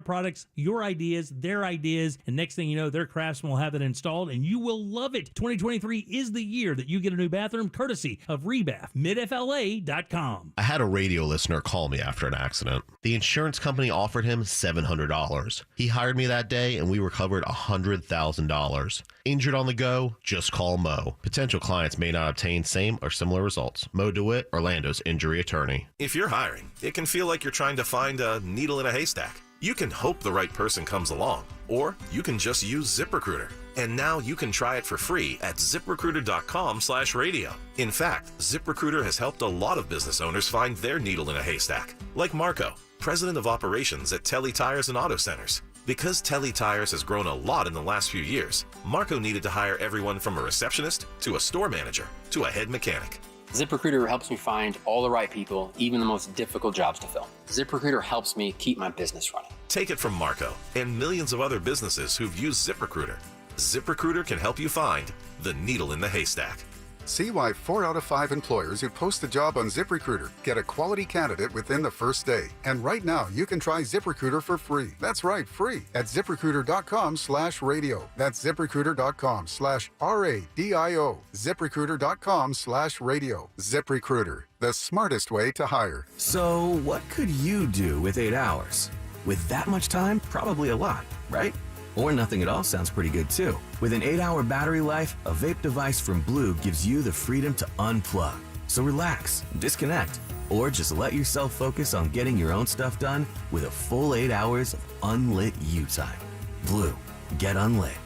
products, your ideas, their ideas, and next thing you know, their craftsmen will have it installed, and you will love it. 2023 is the year that you get a new bathroom, courtesy of Rebath, midfla.com. I had a radio listener call me after an accident. The insurance company offered him $700. He hired me that day, and we recovered $100,000. Injured on the go? Just call Mo. Potential clients may not obtain same or similar results. Mo DeWitt, Orlando's injury attorney. If you're hiring, it can feel like you're trying to find a needle in a haystack. You can hope the right person comes along, or you can just use ZipRecruiter. And now you can try it for free at ZipRecruiter.com/radio. In fact, ZipRecruiter has helped a lot of business owners find their needle in a haystack, like Marco, president of operations at Telly Tires and Auto Centers. Because Telly Tires has grown a lot in the last few years, Marco needed to hire everyone from a receptionist to a store manager to a head mechanic. ZipRecruiter helps me find all the right people, even the most difficult jobs to fill. ZipRecruiter helps me keep my business running. Take it from Marco and millions of other businesses who've used ZipRecruiter. ZipRecruiter can help you find the needle in the haystack. See why 4 out of 5 employers who post a job on ZipRecruiter get a quality candidate within the first day. And right now, you can try ZipRecruiter for free. That's right, free at ZipRecruiter.com/radio. That's ZipRecruiter.com/RADIO. ZipRecruiter.com/radio. ZipRecruiter, the smartest way to hire. So, what could you do with 8 hours? With that much time, probably a lot, right? Or nothing at all sounds pretty good too. With an 8-hour battery life, a vape device from Blue gives you the freedom to unplug. So relax, disconnect, or just let yourself focus on getting your own stuff done with a full 8 hours of unlit you time. Blue, get unlit.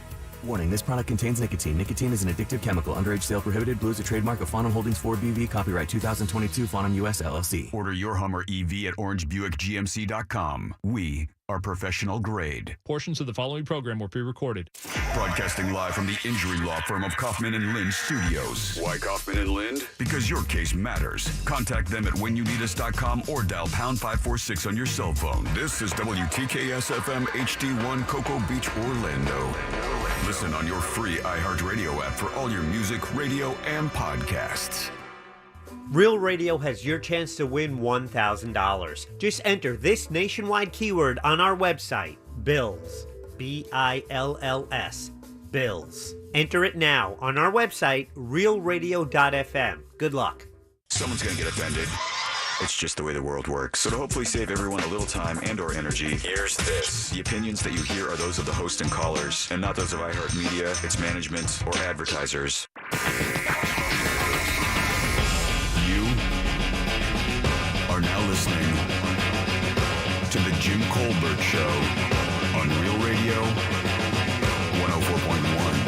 Warning, this product contains nicotine. Nicotine is an addictive chemical. Underage sale prohibited. Blue is a trademark of Fonum Holdings 4BV. Copyright 2022 Fonum US LLC. Order your Hummer EV at orangebuickgmc.com. We are professional grade. Portions of the following program were pre-recorded. Broadcasting live from the injury law firm of Kaufman and Lind Studios. Why Kaufman and Lind? Because your case matters. Contact them at whenyouneedus.com or dial pound 546 on your cell phone. This is WTKS FM HD1 Cocoa Beach, Orlando. Listen on your free iHeartRadio app for all your music, radio, and podcasts. Real Radio has your chance to win $1,000. Just enter this nationwide keyword on our website, BILLS. BILLS. BILLS. Enter it now on our website, realradio.fm. Good luck. Someone's going to get offended. It's just the way the world works. So to hopefully save everyone a little time and or energy, here's this. The opinions that you hear are those of the host and callers, and not those of iHeartMedia, its management, or advertisers. You are now listening to The Jim Colbert Show on Real Radio 104.1.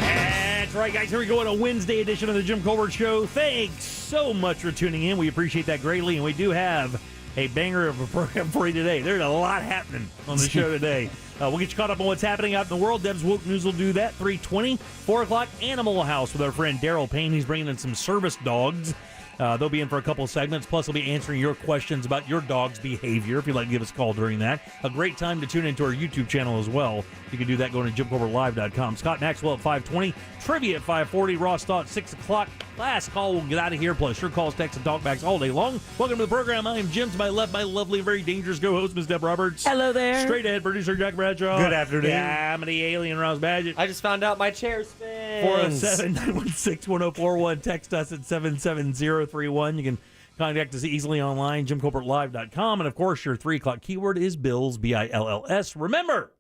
That's right, guys. Here we go on a Wednesday edition of The Jim Colbert Show. Thanks so much for tuning in. We appreciate that greatly, and we do have a banger of a program for you today. There's a lot happening on the show today. We'll get you caught up on what's happening out in the world. Deb's Woke News will do that. 3:20, 4 o'clock, Animal House with our friend Daryl Payne. He's bringing in some service dogs. They'll be in for a couple of segments. Plus, they'll be answering your questions about your dog's behavior if you'd like to give us a call during that. A great time to tune into our YouTube channel as well. You can do that going to JimColbertLive.com. Scott Maxwell at 5:20. Trivia at 5:40. Ross Stott at 6 o'clock. Last call, we'll get out of here. Plus, your calls, texts, and talkbacks all day long. Welcome to the program. I am Jim. To my left, my lovely, very dangerous co-host, Ms. Deb Roberts. Hello there. Straight ahead, producer Jack Bradshaw. Good afternoon. Yeah, I'm the alien Ross Badgett. I just found out my chair spins. 407-916-1041. Text us at 77031. You can contact us easily online, JimColbertLive.com. And, of course, your 3 o'clock keyword is BILLS, B-I-L-L-S. Remember,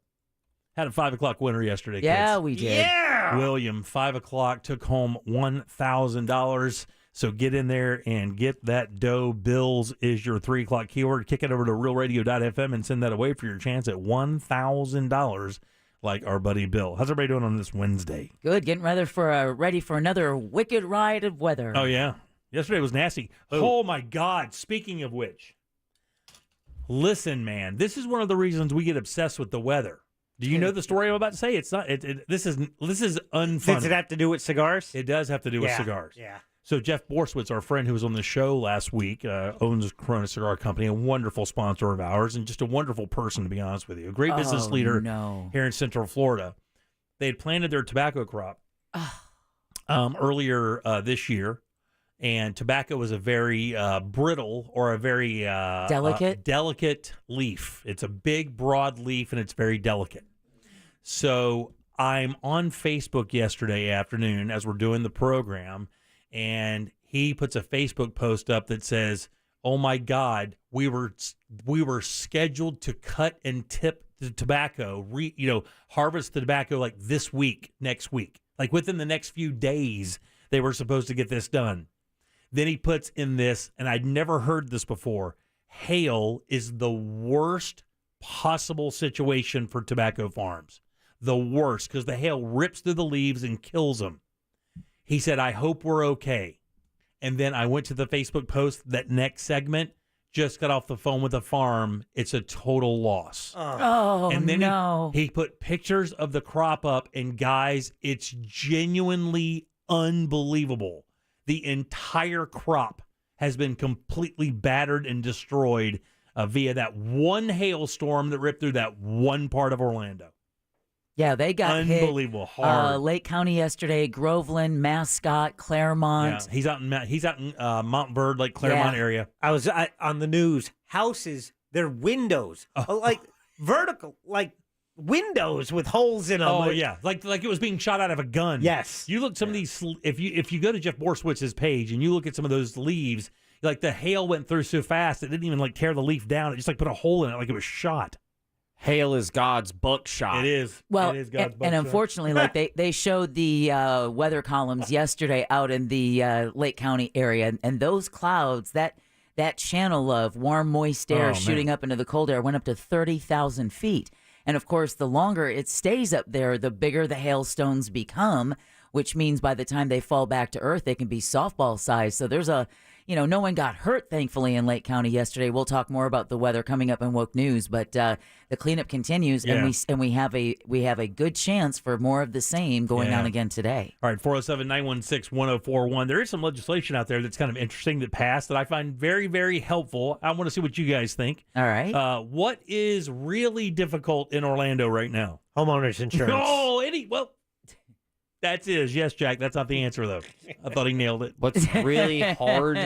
had a 5 o'clock winner yesterday, Yeah, kids. we did. Yeah! William, 5 o'clock, took home $1,000. So get in there and get that dough. BILLS is your 3 o'clock keyword. Kick it over to realradio.fm and send that away for your chance at $1,000 like our buddy Bill. How's everybody doing on this Wednesday? Good. Getting ready for another wicked ride of weather. Oh, yeah. Yesterday was nasty. Oh, my God. Speaking of which, listen, man, this is one of the reasons we get obsessed with the weather. Do you know the story I'm about to say? It's not. This is unfunny. Does it have to do with cigars? It does have to do with cigars. Yeah. So Jeff Borswitz, our friend who was on the show last week, owns Corona Cigar Company, a wonderful sponsor of ours, and just a wonderful person, to be honest with you. A great business leader here in Central Florida. They had planted their tobacco crop earlier this year, And tobacco is a very brittle or a very delicate leaf. It's a big, broad leaf, and it's very delicate. So I'm on Facebook yesterday afternoon as we're doing the program, and he puts a Facebook post up that says, "Oh my God, we were scheduled to cut and tip the tobacco, harvest the tobacco like this week, next week, like within the next few days, they were supposed to get this done." Then he puts in this, and I'd never heard this before, hail is the worst possible situation for tobacco farms. The worst, because the hail rips through the leaves and kills them. He said, "I hope we're okay." And then I went to the Facebook post, that next segment, just got off the phone with a farm. It's a total loss. Oh, and then no. he put pictures of the crop up, and guys, it's genuinely unbelievable. The entire crop has been completely battered and destroyed via that one hailstorm that ripped through that one part of Orlando. Yeah, they got unbelievable hit. hard. Lake County yesterday, Groveland, Mascot, Claremont. Yeah, he's out in Montverde, like Claremont area. I was on the news. Houses, their windows, like vertical, like windows with holes in them. Oh yeah, like it was being shot out of a gun. Yes. You look some of these. If you go to Jeff Borschwitz's page and you look at some of those leaves, like the hail went through so fast it didn't even like tear the leaf down. It just like put a hole in it, like it was shot. Hail is God's buckshot. It is. Well, it is God's and unfortunately, like they showed the weather columns yesterday out in the Lake County area, and those clouds, that channel of warm, moist air shooting up into the cold air went up to 30,000 feet. And of course, the longer it stays up there, the bigger the hailstones become, which means by the time they fall back to earth, they can be softball sized. So there's no one got hurt, thankfully, in Lake County yesterday. We'll talk more about the weather coming up in Woke News, but the cleanup continues, and we have a good chance for more of the same going on again today. All right, 407-916-1041. There is some legislation out there that's kind of interesting that passed that I find very, very helpful. I want to see what you guys think. All right. What is really difficult in Orlando right now? Homeowners insurance. That's it. Yes, Jack. That's not the answer, though. I thought he nailed it. What's really hard?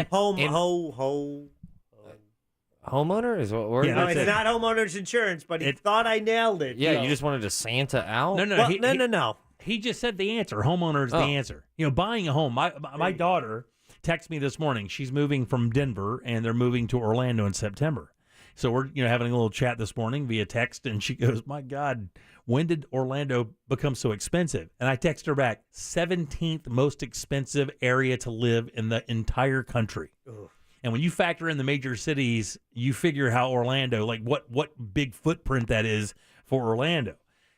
Homeowner is what we're. Yeah, no, it's not homeowners insurance, but he thought I nailed it. Yeah, you just wanted to Santa out. No. No. He just said the answer. Homeowner is the answer. Buying a home. My daughter texted me this morning. She's moving from Denver, and they're moving to Orlando in September. So we're having a little chat this morning via text, and she goes, "My God, when did Orlando become so expensive?" And I text her back, 17th most expensive area to live in the entire country. Ugh. And when you factor in the major cities, you figure how Orlando, like what big footprint that is for Orlando.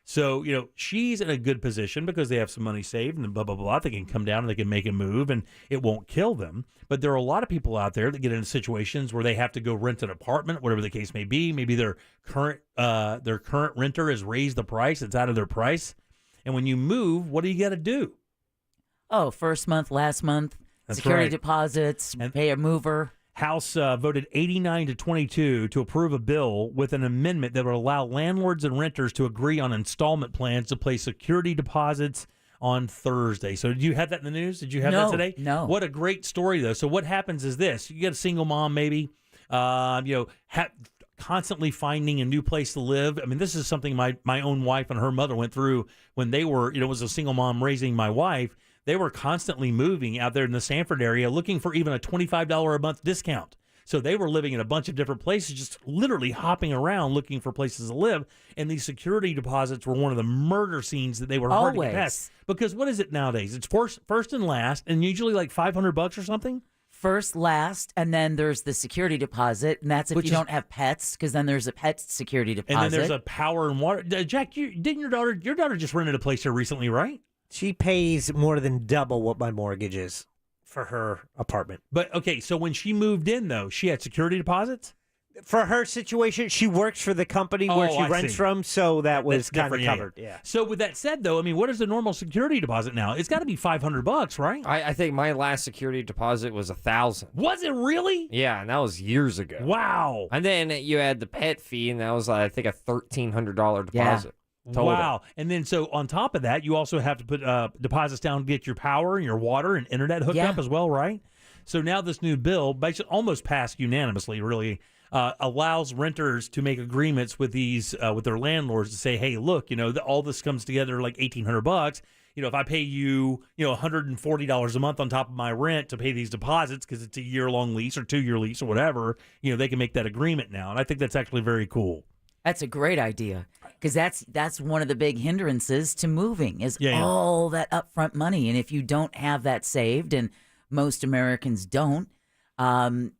So, she's in a good position because they have some money saved and blah, blah, blah. They can come down and they can make a move and it won't kill them. But there are a lot of people out there that get into situations where they have to go rent an apartment, whatever the case may be. Maybe their current renter has raised the price. It's out of their price. And when you move, what do you got to do? Oh, first month, last month, That's security right. deposits, and pay a mover. House voted 89-22 to approve a bill with an amendment that would allow landlords and renters to agree on installment plans to pay security deposits on Thursday. So did you have that in the news? Did you have that today? No. What a great story, though. So what happens is this. You get a single mom maybe, constantly finding a new place to live. I mean, this is something my own wife and her mother went through when they were, was a single mom raising my wife. They were constantly moving out there in the Sanford area looking for even a $25 a month discount. So they were living in a bunch of different places, just literally hopping around looking for places to live. And these security deposits were one of the murder scenes that they were hard to get past. Because what is it nowadays? It's first and last, and usually like $500 or something? First, last, and then there's the security deposit, and that's if you don't have pets, because then there's a pet security deposit. And then there's a power and water. Jack, didn't your daughter just rented a place here recently, right? She pays more than double what my mortgage is for her apartment. But, okay, so when she moved in, though, she had security deposits? For her situation, she works for the company where she rents from, so that was kind of covered. Yeah. So with that said, though, I mean, what is the normal security deposit now? It's got to be $500, right? I think my last security deposit was $1,000. Was it really? Yeah, and that was years ago. Wow. And then you had the pet fee, and that was, I think, a $1,300 deposit. Yeah. Total. Wow. And then so on top of that, you also have to put deposits down to get your power and your water and internet hooked up as well, right? So now this new bill, basically almost passed unanimously, really, allows renters to make agreements with these with their landlords to say, hey, look, all this comes together like $1,800. If I pay you, $140 a month on top of my rent to pay these deposits because it's a year-long lease or 2-year lease or whatever, they can make that agreement now. And I think that's actually very cool. That's a great idea because that's one of the big hindrances to moving is all that upfront money. And if you don't have that saved, and most Americans don't, it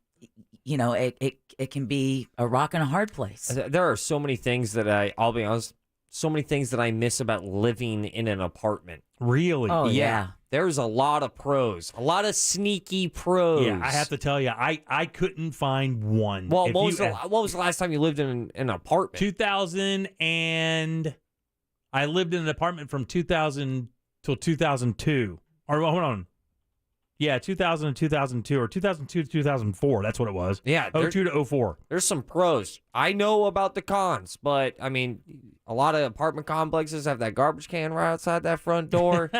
can be a rock and a hard place. There are so many things that I'll be honest, so many things that I miss about living in an apartment. Really? Oh, yeah. There's a lot of pros, a lot of sneaky pros. Yeah, I have to tell you, I couldn't find one. Well, what was the last time you lived in an apartment? 2000, and I lived in an apartment from 2000 till 2002. Or hold on. Yeah, 2000 to 2002, or 2002 to 2004. That's what it was. Yeah. 02 to 04. There's some pros. I know about the cons, but, I mean, a lot of apartment complexes have that garbage can right outside that front door.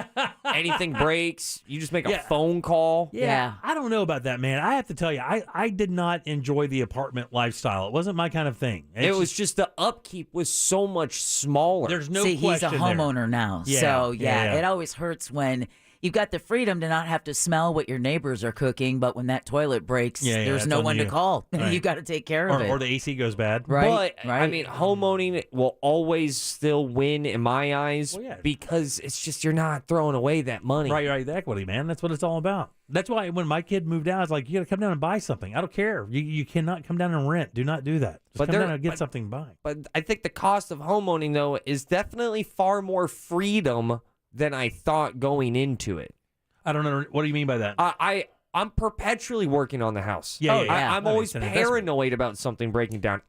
Anything breaks, you just make a phone call. Yeah. I don't know about that, man. I have to tell you, I did not enjoy the apartment lifestyle. It wasn't my kind of thing. It was just the upkeep was so much smaller. There's no See, question he's a homeowner now. Yeah, So, yeah. It always hurts when you've got the freedom to not have to smell what your neighbors are cooking, but when that toilet breaks, there's that's no on one you. to call. Right. You've got to take care of it. Or the AC goes bad. Right, But, right. I mean, homeowning will always still win in my eyes Well, yeah. because it's just you're not throwing away that money. Right, the equity, man. That's what it's all about. That's why when my kid moved out, I was like, you got to come down and buy something. I don't care. You cannot come down and rent. Do not do that. Just come down and get something and buy. But I think the cost of homeowning, though, is definitely far more freedom than I thought going into it. I don't know. What do you mean by that? I'm perpetually working on the house. Yeah, I'm That always makes sense. paranoid about something breaking down.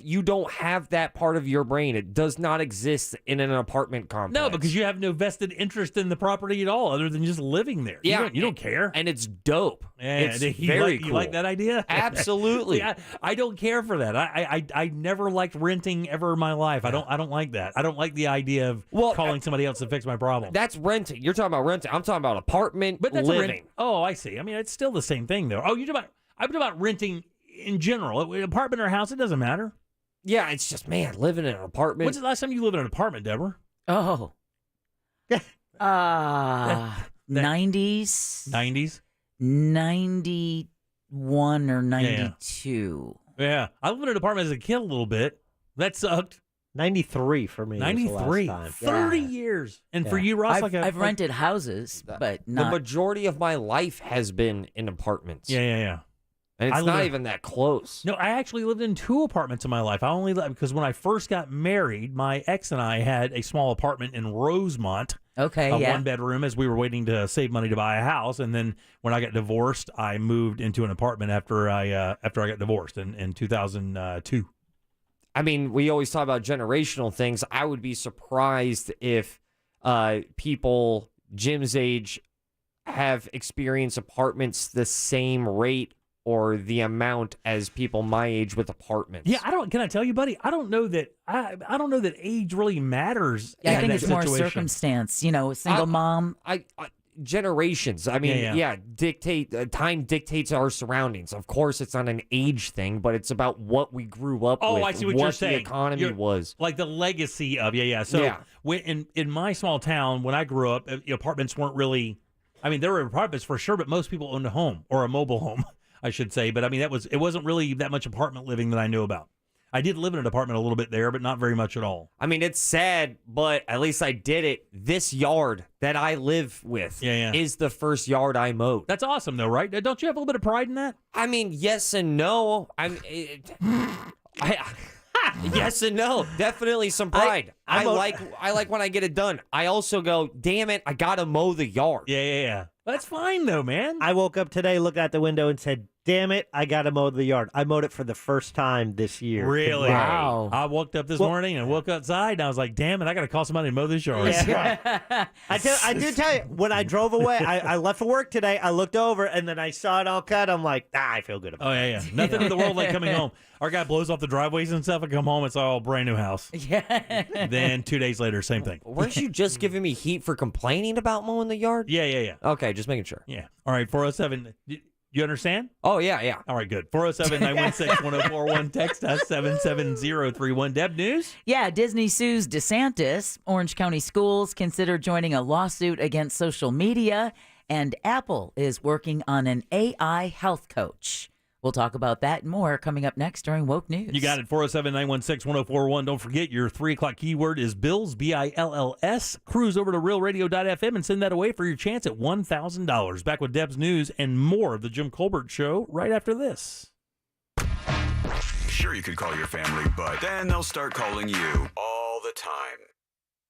You don't have that part of your brain. It does not exist in an apartment complex. No, because you have no vested interest in the property at all, other than just living there. Yeah, you don't care. And it's dope. Yeah, it's you very like, cool. You like that idea? Absolutely. See, I don't care for that. I never liked renting ever in my life. I don't like that. I don't like the idea of calling somebody else to fix my problem. That's renting. You're talking about renting. I'm talking about apartment But that's living. Oh, I see. I mean, it's still the same thing, though. Oh, I'm talking about renting in general. Apartment or house, it doesn't matter. Yeah, it's just, man, living in an apartment. When's the last time you lived in an apartment, Deborah? Oh. 90s. 90s? 91 or 92. Yeah. I lived in an apartment as a kid a little bit. That sucked. 93 for me. 93. Was the last time. 30 years. And for you, Ross, I've rented houses, but not. The majority of my life has been in apartments. Yeah. And it's not even that close. No, I actually lived in 2 apartments in my life. I only lived because when I first got married, my ex and I had a small apartment in Rosemont. Okay, a 1-bedroom as we were waiting to save money to buy a house. And then when I got divorced, I moved into an apartment after I got divorced in 2002. I mean, we always talk about generational things. I would be surprised if people Jim's age have experienced apartments the same rate or the amount as people my age with apartments. Yeah, can I tell you, buddy? I don't know that I don't know that age really matters. Yeah, I in think that it's more situation. circumstance. Single mom. Generations. I mean, Yeah. time dictates our surroundings. Of course, it's not an age thing, but it's about what we grew up with. Oh, I see what you're saying. The economy was. Like the legacy of, yeah. So when in my small town, when I grew up, apartments weren't really, I mean, there were apartments for sure, but most people owned a home or a mobile home, I should say. But I mean, it wasn't really that much apartment living that I knew about. I did live in an apartment a little bit there, but not very much at all. I mean, it's sad, but at least I did it. This yard that I live with is the first yard I mowed. That's awesome, though, right? Don't you have a little bit of pride in that? I mean, yes and no. Yes and no. Definitely some pride. I like when I get it done. I also go, damn it, I gotta mow the yard. Yeah. That's fine, though, man. I woke up today, looked out the window, and said, damn it, I got to mow the yard. I mowed it for the first time this year. Really? Wow. I woke up this morning and woke outside, and I was like, damn it, I got to call somebody to mow this yard. Yeah. I do tell you, when I drove away, I left for work today, I looked over, and then I saw it all cut. I'm like, I feel good about it. Oh, yeah. Nothing in the world like coming home. Our guy blows off the driveways and stuff. I come home, it's all brand new house. Yeah. Then 2 days later, same thing. Weren't you just giving me heat for complaining about mowing the yard? Yeah. Okay, just making sure. Yeah. All right, 407. You understand? Oh, yeah. All right, good. 407-916-1041. Text us 77031. Deb, news? Yeah, Disney sues DeSantis. Orange County schools consider joining a lawsuit against social media. And Apple is working on an AI health coach. We'll talk about that and more coming up next during Woke News. You got it. 407-916-1041. Don't forget, your 3 o'clock keyword is Bills, BILLS. Cruise over to realradio.fm and send that away for your chance at $1,000. Back with Deb's news and more of the Jim Colbert Show right after this. Sure, you could call your family, but then they'll start calling you all the time.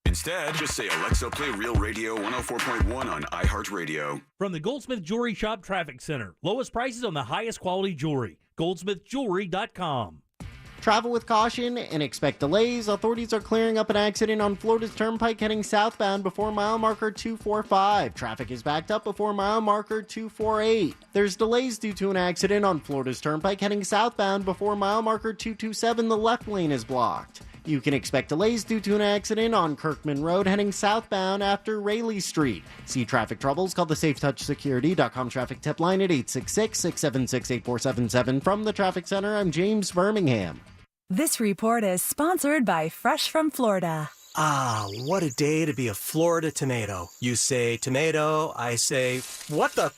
Instead, just say, Alexa, play Real Radio 104.1 on iHeartRadio. From the Goldsmith Jewelry Shop Traffic Center. Lowest prices on the highest quality jewelry. GoldsmithJewelry.com. Travel with caution and expect delays. Authorities are clearing up an accident on Florida's Turnpike heading southbound before mile marker 245. Traffic is backed up before mile marker 248. There's delays due to an accident on Florida's Turnpike heading southbound before mile marker 227. The left lane is blocked. You can expect delays due to an accident on Kirkman Road heading southbound after Rayleigh Street. See traffic troubles, call the SafeTouchSecurity.com traffic tip line at 866-676-8477. From the Traffic Center, I'm James Birmingham. This report is sponsored by Fresh from Florida. Ah, what a day to be a Florida tomato. You say tomato, I say, what the?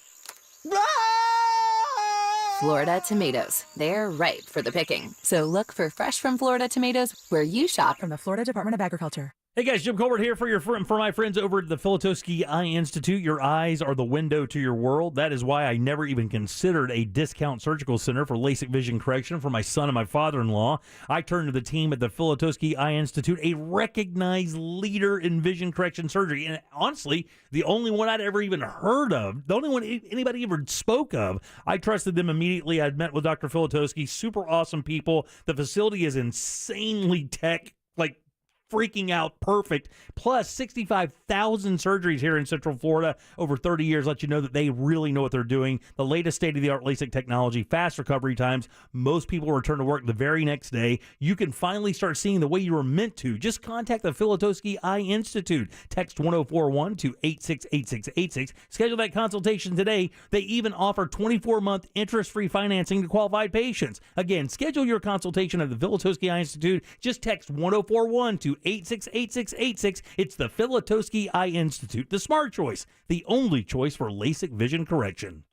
Florida tomatoes. They're ripe for the picking. So look for Fresh from Florida tomatoes where you shop. From the Florida Department of Agriculture. Hey guys, Jim Colbert here for my friends over at the Filatowski Eye Institute. Your eyes are the window to your world. That is why I never even considered a discount surgical center for LASIK vision correction for my son and my father-in-law. I turned to the team at the Filatowski Eye Institute, a recognized leader in vision correction surgery. And honestly, the only one I'd ever even heard of, the only one anybody ever spoke of. I trusted them immediately. I'd met with Dr. Filatowski, super awesome people. The facility is insanely freaking out perfect. Plus 65,000 surgeries here in Central Florida over 30 years let you know that they really know what they're doing. The latest state-of-the-art LASIK technology, fast recovery times. Most people return to work the very next day. You can finally start seeing the way you were meant to. Just contact the Filatowski Eye Institute. Text 1041 to 868686. Schedule that consultation today. They even offer 24-month interest-free financing to qualified patients. Again, schedule your consultation at the Filatowski Eye Institute. Just text 1041 to 868686. It's the Filatowski Eye Institute, the smart choice, the only choice for LASIK vision correction.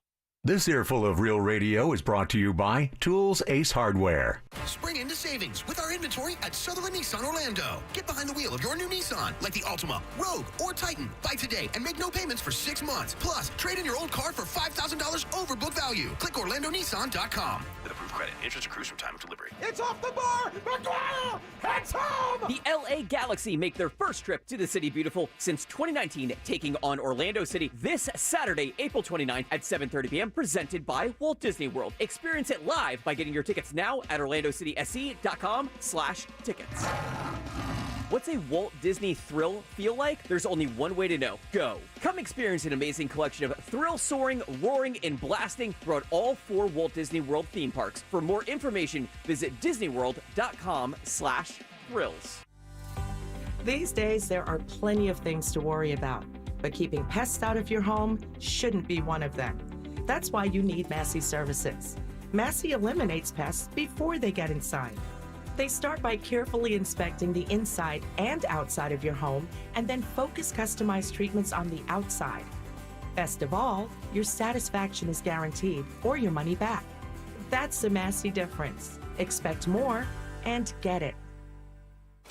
This earful of Real Radio is brought to you by Tools Ace Hardware. Spring into savings with our inventory at Sutherland Nissan Orlando. Get behind the wheel of your new Nissan, like the Altima, Rogue, or Titan. Buy today and make no payments for 6 months. Plus, trade in your old car for $5,000 over book value. Click OrlandoNissan.com. With approved credit, interest accrues from time of delivery. It's off the bar! McGuire! It's home! The LA Galaxy make their first trip to the City Beautiful since 2019, taking on Orlando City this Saturday, April 29th at 7:30 p.m. Presented by Walt Disney World. Experience it live by getting your tickets now at orlandocitysc.com/tickets. What's a Walt Disney thrill feel like? There's only one way to know. Go. Come experience an amazing collection of thrill-soaring, roaring, and blasting throughout all 4 Walt Disney World theme parks. For more information, visit disneyworld.com/thrills. These days, there are plenty of things to worry about, but keeping pests out of your home shouldn't be one of them. That's why you need Massey Services. Massey eliminates pests before they get inside. They start by carefully inspecting the inside and outside of your home and then focus customized treatments on the outside. Best of all, your satisfaction is guaranteed or your money back. That's the Massey difference. Expect more and get it.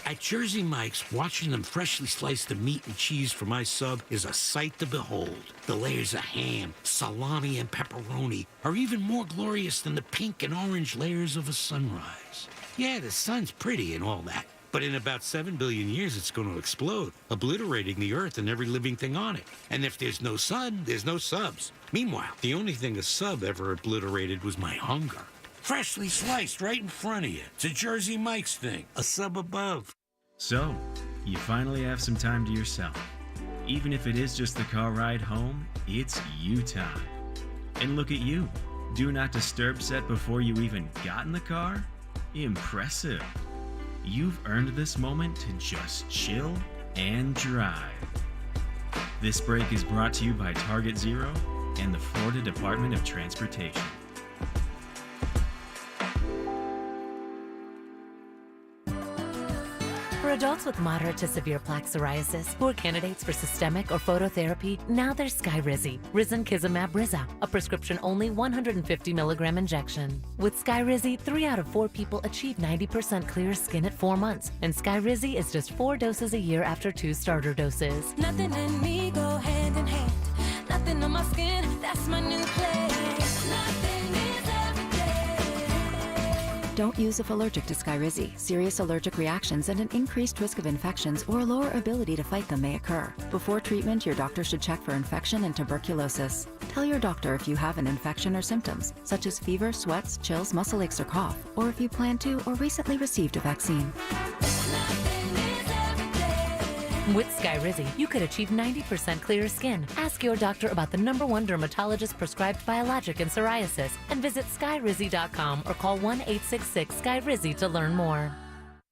At Jersey Mike's, watching them freshly slice the meat and cheese for my sub is a sight to behold. The layers of ham, salami, and pepperoni are even more glorious than the pink and orange layers of a sunrise. Yeah, the sun's pretty and all that, but in about 7 billion years, it's going to explode, obliterating the Earth and every living thing on it. And if there's no sun, there's no subs. Meanwhile, the only thing a sub ever obliterated was my hunger. Freshly sliced right in front of you. It's a Jersey Mike's thing, a sub above. So, you finally have some time to yourself. Even if it is just the car ride home, it's you time. And look at you. Do not disturb set before you even got in the car? Impressive. You've earned this moment to just chill and drive. This break is brought to you by Target Zero, and the Florida Department of Transportation. For adults with moderate to severe plaque psoriasis who are candidates for systemic or phototherapy, now there's Skyrizi, Risankizumab Riza, a prescription-only 150 milligram injection. With Skyrizi, 3 out of 4 people achieve 90% clear skin at 4 months, and Skyrizi is just 4 doses a year after 2 starter doses. Nothing and me go hand in hand. Nothing on my skin, that's my new place. Nothing is everything. Don't use if allergic to Skyrizi. Serious allergic reactions and an increased risk of infections or a lower ability to fight them may occur. Before treatment, your doctor should check for infection and tuberculosis. Tell your doctor if you have an infection or symptoms, such as fever, sweats, chills, muscle aches, or cough, or if you plan to or recently received a vaccine. With Skyrizi, you could achieve 90% clearer skin. Ask your doctor about the #1 dermatologist prescribed biologic in psoriasis and visit skyrizi.com or call 1-866-SKYRIZI to learn more.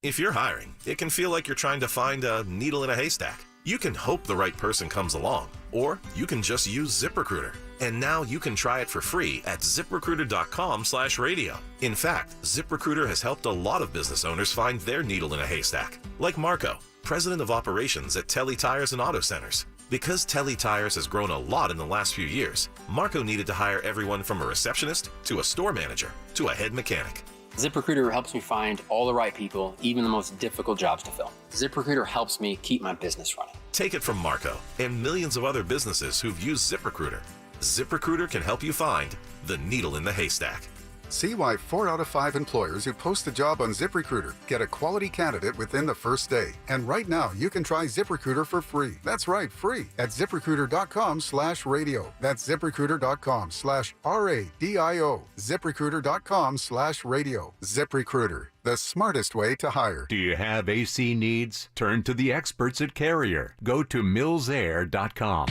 If you're hiring, it can feel like you're trying to find a needle in a haystack. You can hope the right person comes along, or you can just use ZipRecruiter. And now you can try it for free at ZipRecruiter.com/radio. In fact, ZipRecruiter has helped a lot of business owners find their needle in a haystack, like Marco, president of operations at Telly Tires and Auto Centers. Because Telly Tires has grown a lot in the last few years, Marco needed to hire everyone from a receptionist to a store manager to a head mechanic. ZipRecruiter helps me find all the right people, even the most difficult jobs to fill. ZipRecruiter helps me keep my business running. Take it from Marco and millions of other businesses who've used ZipRecruiter. ZipRecruiter can help you find the needle in the haystack. See why 4 out of 5 employers who post a job on ZipRecruiter get a quality candidate within the first day. And right now, you can try ZipRecruiter for free. That's right, free at ZipRecruiter.com/radio. That's ZipRecruiter.com/RADIO. ZipRecruiter.com/radio. ZipRecruiter, the smartest way to hire. Do you have AC needs? Turn to the experts at Carrier. Go to millsair.com.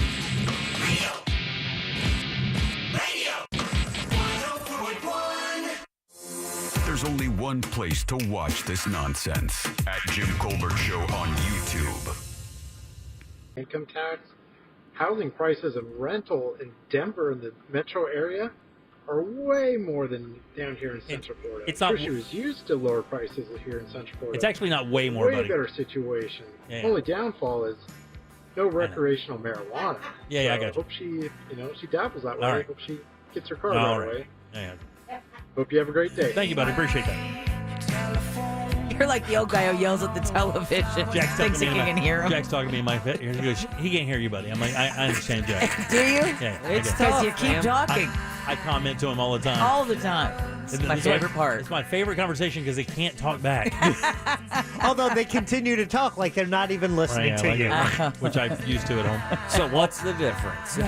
There's only one place to watch this nonsense. At Jim Colbert Show on YouTube. Income tax, housing prices and rental in Denver and the metro area are way more than down here in Central Florida. It's not. She was used to lower prices here in Central Florida. It's actually not way more, way buddy. better situation. Yeah. Only downfall is no recreational marijuana. Yeah, I got you. Hope she, she dabbles that way. All right. Hope she gets her car All right right. away. Yeah. Hope you have a great day. Thank you, buddy. Appreciate that. You're like the old guy who yells at the television. Jack's thinks he talking to me. can hear him. Jack's talking to me in my fit. He goes, he can't hear you, buddy. I'm like, I understand, Jack. Do you? Yeah. It's I do. because you keep talking. I comment to him all the time. All the time. It's my favorite part. It's my favorite conversation because they can't talk back. Although they continue to talk like they're not even listening to you. Which I'm used to at home. So what's the difference?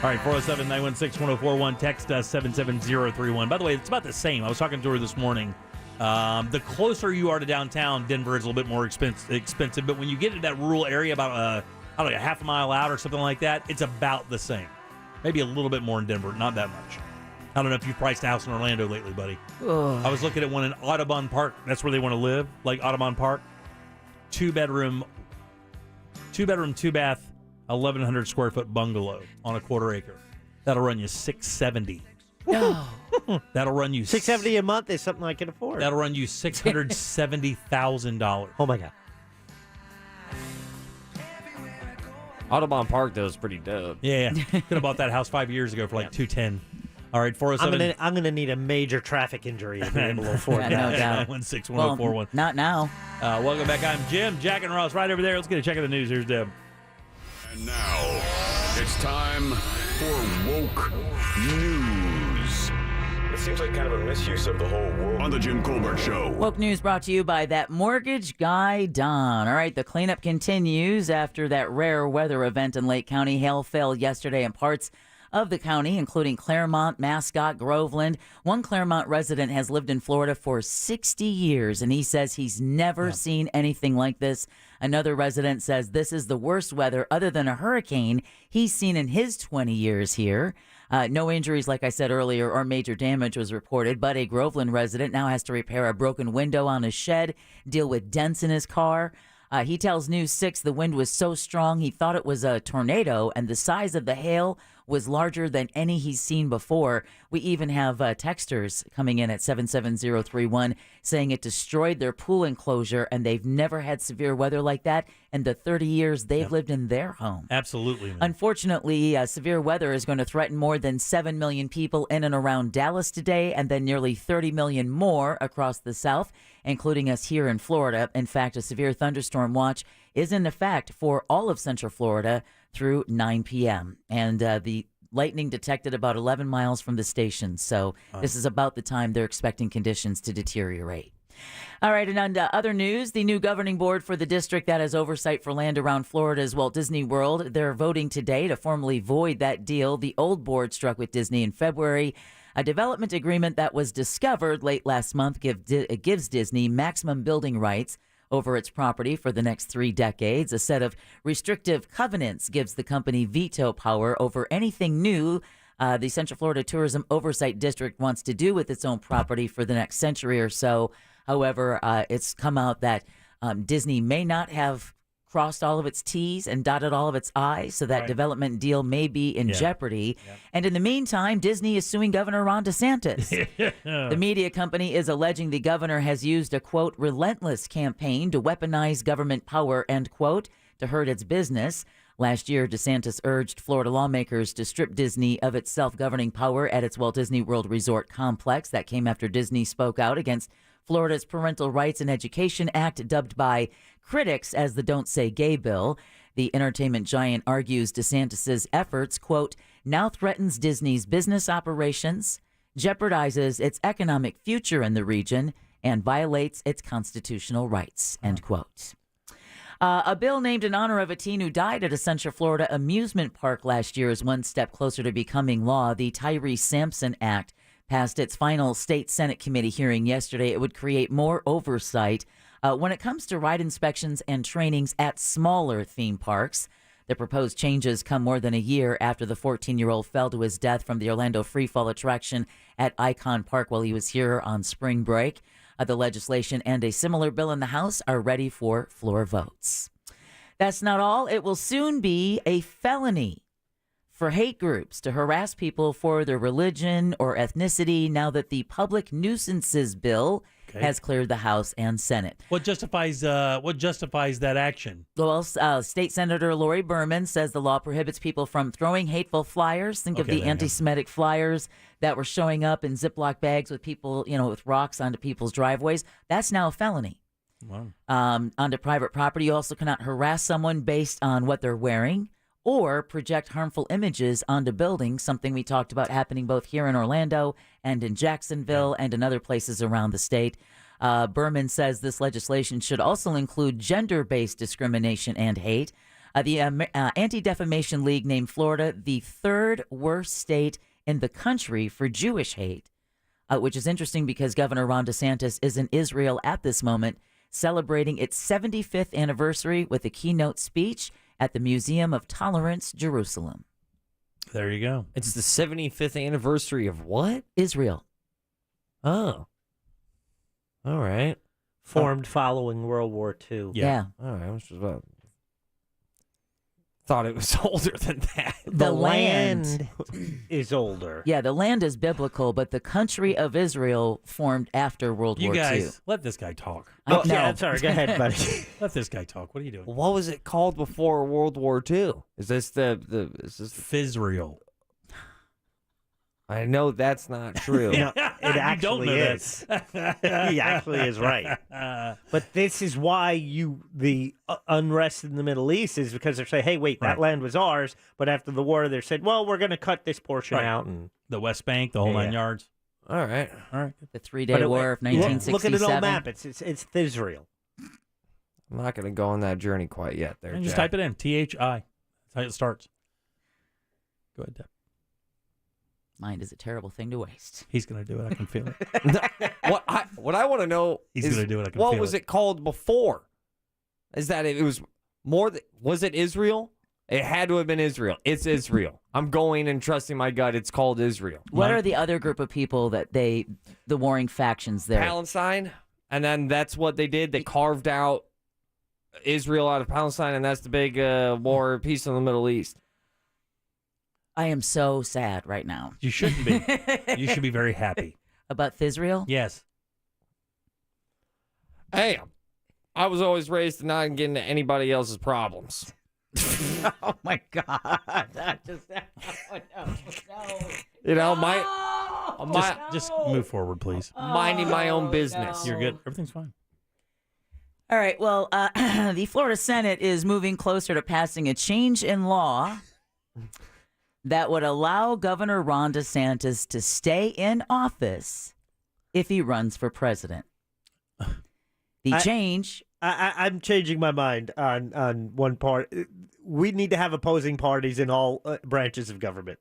All right, 407-916-1041. Text us 77031. By the way, it's about the same. I was talking to her this morning. The closer you are to downtown, Denver is a little bit more expensive. But when you get to that rural area, about a half a mile out or something like that, it's about the same. Maybe a little bit more in Denver, not that much. I don't know if you've priced a house in Orlando lately, buddy. Ugh. I was looking at one in Audubon Park. That's where they want to live, like Audubon Park. 2-bedroom, 2-bath, 1,100 square foot bungalow on a quarter acre. That'll run you $670. No. That'll run you $670 a month is something I can afford. That'll run you $670,000. Oh my God. Audubon Park, though, is pretty dope. Yeah. Could have bought that house 5 years ago for like $210. All right, 407. I'm gonna need a major traffic injury to be able to afford that. No doubt. 916-1041. Well, not now. Welcome back. I'm Jim. Jack and Ross right over there. Let's get a check of the news. Here's Deb. And now, it's time for Woke News. It seems like kind of a misuse of the whole world. On the Jim Colbert Show. Woke News brought to you by that mortgage guy, Don. All right, the cleanup continues after that rare weather event in Lake County. Hail fell yesterday in parts of the county, including Claremont, Mascot, Groveland. One Claremont resident has lived in Florida for 60 years, and he says he's never seen anything like this. Another resident says this is the worst weather, other than a hurricane, he's seen in his 20 years here. No injuries, like I said earlier, or major damage was reported, but a Groveland resident now has to repair a broken window on his shed, deal with dents in his car. He tells News 6 the wind was so strong he thought it was a tornado, and the size of the hail was larger than any he's seen before. We even have texters coming in at 77031 saying it destroyed their pool enclosure, and they've never had severe weather like that in the 30 years they've lived in their home. Absolutely. Man. Unfortunately, severe weather is going to threaten more than 7 million people in and around Dallas today, and then nearly 30 million more across the South, including us here in Florida. In fact, a severe thunderstorm watch is in effect for all of Central Florida through 9 p.m. And the lightning detected about 11 miles from the station. So this is about the time they're expecting conditions to deteriorate. All right, and on other news, the new governing board for the district that has oversight for land around Florida's Walt Disney World, they're voting today to formally void that deal the old board struck with Disney in February. A development agreement that was discovered late last month gives Disney maximum building rights over its property for the next 3 decades. A set of restrictive covenants gives the company veto power over anything new the Central Florida Tourism Oversight District wants to do with its own property for the next century or so. However, it's come out that Disney may not have crossed all of its T's and dotted all of its I's, so that development deal may be in jeopardy. Yep. And in the meantime, Disney is suing Governor Ron DeSantis. The media company is alleging the governor has used a, quote, relentless campaign to weaponize government power, end quote, to hurt its business. Last year, DeSantis urged Florida lawmakers to strip Disney of its self-governing power at its Walt Disney World Resort complex. That came after Disney spoke out against Florida's Parental Rights and Education Act, dubbed by critics as the Don't Say Gay bill. The entertainment giant argues DeSantis's efforts, quote, now threatens Disney's business operations, jeopardizes its economic future in the region, and violates its constitutional rights, end quote. A bill named in honor of a teen who died at a Central Florida amusement park last year is one step closer to becoming law. The Tyree Sampson Act passed its final state Senate committee hearing yesterday. It would create more oversight when it comes to ride inspections and trainings at smaller theme parks. The proposed changes come more than a year after the 14-year-old fell to his death from the Orlando Freefall attraction at Icon Park while he was here on spring break. The legislation and a similar bill in the House are ready for floor votes. That's not all. It will soon be a felony for hate groups to harass people for their religion or ethnicity now that the public nuisances bill has cleared the House and Senate. What justifies that action? Well, State Senator Lori Berman says the law prohibits people from throwing hateful flyers. Think of the anti-Semitic flyers that were showing up in Ziploc bags with people, with rocks onto people's driveways. That's now a felony. Wow. Onto private property, you also cannot harass someone based on what they're wearing or project harmful images onto buildings, something we talked about happening both here in Orlando and in Jacksonville and in other places around the state. Berman says this legislation should also include gender-based discrimination and hate. The Anti-Defamation League named Florida the third worst state in the country for Jewish hate, which is interesting because Governor Ron DeSantis is in Israel at this moment, celebrating its 75th anniversary with a keynote speech at the Museum of Tolerance, Jerusalem. There you go. It's the 75th anniversary of what? Israel. Oh. All right. Formed following World War II. Yeah. All right. I was just about... thought it was older than that. The land is older. Yeah, the land is biblical, but the country of Israel formed after World War II. You guys, let this guy talk. No. Yeah, I'm sorry. Go ahead, buddy. Let this guy talk. What are you doing? What was it called before World War II? Is this Fizrael? I know that's not true. No, it actually is. He actually is right. But this is why the unrest in the Middle East is because they're saying, hey, wait, that land was ours. But after the war, they said, well, we're going to cut this portion out. And the West Bank, the whole 9 yards. All right. The 3-Day War of 1967. Look at an old map. It's Israel. I'm not going to go on that journey quite yet. There, Just type it in. THI. That's how it starts. Go ahead, Deb. Mind is a terrible thing to waste. He's going to do it. I can feel it. What I want to know is going to do it. I can what feel was it called before? Is that it was more? Was it Israel? It had to have been Israel. It's Israel. I'm going and trusting my gut. It's called Israel. What are the other group of people that the warring factions there? Palestine, and then that's what they did. They carved out Israel out of Palestine, and that's the big war peace in the Middle East. I am so sad right now. You shouldn't be. You should be very happy. About Thizreal? Yes. Hey, I was always raised to not get into anybody else's problems. Oh, my God. That just... Oh, no. You know, Just move forward, please. Minding my own business. You're good. Everything's fine. All right. Well, the Florida Senate is moving closer to passing a change in law that would allow Governor Ron DeSantis to stay in office if he runs for president. I'm changing my mind on one part. We need to have opposing parties in all branches of government.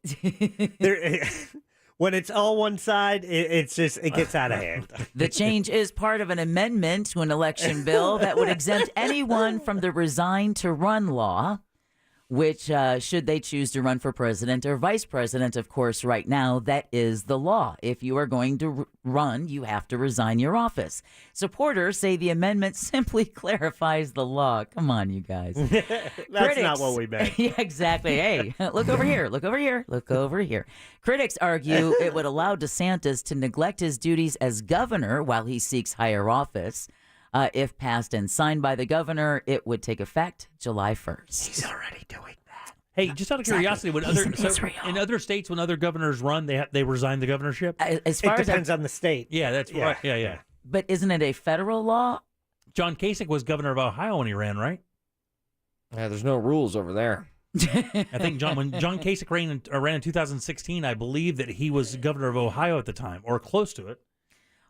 When it's all one side, it gets out of hand. The change is part of an amendment to an election bill that would exempt anyone from the resign to run law, which should they choose to run for president or vice president, of course, right now, that is the law. If you are going to run, you have to resign your office. Supporters say the amendment simply clarifies the law. Come on, you guys. That's not what we meant. Yeah, exactly. Hey, look over here. Look over here. Look over here. Critics argue it would allow DeSantis to neglect his duties as governor while he seeks higher office. If passed and signed by the governor, it would take effect July 1st. He's already doing that. Hey, just out of curiosity, in other states, when other governors run, they resign the governorship? As far It depends on the state. Yeah, that's right. Yeah. But isn't it a federal law? John Kasich was governor of Ohio when he ran, right? Yeah, there's no rules over there. I think when John Kasich ran in 2016, I believe that he was governor of Ohio at the time, or close to it.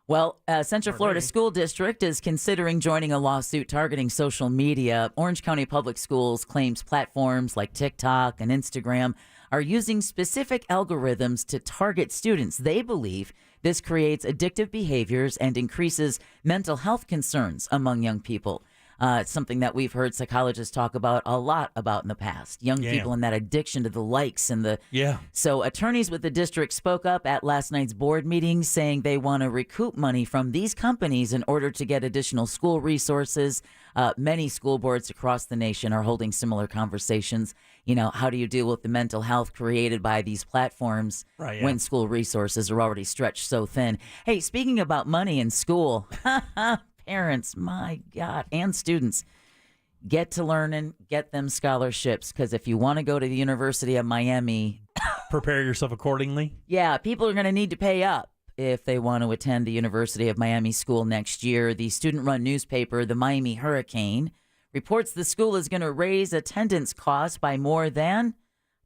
Well, Central Florida School District is considering joining a lawsuit targeting social media. Orange County Public Schools claims platforms like TikTok and Instagram are using specific algorithms to target students. They believe this creates addictive behaviors and increases mental health concerns among young people. It's something that we've heard psychologists talk about a lot about in the past. Young people and that addiction to the likes and the... Yeah. So attorneys with the district spoke up at last night's board meeting saying they want to recoup money from these companies in order to get additional school resources. Many school boards across the nation are holding similar conversations. You know, how do you deal with the mental health created by these platforms when school resources are already stretched so thin? Hey, speaking about money in school... Parents, my God, and students, get to learning, get them scholarships, because if you want to go to the University of Miami... Prepare yourself accordingly. Yeah, people are going to need to pay up if they want to attend the University of Miami school next year. The student-run newspaper, the Miami Hurricane, reports the school is going to raise attendance costs by more than... I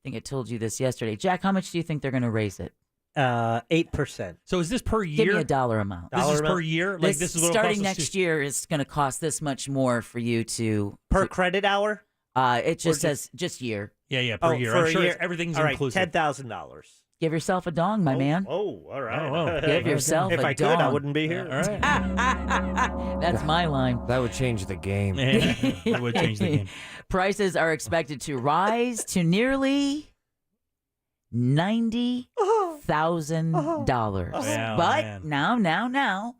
think I told you this yesterday. Jack, how much do you think they're going to raise it? 8%. So is this per year? Give me a dollar amount. This is per year? Like this is what starting next year is going to cost this much more for you to... Per credit hour? It just says just year. Yeah, per year. I'm sure everything's inclusive. $10,000. Give yourself a dong, my man. Oh, all right. Give yourself a dong. If I could, I wouldn't be here. All right. That's my line. That would change the game. It would change the game. Prices are expected to rise to nearly $90,000. But now,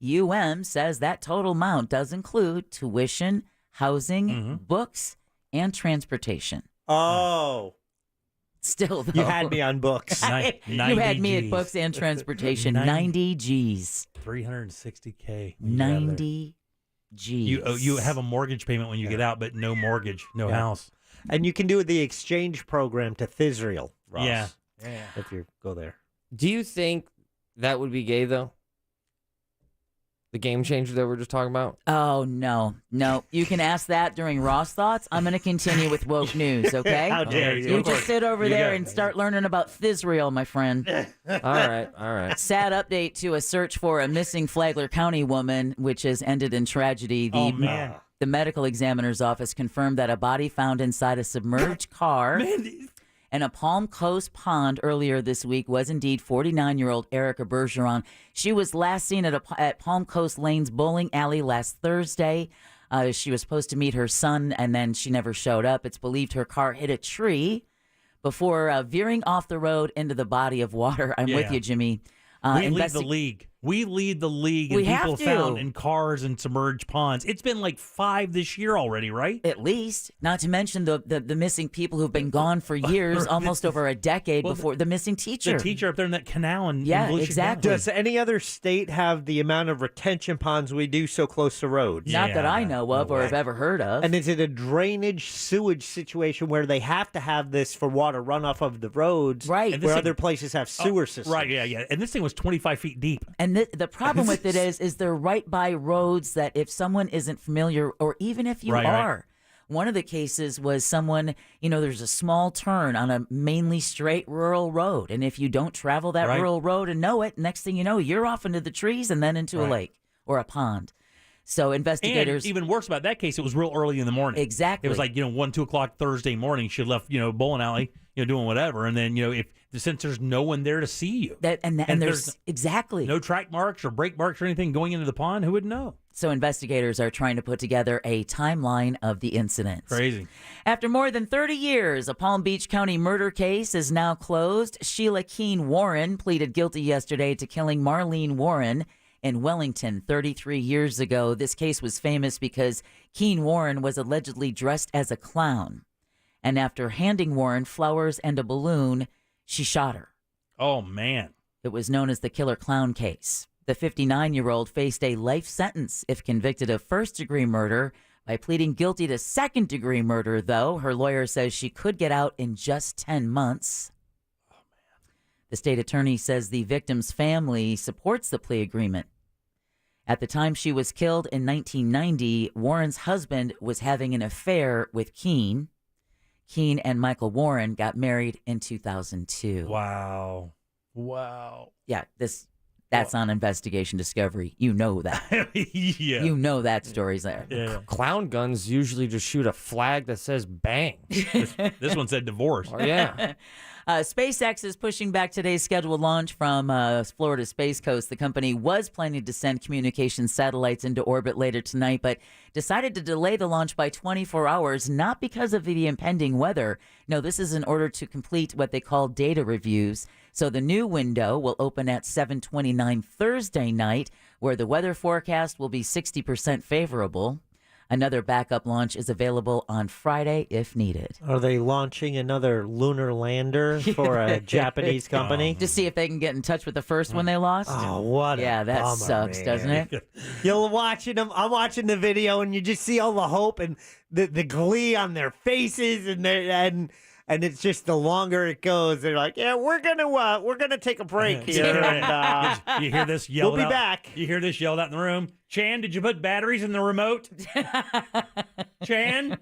UM says that total amount does include tuition, housing, books, and transportation. Oh. Still, though. You had me on books. You had me at books and transportation. 90 G's. $360K. 90 G's. You have a mortgage payment when you get out, but no mortgage, no house. And you can do the exchange program to Thizreal, Ross. Yeah. If you go there. Do you think that would be gay, though? The game changer that we're just talking about? Oh, no. You can ask that during Ross Thoughts. I'm going to continue with woke news, okay? How dare you. You just sit over there and start learning about Thizreal, my friend. All right. Sad update to a search for a missing Flagler County woman, which has ended in tragedy. The medical examiner's office confirmed that a body found inside a submerged car in a Palm Coast pond earlier this week was indeed 49-year-old Erica Bergeron. She was last seen at Palm Coast Lane's bowling alley last Thursday. She was supposed to meet her son, and then she never showed up. It's believed her car hit a tree before veering off the road into the body of water. I'm with you, Jimmy. We leave the league. We lead the league in We have people to. found in cars and submerged ponds. It's been like 5 this year already, right? At least. Not to mention the missing people who've been gone for years, almost over a decade before. The missing teacher. The teacher up there in that canal in Yeah, Volusia exactly. County. Does any other state have the amount of retention ponds we do so close to roads? Not that I know of or have ever heard of. And is it a drainage sewage situation where they have to have this for water runoff of the roads, right? And this Where thing- other places have sewer systems, Right, yeah. And this thing was 25 feet deep. And the problem with it is they're right by roads that if someone isn't familiar, or even if you Right. are, one of the cases was someone, there's a small turn on a mainly straight rural road. And if you don't travel that Right. rural road and know it, next thing you know, you're off into the trees and then into a Right. lake or a pond. So investigators. And even worse about that case, it was real early in the morning. Exactly. It was like 1, 2 o'clock Thursday morning. She left bowling alley, doing whatever, and then since there's no one there to see you, and there's exactly no track marks or brake marks or anything going into the pond, who would know? So investigators are trying to put together a timeline of the incident. Crazy. After more than 30 years, a Palm Beach County murder case is now closed. Sheila Keene Warren pleaded guilty yesterday to killing Marlene Warren in Wellington 33 years ago. This case was famous because Keene Warren was allegedly dressed as a clown. And after handing Warren flowers and a balloon, she shot her. Oh, man. It was known as the killer clown case. The 59-year-old faced a life sentence if convicted of first-degree murder. By pleading guilty to second-degree murder, though, her lawyer says she could get out in just 10 months. Oh, man. The state attorney says the victim's family supports the plea agreement. At the time she was killed in 1990, Warren's husband was having an affair with Keene. Keene and Michael Warren got married in 2002. Wow. Yeah, that's on Investigation Discovery. You know that. Yeah. You know that story's there. Yeah. Clown guns usually just shoot a flag that says bang. This one said divorce. Oh, yeah. SpaceX is pushing back today's scheduled launch from Florida Space Coast. The company was planning to send communication satellites into orbit later tonight, but decided to delay the launch by 24 hours, not because of the impending weather. No, this is in order to complete what they call data reviews. So the new window will open at 7:29 Thursday night, where the weather forecast will be 60% favorable. Another backup launch is available on Friday if needed. Are they launching another lunar lander for a Japanese company? To see if they can get in touch with the first one they lost? Oh, what Yeah, that bummer, sucks, man. doesn't it? You're watching them. I'm watching the video, and you just see all the hope and the glee on their faces, and it's just the longer it goes, they're like, "Yeah, we're gonna take a break here." And, You hear this yelled we'll be out. back. You hear this yelled out in the room. Chan, did you put batteries in the remote? Chan?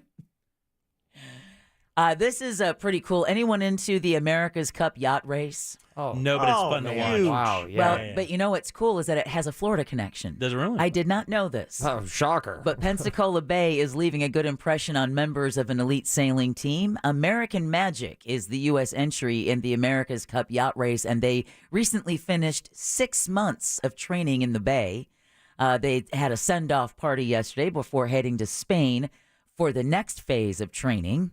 This is pretty cool. Anyone into the America's Cup yacht race? Oh, No, but it's fun to watch. Wow, yeah. Well, but you know what's cool is that it has a Florida connection. Does it really? I did not know this. Oh, shocker. But Pensacola Bay is leaving a good impression on members of an elite sailing team. American Magic is the U.S. entry in the America's Cup yacht race, and they recently finished 6 months of training in the Bay. They had a send-off party yesterday before heading to Spain for the next phase of training.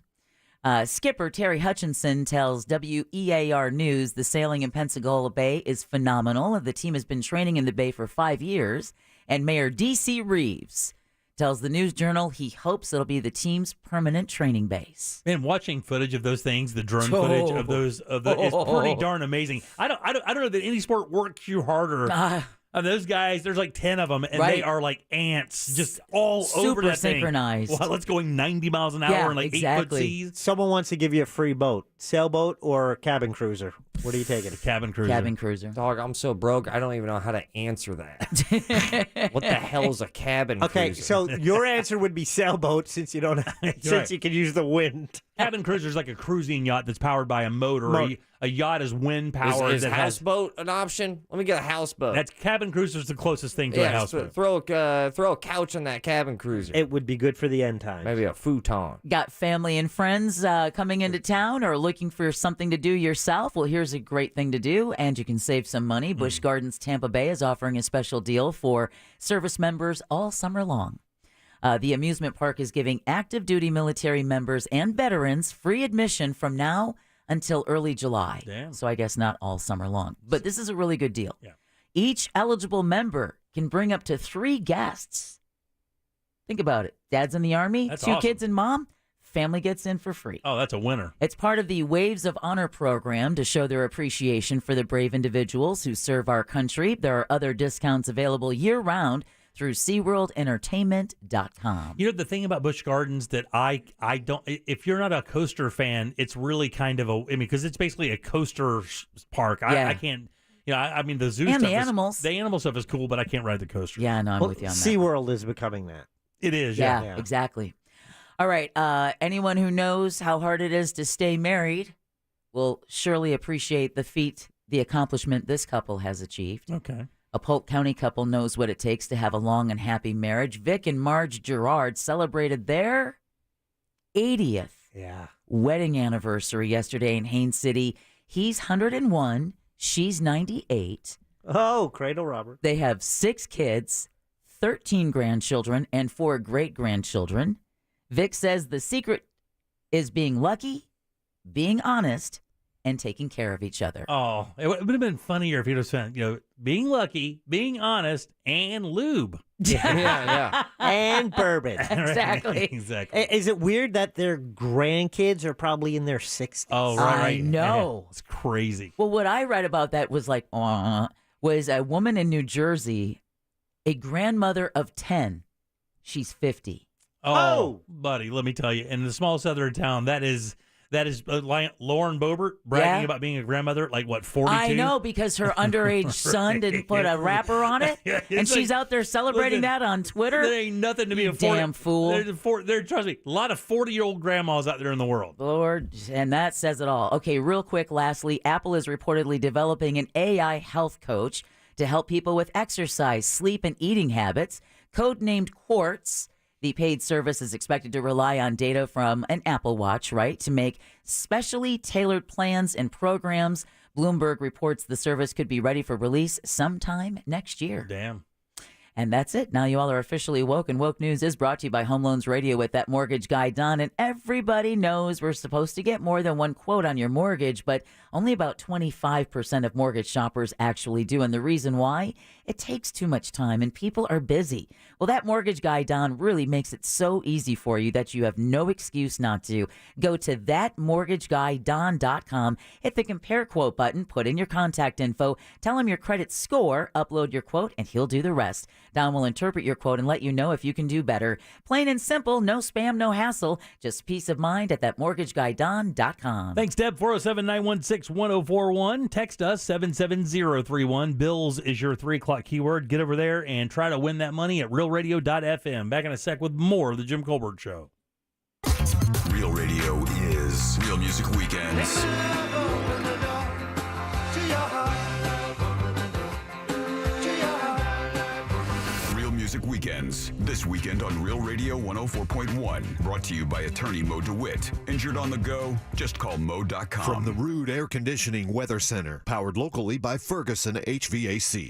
Skipper Terry Hutchinson tells WEAR News the sailing in Pensacola Bay is phenomenal. The team has been training in the Bay for 5 years. And Mayor D.C. Reeves tells the News Journal he hopes it'll be the team's permanent training base. Man, watching footage of those things, the drone footage of those, is pretty darn amazing. I don't know that any sport works you harder. Those guys, there's like 10 of them, and Right. they are like ants, just all over Super that thing. synchronized. Well, let's going 90 miles an hour Yeah, in like 8-foot exactly. seas. Someone wants to give you a free boat, sailboat or cabin cruiser. What are you taking? Cabin cruiser. Cabin cruiser. Dog, I'm so broke, I don't even know how to answer that. What the hell is a cabin Okay, cruiser? so your answer would be sailboat since you don't since right. you can use the wind. Cabin cruiser is like a cruising yacht that's powered by a motor. A yacht is wind powered. Is houseboat an option? Let me get a houseboat. That's cabin cruiser is the closest thing to a houseboat. Throw a couch on that cabin cruiser. It would be good for the end times. Maybe a futon. Got family and friends coming into town or looking for something to do yourself? Well, here's a great thing to do, and you can save some money. Busch Gardens Tampa Bay is offering a special deal for service members all summer long. The amusement park is giving active duty military members and veterans free admission from now until early July. Damn. So I guess not all summer long. But this is a really good deal. Yeah. Each eligible member can bring up to 3 guests. Think about it. Dad's in the Army, That's 2 awesome. kids and mom, family gets in for free. Oh, that's a winner. It's part of the Waves of Honor program to show their appreciation for the brave individuals who serve our country. There are other discounts available year-round through SeaWorldEntertainment.com. You know, the thing about Busch Gardens that I don't, if you're not a coaster fan, it's really kind of because it's basically a coaster park. I can't, I mean, the zoo And stuff the animals. The animal stuff is cool, but I can't ride the coaster. Yeah, no, I'm with you on that. SeaWorld is becoming that. It is, Yeah, exactly. All right. Anyone who knows how hard it is to stay married will surely appreciate the accomplishment this couple has achieved. Okay. A Polk County couple knows what it takes to have a long and happy marriage. Vic and Marge Gerard celebrated their 80th wedding anniversary yesterday in Haines City. He's 101. She's 98. Oh, cradle robber. They have 6 kids, 13 grandchildren, and 4 great-grandchildren. Vic says the secret is being lucky, being honest, and taking care of each other. Oh, it would have been funnier if you'd have spent, being lucky, being honest, and lube. Yeah. And bourbon. Exactly. Exactly. Is it weird that their grandkids are probably in their 60s? Oh, right. I know. It's crazy. Well, what I read about that was was a woman in New Jersey, a grandmother of 10. She's 50. Oh, buddy, let me tell you, in the small southern town, that is like Lauren Boebert bragging about being a grandmother at 42? I know, because her underage son didn't put a wrapper on it, and she's out there celebrating that on Twitter. There ain't nothing to be a damn fool. Trust me, a lot of 40-year-old grandmas out there in the world. Lord, and that says it all. Okay, real quick, lastly, Apple is reportedly developing an AI health coach to help people with exercise, sleep, and eating habits, codenamed Quartz. The paid service is expected to rely on data from an Apple Watch, to make specially tailored plans and programs. Bloomberg reports the service could be ready for release sometime next year. Damn. And that's it. Now you all are officially woke, and Woke News is brought to you by Home Loans Radio with that mortgage guy, Don. And everybody knows we're supposed to get more than one quote on your mortgage, but only about 25% of mortgage shoppers actually do. And the reason why? It takes too much time, and people are busy. Well, that mortgage guy, Don, really makes it so easy for you that you have no excuse not to. Go to thatmortgagguydon.com, hit the compare quote button, put in your contact info, tell him your credit score, upload your quote, and he'll do the rest. Don will interpret your quote and let you know if you can do better. Plain and simple, no spam, no hassle, just peace of mind at thatmortgageguydon.com. Thanks, Deb. 407-916-1041. Text us 77031. Bills is your 3 o'clock keyword. Get over there and try to win that money at realradio.fm. Back in a sec with more of the Jim Colbert Show. Real Radio is Real Music Weekends. Real Music Weekends. This weekend on Real Radio 104.1. Brought to you by attorney Mo DeWitt. Injured on the go? Just call Mo.com. From the Rude Air Conditioning Weather Center. Powered locally by Ferguson HVAC.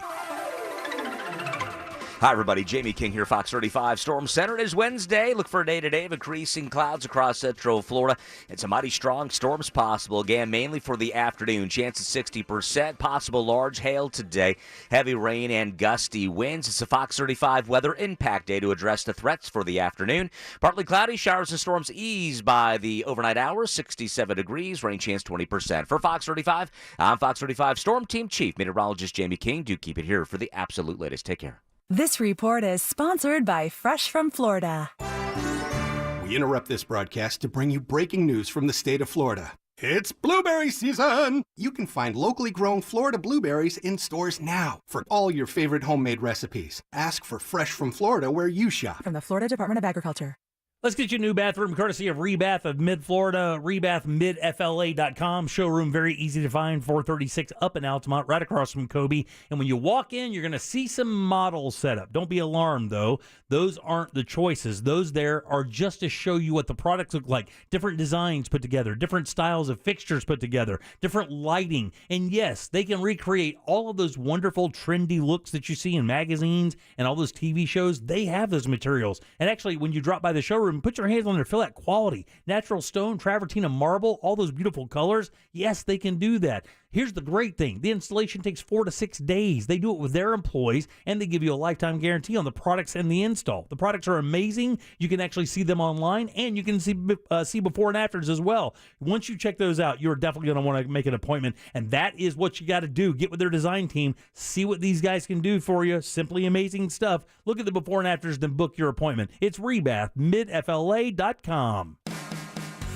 Hi, everybody. Jamie King here, Fox 35 Storm Center. It is Wednesday. Look for a day-to-day of increasing clouds across Central Florida and some mighty strong storms possible. Again, mainly for the afternoon. Chance of 60%. Possible large hail today. Heavy rain and gusty winds. It's a Fox 35 weather impact day to address the threats for the afternoon. Partly cloudy. Showers and storms ease by the overnight hours. 67 degrees. Rain chance 20%. For Fox 35, I'm Fox 35 Storm Team Chief Meteorologist Jamie King. Do keep it here for the absolute latest. Take care. This report is sponsored by Fresh from Florida. We interrupt this broadcast to bring you breaking news from the state of Florida. It's blueberry season! You can find locally grown Florida blueberries in stores now for all your favorite homemade recipes. Ask for Fresh from Florida where you shop. From the Florida Department of Agriculture. Let's get you a new bathroom courtesy of Rebath of Mid-Florida, rebathmidfla.com. Showroom very easy to find, 436 up in Altamont, right across from Kobe. And when you walk in, you're going to see some models set up. Don't be alarmed, though. Those aren't the choices. Those there are just to show you what the products look like. Different designs put together, different styles of fixtures put together, different lighting. And yes, they can recreate all of those wonderful trendy looks that you see in magazines and all those TV shows. They have those materials. And actually, when you drop by the showroom, and put your hands on there. Feel that quality. Natural stone, travertine, marble, all those beautiful colors. Yes, they can do that. Here's the great thing. The installation takes 4 to 6 days. They do it with their employees, and they give you a lifetime guarantee on the products and the install. The products are amazing. You can actually see them online, and you can see before and afters as well. Once you check those out, you're definitely going to want to make an appointment, and that is what you got to do. Get with their design team. See what these guys can do for you. Simply amazing stuff. Look at the before and afters, then book your appointment. It's Rebath, midfla.com.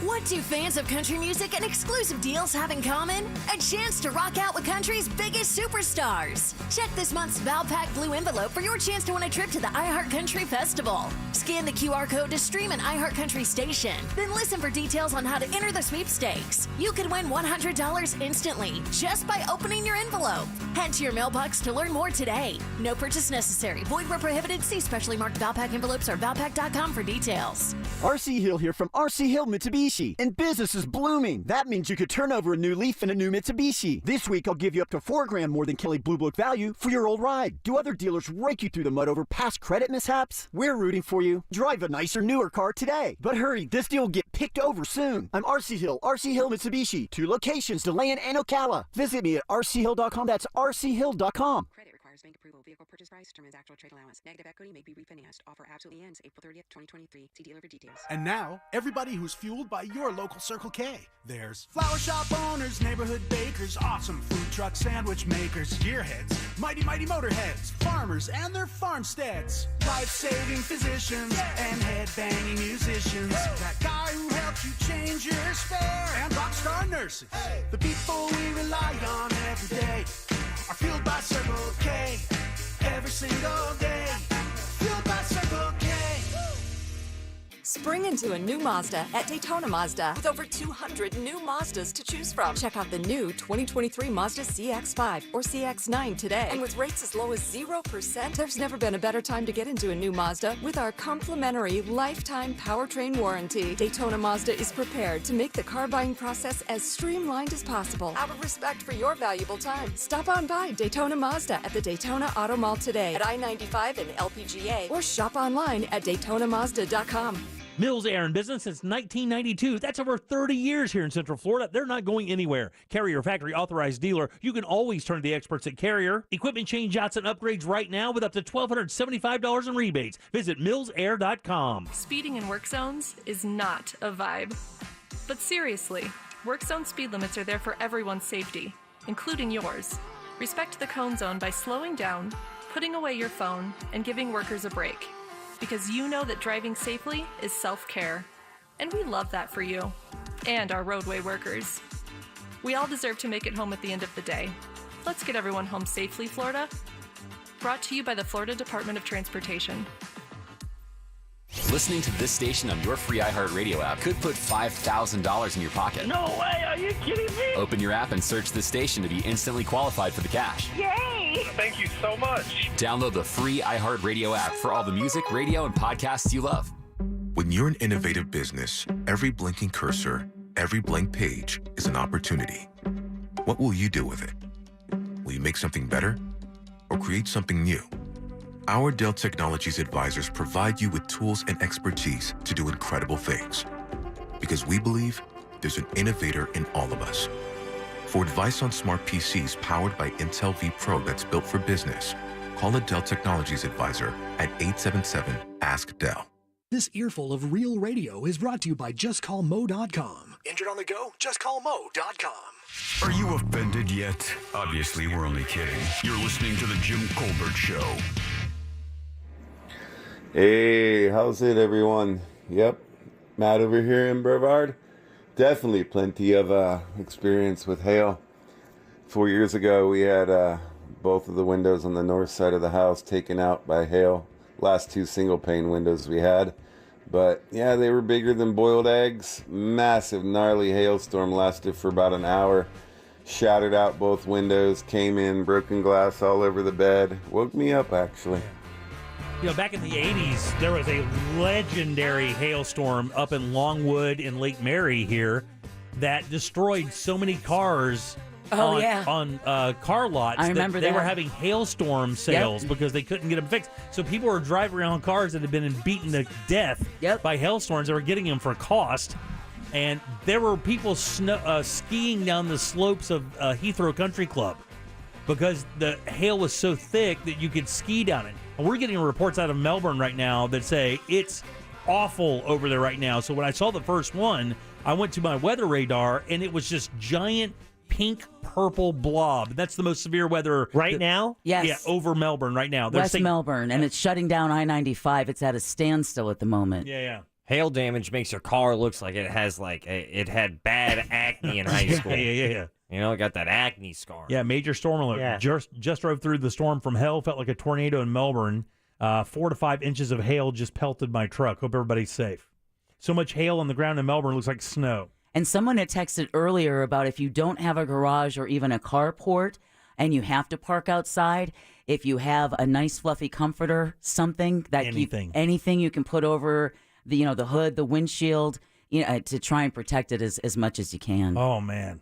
What do fans of country music and exclusive deals have in common? A chance to rock out with country's biggest superstars. Check this month's Valpak Blue envelope for your chance to win a trip to the iHeart Country Festival. Scan the QR code to stream an iHeart Country station. Then listen for details on how to enter the sweepstakes. You could win $100 instantly just by opening your envelope. Head to your mailbox to learn more today. No purchase necessary. Void where prohibited. See specially marked Valpak envelopes or Valpak.com for details. RC Hill here from RC Hill Mitsubishi. And business is blooming. That means you could turn over a new leaf in a new Mitsubishi. This week, I'll give you up to $4,000 more than Kelley Blue Book value for your old ride. Do other dealers rake you through the mud over past credit mishaps? We're rooting for you. Drive a nicer, newer car today. But hurry, this deal will get picked over soon. I'm RC Hill Mitsubishi. 2 locations, DeLand and Ocala. Visit me at rchill.com. That's rchill.com. Bank approval. Vehicle purchase price determines actual trade allowance. Negative equity may be refinanced. Offer absolutely ends April 30th, 2023. See dealer for details. And now, everybody who's fueled by your local Circle K. There's flower shop owners, neighborhood bakers, awesome food truck sandwich makers, gearheads, mighty motorheads, farmers and their farmsteads, life-saving physicians and head-banging musicians. That guy who helps you change your spare and rockstar nurses. The people we rely on every day are fueled by Circle K every single day. Fueled by Circle K. Spring into a new Mazda at Daytona Mazda with over 200 new Mazdas to choose from. Check out the new 2023 Mazda CX-5 or CX-9 today. And with rates as low as 0%, there's never been a better time to get into a new Mazda with our complimentary lifetime powertrain warranty. Daytona Mazda is prepared to make the car buying process as streamlined as possible. Out of respect for your valuable time, stop on by Daytona Mazda at the Daytona Auto Mall today at I-95 and LPGA or shop online at DaytonaMazda.com. Mills Air in business since 1992. That's over 30 years here in Central Florida. They're not going anywhere. Carrier factory authorized dealer. You can always turn to the experts at Carrier. Equipment changeouts and upgrades right now with up to $1,275 in rebates. Visit millsair.com. Speeding in work zones is not a vibe. But seriously, work zone speed limits are there for everyone's safety, including yours. Respect the cone zone by slowing down, putting away your phone, and giving workers a break. Because you know that driving safely is self-care. And we love that for you and our roadway workers. We all deserve to make it home at the end of the day. Let's get everyone home safely, Florida. Brought to you by the Florida Department of Transportation. Listening to this station on your free iHeartRadio app could put $5,000 in your pocket. No way, are you kidding me? Open your app and search this station to be instantly qualified for the cash. Yay! Thank you so much. Download the free iHeartRadio app for all the music, radio, and podcasts you love. When you're an innovative business, every blinking cursor, every blank page is an opportunity. What will you do with it? Will you make something better or create something new? Our Dell Technologies advisors provide you with tools and expertise to do incredible things. Because we believe there's an innovator in all of us. For advice on smart PCs powered by Intel vPro that's built for business, call a Dell Technologies advisor at 877-ASK-DELL. This earful of real radio is brought to you by JustCallMo.com. Injured on the go? JustCallMo.com. Are you offended yet? Obviously, we're only kidding. You're listening to The Jim Colbert Show. Hey, how's it, everyone? Yep, Matt over here in Brevard. Definitely plenty of experience with hail. 4 years ago, we had both of the windows on the north side of the house taken out by hail. Last 2 single pane windows we had. But yeah, they were bigger than boiled eggs. Massive, gnarly hailstorm lasted for about an hour. Shattered out both windows, came in, broken glass all over the bed. Woke me up, actually. You know, back in the 80s, there was a legendary hailstorm up in Longwood in Lake Mary here that destroyed so many cars Oh, on car lots. I remember they that. were having hailstorm sales because they couldn't get them fixed. So people were driving around cars that had been beaten to death by hailstorms. They were getting them for cost. And there were people skiing down the slopes of Heathrow Country Club because the hail was so thick that you could ski down it. And we're getting reports out of Melbourne right now that say it's awful over there right now. So when I saw the first one, I went to my weather radar, and it was just giant pink purple blob. That's the most severe weather now? Yes. Yeah, over Melbourne right now. They're West saying, Melbourne, and it's shutting down I-95. It's at a standstill at the moment. Yeah. Hail damage makes your car looks like it has it had bad acne in high school. Yeah. You know, it got that acne scar. Yeah, major storm alert. Yeah. Just drove through the storm from hell. Felt like a tornado in Melbourne. 4 to 5 inches of hail just pelted my truck. Hope everybody's safe. So much hail on the ground in Melbourne looks like snow. And someone had texted earlier about if you don't have a garage or even a carport and you have to park outside, if you have a nice fluffy comforter, something that anything you can put over the hood, the windshield, to try and protect it as much as you can. Oh man,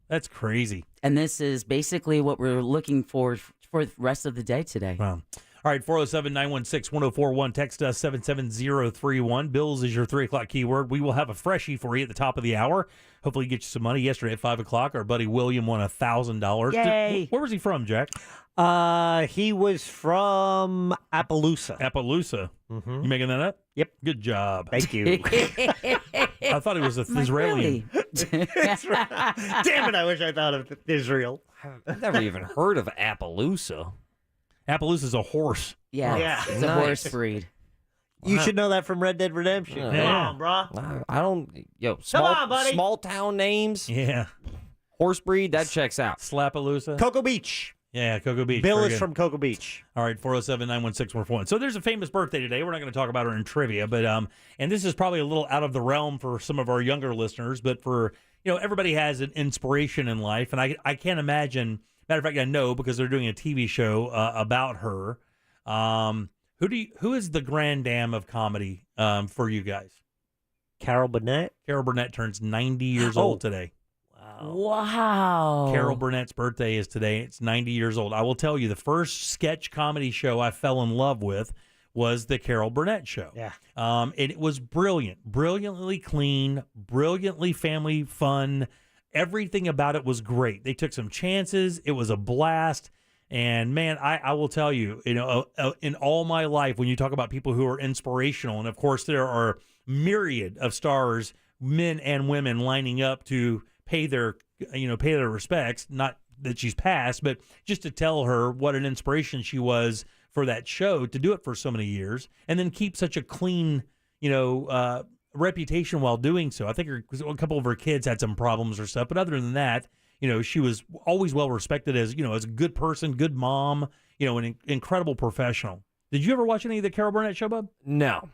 that's crazy. And this is basically what we're looking for the rest of the day today. Wow. All right, 407-916-1041. Text us 77031. Bills is your 3 o'clock keyword. We will have a freshie for you at the top of the hour. Hopefully get you some money. Yesterday at 5 o'clock, our buddy William won $1,000. Yay! Where was he from, Jack? He was from Appaloosa. Appaloosa. Mm-hmm. You making that up? Yep. Good job. Thank you. I thought he was Israeli. Damn it, I wish I thought of Israel. I've never even heard of Appaloosa. Appaloosa's a horse. Yeah. It's a horse breed. You should know that from Red Dead Redemption. Yeah. Come on, bro. I don't. Come on, buddy. Small town names. Yeah. Horse breed, that checks out. Slapaloosa. Cocoa Beach. Yeah, Cocoa Beach. Bill Very is good. from Cocoa Beach. All right, 407-916-1041. So there's a famous birthday today. We're not going to talk about her in trivia, but and this is probably a little out of the realm for some of our younger listeners, but for everybody has an inspiration in life, and I can't imagine. Matter of fact, I know because they're doing a TV show about her. Who is the grand dame of comedy for you guys? Carol Burnett. Carol Burnett turns 90 years old today. Wow. Carol Burnett's birthday is today. It's 90 years old. I will tell you, the first sketch comedy show I fell in love with was the Carol Burnett show. Yeah. And it was brilliant, brilliantly clean, brilliantly family fun. Everything about it was great. They took some chances. It was a blast. And man, I will tell you, in all my life, when you talk about people who are inspirational, and of course there are myriad of stars, men and women lining up to pay their respects. Not that she's passed, but just to tell her what an inspiration she was for that show, to do it for so many years, and then keep such a clean, reputation while doing so. I think a couple of her kids had some problems or stuff, but other than that, she was always well respected as a good person, good mom, an incredible professional. Did you ever watch any of the Carol Burnett show, Bub? No.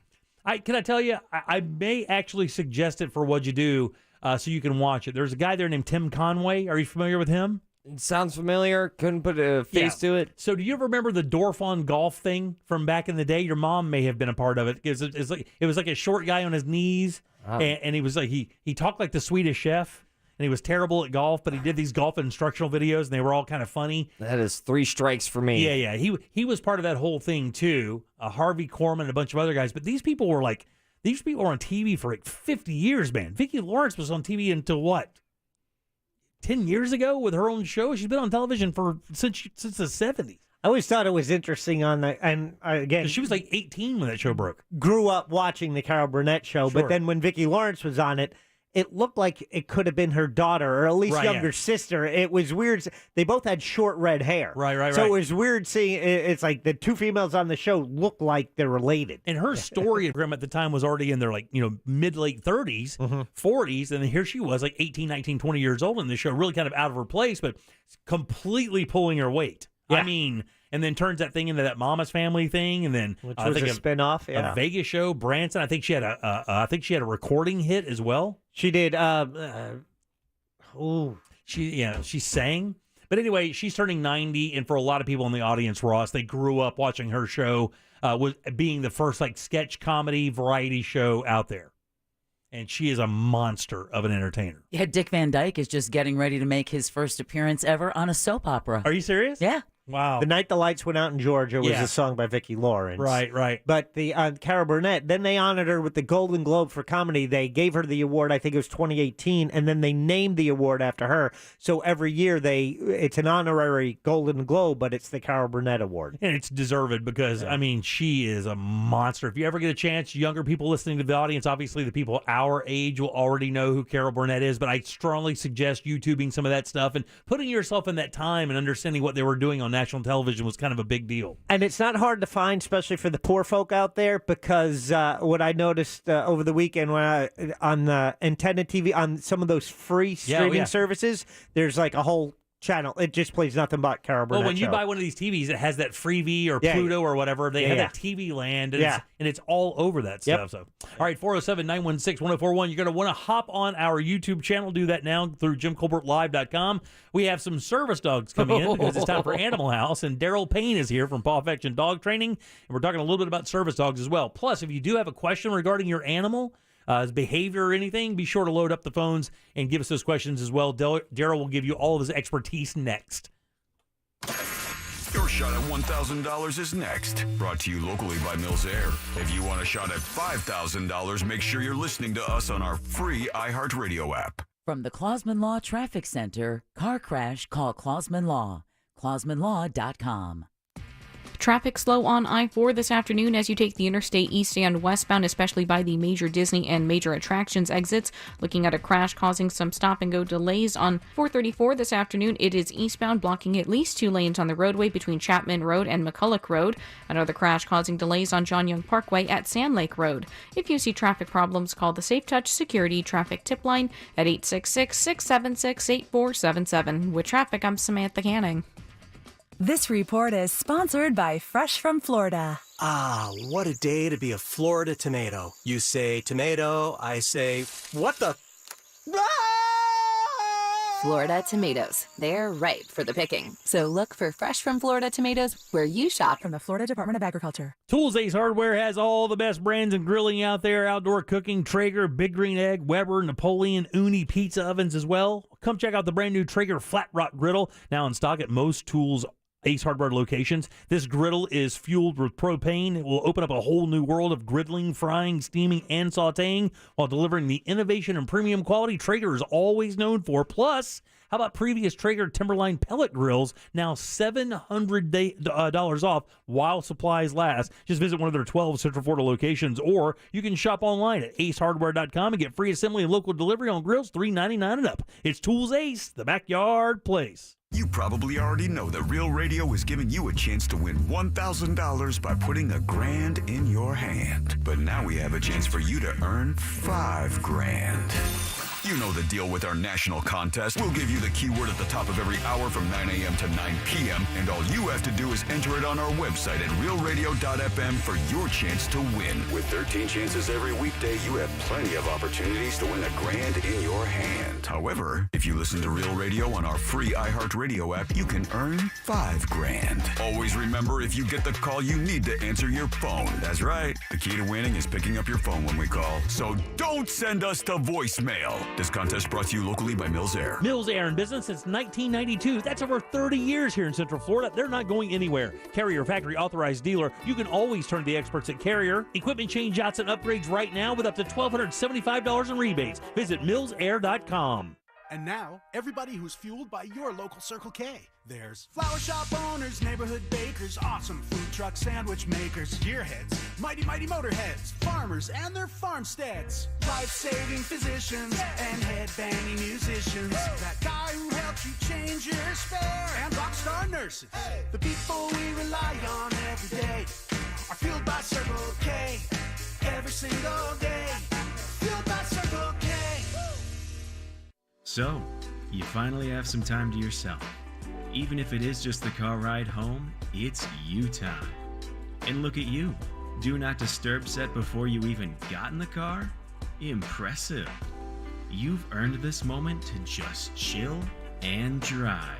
Can I tell you, I may actually suggest it for What You Do so you can watch it. There's a guy there named Tim Conway. Are you familiar with him? It sounds familiar. Couldn't put a face to it. So do you ever remember the Dorfon golf thing from back in the day? Your mom may have been a part of it. It was like a short guy on his knees, and he was like he talked like the Swedish Chef, and he was terrible at golf, but he did these golf instructional videos, and they were all kind of funny. That is 3 strikes for me. Yeah. He was part of that whole thing too. Harvey Korman and a bunch of other guys, but these people were on TV for like 50 years, man. Vicki Lawrence was on TV until what? 10 years ago with her own show. She's been on television since the 70s. I always thought it was interesting and again, she was like 18 when that show broke. Grew up watching the Carol Burnett show, Sure. but then when Vicki Lawrence was on it, it looked like it could have been her daughter or at least younger sister. It was weird. They both had short red hair. Right. So it was weird seeing it's like the two females on the show look like they're related. And her story at the time was already in their mid-late 30s, 40s, and here she was like 18, 19, 20 years old in the show, really kind of out of her place, but completely pulling her weight. Yeah. I mean, and then turns that thing into that Mama's Family thing, and then Which was a spinoff, a Vegas show, Branson. I think she had a recording hit as well. She did. She sang. But anyway, she's turning 90, and for a lot of people in the audience, Ross, they grew up watching her show, was being the first sketch comedy variety show out there. and she is a monster of an entertainer. Yeah, Dick Van Dyke is just getting ready to make his first appearance ever on a soap opera. Are you serious? Yeah. Wow. The Night the Lights Went Out in Georgia was a song by Vicki Lawrence. Right. But the Carol Burnett, then they honored her with the Golden Globe for comedy. They gave her the award, I think it was 2018, and then they named the award after her. So every year it's an honorary Golden Globe, but it's the Carol Burnett Award. And it's deserved because, I mean, she is a monster. If you ever get a chance, younger people listening to the audience, obviously the people our age will already know who Carol Burnett is, but I strongly suggest YouTubing some of that stuff and putting yourself in that time and understanding what they were doing on national television was kind of a big deal. And it's not hard to find, especially for the poor folk out there, because what I noticed over the weekend when on Antenna TV, on some of those free streaming services, there's like a whole channel. It just plays nothing but Carol Burnett. Well, when you buy one of these TVs, it has that Freevee or Pluto or whatever. They have that TV land, and, it's all over that stuff. So, all right, 407-916-1041. You're going to want to hop on our YouTube channel. Do that now through JimColbertLive.com. We have some service dogs coming in because it's time for Animal House, and Daryl Payne is here from Paw Affection Dog Training, and we're talking a little bit about service dogs as well. Plus, if you do have a question regarding your animal, his behavior or anything, be sure to load up the phones and give us those questions as well. Daryl will give you all of his expertise next. Your shot at $1,000 is next. Brought to you locally by Mills Air. If you want a shot at $5,000, make sure you're listening to us on our free iHeartRadio app. From the Clausman Law Traffic Center, car crash, call Clausman Law. ClausmanLaw.com. Traffic slow on I-4 this afternoon as you take the interstate east and westbound, especially by the major Disney and major attractions exits. Looking at a crash causing some stop-and-go delays on 434 this afternoon. It is eastbound, blocking at least 2 lanes on the roadway between Chapman Road and McCulloch Road. Another crash causing delays on John Young Parkway at Sand Lake Road. If you see traffic problems, call the Safe Touch Security Traffic Tip Line at 866-676-8477. With traffic, I'm Samantha Canning. This report is sponsored by Fresh from Florida. Ah, what a day to be a Florida tomato. You say tomato, I say, what the? Florida tomatoes. They're ripe for the picking. So look for Fresh from Florida tomatoes where you shop. From the Florida Department of Agriculture. Tools Ace Hardware has all the best brands in grilling out there. Outdoor cooking, Traeger, Big Green Egg, Weber, Napoleon, Uni pizza ovens as well. Come check out the brand new Traeger Flat Rock Griddle, now in stock at most Tools Ace Hardware locations. This griddle is fueled with propane. It will open up a whole new world of griddling, frying, steaming, and sauteing while delivering the innovation and premium quality Traeger is always known for. Plus, how about previous Traeger Timberline pellet grills, now $700 off while supplies last. Just visit one of their 12 Central Florida locations, or you can shop online at acehardware.com and get free assembly and local delivery on grills $3.99 and up. It's Tools Ace, the backyard place. You probably already know that Real Radio is giving you a chance to win $1,000 by putting $1,000 in your hand. But now we have a chance for you to earn $5,000. You know the deal with our national contest. We'll give you the keyword at the top of every hour from 9 a.m. to 9 p.m. And all you have to do is enter it on our website at realradio.fm for your chance to win. With 13 chances every weekday, you have plenty of opportunities to win $1,000 in your hand. However, if you listen to Real Radio on our free iHeartRadio app, you can earn $5,000. Always remember, if you get the call, you need to answer your phone. That's right. The key to winning is picking up your phone when we call. So don't send us to voicemail. This contest brought to you locally by Mills Air. Mills Air in business since 1992. That's over 30 years here in Central Florida. They're not going anywhere. Carrier factory authorized dealer. You can always turn to the experts at Carrier. Equipment changeouts and upgrades right now with up to $1,275 in rebates. Visit millsair.com. And now, everybody who's fueled by your local Circle K. There's flower shop owners, neighborhood bakers, awesome food truck sandwich makers, gearheads, mighty motorheads, farmers and their farmsteads, life-saving physicians and head-banging musicians, that guy who helps you change your spare, and rock star nurses. The people we rely on every day are fueled by Circle K. Every single day, fueled by Circle K. So, you finally have some time to yourself. Even if it is just the car ride home, it's you time. And look at you. Do not disturb set before you even got in the car? Impressive. You've earned this moment to just chill and drive.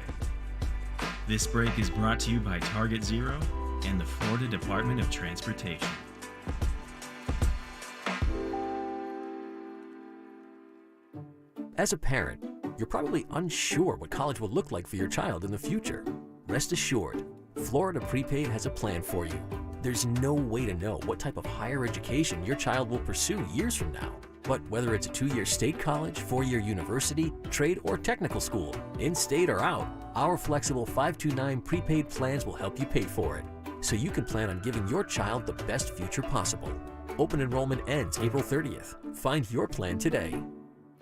This break is brought to you by Target Zero and the Florida Department of Transportation. 9 a.m. to 9 p.m. and all U.S. to do is enter it on our website at realradio.fm for your chance to win $1,000. 407-916-1041. You're going to want to hop on our YouTube channel. Do that now through JimColbertLive.com. We have some service dogs coming in because it's time for Animal House, and Daryl Payne is here from Paw Affection Dog Training, and we're talking a little bit about service dogs as well. Plus, if you do have a question regarding your animal, be sure to load up the phones and give us those questions as well. Daryl will give you all of his expertise next. You've finally have some time to yourself. Even if it is just the car ride home, it's you time. As a parent, you're probably unsure what college will look like for your child in the future. Rest assured, Florida Prepaid has a plan for you. There's no way to know what type of higher education your child will pursue years from now. But whether it's a 2-year state college, 4-year university, trade, or technical school, in-state or out, our flexible 529 prepaid plans will help you pay for it, so you can plan on giving your child the best future possible. Open enrollment ends April 30th. Find your plan today.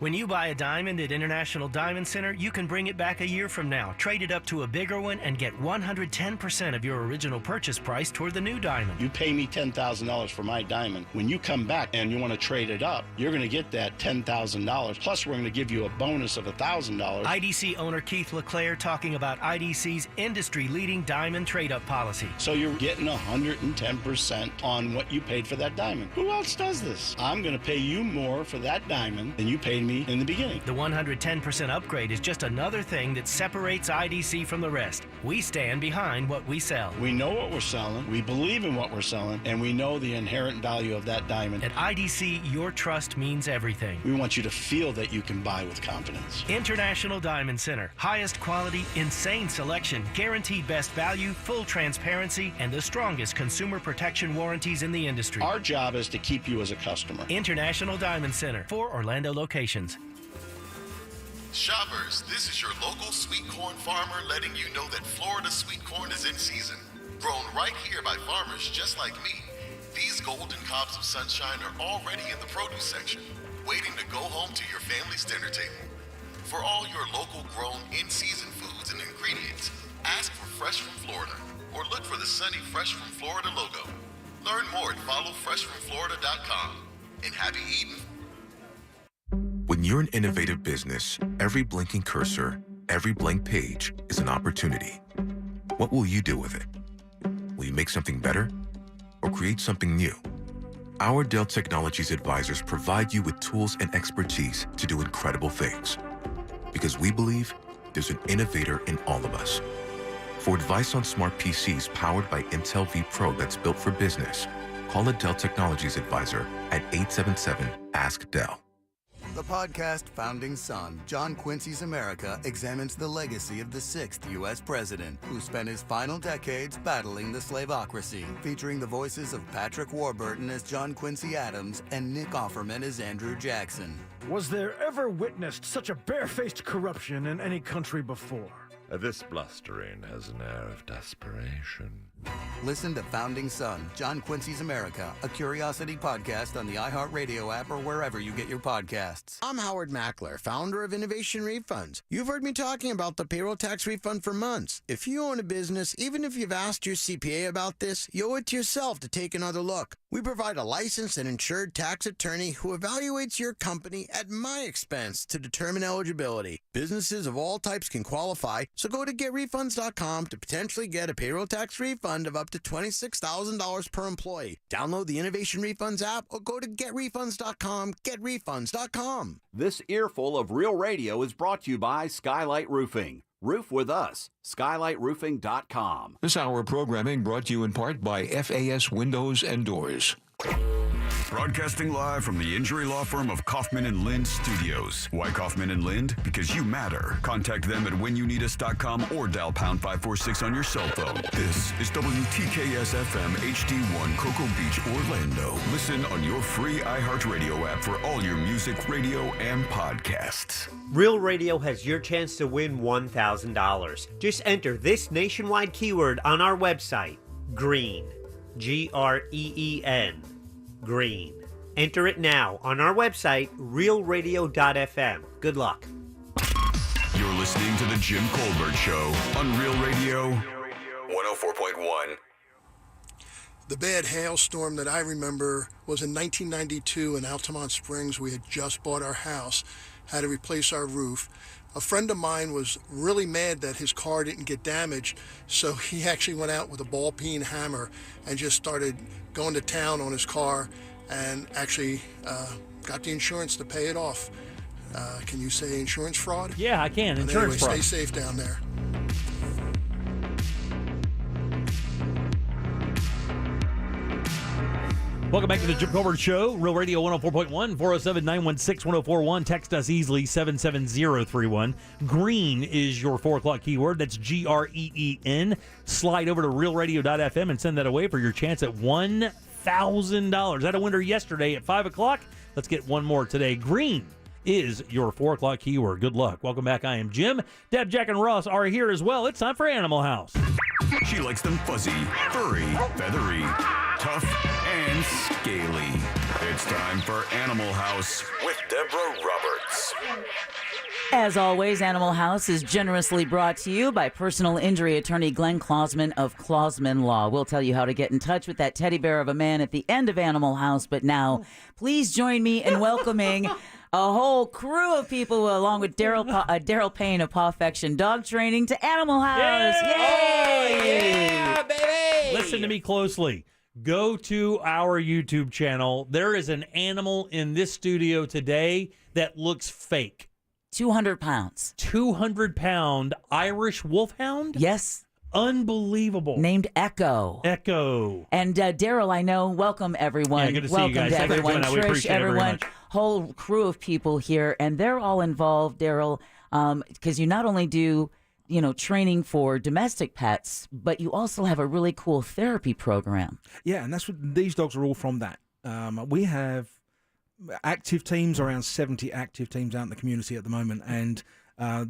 When you buy a diamond at International Diamond Center, you can bring it back a year from now, trade it up to a bigger one, and get 110% of your original purchase price toward the new diamond. You pay me $10,000 for my diamond. When you come back and you want to trade it up, you're going to get that $10,000. Plus, we're going to give you a bonus of $1,000. IDC owner Keith LeClaire talking about IDC's industry-leading diamond trade-up policy. So you're getting 110% on what you paid for that diamond. Who else does this? I'm going to pay you more for that diamond than you paid me in the beginning. The 110% upgrade is just another thing that separates IDC from the rest. We stand behind what we sell. We know what we're selling, we believe in what we're selling, and we know the inherent value of that diamond. At IDC, your trust means everything. We want you to feel that you can buy with confidence. International Diamond Center. Highest quality, insane selection, guaranteed best value, full transparency, and the strongest consumer protection warranties in the industry. Our job is to keep you as a customer. International Diamond Center. 4 Orlando locations. Shoppers, this is your local sweet corn farmer letting you know that Florida sweet corn is in season. Grown right here by farmers just like me. These golden cobs of sunshine are already in the produce section, waiting to go home to your family's dinner table. For all your local grown in-season foods and ingredients, ask for Fresh from Florida or look for the sunny Fresh from Florida logo. Learn more at followfreshfromflorida.com. And happy eating. When you're an innovative business, every blinking cursor, every blank page is an opportunity. What will you do with it? Will you make something better or create something new? Our Dell Technologies advisors provide you with tools and expertise to do incredible things. Because we believe there's an innovator in all of us. For advice on smart PCs powered by Intel V Pro that's built for business, call a Dell Technologies advisor at 877-ASK-DELL. The podcast Founding Son, John Quincy's America, examines the legacy of the 6th U.S. president, who spent his final decades battling the slaveocracy, featuring the voices of Patrick Warburton as John Quincy Adams and Nick Offerman as Andrew Jackson. Was there ever witnessed such a barefaced corruption in any country before? This blustering has an air of desperation. Listen to Founding Son, John Quincy's America, a Curiosity podcast on the iHeartRadio app or wherever you get your podcasts. I'm Howard Mackler, founder of Innovation Refunds. You've heard me talking about the payroll tax refund for months. If you own a business, even if you've asked your CPA about this, you owe it to yourself to take another look. We provide a licensed and insured tax attorney who evaluates your company at my expense to determine eligibility. Businesses of all types can qualify, so go to getrefunds.com to potentially get a payroll tax refund of up to $26,000 per employee. Download the Innovation Refunds app or go to getrefunds.com, getrefunds.com. This earful of real radio is brought to you by Skylight Roofing. Roof with us. SkylightRoofing.com. This hour of programming brought to you in part by FAS Windows and Doors. Broadcasting live from the injury law firm of Kaufman and Lind Studios. Why Kaufman and Lind? Because you matter. Contact them at whenyouneedus.com or dial pound 546 on your cell phone. This is WTKS FM HD1 Cocoa Beach, Orlando. Listen on your free iHeartRadio app for all your music, radio, and podcasts. Real Radio has your chance to win $1,000. Just enter this nationwide keyword on our website, GREEN. GREEN. Green. Enter it now on our website, realradio.fm. Good luck. You're listening to The Jim Colbert Show on Real Radio 104.1. The bad hailstorm that I remember was in 1992 in Altamont Springs. We had just bought our house, had to replace our roof. A friend of mine was really mad that his car didn't get damaged, so he actually went out with a ball-peen hammer and just started going to town on his car and actually got the insurance to pay it off. Can you say insurance fraud? Yeah, I can. Insurance fraud. Stay safe down there. Welcome back to the Jim Colbert Show, Real Radio 104.1, 407-916-1041. Text us easily, 77031. Green is your 4 o'clock keyword. That's GREEN. Slide over to realradio.fm and send that away for your chance at $1,000. Had a winner yesterday at 5 o'clock. Let's get one more today. Green is your 4 o'clock keyword. Good luck. Welcome back. I am Jim. Deb, Jack, and Ross are here as well. It's time for Animal House. She likes them fuzzy, furry, feathery, tough, and scaly. It's time for Animal House with Deborah Roberts. As always, Animal House is generously brought to you by personal injury attorney Glenn Klausman of Klausman Law. We'll tell you how to get in touch with that teddy bear of a man at the end of Animal House. But now, please join me in welcoming a whole crew of people along with Daryl Payne of Pawfection Dog Training to Animal House. Yay! Yeah, baby! Listen to me closely. Go to our YouTube channel. There is an animal in this studio today that looks fake. 200 pounds. 200-pound Irish wolfhound? Yes. Unbelievable. Named Echo. Echo. And Daryl, I know. Welcome, everyone. Yeah, good to see welcome you guys. to Thanks for everyone. coming out. We Trish, appreciate it very everyone. much. Whole crew of people here, and they're all involved, Daryl, because you not only do training for domestic pets, but you also have a really cool therapy program. Yeah, and that's what these dogs are all from. That we have active teams, around 70 active teams out in the community at the moment, and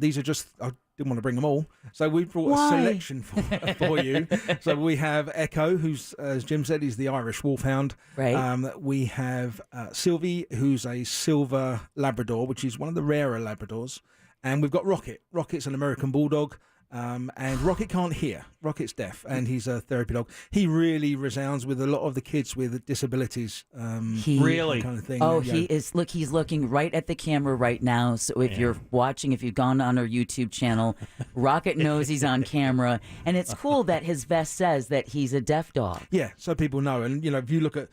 these are just. I didn't want to bring them all, so we brought a selection for you. So we have Echo, who's, as Jim said, he's the Irish Wolfhound. Right. We have Sylvie, who's a Silver Labrador, which is one of the rarer Labradors. And we've got Rocket. Rocket's an American Bulldog. And Rocket can't hear. Rocket's deaf, and he's a therapy dog. He really resounds with a lot of the kids with disabilities. Really? Kind of thing. Oh, he is. Look, he's looking right at the camera right now. So if you're watching, if you've gone on our YouTube channel, Rocket knows he's on camera. And it's cool that his vest says that he's a deaf dog. Yeah, so people know. And, if you look at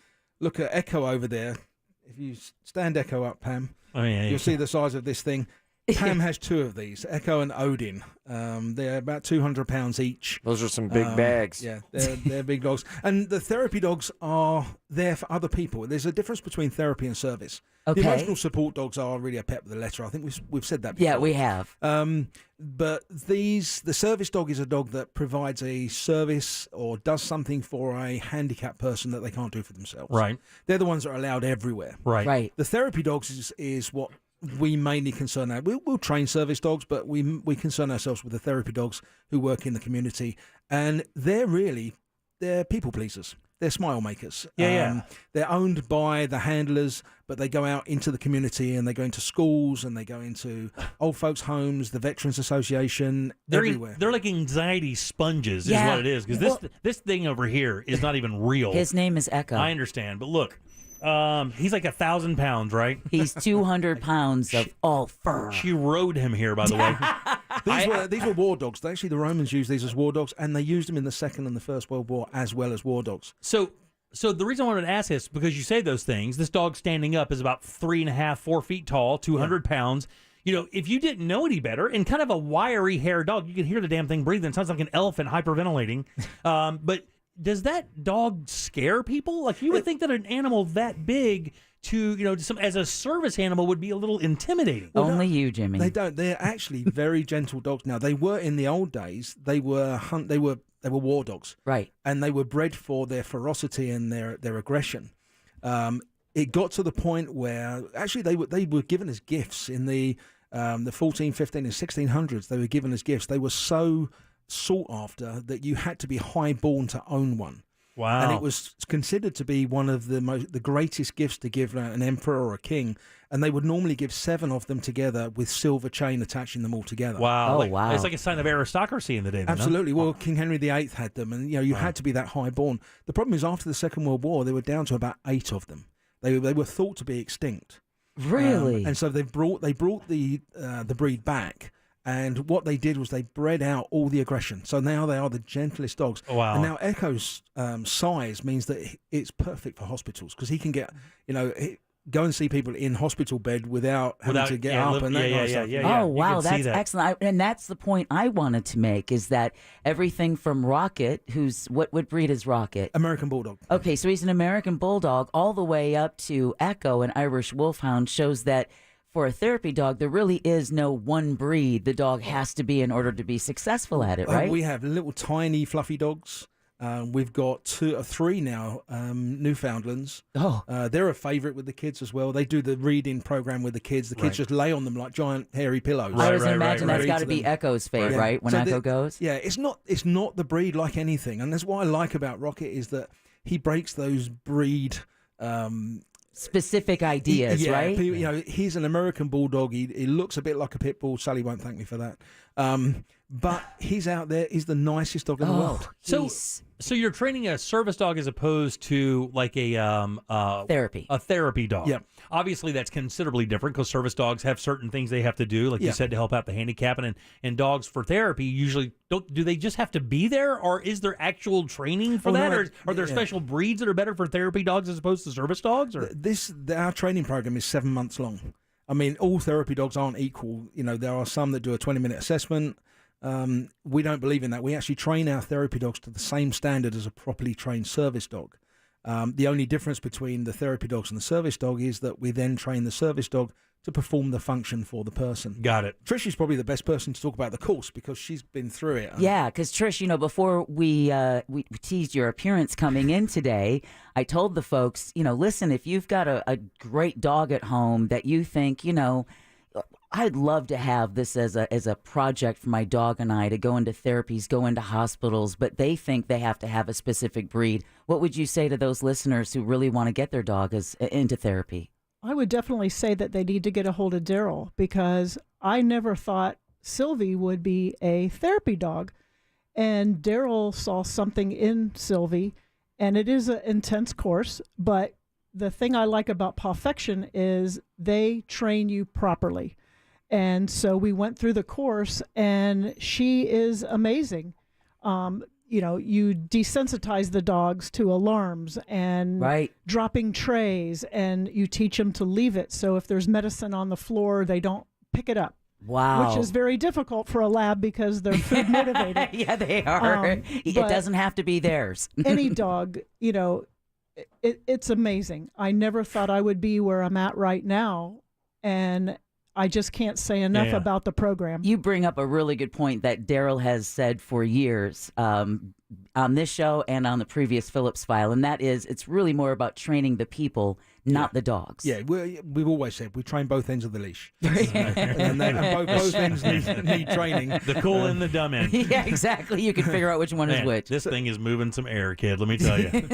Echo over there, if you stand Echo up, Pam, you'll see the size of this thing. Pam has two of these, Echo and Odin. They're about 200 pounds each. Those are some big bags. Yeah, they're big dogs. And the therapy dogs are there for other people. There's a difference between therapy and service. Okay. The emotional support dogs are really a pet with a letter. I think we've said that before. Yeah, we have. But the service dog is a dog that provides a service or does something for a handicapped person that they can't do for themselves. Right. They're the ones that are allowed everywhere. Right. The therapy dogs is what we mainly concern ourselves. We'll train service dogs, but we concern ourselves with the therapy dogs who work in the community, and they're people pleasers. They're smile makers. Yeah. They're owned by the handlers, but they go out into the community and they go into schools and they go into old folks' homes, the Veterans Association, everywhere. They're like anxiety sponges, is what it is. Because this thing over here is not even real. His name is Echo. I understand, but look. He's like 1,000 pounds, right? He's 200 pounds of all fur. She rode him here, by the way. These were war dogs. Actually, the Romans used these as war dogs, and they used them in the Second and the First World War as well as war dogs. So the reason I wanted to ask this, because you say those things, this dog standing up is about 3.5, 4 feet tall, 200 pounds. If you didn't know any better, and kind of a wiry haired dog, you can hear the damn thing breathing. It sounds like an elephant hyperventilating. But does that dog scare people? Like, you would think that an animal that big as a service animal would be a little intimidating. Only you, Jimmy. They don't. They're actually very gentle dogs now. They were in the old days. They were war dogs, right? And they were bred for their ferocity and their aggression. It got to the point where actually they were given as gifts in the 14, 15, and 1600s. They were given as gifts. They were so sought after that you had to be high-born to own one. Wow. And it was considered to be one of the greatest gifts to give an emperor or a king. And they would normally give 7 of them together with silver chain attaching them all together. Wow. Wow. It's like a sign of aristocracy in the day. Absolutely. Well, King Henry VIII had them, and you had to be that high-born. The problem is after the Second World War, they were down to about 8 of them. They were thought to be extinct. Really? And so they brought the breed back. And what they did was they bred out all the aggression. So now they are the gentlest dogs. Oh, wow. And now Echo's size means that it's perfect for hospitals because he can get, go and see people in hospital bed without having to get up and that kind of stuff. Oh, wow, that's excellent. And that's the point I wanted to make, is that everything from Rocket, who's, what breed is Rocket? American Bulldog. Okay, so he's an American Bulldog, all the way up to Echo, an Irish Wolfhound, shows that for a therapy dog, there really is no one breed the dog has to be in order to be successful at it, right? We have little tiny fluffy dogs. We've got 2 or 3 now, Newfoundlands. Oh. They're a favourite with the kids as well. They do the reading program with the kids. The kids just lay on them like giant hairy pillows. I always imagine that's got to be Echo's fate, right? When So Echo goes? Yeah, it's not the breed like anything. And that's what I like about Rocket, is that he breaks those breed... specific ideas, right? You know, he's an American Bulldog. He looks a bit like a pit bull. Sally won't thank me for that. But he's out there. He's the nicest dog in the world. So you're training a service dog as opposed to like a therapy dog. Yeah. Obviously, that's considerably different because service dogs have certain things they have to do, like you said, to help out the handicapping. And dogs for therapy usually do they just have to be there, or is there actual training for that, or are there special breeds that are better for therapy dogs as opposed to service dogs? Or Our training program is 7 months long. I mean, all therapy dogs aren't equal. You know, there are some that do a 20-minute assessment. We don't believe in that. We actually train our therapy dogs to the same standard as a properly trained service dog. The only difference between the therapy dogs and the service dog is that we then train the service dog to perform the function for the person. Got it. Trish is probably the best person to talk about the course because she's been through it. Yeah, because Trish, you know, before we teased your appearance coming in today, I told the folks, you know, listen, if you've got a great dog at home that you think, you know, I'd love to have this as a project for my dog and I to go into therapies, go into hospitals, but they think they have to have a specific breed. What would you say to those listeners who really want to get their dog into therapy? I would definitely say that they need to get a hold of Daryl, because I never thought Sylvie would be a therapy dog. And Daryl saw something in Sylvie, and it is an intense course, but the thing I like about Pawfection is they train you properly. And so we went through the course, and she is amazing. You know, you desensitize the dogs to alarms and dropping trays, and you teach them to leave it. So if there's medicine on the floor, they don't pick it up. Wow. Which is very difficult for a lab because they're food motivated. Yeah, they are. It doesn't have to be theirs. Any dog, you know, it's amazing. I never thought I would be where I'm at right now. And I just can't say enough about the program. You bring up a really good point that Daryl has said for years on this show and on the previous Phillips File, and that is it's really more about training the people, not the dogs. Yeah, we've always said we train both ends of the leash. and both ends need training. The cool and the dumb end. Yeah, exactly. You can figure out which one is which. This thing is moving some air, kid, let me tell you.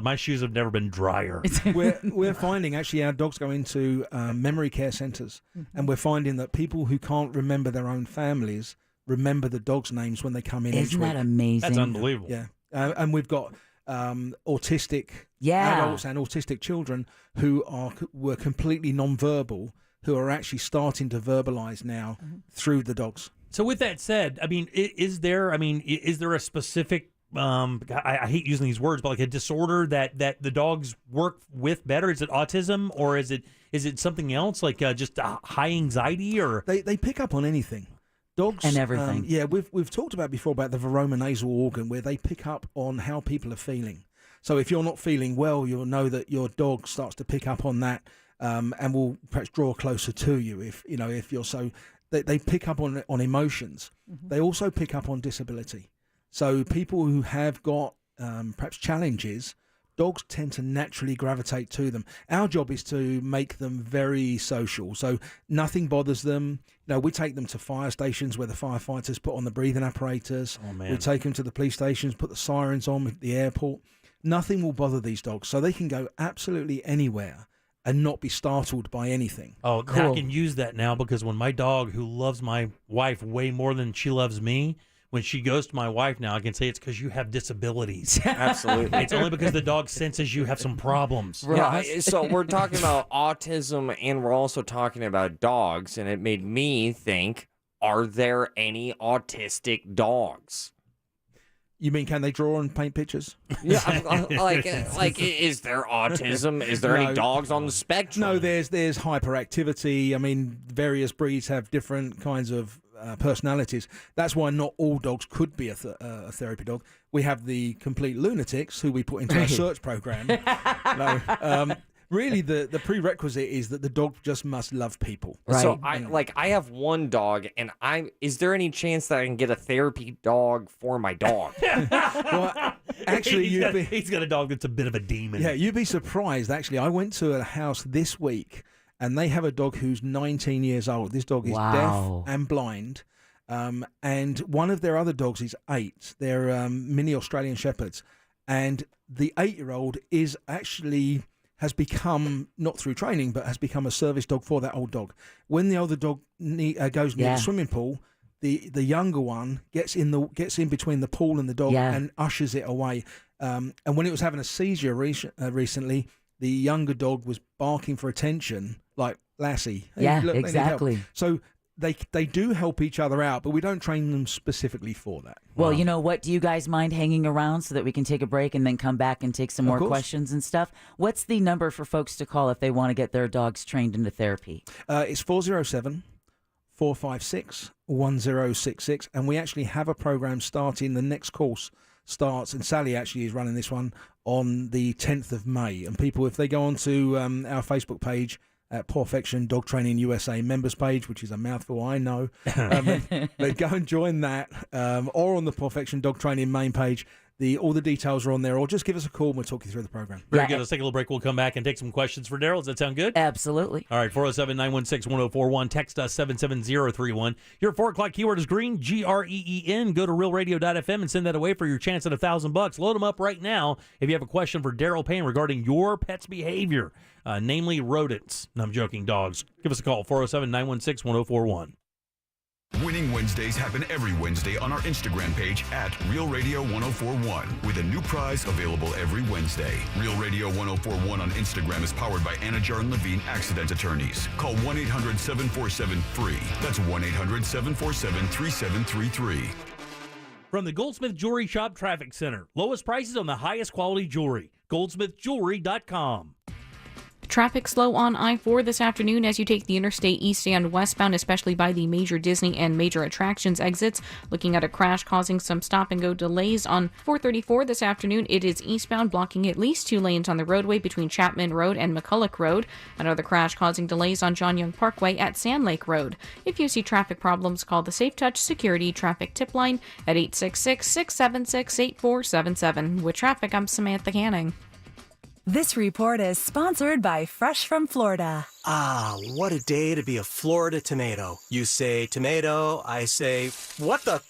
My shoes have never been drier. We're finding actually our dogs go into memory care centres, and we're finding that people who can't remember their own families remember the dogs' names when they come in. Isn't that amazing? That's unbelievable. Yeah, and we've got autistic adults and autistic children who were completely non-verbal, who are actually starting to verbalize now through the dogs. So with that said, I mean, is there a specific I hate using these words, but like a disorder that the dogs work with better? Is it autism, or is it something else, like just high anxiety, or they pick up on anything? Dogs and everything. We've talked about before about the veromonasal organ, where they pick up on how people are feeling. So if you're not feeling well, you'll know that your dog starts to pick up on that, and will perhaps draw closer to you. If you're so, they pick up on emotions. They also pick up on disability. So people who have got perhaps challenges, dogs tend to naturally gravitate to them. Our job is to make them very social, so nothing bothers them. We take them to fire stations where the firefighters put on the breathing apparatus. Oh, man. We take them to the police stations, put the sirens on at the airport. Nothing will bother these dogs, so they can go absolutely anywhere and not be startled by anything. Oh, cool. I can use that now, because when my dog, who loves my wife way more than she loves me, when she goes to my wife now, I can say it's because you have disabilities. Absolutely. It's only because the dog senses you have some problems. Yeah, so we're talking about autism, and we're also talking about dogs, and it made me think, are there any autistic dogs? You mean can they draw and paint pictures? Yeah, is there autism? Is there any dogs on the spectrum? No, there's hyperactivity. I mean, various breeds have different kinds of personalities. That's why not all dogs could be a therapy dog. We have the complete lunatics who we put into our search program. Really, the prerequisite is that the dog just must love people. Right. So I have one dog, and is there any chance that I can get a therapy dog for my dog? Well, actually, he's got a dog that's a bit of a demon. Yeah, you'd be surprised. Actually, I went to a house this week, and they have a dog who's 19 years old. This dog is deaf and blind, and one of their other dogs is 8. They're mini Australian Shepherds, and the 8-year-old has become, not through training, but has become a service dog for that old dog. When the older dog goes near the swimming pool, the younger one gets in between the pool and the dog and ushers it away. And when it was having a seizure recently, the younger dog was barking for attention, like Lassie. Yeah, Look, exactly. So they do help each other out, but we don't train them specifically for that. Well, you know what? Do you guys mind hanging around so that we can take a break and then come back and take some more questions and stuff? What's the number for folks to call if they want to get their dogs trained into therapy? It's 407-456-1066, and we actually have a program starting. The next course starts, and Sally actually is running this one on the 10th of May. And people, if they go onto our Facebook page, at Perfection Dog Training USA members page, which is a mouthful, I know. But go and join that, or on the Perfection Dog Training main page. All the details are on there, or just give us a call and we'll talk you through the program. Very good. Let's take a little break. We'll come back and take some questions for Daryl. Does that sound good? Absolutely. All right, 407-916-1041. Text us 77031. Your 4 o'clock keyword is green, GREEN. Go to realradio.fm and send that away for your chance at $1,000. Load them up right now if you have a question for Daryl Payne regarding your pet's behavior, namely rodents. No, I'm joking, dogs. Give us a call, 407-916-1041. Winning Wednesdays happen every Wednesday on our Instagram page at Real Radio 1041 with a new prize available every Wednesday. Real Radio 1041 on Instagram is powered by Anajar and Levine Accident Attorneys. Call 1-800-747-FREE. That's 1-800-747-3733. From the Goldsmith Jewelry Shop Traffic Center. Lowest prices on the highest quality jewelry. goldsmithjewelry.com. Traffic slow on I-4 this afternoon as you take the interstate east and westbound, especially by the major Disney and major attractions exits. Looking at a crash causing some stop-and-go delays on 434 this afternoon. It is eastbound, blocking at least 2 lanes on the roadway between Chapman Road and McCulloch Road. Another crash causing delays on John Young Parkway at Sand Lake Road. If you see traffic problems, call the Safe Touch Security Traffic Tip Line at 866-676-8477. With traffic, I'm Samantha Canning. This report is sponsored by Fresh from Florida. Ah, what a day to be a Florida tomato. You say tomato, I say, what the?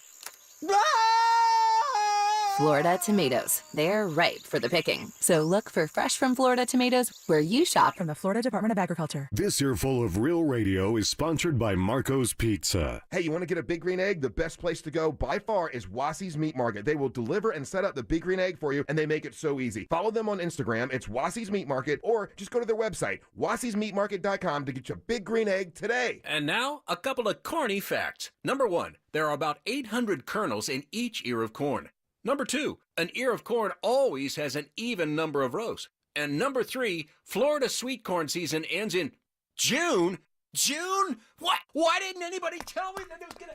Florida tomatoes. They're ripe for the picking. So look for Fresh from Florida tomatoes where you shop. From the Florida Department of Agriculture. This earful of Real Radio is sponsored by Marco's Pizza. Hey, you want to get a Big Green Egg? The best place to go by far is Wassie's Meat Market. They will deliver and set up the Big Green Egg for you, and they make it so easy. Follow them on Instagram. It's Wassie's Meat Market, or just go to their website, wassiesmeatmarket.com, to get your Big Green Egg today. And now, a couple of corny facts. Number 1, there are about 800 kernels in each ear of corn. Number 2, an ear of corn always has an even number of rows. And number 3, Florida sweet corn season ends in June. June? What? Why didn't anybody tell me that it was gonna...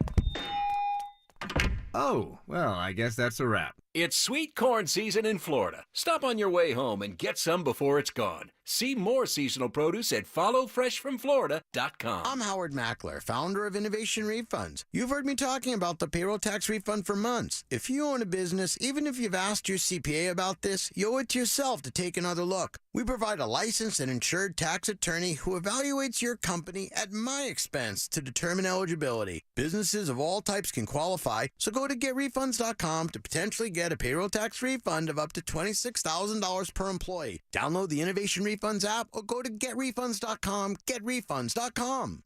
Oh, well, I guess that's a wrap. It's sweet corn season in Florida. Stop on your way home and get some before it's gone. See more seasonal produce at followfreshfromflorida.com. I'm Howard Mackler, founder of Innovation Refunds. You've heard me talking about the payroll tax refund for months. If you own a business, even if you've asked your CPA about this, you owe it to yourself to take another look. We provide a licensed and insured tax attorney who evaluates your company at my expense to determine eligibility. Businesses of all types can qualify, so go to getrefunds.com to potentially get a payroll tax refund of up to $26,000 per employee. Download the Innovation Refunds app or go to getrefunds.com, getrefunds.com.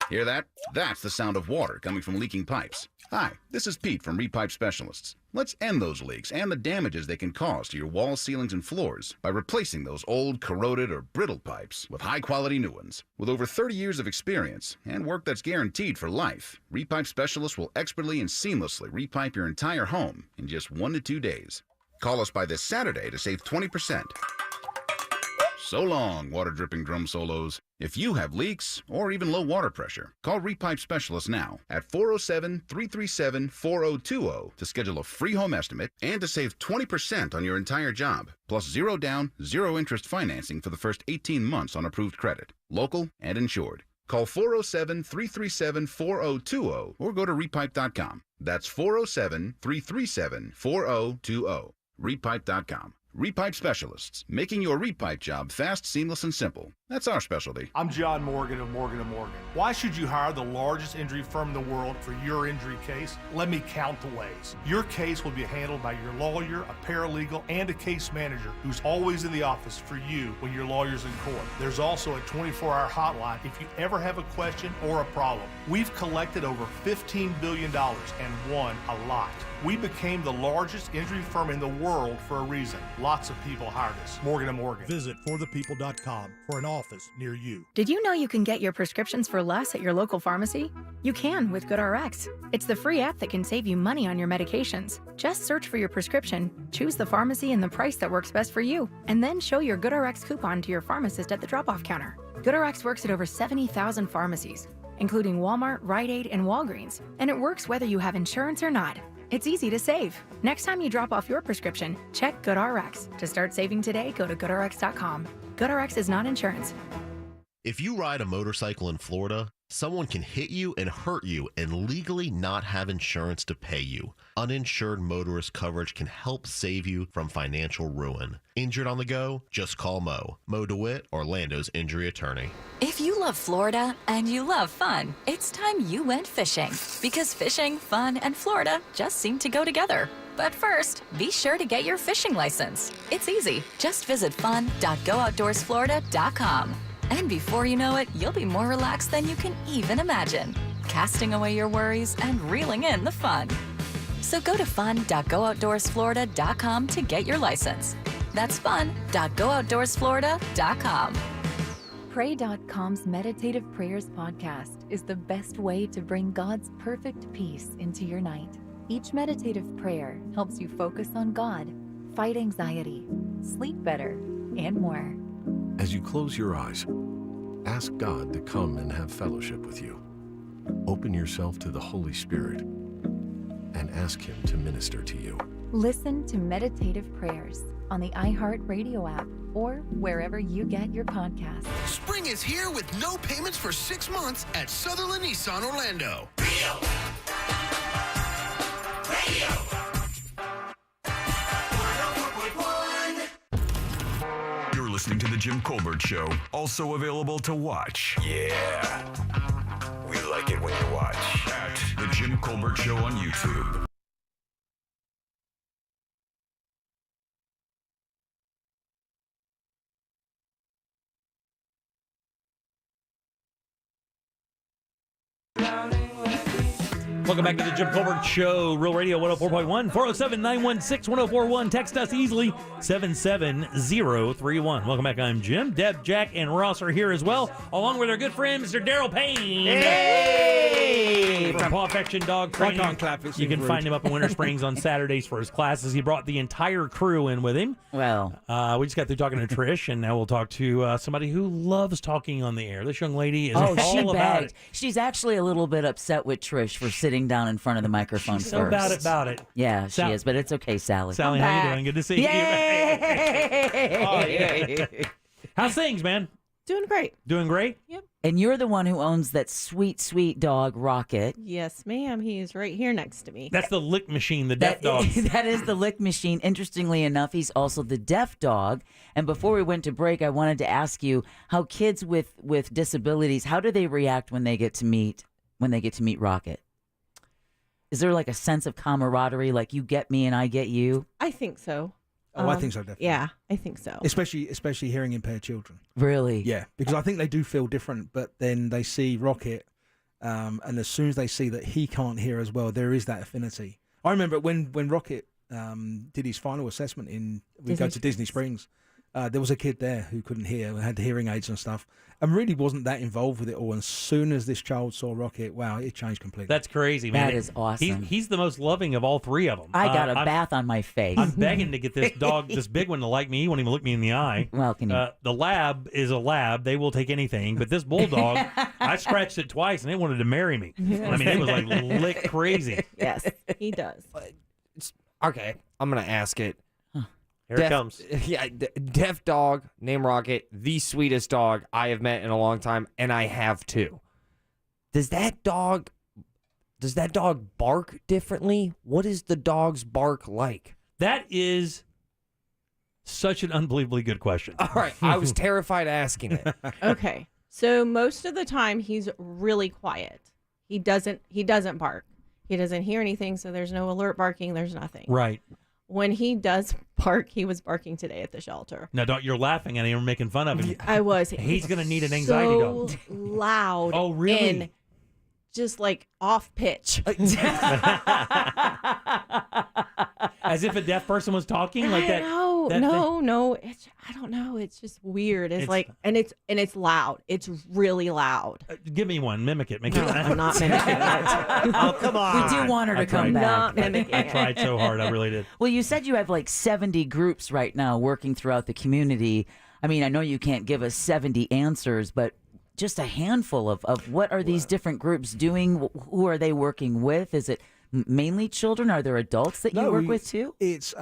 Hear that? That's the sound of water coming from leaking pipes. Hi, this is Pete from Repipe Specialists. Let's end those leaks and the damages they can cause to your walls, ceilings, and floors by replacing those old, corroded, or brittle pipes with high-quality new ones. With over 30 years of experience and work that's guaranteed for life, Repipe Specialists will expertly and seamlessly repipe your entire home in just 1 to 2 days. Call us by this Saturday to save 20%. So long, water-dripping drum solos. If you have leaks or even low water pressure, call Repipe Specialists now at 407-337-4020 to schedule a free home estimate and to save 20% on your entire job, plus zero down, zero interest financing for the first 18 months on approved credit, local and insured. Call 407-337-4020 or go to repipe.com. That's 407-337-4020. Repipe.com. Repipe Specialists, making your repipe job fast, seamless, and simple. That's our specialty. I'm John Morgan of Morgan & Morgan. Why should you hire the largest injury firm in the world for your injury case? Let me count the ways. Your case will be handled by your lawyer, a paralegal, and a case manager who's always in the office for you when your lawyer's in court. There's also a 24-hour hotline if you ever have a question or a problem. We've collected over $15 billion and won a lot. We became the largest injury firm in the world for a reason. Lots of people hired us. Morgan & Morgan. Visit forthepeople.com for an office near you. Did you know you can get your prescriptions for less at your local pharmacy? You can with GoodRx. It's the free app that can save you money on your medications. Just search for your prescription, choose the pharmacy and the price that works best for you, and then show your GoodRx coupon to your pharmacist at the drop-off counter. GoodRx works at over 70,000 pharmacies, including Walmart, Rite Aid, and Walgreens, and it works whether you have insurance or not. It's easy to save. Next time you drop off your prescription, check GoodRx. To start saving today, go to GoodRx.com. GoodRx is not insurance. If you ride a motorcycle in Florida, someone can hit you and hurt you and legally not have insurance to pay you. Uninsured motorist coverage can help save you from financial ruin. Injured on the go? Just call Mo. Mo DeWitt, Orlando's injury attorney. If you love Florida and you love fun, it's time you went fishing. Because fishing, fun, and Florida just seem to go together. But first, be sure to get your fishing license. It's easy. Just visit fun.gooutdoorsflorida.com. And before you know it, you'll be more relaxed than you can even imagine, casting away your worries and reeling in the fun. So go to fun.gooutdoorsflorida.com to get your license. That's fun.gooutdoorsflorida.com. Pray.com's Meditative Prayers podcast is the best way to bring God's perfect peace into your night. Each meditative prayer helps you focus on God, fight anxiety, sleep better, and more. As you close your eyes, ask God to come and have fellowship with you. Open yourself to the Holy Spirit and ask Him to minister to you. Listen to Meditative Prayers on the iHeartRadio app or wherever you get your podcasts. Spring is here with no payments for 6 months at Sutherland Nissan Orlando. You're listening to The Jim Colbert Show, also available to watch. Yeah. We like it when you watch. At The Jim Colbert Show on YouTube. Welcome back to the Jim Colbert Show, Real Radio 104.1, 407-916-1041. Text us easily, 77031. Welcome back. I'm Jim. Deb, Jack, and Ross are here as well, along with our good friend, Mr. Daryl Payne. Hey! From Paw Affection Dog Training. I can't clap, it You can seems find rude. him up in Winter Springs on Saturdays for his classes. He brought the entire crew in with him. Well, we just got through talking to Trish, and now we'll talk to somebody who loves talking on the air. This young lady is all she about begged. it. She's actually a little bit upset with Trish for sitting down in front of the microphone She's first. so about it. Yeah, Sal- she is, but it's okay, Sally. Sally, how you doing? Good to see you. Oh, yeah. How's things, man? Doing great. Doing great? Yep. And you're the one who owns that sweet, sweet dog, Rocket. Yes, ma'am. He is right here next to me. That's the lick machine, the deaf dog. That is the lick machine. Interestingly enough, he's also the deaf dog. And before we went to break, I wanted to ask you how kids with disabilities, how do they react when they get to meet Rocket? Is there like a sense of camaraderie, like you get me and I get you? I think so. Oh, I think so, definitely. Yeah, I think so. Especially hearing impaired children. Really? Yeah, because I think they do feel different, but then they see Rocket, and as soon as they see that he can't hear as well, there is that affinity. I remember when Rocket did his final assessment we go to Disney Springs. There was a kid there who couldn't hear, had hearing aids and stuff, and really wasn't that involved with it all. And as soon as this child saw Rocket, wow, it changed completely. That's crazy, man. That is awesome. He's the most loving of all three of them. I got a bath on my face. I'm begging to get this dog, this big one, to like me. He won't even look me in the eye. Well, can you? The lab is a lab. They will take anything. But this bulldog, I scratched it twice, and it wanted to marry me. I mean, it was like lick crazy. Yes, he does. Okay, I'm going to ask it. Here it comes. Yeah, deaf dog named Rocket, the sweetest dog I have met in a long time, and I have too. Does that dog bark differently? What is the dog's bark like? That is such an unbelievably good question. All right, I was terrified asking it. Okay, so most of the time he's really quiet. He doesn't bark. He doesn't hear anything, so there's no alert barking. There's nothing. Right. When he does bark, he was barking today at the shelter. Now, you're laughing at him. You're making fun of him. I was. He's going to need an anxiety dog. So loud. Oh, really? And just like off pitch. As if a deaf person was talking like that. No. It's, I don't know. It's just weird. It's like, and it's loud. It's really loud. Give me one. Mimic it. Make it. I'm not mimicking it. Oh, come on. We do want her to come back. Not mimicking I it. tried so hard. I really did. Well, you said you have like 70 groups right now working throughout the community. I mean, I know you can't give us 70 answers, but just a handful of what are these different groups doing? Who are they working with? Is it mainly children? Are there adults that you work with too? It's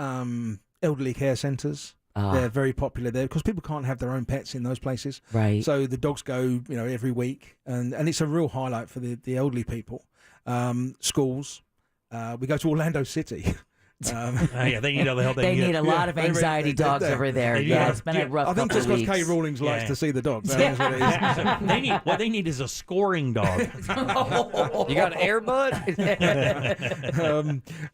elderly care centres. They're very popular there because people can't have their own pets in those places. Right. So the dogs go, every week, and it's a real highlight for the elderly people. Schools. We go to Orlando City. Yeah, they need all the help they need a lot of anxiety dogs over there. Yeah, it's been a rough I think couple just because weeks. Kay Rawlings likes to see the dogs. Yeah. That's what it is. What they need is a scoring dog. You got an Air Bud?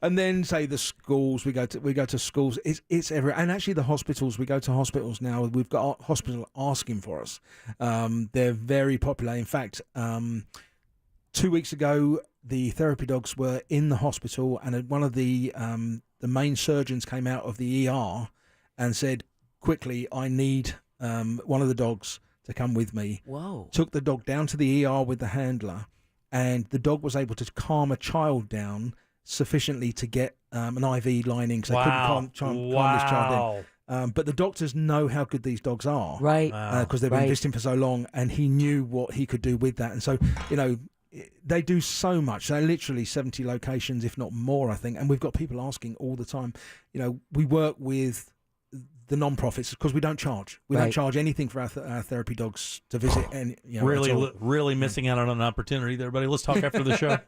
And then say the schools. We go to schools. It's everywhere. And actually the hospitals. We go to hospitals now. We've got a hospital asking for us. They're very popular. In fact, 2 weeks ago, the therapy dogs were in the hospital, and one of the main surgeons came out of the ER and said, "Quickly, I need one of the dogs to come with me." Whoa! Took the dog down to the ER with the handler, and the dog was able to calm a child down sufficiently to get an IV lining, so they couldn't calm this child in. But the doctors know how good these dogs are, right? Because they've been visiting for so long, and he knew what he could do with that, and so they do so much. They're literally 70 locations, if not more, I think. And we've got people asking all the time. We work with the non-profits because we don't charge. We don't charge anything for our therapy dogs to visit. And Really missing out on an opportunity there, buddy. Let's talk after the show.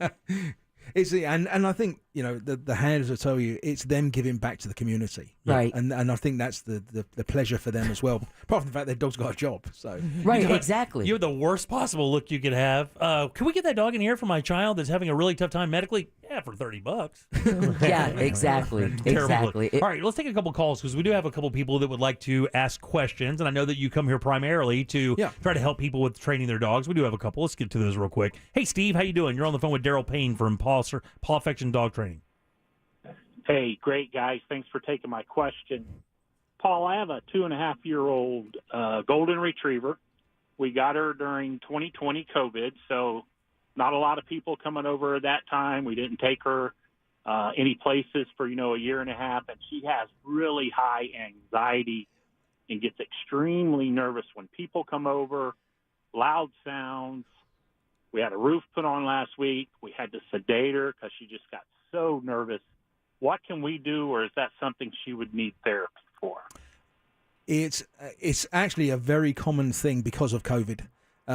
And I think the handlers will tell you it's them giving back to the community, right? And I think that's the pleasure for them as well. Apart from the fact their dog's got a job, so right, exactly. You have the worst possible look you could have. Can we get that dog in here for my child that's having a really tough time medically? Yeah, for $30. Yeah, exactly. Exactly. All right, let's take a couple calls because we do have a couple people that would like to ask questions, and I know that you come here primarily to try to help people with training their dogs. We do have a couple. Let's get to those real quick. Hey, Steve, how you doing? You're on the phone with Daryl Payne from Paw Affection Dog Training. Hey, great guys. Thanks for taking my question. Paul, I have a 2.5-year-old golden retriever. We got her during 2020 COVID, so not a lot of people coming over at that time. We didn't take her any places for, a year and a half, and she has really high anxiety and gets extremely nervous when people come over, loud sounds. We had a roof put on last week. We had to sedate her because she just got so nervous. What can we do, or is that something she would need therapy for? It's actually a very common thing because of COVID.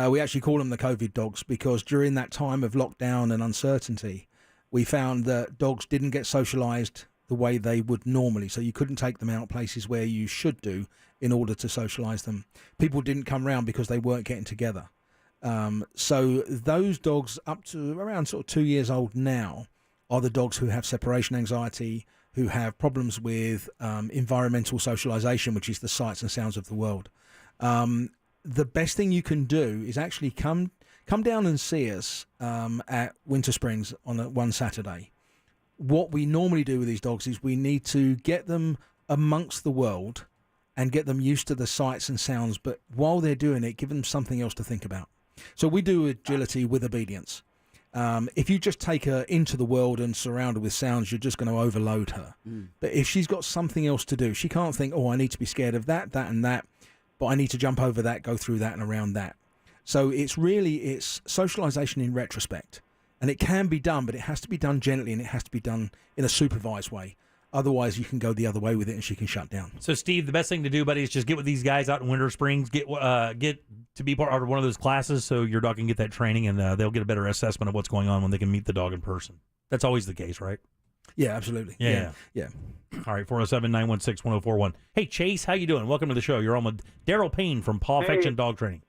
We actually call them the COVID dogs because during that time of lockdown and uncertainty, we found that dogs didn't get socialized the way they would normally. So you couldn't take them out places where you should do in order to socialize them. People didn't come around because they weren't getting together. So those dogs up to around sort of 2 years old now are the dogs who have separation anxiety, who have problems with environmental socialization, which is the sights and sounds of the world. The best thing you can do is actually come down and see us at Winter Springs on one Saturday. what we normally do with these dogs is we need to get them amongst the world and get them used to the sights and sounds. But while they're doing it, give them something else to think about. So we do agility with obedience. If you just take her into the world and surround her with sounds, you're just going to overload her. But if she's got something else to do, she can't think, oh, I need to be scared of that, that, and that, but I need to jump over that, go through that, and around that. So it's socialization in retrospect. And it can be done, but it has to be done gently, and it has to be done in a supervised way. Otherwise, you can go the other way with it, and she can shut down. So, Steve, the best thing to do, buddy, is just get with these guys out in Winter Springs. Get to be part of one of those classes so your dog can get that training, and they'll get a better assessment of what's going on when they can meet the dog in person. That's always the case, right? Yeah, absolutely. Yeah. All right, 407-916-1041. Hey, Chase, how you doing? Welcome to the show. You're on with Daryl Payne from Paw Affection Dog Training.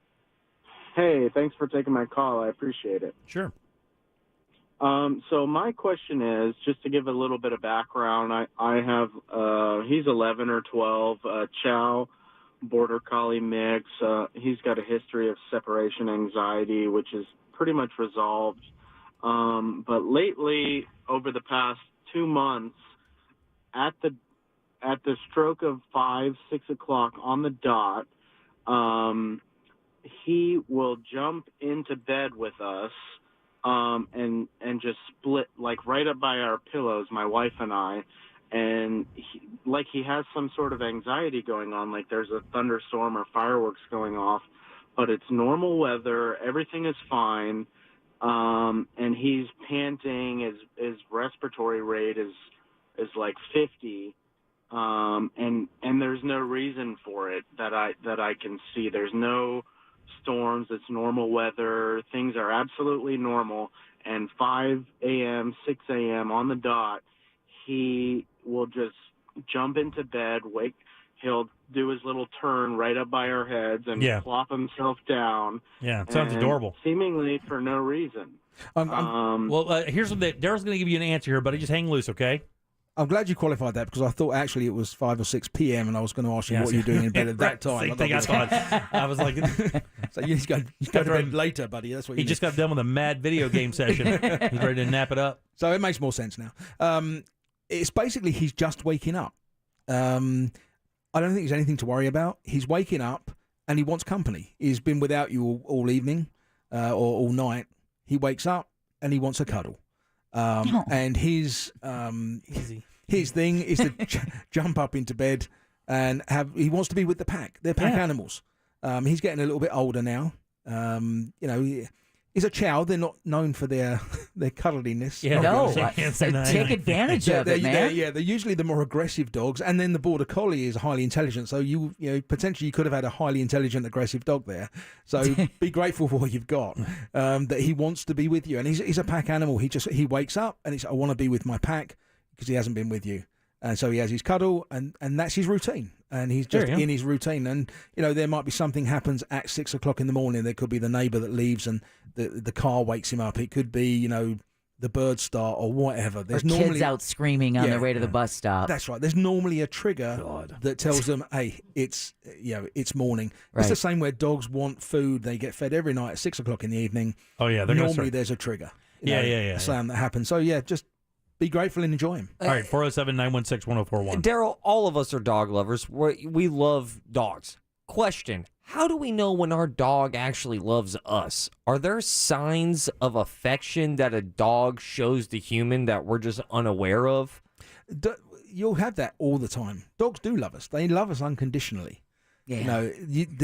Hey, thanks for taking my call. I appreciate it. Sure. So my question is, just to give a little bit of background, I have, he's 11 or 12, Chow, Border Collie mix. He's got a history of separation anxiety, which is pretty much resolved. But lately, over the past 2 months, at the stroke of 5, 6 o'clock on the dot, he will jump into bed with us. And just split, like, right up by our pillows, my wife and I, and he has some sort of anxiety going on, like there's a thunderstorm or fireworks going off, but it's normal weather, everything is fine, and he's panting, his respiratory rate is like 50, and there's no reason for it that I can see. There's no storms, it's normal weather, things are absolutely normal, and 5 a.m., 6 a.m. on the dot, he will just jump into bed, he'll do his little turn right up by our heads and plop himself down. Yeah, it sounds adorable. Seemingly for no reason. Here's what Daryl's going to give you an answer here, buddy. Just hang loose, okay? I'm glad you qualified that because I thought actually it was 5 or 6 p.m. and I was going to ask you what you're doing in bed at that time. Same thing I thought. I was like, so you go to bed later, buddy. That's what you He just got done with a mad video game session. He's ready to nap it up. So it makes more sense now. It's basically he's just waking up. I don't think there's anything to worry about. He's waking up and he wants company. He's been without you all evening or all night. He wakes up and he wants a cuddle. And his thing is to jump up into bed and he wants to be with the pack. They're pack animals. He's getting a little bit older now. He's a chow. They're not known for their cuddliness. Yeah, no, take advantage of it, man. They're usually the more aggressive dogs, and then the Border Collie is highly intelligent. So you potentially you could have had a highly intelligent, aggressive dog there. So be grateful for what you've got. That he wants to be with you, and he's a pack animal. He wakes up and I want to be with my pack because he hasn't been with you, and so he has his cuddle, and that's his routine. And he's just in his routine. And, there might be something happens at 6 o'clock in the morning. There could be the neighbour that leaves and the car wakes him up. It could be, the birds start or whatever. There's normally kids out screaming on their way to the bus stop. That's right. There's normally a trigger that tells them, hey, it's morning. Right. It's the same where dogs want food. They get fed every night at 6 o'clock in the evening. Oh, yeah. Normally there's a trigger. Yeah. That happens. So, just be grateful and enjoy him. All right, 407-916-1041. Daryl, all of us are dog lovers. We love dogs. Question, how do we know when our dog actually loves us? Are there signs of affection that a dog shows the human that we're just unaware of? You'll have that all the time. Dogs do love us. They love us unconditionally. Yeah.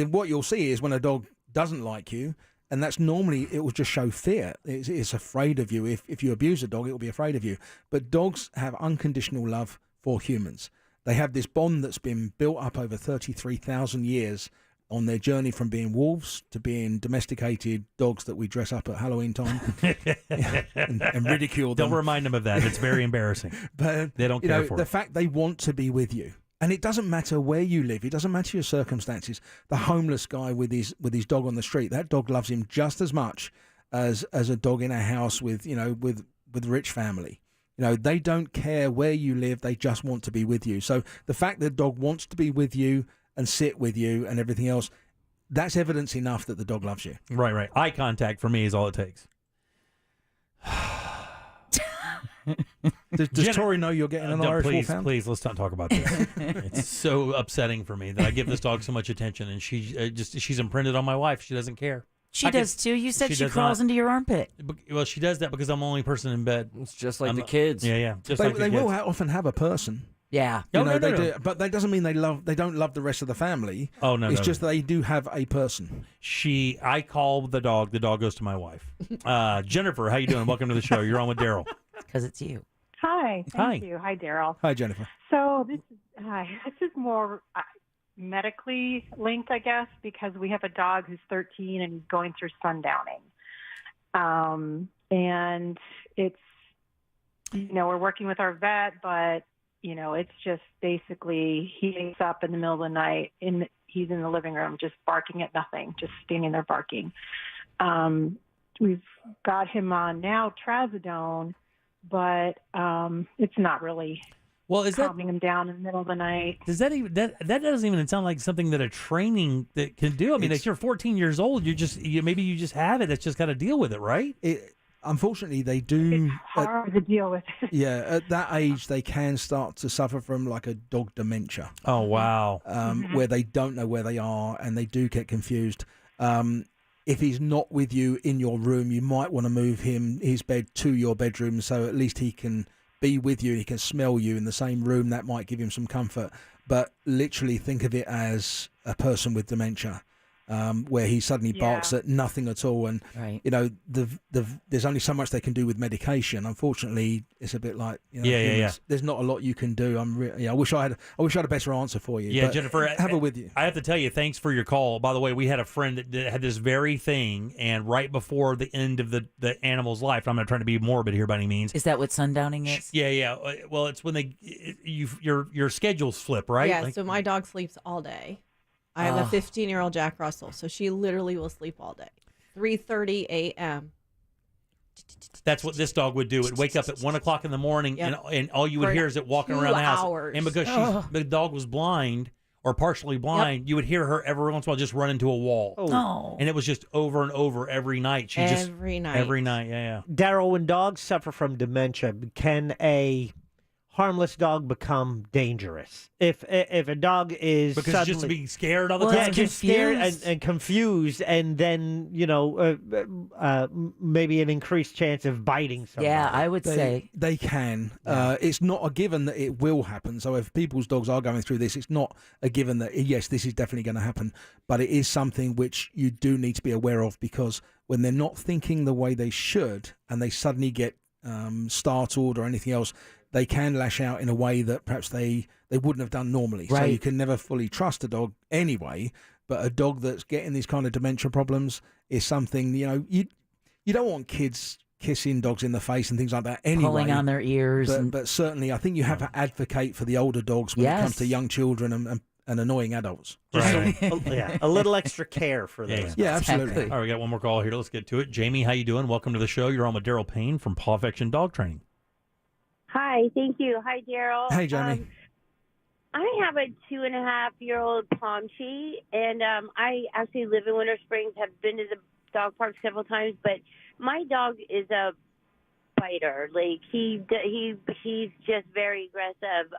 What you'll see is when a dog doesn't like you, and that's normally, it will just show fear. It's afraid of you. If you abuse a dog, it will be afraid of you. But dogs have unconditional love for humans. They have this bond that's been built up over 33,000 years on their journey from being wolves to being domesticated dogs that we dress up at Halloween time and ridicule them. Don't remind them of that. It's very embarrassing. But they don't care for the it. fact they want to be with you. And it doesn't matter where you live. It doesn't matter your circumstances. The homeless guy with his dog on the street, that dog loves him just as much as a dog in a house with rich family. They don't care where you live. They just want to be with you. So the fact that the dog wants to be with you and sit with you and everything else, that's evidence enough that the dog loves you. Right. Eye contact for me is all it takes. Does Tori know you're getting an Irish please, Wolfhound? please, let's not talk about this. It's so upsetting for me that I give this dog so much attention, and she's imprinted on my wife. She doesn't care. She does too. You said she crawls into your armpit. Well, she does that because I'm the only person in bed. It's just like the kids. Yeah. Just They, like the they kids. will often have a person. Yeah. You No, know, no, they no, do, no. but that doesn't mean they don't love the rest of the family. Oh, no, It's no, just they do have a person. I call the dog. The dog goes to my wife. Jennifer, how you doing? Welcome to the show. You're on with Daryl. Because it's you. Hi. Hi. Thank you. Hi, Daryl. Hi, Jennifer. So this is more medically linked, I guess, because we have a dog who's 13 and he's going through sundowning. And it's, we're working with our vet, but, it's just basically he wakes up in the middle of the night he's in the living room just barking at nothing, just standing there barking. We've got him on now trazodone, but it's not really calming him down in the middle of the night. Does that even that doesn't even sound like something that a training that can do? I mean, if you're 14 years old, maybe you just have it. It's just got to deal with it, right? Unfortunately, they do. It's hard to deal with. Yeah, at that age, they can start to suffer from like a dog dementia. Oh, wow. Where they don't know where they are and they do get confused. If he's not with you in your room, you might want to move his bed to your bedroom so at least he can be with you and he can smell you in the same room. That might give him some comfort. But literally think of it as a person with dementia. Where he suddenly barks at nothing at all, and there's only so much they can do with medication. Unfortunately, it's a bit like humans. There's not a lot you can do. I wish I had a better answer for you. Yeah, but Jennifer, have her with you. I have to tell you, thanks for your call. By the way, we had a friend that had this very thing, and right before the end of the animal's life, I'm not trying to be morbid here by any means. Is that what sundowning is? Yeah. Well, it's when your schedules flip, right? Yeah. So my dog sleeps all day. I have a 15-year-old Jack Russell, so she literally will sleep all day. 3:30 a.m. That's what this dog would do. It'd wake up at 1 o'clock in the morning, and all you would hear is it walking around the house. 2 hours. And because the dog was blind or partially blind, you would hear her every once in a while just run into a wall. Oh. And it was just over and over every night. Every night. Yeah. Daryl, when dogs suffer from dementia, can a harmless dog become dangerous? If a dog is Because suddenly, just being scared all the time. yeah, just scared and confused, and then maybe an increased chance of biting somebody. Yeah, I would say they can. It's not a given that it will happen. So if people's dogs are going through this, it's not a given that yes, this is definitely going to happen. But it is something which you do need to be aware of, because when they're not thinking the way they should, and they suddenly get startled or anything else, they can lash out in a way that perhaps they wouldn't have done normally. Right. So you can never fully trust a dog anyway. But a dog that's getting these kind of dementia problems is something, you don't want kids kissing dogs in the face and things like that anyway. Pulling on their ears. But certainly I think you have to advocate for the older dogs when it comes to young children and annoying adults. A little extra care for those. Yeah, absolutely. All right, we got one more call here. Let's get to it. Jamie, how you doing? Welcome to the show. You're on with Daryl Payne from Paw Affection Dog Training. Hi, thank you. Hi, Daryl. Hey, Jamie. I have a 2.5-year-old Pomchi, and I actually live in Winter Springs, have been to the dog park several times, but my dog is a biter. Like, he's just very aggressive.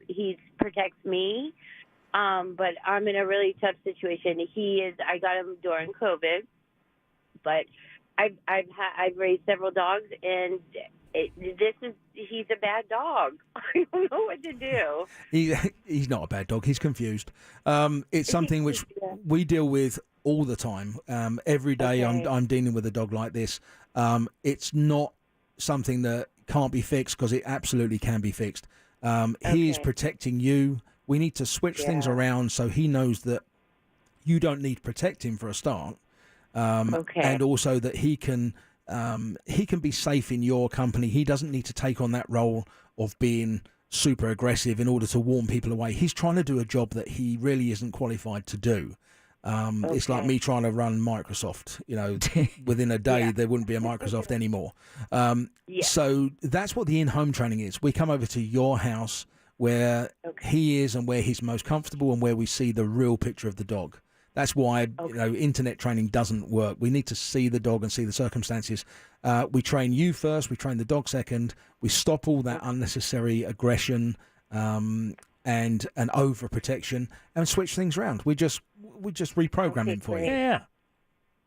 He protects me, but I'm in a really tough situation. I got him during COVID, but I've raised several dogs, and he's a bad dog. I don't know what to do. He's not a bad dog. He's confused. It's something which we deal with all the time. Every day I'm dealing with a dog like this. It's not something that can't be fixed, because it absolutely can be fixed. He is protecting you. We need to switch things around so he knows that you don't need protecting for a start. And also that he can be safe in your company. He doesn't need to take on that role of being super aggressive in order to warn people away. He's trying to do a job that he really isn't qualified to do. It's like me trying to run Microsoft. Within a day there wouldn't be a Microsoft anymore. So that's what the in-home training is. We come over to your house where he is and where he's most comfortable and where we see the real picture of the dog. That's why internet training doesn't work. We need to see the dog and see the circumstances. We train you first. We train the dog second. We stop all that unnecessary aggression and overprotection and switch things around. We just reprogram him for you. Yeah.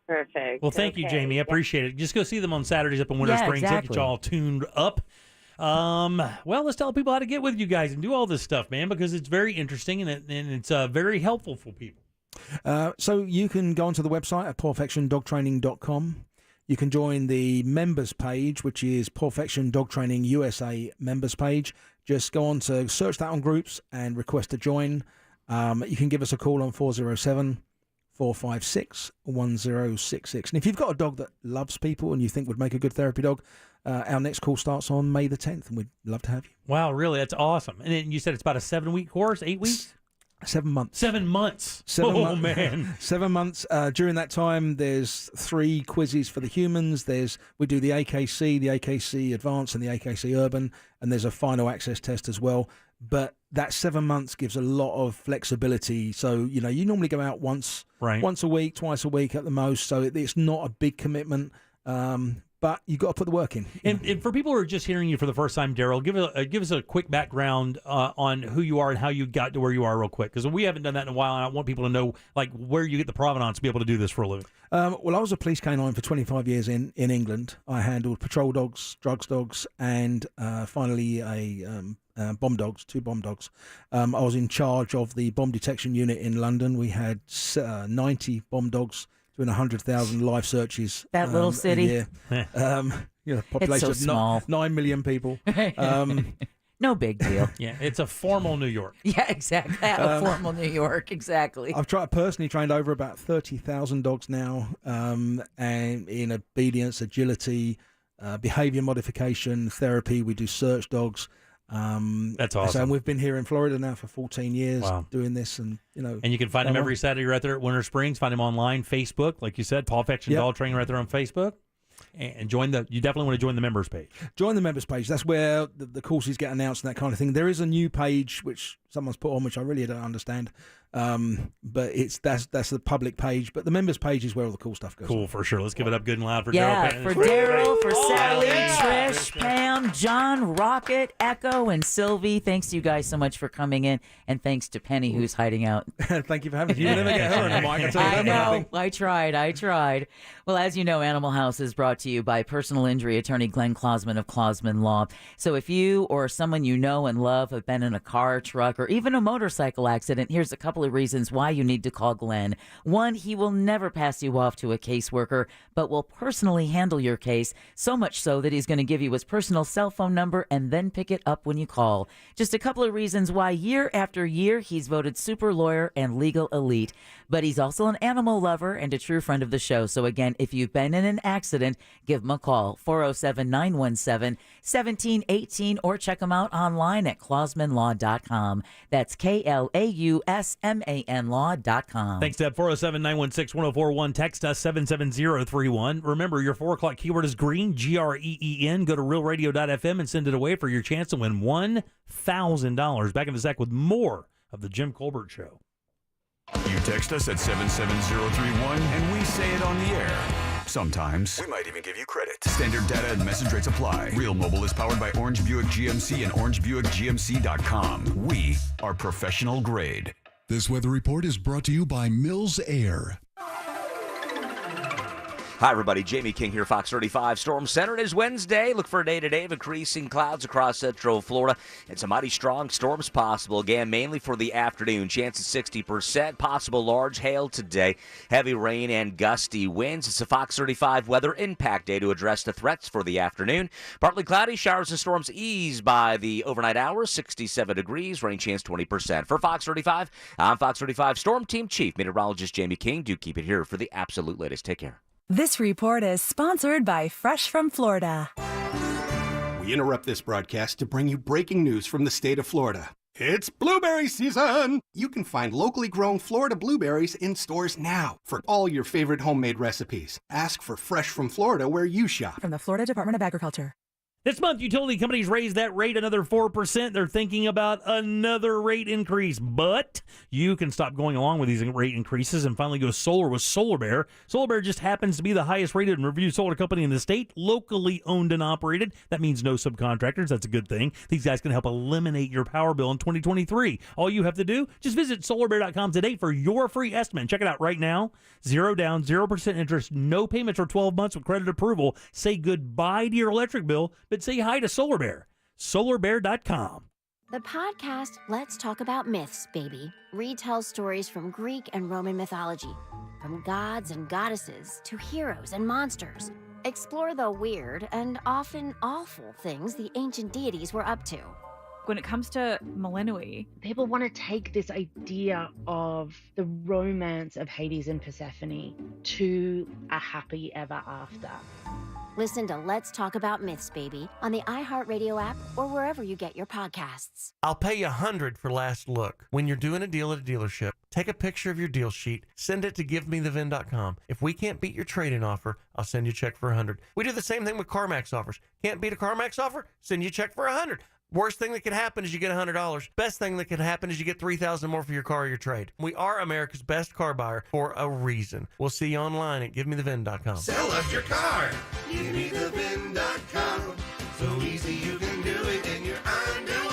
Perfect. Well, thank you, Jamie. I appreciate it. Just go see them on Saturdays up in Winter Springs. Exactly. Get you all tuned up. Well, let's tell people how to get with you guys and do all this stuff, man, because it's very interesting and it's very helpful for people. So you can go onto the website at perfectiondogtraining.com. You can join the members page, which is Perfection Dog Training USA members page. Just go on to search that on groups and request to join. You can give us a call on 407-456-1066. And if you've got a dog that loves people and you think would make a good therapy dog, our next call starts on May the 10th, and we'd love to have you. Wow, really? That's awesome. And then you said it's about a 7-week course, 8 weeks? 7 months. 7 months. Man. 7 months. During that time, there's 3 quizzes for the humans. We do the AKC Advanced, and the AKC Urban, and there's a final access test as well. But that 7 months gives a lot of flexibility. So, you normally go out once a week, twice a week at the most. So it's not a big commitment. But you got to put the work in. And for people who are just hearing you for the first time, Daryl, give us a quick background on who you are and how you got to where you are real quick, because we haven't done that in a while, and I want people to know where you get the provenance to be able to do this for a living. Well, I was a police canine for 25 years in England. I handled patrol dogs, drugs dogs, and finally bomb dogs, 2 bomb dogs. I was in charge of the bomb detection unit in London. We had 90 bomb dogs doing 100,000 live searches. That little city. Population it's so small. 9 million people. No big deal. Yeah, it's a formal New York. Yeah, exactly. A formal New York, exactly. I've personally trained over about 30,000 dogs now, and in obedience, agility, behavior modification, therapy. We do search dogs. That's awesome. And we've been here in Florida now for 14 years doing this, and And you can find him every Saturday right there at Winter Springs. Find him online, Facebook, like you said, Perfection Dog Training right there on Facebook. And you definitely want to join the members page. Join the members page. That's where the courses get announced and that kind of thing. There is a new page which someone's put on, which I really don't understand. But that's the public page. But the members page is where all the cool stuff goes. Cool, for sure. Let's give it up good and loud for Daryl. Yeah, for Daryl, for Sally, Trish, Pam, John, Rocket, Echo, and Sylvie. Thanks to you guys so much for coming in, and thanks to Penny, who's hiding out. Thank you for having me. You never get her in the mic. I tell you I that. know. I tried. Well, as you know, Animal House is brought to you by personal injury attorney Glenn Klausman of Klausman Law. So if you or someone you know and love have been in a car, truck, or even a motorcycle accident, here's a couple of reasons why you need to call Glenn. 1, he will never pass you off to a caseworker, but will personally handle your case, so much so that he's going to give you his personal cell phone number and then pick it up when you call. Just a couple of reasons why year after year he's voted super lawyer and legal elite. But he's also an animal lover and a true friend of the show. So again, if you've been in an accident, give him a call, 407-917-1718, or check him out online at klausmanlaw.com. That's KLAUSMAN law.com. Thanks, Deb. 407-916-1041. Text us 77031. Remember, your 4 o'clock keyword is green, GREEN. Go to realradio.fm and send it away for your chance to win $1,000. Back in a sec with more of the Jim Colbert Show. You text us at 77031 and we say it on the air. Sometimes. We might even give you credit. Standard data and message rates apply. Real Mobile is powered by Orange Buick GMC and OrangeBuickGMC.com. We are professional grade. This weather report is brought to you by Mills Air. Hi, everybody. Jamie King here, Fox 35 Storm Center. It is Wednesday. Look for a day today of increasing clouds across central Florida and some mighty strong storms possible. Again, mainly for the afternoon. Chances 60%. Possible large hail today. Heavy rain and gusty winds. It's a Fox 35 weather impact day to address the threats for the afternoon. Partly cloudy. Showers and storms ease by the overnight hours. 67 degrees. Rain chance 20%. For Fox 35, I'm Fox 35 Storm Team Chief Meteorologist Jamie King. Do keep it here for the absolute latest. Take care. This report is sponsored by Fresh from Florida. We interrupt this broadcast to bring you breaking news from the state of Florida. It's blueberry season! You can find locally grown Florida blueberries in stores now for all your favorite homemade recipes. Ask for Fresh from Florida where you shop. From the Florida Department of Agriculture. This month, utility companies raised that rate another 4%. They're thinking about another rate increase, but you can stop going along with these rate increases and finally go solar with Solar Bear. Solar Bear just happens to be the highest rated and reviewed solar company in the state, locally owned and operated. That means no subcontractors. That's a good thing. These guys can help eliminate your power bill in 2023. All you have to do, just visit solarbear.com today for your free estimate. Check it out right now. 0 down, 0% interest, no payments for 12 months with credit approval. Say goodbye to your electric bill, but say hi to Solar Bear. Solarbear.com. The podcast Let's Talk About Myths, Baby, retells stories from Greek and Roman mythology, from gods and goddesses to heroes and monsters. Explore the weird and often awful things the ancient deities were up to. When it comes to Melanoi, people want to take this idea of the romance of Hades and Persephone to a happy ever after. Listen to Let's Talk About Myths, Baby, on the iHeartRadio app or wherever you get your podcasts. I'll pay you $100 for last look. When you're doing a deal at a dealership, take a picture of your deal sheet, send it to givemethevin.com. If we can't beat your trade-in offer, I'll send you a check for $100. We do the same thing with CarMax offers. Can't beat a CarMax offer? Send you a check for $100. Worst thing that could happen is you get $100. Best thing that could happen is you get $3,000 more for your car or your trade. We are America's best car buyer for a reason. We'll see you online at givemethevin.com. Sell us your car. GiveMeTheVin.com. So easy you can do it in your underwear.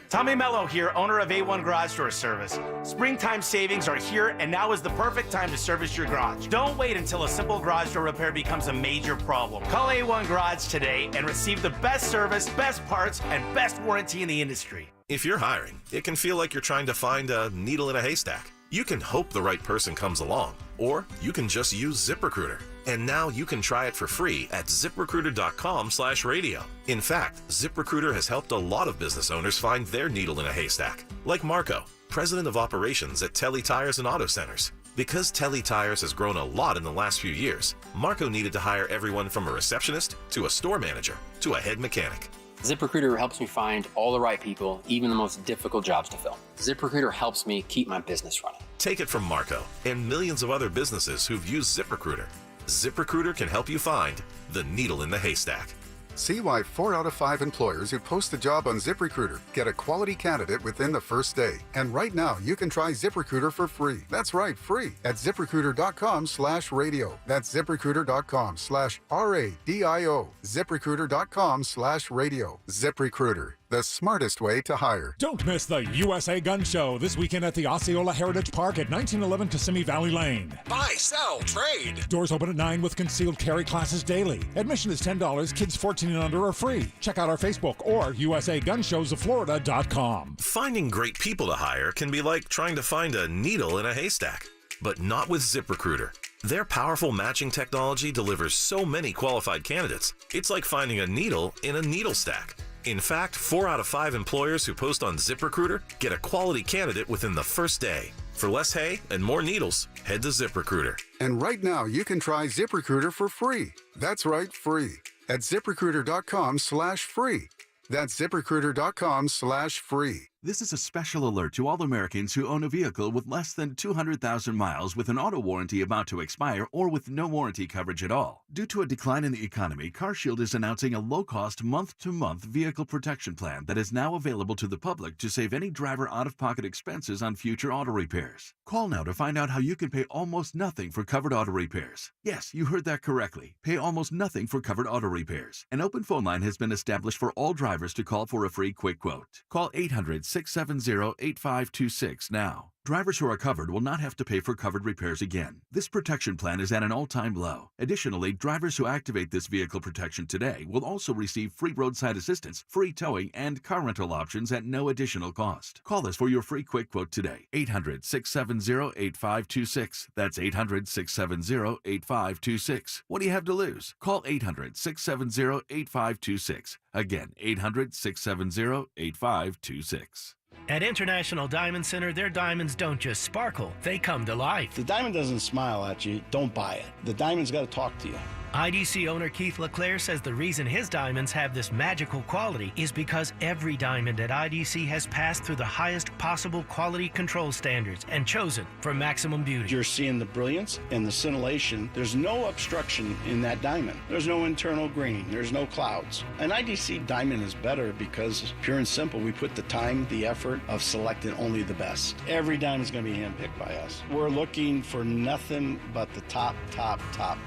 Tommy Mello here, owner of A1 Garage Door Service. Springtime savings are here, and now is the perfect time to service your garage. Don't wait until a simple garage door repair becomes a major problem. Call A1 Garage today and receive the best service, best parts, and best warranty in the industry. If you're hiring, it can feel like you're trying to find a needle in a haystack. You can hope the right person comes along, or you can just use ZipRecruiter. And now you can try it for free at ZipRecruiter.com/radio. In fact, ZipRecruiter has helped a lot of business owners find their needle in a haystack, like Marco, president of operations at Telly Tires and Auto Centers. Because Telly Tires has grown a lot in the last few years, Marco needed to hire everyone from a receptionist to a store manager to a head mechanic. ZipRecruiter helps me find all the right people, even the most difficult jobs to fill. ZipRecruiter helps me keep my business running. Take it from Marco and millions of other businesses who've used ZipRecruiter. ZipRecruiter can help you find the needle in the haystack. See why 4 out of 5 employers who post a job on ZipRecruiter get a quality candidate within the first day. And right now, you can try ZipRecruiter for free. That's right, free at ZipRecruiter.com/radio. That's ZipRecruiter.com/RADIO. ZipRecruiter.com/radio. ZipRecruiter, the smartest way to hire. Don't miss the USA Gun Show this weekend at the Osceola Heritage Park at 1911 Kissimmee Valley Lane. Buy, sell, trade. Doors open at 9 with concealed carry classes daily. Admission is $10. Kids 14 and under are free. Check out our Facebook or USAGunshowsOfFlorida.com. Finding great people to hire can be like trying to find a needle in a haystack, but not with ZipRecruiter. Their powerful matching technology delivers so many qualified candidates. It's like finding a needle in a needle stack. In fact, 4 out of 5 employers who post on ZipRecruiter get a quality candidate within the first day. For less hay and more needles, head to ZipRecruiter. And right now, you can try ZipRecruiter for free. That's right, free at ZipRecruiter.com/free. That's ZipRecruiter.com/free. This is a special alert to all Americans who own a vehicle with less than 200,000 miles with an auto warranty about to expire or with no warranty coverage at all. Due to a decline in the economy, CarShield is announcing a low-cost month-to-month vehicle protection plan that is now available to the public to save any driver out-of-pocket expenses on future auto repairs. Call now to find out how you can pay almost nothing for covered auto repairs. Yes, you heard that correctly. Pay almost nothing for covered auto repairs. An open phone line has been established for all drivers to call for a free quick quote. Call 800-670-8526 now. Drivers who are covered will not have to pay for covered repairs again. This protection plan is at an all-time low. Additionally, drivers who activate this vehicle protection today will also receive free roadside assistance, free towing, and car rental options at no additional cost. Call us for your free quick quote today. 800-670-8526. That's 800-670-8526. What do you have to lose? Call 800-670-8526. Again, 800-670-8526. At International Diamond Center, their diamonds don't just sparkle, they come to life. The diamond doesn't smile at you, don't buy it. The diamond's got to talk to you. IDC owner Keith LeClaire says the reason his diamonds have this magical quality is because every diamond at IDC has passed through the highest possible quality control standards and chosen for maximum beauty. You're seeing the brilliance and the scintillation. There's no obstruction in that diamond. There's no internal graining. There's no clouds. An IDC diamond is better because, pure and simple, we put the time, the effort of selecting only the best. Every diamond is going to be handpicked by us. We're looking for nothing but the top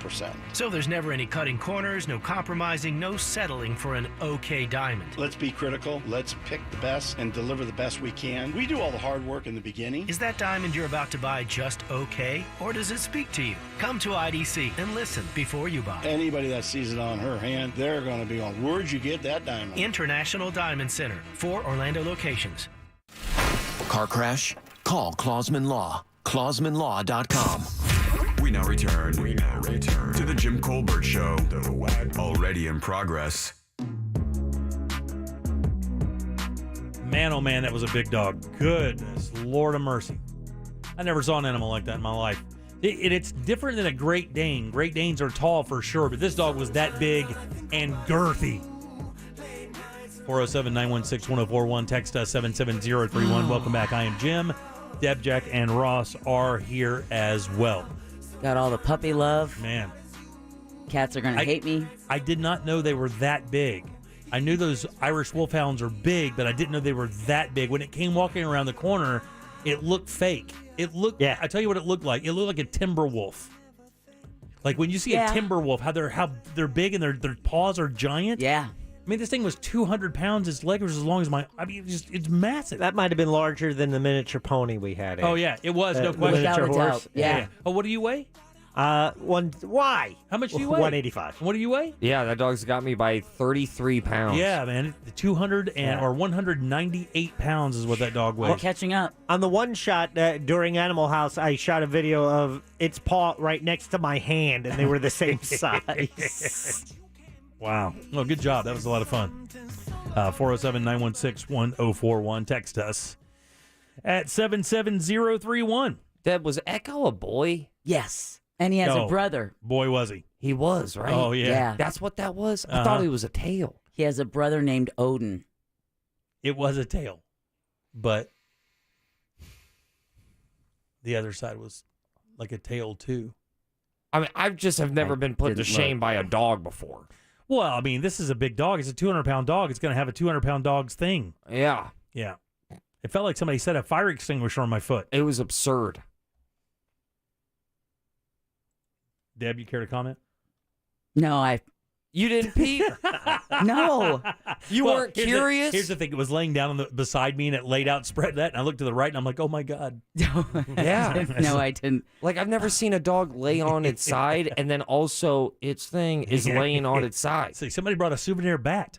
percent. So there's never any cutting corners, no compromising, no settling for an okay diamond. Let's be critical. Let's pick the best and deliver the best we can. We do all the hard work in the beginning. Is that diamond you're about to buy just okay, or does it speak to you? Come to IDC and listen before you buy. Anybody that sees it on her hand, they're going to be on, where'd you get that diamond? International Diamond Center, 4 Orlando locations. Car crash? Call Clausman Law. ClausmanLaw.com. We now return to the Jim Colbert Show, already in progress. Man, oh man, that was a big dog. Goodness, Lord of mercy. I never saw an animal like that in my life. It's different than a Great Dane. Great Danes are tall for sure, but this dog was that big and girthy. 407-916-1041. Text us 77031. Welcome back. I am Jim. Deb, Jack, and Ross are here as well. Got all the puppy love. Man. Cats are going to hate me. I did not know they were that big. I knew those Irish Wolfhounds are big, but I didn't know they were that big. When it came walking around the corner, it looked fake. It looked, I tell you what it looked like. It looked like a timber wolf. Like when you see a timber wolf, how they're big and their paws are giant. Yeah. I mean, this thing was 200 pounds. Its leg was as long as my. I mean, it's massive. That might have been larger than the miniature pony we had. Oh yeah, it was. No question. Miniature horse. Yeah. Oh, what do you weigh? Why? How much do you weigh? 185. What do you weigh? Yeah, that dog's got me by 33 pounds. Yeah, man. 200 or 198 pounds is what that dog weighs. We're catching up. On the one shot during Animal House, I shot a video of its paw right next to my hand, and they were the same size. Wow. Well, good job. That was a lot of fun. 407-916-1041. Text us at 77031. Deb, was Echo a boy? Yes. And he has a brother. Boy, was he. He was, right? Oh, yeah. That's what that was? I thought he was a tail. He has a brother named Odin. It was a tail. But the other side was like a tail, too. I mean, I just have never been put to shame by a dog before. Well, I mean, this is a big dog. It's a 200-pound dog. It's going to have a 200-pound dog's thing. Yeah. Yeah. It felt like somebody set a fire extinguisher on my foot. It was absurd. Deb, you care to comment? No, You didn't peep? No. You weren't curious? Here's the thing. It was laying down beside me, and it laid out, spread that, and I looked to the right, and I'm like, oh, my God. Yeah. No, I didn't. Like, I've never seen a dog lay on its side, and then also its thing is laying on its side. See, somebody brought a souvenir bat.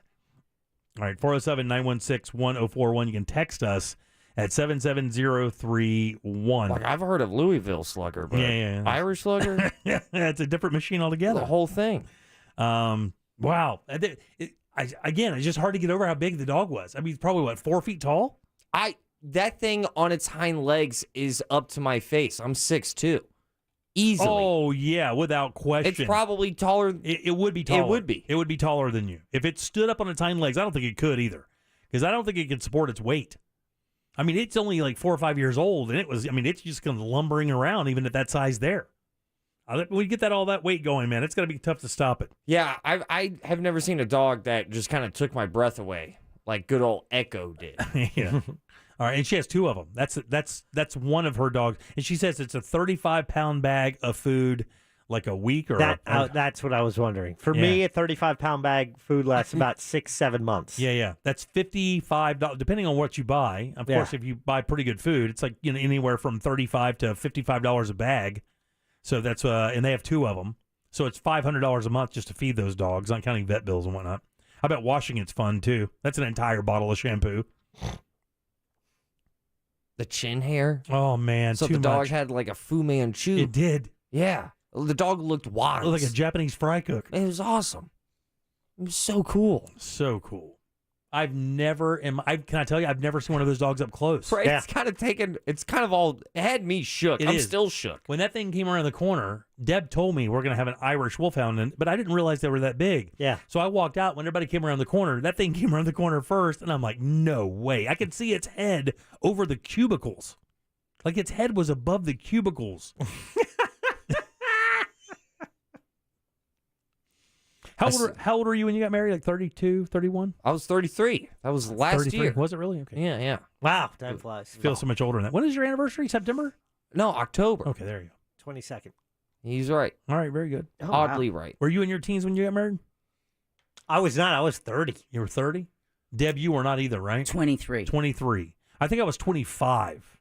All right, 407-916-1041. You can text us at 77031. Like, I've heard of Louisville Slugger, but yeah. Irish Slugger? Yeah, it's a different machine altogether. The whole thing. Wow. Again, it's just hard to get over how big the dog was. I mean, it's probably, 4 feet tall? That thing on its hind legs is up to my face. I'm 6'2". Easily. Oh, yeah, without question. It's probably taller. It would be taller. It would be. It would be taller than you. If it stood up on its hind legs, I don't think it could either. Because I don't think it could support its weight. I mean, it's only like 4 or 5 years old, and it's just kind of lumbering around even at that size there. We get all that weight going, man. It's going to be tough to stop it. Yeah, I have never seen a dog that just kind of took my breath away like good old Echo did. Yeah. All right, and she has 2 of them. That's one of her dogs, and she says it's a 35-pound bag of food, like a week or. That's what I was wondering. For me, a 35-pound bag food lasts about 6-7 months. Yeah. That's $55, depending on what you buy. Of course, if you buy pretty good food, it's like anywhere from $35 to $55 a bag. So that's and they have 2 of them, so it's $500 a month just to feed those dogs, not counting vet bills and whatnot. I bet washing it's fun too. That's an entire bottle of shampoo. The chin hair. Oh man! So the dog had like a Fu Manchu. It did. Yeah, the dog looked wise. It looked like a Japanese fry cook. It was awesome. It was so cool. So cool. I've never, can I tell you, I've never seen one of those dogs up close. Right? It's kind of it had me shook. I'm still shook. When that thing came around the corner, Deb told me we're going to have an Irish Wolfhound, but I didn't realize they were that big. Yeah. So I walked out when everybody came around the corner. That thing came around the corner first, and I'm like, no way. I could see its head over the cubicles. Like its head was above the How old were you when you got married? Like 32, 31? I was 33. That was last 33. year. Was it really? Okay. Yeah. Wow, time flies. Feel so much older than that. When is your anniversary? September? No, October. Okay, there you go. 22nd. He's right. All right, very good. Oh, Oddly wow. right. Were you in your teens when you got married? I was not. I was 30. You were 30? Deb, you were not either, right? 23. 23. I think I was 25.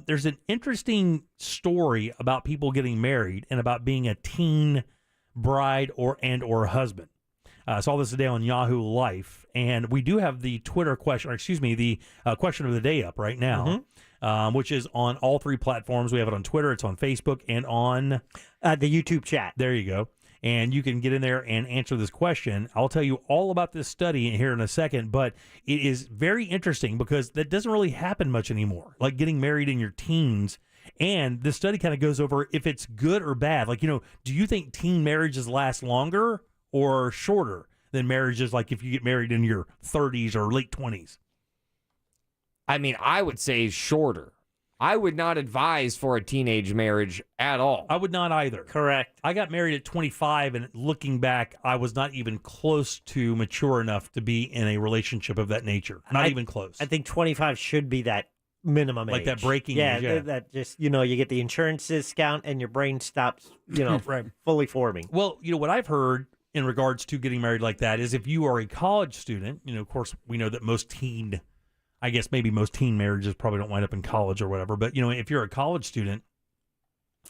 There's an interesting story about people getting married and about being a teen bride or husband. I saw this today on Yahoo Life, and we do have the Twitter question, the question of the day up right now, which is on all three platforms. We have it on Twitter, it's on Facebook, and on the YouTube chat. There you go. And you can get in there and answer this question. I'll tell you all about this study here in a second, but it is very interesting because that doesn't really happen much anymore, like getting married in your teens. And the study kind of goes over if it's good or bad. Like, do you think teen marriages last longer or shorter than marriages like if you get married in your 30s or late 20s? I mean, I would say shorter. I would not advise for a teenage marriage at all. I would not either. Correct. I got married at 25, and looking back, I was not even close to mature enough to be in a relationship of that nature. Not even close. I think 25 should be that minimum like age. that breaking age. Yeah, that just, you get the insurance discount and your brain stops, right. fully forming. Well, what I've heard in regards to getting married like that is if you are a college student, of course, we know that most teen marriages probably don't wind up in college or whatever. But, if you're a college student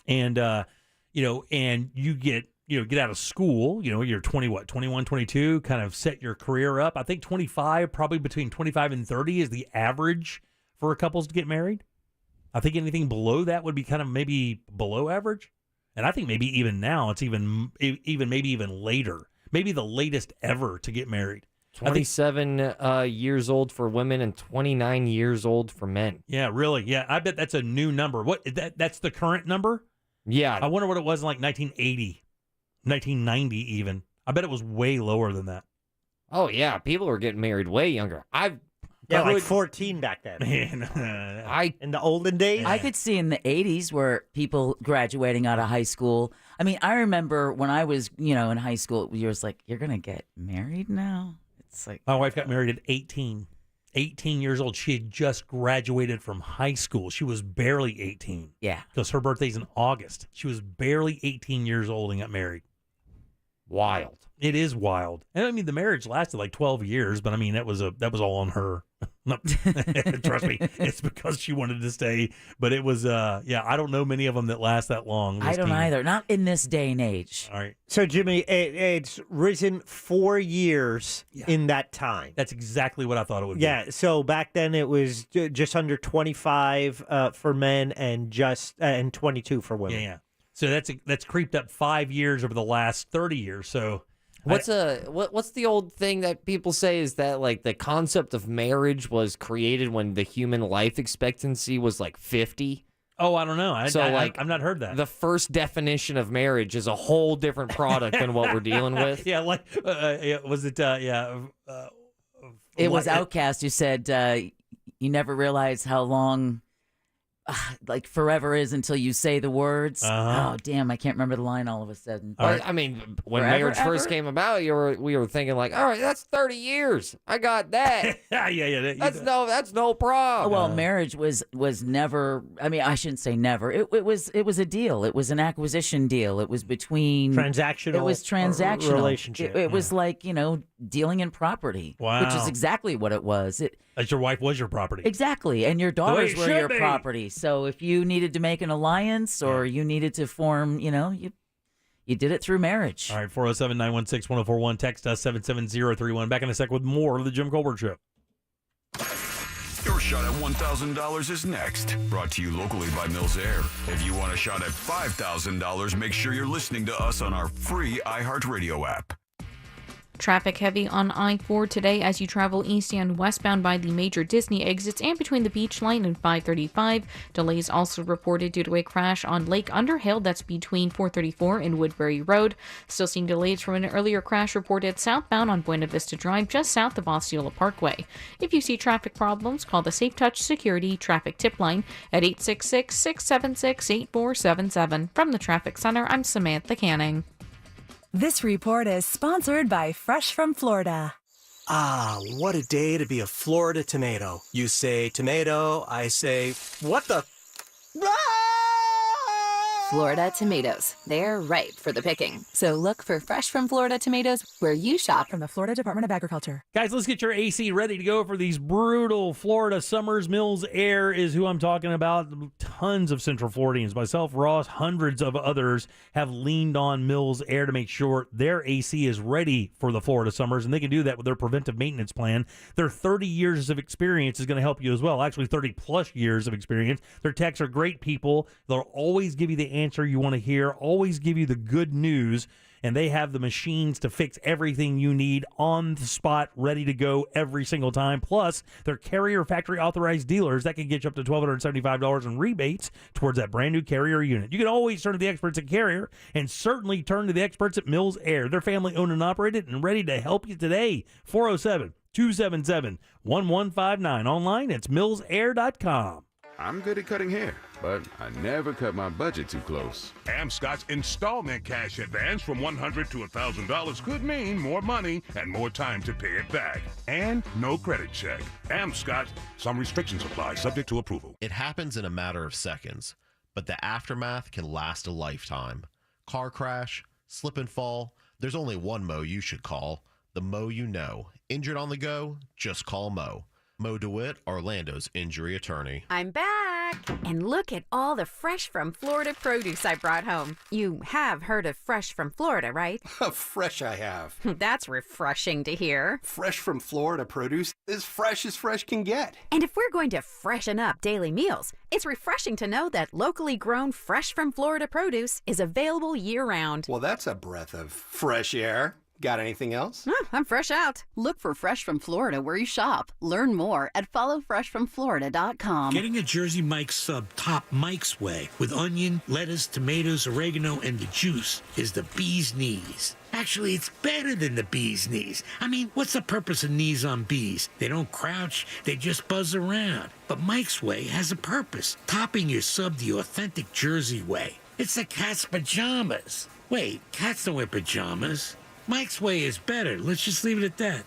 and, and you get out of school, you're 21, 22, kind of set your career up. I think 25, probably between 25 and 30 is the average for couples to get married. I think anything below that would be kind of maybe below average. And I think maybe even now it's even maybe even later, maybe the latest ever to get married. 27 years old for women and 29 years old for men. Yeah, really. Yeah, I bet that's a new number. That's the current number? Yeah. I wonder what it was in like 1980, 1990 even. I bet it was way lower than that. Oh, yeah. People were getting married way younger. Like 14 back then. Man, in the olden days. I could see in the 80s where people graduating out of high school. I mean, I remember when I was, in high school, you was like, you're going to get married now? It's like my wife got married at 18 years old. She had just graduated from high school. She was barely 18. Yeah. Because her birthday's in August. She was barely 18 years old and got married. Wild. It is wild. And I mean, the marriage lasted like 12 years, but I mean, that was all on her. Trust me, it's because she wanted to stay. But it was, I don't know many of them that last that long. I don't either. Not in this day and age. All right. So, Jimmy, it's risen 4 years in that time. That's exactly what I thought it would be. Yeah. So back then it was just under 25 for men and and 22 for women. Yeah. So that's creeped up 5 years over the last 30 years. So what's the old thing that people say is that like the concept of marriage was created when the human life expectancy was like 50? Oh, I don't know. I've not heard that. The first definition of marriage is a whole different product than what we're dealing with. Yeah, like was it? It was Outkast who said you never realize how long. Like forever is until you say the words. Oh, damn, I can't remember the line all of a sudden. I mean, when marriage first came about, we were thinking like, all right, that's 30 years. I got that. yeah. That's no problem. Well, marriage was never. I mean, I shouldn't say never. It was a deal. It was an acquisition deal. It was between transactional. It was transactional relationship. It was like dealing in property, which is exactly what it was. Like your wife was your property. Exactly, and your daughters were your property. So if you needed to make an alliance or you needed to form, you did it through marriage. All right, 407-916-1041. Text us 77031. Back in a sec with more of the Jim Colbert Show. Your shot at $1,000 is next. Brought to you locally by Mills Air. If you want a shot at $5,000, make sure you're listening to us on our free iHeartRadio app. Traffic heavy on I-4 today as you travel east and westbound by the major Disney exits and between the Beach Line and 535. Delays also reported due to a crash on Lake Underhill, that's between 434 and Woodbury Road. Still seeing delays from an earlier crash reported southbound on Buena Vista Drive just south of Osceola Parkway. If you see traffic problems, call the Safe Touch Security Traffic Tip Line at 866-676-8477. From the Traffic Center, I'm Samantha Canning. This report is sponsored by Fresh from Florida. Ah, what a day to be a Florida tomato. You say tomato, I say, what the? Florida tomatoes. They're ripe for the picking. So look for Fresh from Florida tomatoes where you shop. From the Florida Department of Agriculture. Guys, let's get your AC ready to go for these brutal Florida summers. Mills Air is who I'm talking about. Tons of Central Floridians, myself, Ross, hundreds of others have leaned on Mills Air to make sure their AC is ready for the Florida summers, and they can do that with their preventive maintenance plan. Their 30 years of experience is going to help you as well. Actually, 30-plus years of experience. Their techs are great people. They'll always give you the answer you want to hear, always give you the good news, and they have the machines to fix everything you need on the spot, ready to go every single time. Plus, they're Carrier factory authorized dealers that can get you up to $1,275 in rebates towards that brand new Carrier unit. You can always turn to the experts at Carrier, and certainly turn to the experts at Mills Air. They're family owned and operated and ready to help you today. 407-277-1159. Online, it's millsair.com. I'm good at cutting hair, but I never cut my budget too close. Amscott's installment cash advance from $100 to $1,000 could mean more money and more time to pay it back. And no credit check. Amscott, some restrictions apply, subject to approval. It happens in a matter of seconds, but the aftermath can last a lifetime. Car crash, slip and fall, there's only one Mo you should call. The Mo you know. Injured on the go? Just call Mo. Mo DeWitt, Orlando's injury attorney. I'm back! And look at all the fresh from Florida produce I brought home. You have heard of Fresh from Florida, right? Fresh I have. That's refreshing to hear. Fresh from Florida produce is fresh as fresh can get. And if we're going to freshen up daily meals, it's refreshing to know that locally grown Fresh from Florida produce is available year-round. Well, that's a breath of fresh air. Got anything else? I'm fresh out. Look for Fresh from Florida where you shop. Learn more at followfreshfromflorida.com. Getting a Jersey Mike's sub top Mike's way with onion, lettuce, tomatoes, oregano, and the juice is the bee's knees. Actually, it's better than the bee's knees. I mean, what's the purpose of knees on bees? They don't crouch, they just buzz around. But Mike's Way has a purpose, topping your sub the authentic Jersey way. It's the cat's pajamas. Wait, cats don't wear pajamas. Mike's Way is better. Let's just leave it at that.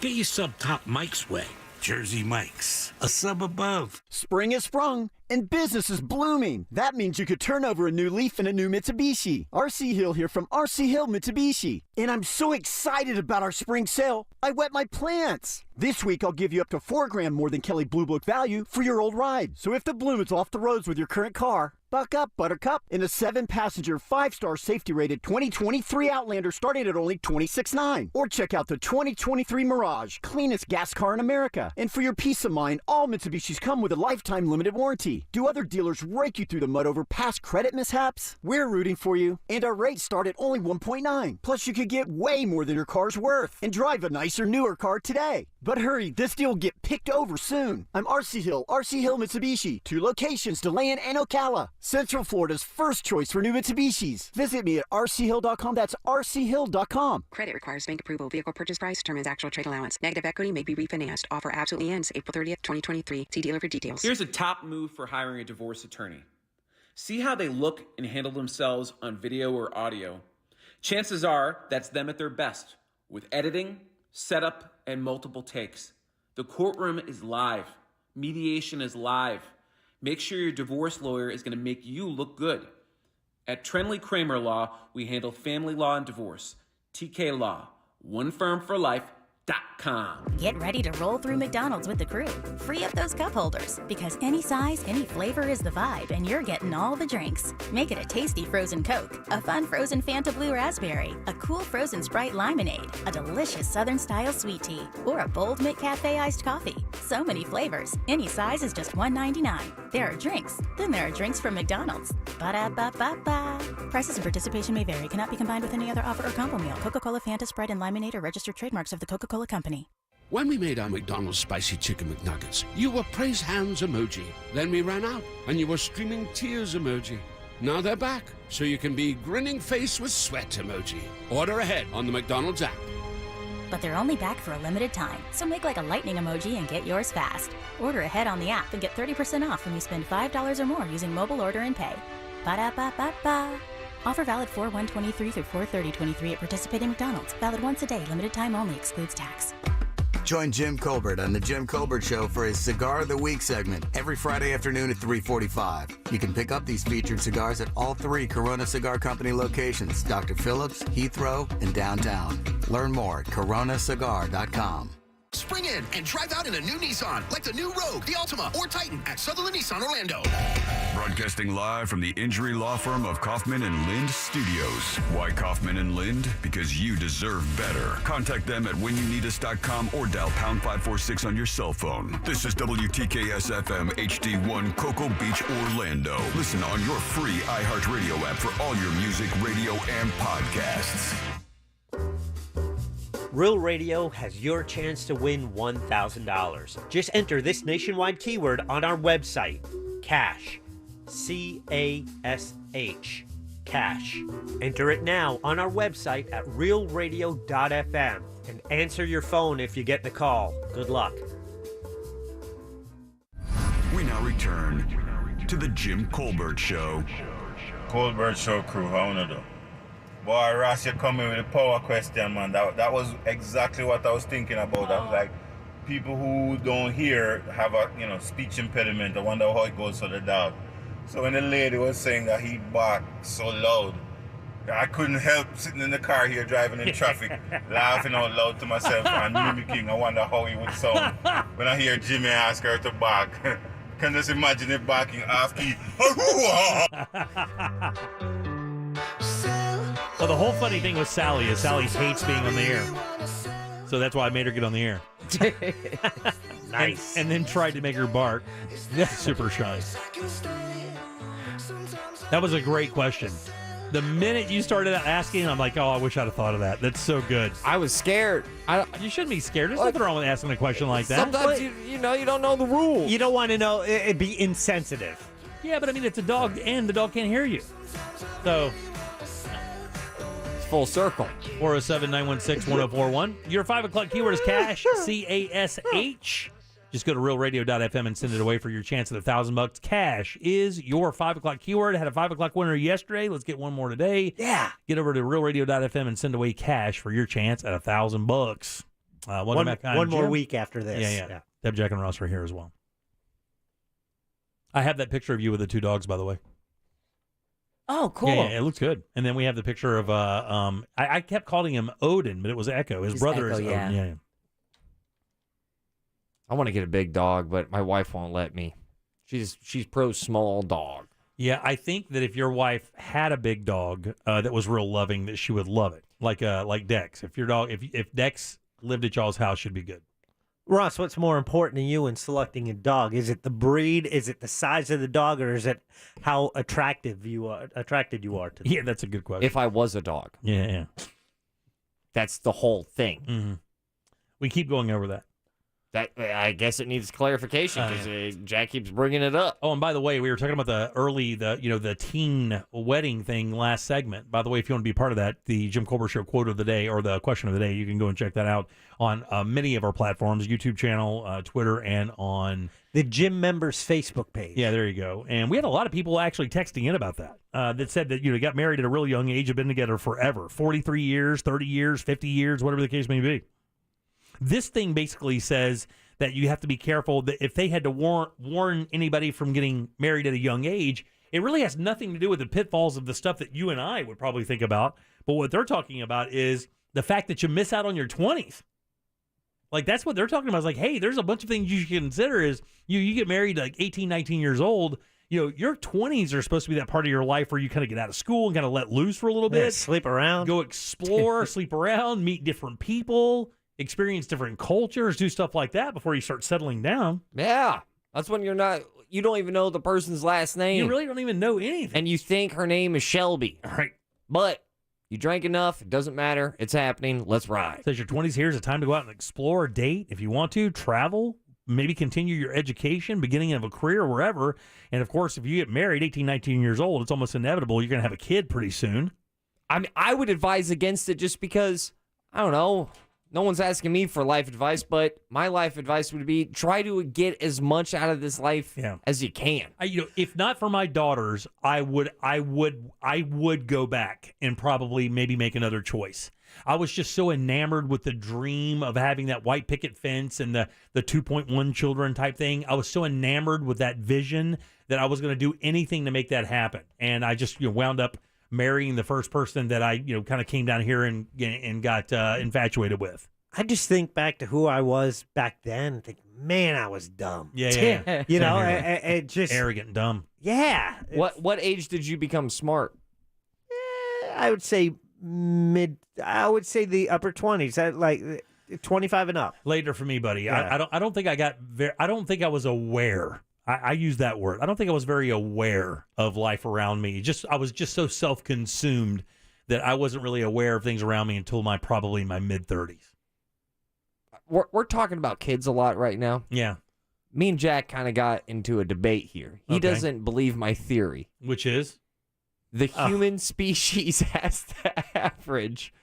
Get your sub top Mike's Way. Jersey Mike's, a sub above. Spring has sprung and business is blooming. That means you could turn over a new leaf in a new Mitsubishi. RC Hill here from RC Hill Mitsubishi. And I'm so excited about our spring sale, I wet my plants. This week, I'll give you up to $4,000 more than Kelley Blue Book value for your old ride. So if the bloom is off the roads with your current car, buck up, Buttercup. In a 7-passenger, 5-star safety-rated 2023 Outlander starting at only $26,900. Or check out the 2023 Mirage, cleanest gas car in America. And for your peace of mind, all Mitsubishis come with a lifetime limited warranty. Do other dealers rake you through the mud over past credit mishaps? We're rooting for you. And our rates start at only $1.9. Plus, you could get way more than your car's worth and drive a nicer, newer car today. But hurry, this deal will get picked over soon. I'm RC Hill Mitsubishi. 2 locations, DeLand and Ocala. Central Florida's first choice for new Mitsubishis. Visit me at rchill.com. That's rchill.com. Credit requires bank approval. Vehicle purchase price determines actual trade allowance. Negative equity may be refinanced. Offer absolutely ends April 30th, 2023. See dealer for details. Here's a top move for hiring a divorce attorney. See how they look and handle themselves on video or audio. Chances are that's them at their best with editing, setup, and multiple takes. The courtroom is live. Mediation is live. Make sure your divorce lawyer is going to make you look good. At Trenley Kramer Law, we handle family law and divorce. TK Law, one firm for life, Get ready to roll through McDonald's with the crew. Free up those cup holders, because any size, any flavor is the vibe, and you're getting all the drinks. Make it a tasty frozen Coke, a fun frozen Fanta Blue Raspberry, a cool frozen Sprite Limonade, a delicious Southern-style sweet tea, or a bold McCafe iced coffee. So many flavors. Any size is just $1.99. There are drinks. Then there are drinks from McDonald's. Ba-da-ba-ba-ba. Prices and participation may vary. Cannot be combined with any other offer or combo meal. Coca-Cola, Fanta, Sprite, and Limonade are registered trademarks of the Coca-Cola Company. When we made our McDonald's Spicy Chicken McNuggets, you were praise hands emoji. Then we ran out, and you were streaming tears emoji. Now they're back, so you can be grinning face with sweat emoji. Order ahead on the McDonald's app. But they're only back for a limited time, so make like a lightning emoji and get yours fast. Order ahead on the app and get 30% off when you spend $5 or more using mobile order and pay. Ba-da-ba-ba-ba. Offer valid 4/1/23 through 4/30/23 at participating McDonald's. Valid once a day. Limited time only. Excludes tax. Join Jim Colbert on The Jim Colbert Show for his Cigar of the Week segment every Friday afternoon at 3:45. You can pick up these featured cigars at all 3 Corona Cigar Company locations, Dr. Phillips, Heathrow, and downtown. Learn more at coronacigar.com. Spring in and drive out in a new Nissan, like the new Rogue, the Altima, or Titan at Sutherland Nissan Orlando. Broadcasting live from the injury law firm of Kaufman and Lind Studios. Why Kaufman and Lind? Because you deserve better. Contact them at whenyouneedus.com or dial pound 546 on your cell phone. This is WTKS FM HD1 Cocoa Beach, Orlando. Listen on your free iHeartRadio app for all your music, radio, and podcasts. Real Radio has your chance to win $1,000. Just enter this nationwide keyword on our website, CASH. C-A-S-H. Cash. Enter it now on our website at realradio.fm and answer your phone if you get the call. Good luck. We now return to the Jim Colbert Show. Colbert Show crew, how you do? Boy, Ross, you come in with a power question, man. That was exactly what I was thinking about. I was like, people who don't hear have a speech impediment. I wonder how it goes for the dog. So when the lady was saying that he barked so loud, I couldn't help sitting in the car here driving in traffic, laughing out loud to myself and mimicking. I wonder how he would sound when I hear Jimmy ask her to bark. Can just imagine it barking off key. Well, the whole funny thing with Sally is Sally hates being on the air. So that's why I made her get on the air. Nice. And then tried to make her bark. Super shy. That was a great question. The minute you started asking, I'm like, oh, I wish I'd have thought of that. That's so good. I was scared. You shouldn't be scared. There's nothing wrong with asking a question like that. Sometimes you don't know the rules. You don't want to know. It'd be insensitive. Yeah, but I mean, it's a dog, and the dog can't hear you. So... full circle. 407-916-1041. Your 5 o'clock keyword is cash, C-A-S-H. Just go to realradio.fm and send it away for your chance at $1,000. Cash is your 5 o'clock keyword. Had a 5 o'clock winner yesterday. Let's get one more today. Yeah. Get over to realradio.fm and send away cash for your chance at $1,000. One more week after this. Yeah. Deb, Jack, and Ross are here as well. I have that picture of you with the 2 dogs, by the way. Oh, cool. Yeah, it looks good. And then we have the picture of I kept calling him Odin, but it was Echo. His brother Echo, is Odin. Yeah. I want to get a big dog, but my wife won't let me. She's pro small dog. Yeah, I think that if your wife had a big dog that was real loving, that she would love it. Like Dex. If Dex lived at y'all's house, she'd be good. Ross, what's more important to you in selecting a dog? Is it the breed? Is it the size of the dog, or is it how attracted you are to them? Yeah, that's a good question. If I was a dog. Yeah. That's the whole thing. Mm-hmm. We keep going over that. I guess it needs clarification because Jack keeps bringing it up. Oh, and by the way, we were talking about the teen wedding thing last segment. By the way, if you want to be part of that, the Jim Colbert Show quote of the day or the question of the day, you can go and check that out on many of our platforms, YouTube channel, Twitter, and on the Gym Members Facebook page. Yeah, there you go. And we had a lot of people actually texting in about that. That said that they got married at a real young age, have been together forever, 43 years, 30 years, 50 years, whatever the case may be. This thing basically says that you have to be careful that if they had to warn anybody from getting married at a young age, it really has nothing to do with the pitfalls of the stuff that you and I would probably think about. But what they're talking about is the fact that you miss out on your 20s. Like, that's what they're talking about. It's like, hey, there's a bunch of things you should consider is you get married like 18, 19 years old. Your 20s are supposed to be that part of your life where you kind of get out of school and kind of let loose for a little bit. Sleep around. Go explore, sleep around, meet different people, experience different cultures, do stuff like that before you start settling down. Yeah. That's when you don't even know the person's last name. You really don't even know anything. And you think her name is Shelby. All right. But you drank enough. It doesn't matter. It's happening. Let's ride. Says your 20s here is a time to go out and explore, date if you want to, travel, maybe continue your education, beginning of a career, wherever. And, of course, if you get married 18, 19 years old, it's almost inevitable you're going to have a kid pretty soon. I mean, I would advise against it just because, I don't know, no one's asking me for life advice, but my life advice would be try to get as much out of this life as you can. If not for my daughters, I would go back and probably maybe make another choice. I was just so enamored with the dream of having that white picket fence and the 2.1 children type thing. I was so enamored with that vision that I was going to do anything to make that happen. And I just wound up marrying the first person that I kind of came down here and got infatuated with. I just think back to who I was back then and think, man, I was dumb. Yeah. It just arrogant and dumb. Yeah. What age did you become smart? I would say the upper 20s, like 25 and up. Later for me, buddy. Yeah. I don't think I was aware. I use that word. I don't think I was very aware of life around me. I was just so self-consumed that I wasn't really aware of things around me until probably my mid-30s. We're talking about kids a lot right now. Yeah. Me and Jack kind of got into a debate here. He doesn't believe my theory. Which is? The human species has to average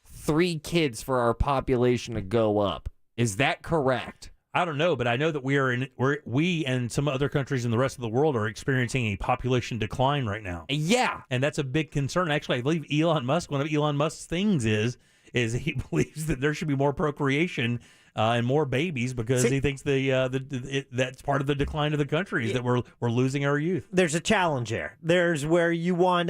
3 kids for our population to go up. Is that correct? I don't know, but I know that we and some other countries in the rest of the world are experiencing a population decline right now. Yeah. And that's a big concern. Actually, I believe Elon Musk, one of Elon Musk's things is he believes that there should be more procreation and more babies because he thinks that's part of the decline of the country is that we're losing our youth. There's a challenge there. There's where you want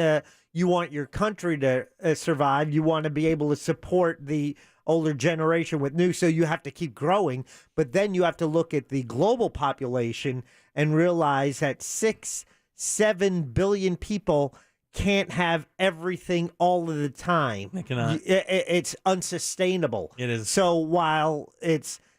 your country to survive. You want to be able to support the older generation with new, so you have to keep growing. But then you have to look at the global population and realize that 6-7 billion people can't have everything all of the time. They cannot. It's unsustainable. It is. So while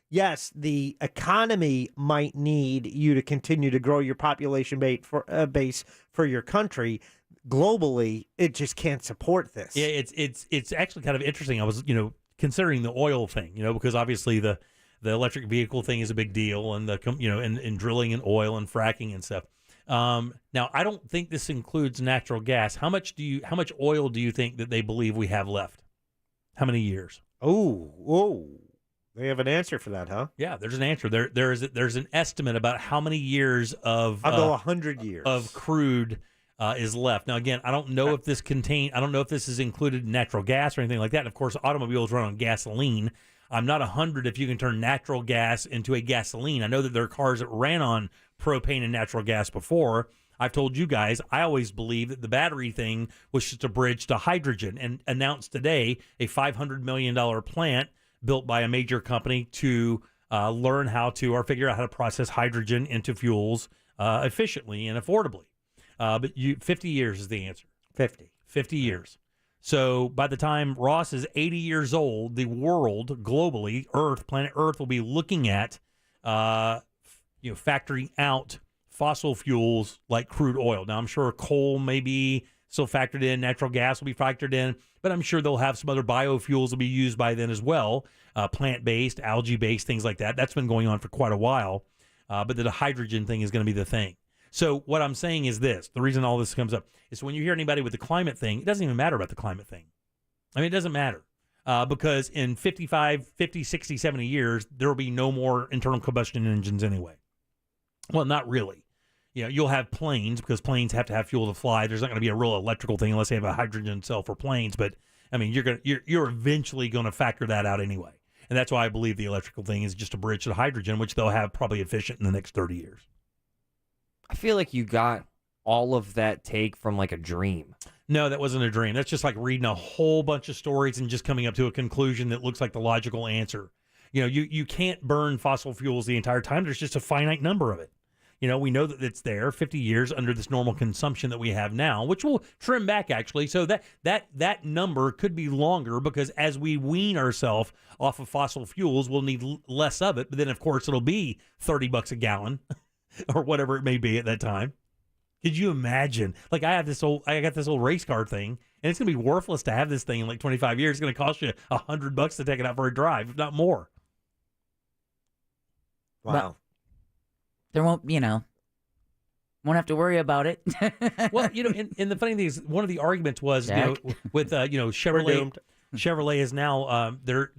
yes, the economy might need you to continue to grow your population base for your country, globally, it just can't support this. Yeah, it's actually kind of interesting. I was, considering the oil thing, because obviously the electric vehicle thing is a big deal, and and drilling and oil and fracking and stuff. Now, I don't think this includes natural gas. How much oil do you think that they believe we have left? How many years? Oh, they have an answer for that, huh? Yeah, there's an answer. There's an estimate about how many years of I'll go 100 years of crude is left. Now, again, I don't know if this is included in natural gas or anything like that. And of course, automobiles run on gasoline. I'm not 100 if you can turn natural gas into a gasoline. I know that there are cars that ran on propane and natural gas before. I've told you guys, I always believed that the battery thing was just a bridge to hydrogen, and announced today a $500 million plant built by a major company to learn how to, or figure out how to process hydrogen into fuels efficiently and affordably. But 50 years is the answer. 50 years. So by the time Ross is 80 years old, the world globally, planet Earth, will be looking at, factoring out fossil fuels like crude oil. Now, I'm sure coal may be still factored in, natural gas will be factored in, but I'm sure they'll have some other biofuels will be used by then as well, plant-based, algae-based, things like that. That's been going on for quite a while, but the hydrogen thing is going to be the thing. So what I'm saying is this. The reason all this comes up is when you hear anybody with the climate thing, it doesn't even matter about the climate thing. I mean, it doesn't matter because in 50, 60, 70 years, there will be no more internal combustion engines anyway. Well, not really. You'll have planes because planes have to have fuel to fly. There's not going to be a real electrical thing unless they have a hydrogen cell for planes. But I mean, you're eventually going to factor that out anyway. And that's why I believe the electrical thing is just a bridge to hydrogen, which they'll have probably efficient in the next 30 years. I feel like you got all of that take from like a dream. No, that wasn't a dream. That's just like reading a whole bunch of stories and just coming up to a conclusion that looks like the logical answer. you can't burn fossil fuels the entire time. There's just a finite number of it. We know that it's there 50 years under this normal consumption that we have now, which will trim back actually. So that number could be longer because as we wean ourselves off of fossil fuels, we'll need less of it. But then, of course, it'll be $30 a gallon or whatever it may be at that time. Could you imagine? Like I got this old race car thing, and it's going to be worthless to have this thing in like 25 years. It's going to cost you $100 to take it out for a drive, if not more. Wow. But there won't have to worry about it. Well, and the funny thing is, one of the arguments was, with Chevrolet. Chevrolet is now they're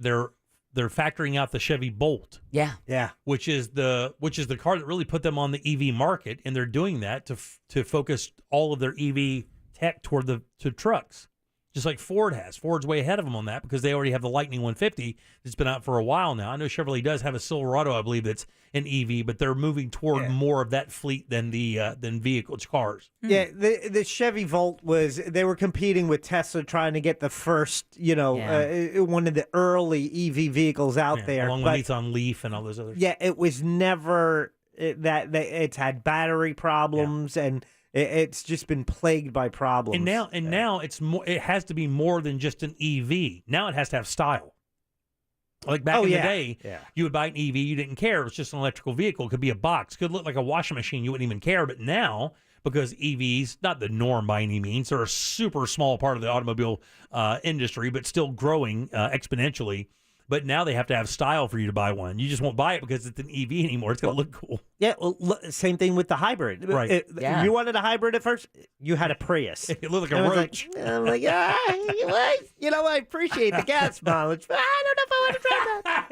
factoring out the Chevy Bolt. Yeah. Which is the car that really put them on the EV market, and they're doing that to focus all of their EV tech toward to trucks. Just like Ford has. Ford's way ahead of them on that because they already have the Lightning 150 that's been out for a while now. I know Chevrolet does have a Silverado, I believe, that's an EV, but they're moving toward more of that fleet than vehicles, cars. Yeah, the Chevy Volt they were competing with Tesla trying to get the first, one of the early EV vehicles out there. Along with Nissan Leaf and all those others. Yeah, it was never that it's had battery problems and it's just been plagued by problems. And now it's more. It has to be more than just an EV. Now it has to have style. Like back in the day, you would buy an EV, you didn't care. It was just an electrical vehicle. It could be a box. It could look like a washing machine. You wouldn't even care. But now, because EVs, not the norm by any means, they're a super small part of the automobile industry, but still growing exponentially. But now they have to have style for you to buy one. You just won't buy it because it's an EV anymore. It's going to look cool. Yeah, well, same thing with the hybrid. Right. You wanted a hybrid at first? You had a Prius. It looked like a roach. I'm like, I appreciate the gas mileage, but I don't know if I want to drive that.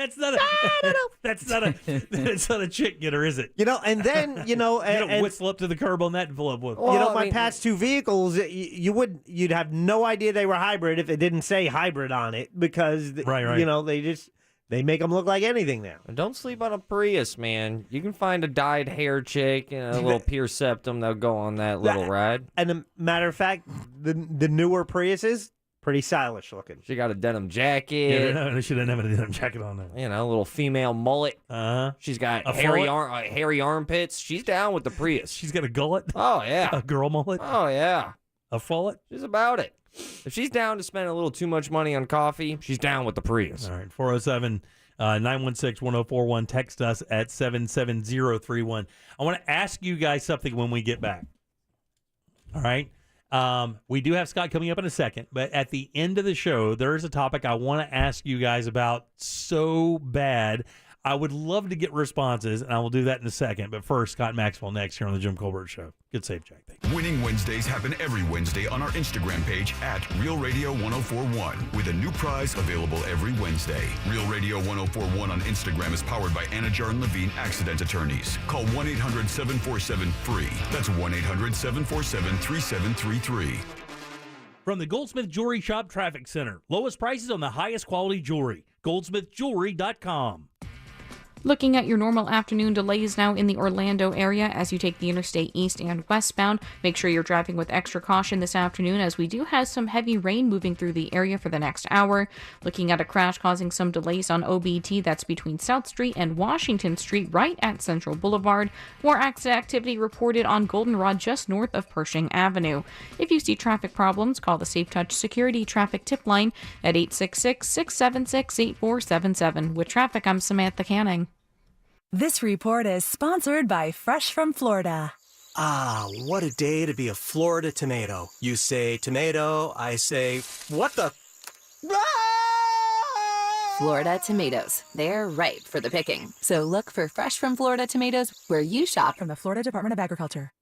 That's not a chick getter, is it? And then, you don't whistle up to the curb on that envelope. My past two vehicles, you'd have no idea they were hybrid if it didn't say hybrid on it because, they make them look like anything now. Don't sleep on a Prius, man. You can find a dyed hair chick and a little pure septum that'll go on that little ride. And a matter of fact, the newer Priuses, pretty stylish looking. She got a denim jacket. Yeah, she didn't have a denim jacket on there. A little female mullet. She's got hairy armpits. She's down with the Prius. She's got a gullet. Oh, yeah. A girl mullet. Oh, yeah. A fullet. She's about it. If she's down to spend a little too much money on coffee, she's down with the Prius. All right, 407-916-1041. Text us at 77031. I want to ask you guys something when we get back. All right? We do have Scott coming up in a second, but at the end of the show, there is a topic I want to ask you guys about so bad. I would love to get responses, and I will do that in a second. But first, Scott Maxwell next here on the Jim Colbert Show. Good save, Jack. Thank you. Winning Wednesdays happen every Wednesday on our Instagram page at Real Radio 1041 with a new prize available every Wednesday. Real Radio 1041 on Instagram is powered by Anajar and Levine Accident Attorneys. Call 1-800-747-FREE. That's 1-800-747-3733. From the Goldsmith Jewelry Shop Traffic Center. Lowest prices on the highest quality jewelry. GoldsmithJewelry.com. Looking at your normal afternoon delays now in the Orlando area as you take the interstate east and westbound. Make sure you're driving with extra caution this afternoon as we do have some heavy rain moving through the area for the next hour. Looking at a crash causing some delays on OBT, that's between South Street and Washington Street right at Central Boulevard. More accident activity reported on Goldenrod just north of Pershing Avenue. If you see traffic problems, call the Safe Touch Security Traffic Tip Line at 866-676-8477. With traffic, I'm Samantha Canning. This report is sponsored by Fresh from Florida. Ah, what a day to be a Florida tomato. You say tomato, I say, what the? Florida tomatoes. They're ripe for the picking. So look for Fresh from Florida tomatoes where you shop. From the Florida Department of Agriculture.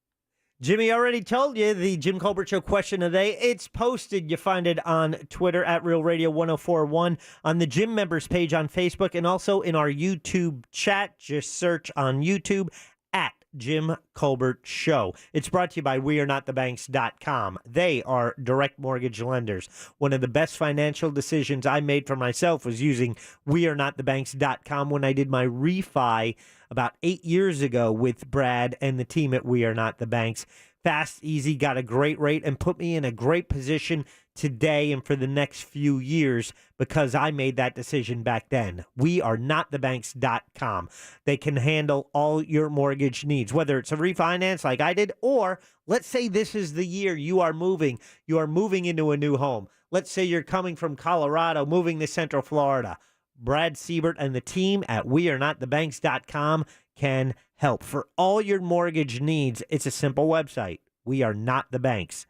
Jimmy already told you the Jim Colbert Show question of the day. It's posted. You find it on Twitter at Real Radio 1041, on the Jim members page on Facebook, and also in our YouTube chat. Just search on YouTube at Jim Colbert Show. It's brought to you by WeAreNotTheBanks.com. They are direct mortgage lenders. One of the best financial decisions I made for myself was using WeAreNotTheBanks.com when I did my refi about 8 years ago with Brad and the team at We Are Not the Banks. Fast, easy, got a great rate, and put me in a great position today and for the next few years because I made that decision back then. WeAreNotTheBanks.com. They can handle all your mortgage needs, whether it's a refinance like I did, or let's say this is the year you are moving into a new home. Let's say you're coming from Colorado, moving to Central Florida. Brad Siebert and the team at WeAreNotTheBanks.com can help. For all your mortgage needs, it's a simple website, WeAreNotTheBanks.com.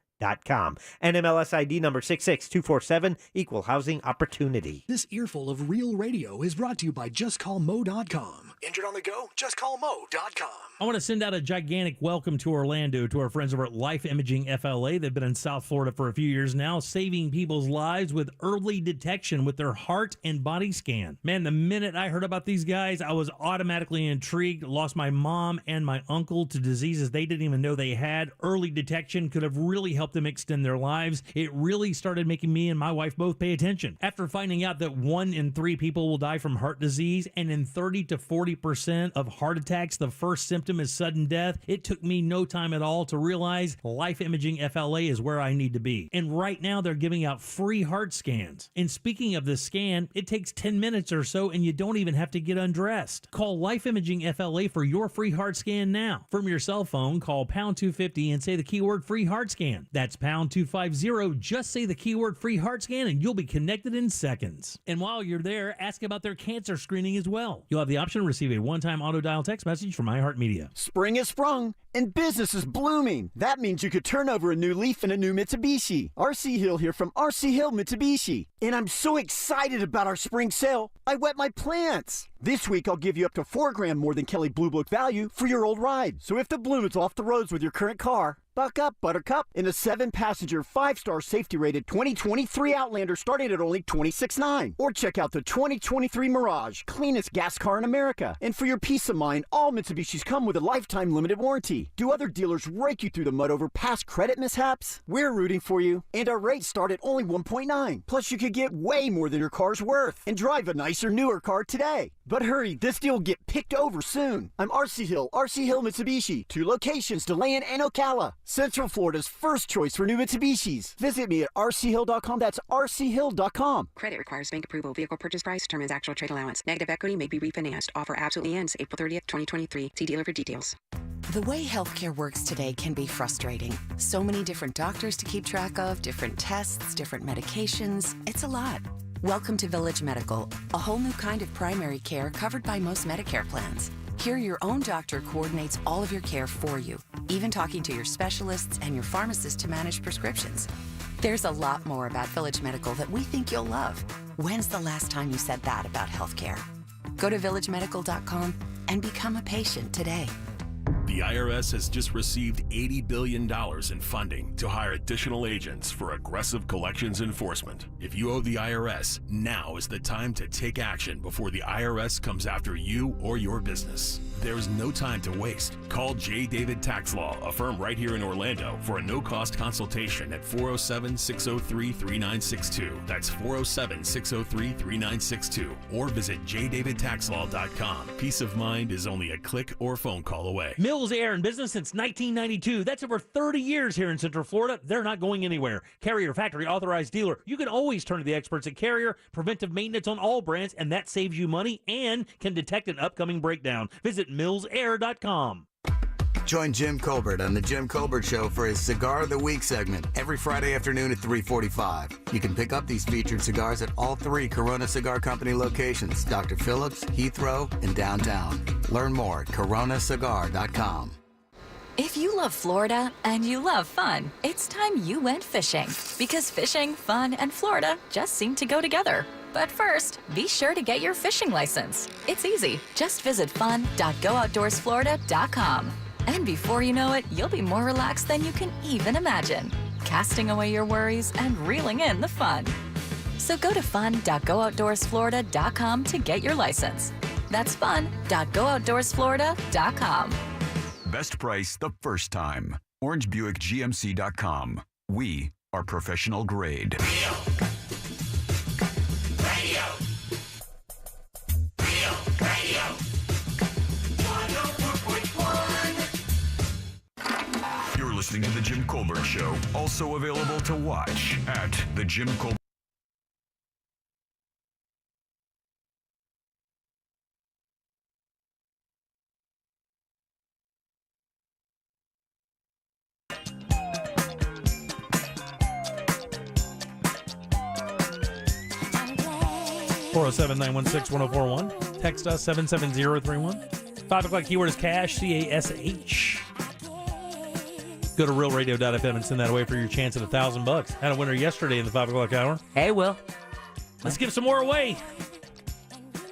NMLS ID number 66247, equal housing opportunity. This earful of real radio is brought to you by JustCallMo.com. Injured on the go? JustCallMo.com. I want to send out a gigantic welcome to Orlando to our friends over at Life Imaging FLA. They've been in South Florida for a few years now, saving people's lives with early detection with their heart and body scan. Man, the minute I heard about these guys, I was automatically intrigued. Lost my mom and my uncle to diseases they didn't even know they had. Early detection could have really helped them extend their lives. It really started making me and my wife both pay attention. After finding out that 1 in 3 people will die from heart disease, and in 30 to 40% of heart attacks, the first symptom is sudden death, it took me no time at all to realize Life Imaging FLA is where I need to be. And right now they're giving out free heart scans. And speaking of the scan, it takes 10 minutes or so and you don't even have to get undressed. Call Life Imaging FLA for your free heart scan now. From your cell phone, call pound 250 and say the keyword free heart scan. That's pound 250. Just say the keyword free heart scan and you'll be connected in seconds. And while you're there, ask about their cancer screening as well. You'll have the option to receive a one-time auto dial text message from iHeartMedia. Spring is sprung and business is blooming. That means you could turn over a new leaf in a new Mitsubishi. RC Hill here from RC Hill Mitsubishi. And I'm so excited about our spring sale. I wet my plants. This week I'll give you up to $4,000 more than Kelley Blue Book value for your old ride. So if the bloom is off the roads with your current car, buck up, Buttercup. In a 7-passenger, 5-star safety-rated 2023 Outlander starting at only $26,900. Or check out the 2023 Mirage, cleanest gas car in America. And for your peace of mind, all Mitsubishis come with a lifetime limited warranty. Do other dealers rake you through the mud over past credit mishaps? We're rooting for you. And our rates start at only $1.9. Plus, you could get way more than your car's worth and drive a nicer, newer car today. But hurry, this deal will get picked over soon. I'm RC Hill Mitsubishi. 2 locations, DeLand and Ocala. Central Florida's first choice for new Mitsubishis. Visit me at rchill.com. That's rchill.com. Credit requires bank approval. Vehicle purchase price determines actual trade allowance. Negative equity may be refinanced. Offer absolutely ends April 30th, 2023. See dealer for details. The way healthcare works today can be frustrating. So many different doctors to keep track of, different tests, different medications. It's a lot. Welcome to Village Medical, a whole new kind of primary care covered by most Medicare plans. Here, your own doctor coordinates all of your care for you, even talking to your specialists and your pharmacist to manage prescriptions. There's a lot more about Village Medical that we think you'll love. When's the last time you said that about healthcare? Go to villagemedical.com and become a patient today. The IRS has just received $80 billion in funding to hire additional agents for aggressive collections enforcement. If you owe the IRS, now is the time to take action before the IRS comes after you or your business. There's no time to waste. Call J. David Tax Law, a firm right here in Orlando, for a no-cost consultation at 407-603-3962. That's 407-603-3962. Or visit jdavidtaxlaw.com. Peace of mind is only a click or phone call away. Mills Air in business since 1992. That's over 30 years here in Central Florida. They're not going anywhere. Carrier Factory Authorized Dealer. You can always turn to the experts at Carrier. Preventive maintenance on all brands, and that saves you money and can detect an upcoming breakdown. Visit millsair.com. Join Jim Colbert on The Jim Colbert Show for his Cigar of the Week segment every Friday afternoon at 3:45. You can pick up these featured cigars at all 3 Corona Cigar Company locations, Dr. Phillips, Heathrow, and downtown. Learn more at coronacigar.com. If you love Florida and you love fun, it's time you went fishing. Because fishing, fun, and Florida just seem to go together. But first, be sure to get your fishing license. It's easy. Just visit fun.gooutdoorsflorida.com. And before you know it, you'll be more relaxed than you can even imagine, casting away your worries and reeling in the fun. So go to fun.gooutdoorsflorida.com to get your license. That's fun.gooutdoorsflorida.com. Best price the first time. OrangeBuickGMC.com. We are professional grade. Radio. Radio. 104.1. listening to The Jim Colbert Show, also available to watch at The Jim Colbert. Four zero 407-916-1041. Text us 77031. 5 o'clock keyword is cash, CASH. Go to realradio.fm and send that away for your chance at $1,000. Had a winner yesterday in the 5 o'clock hour. Hey, Will. Let's give some more away.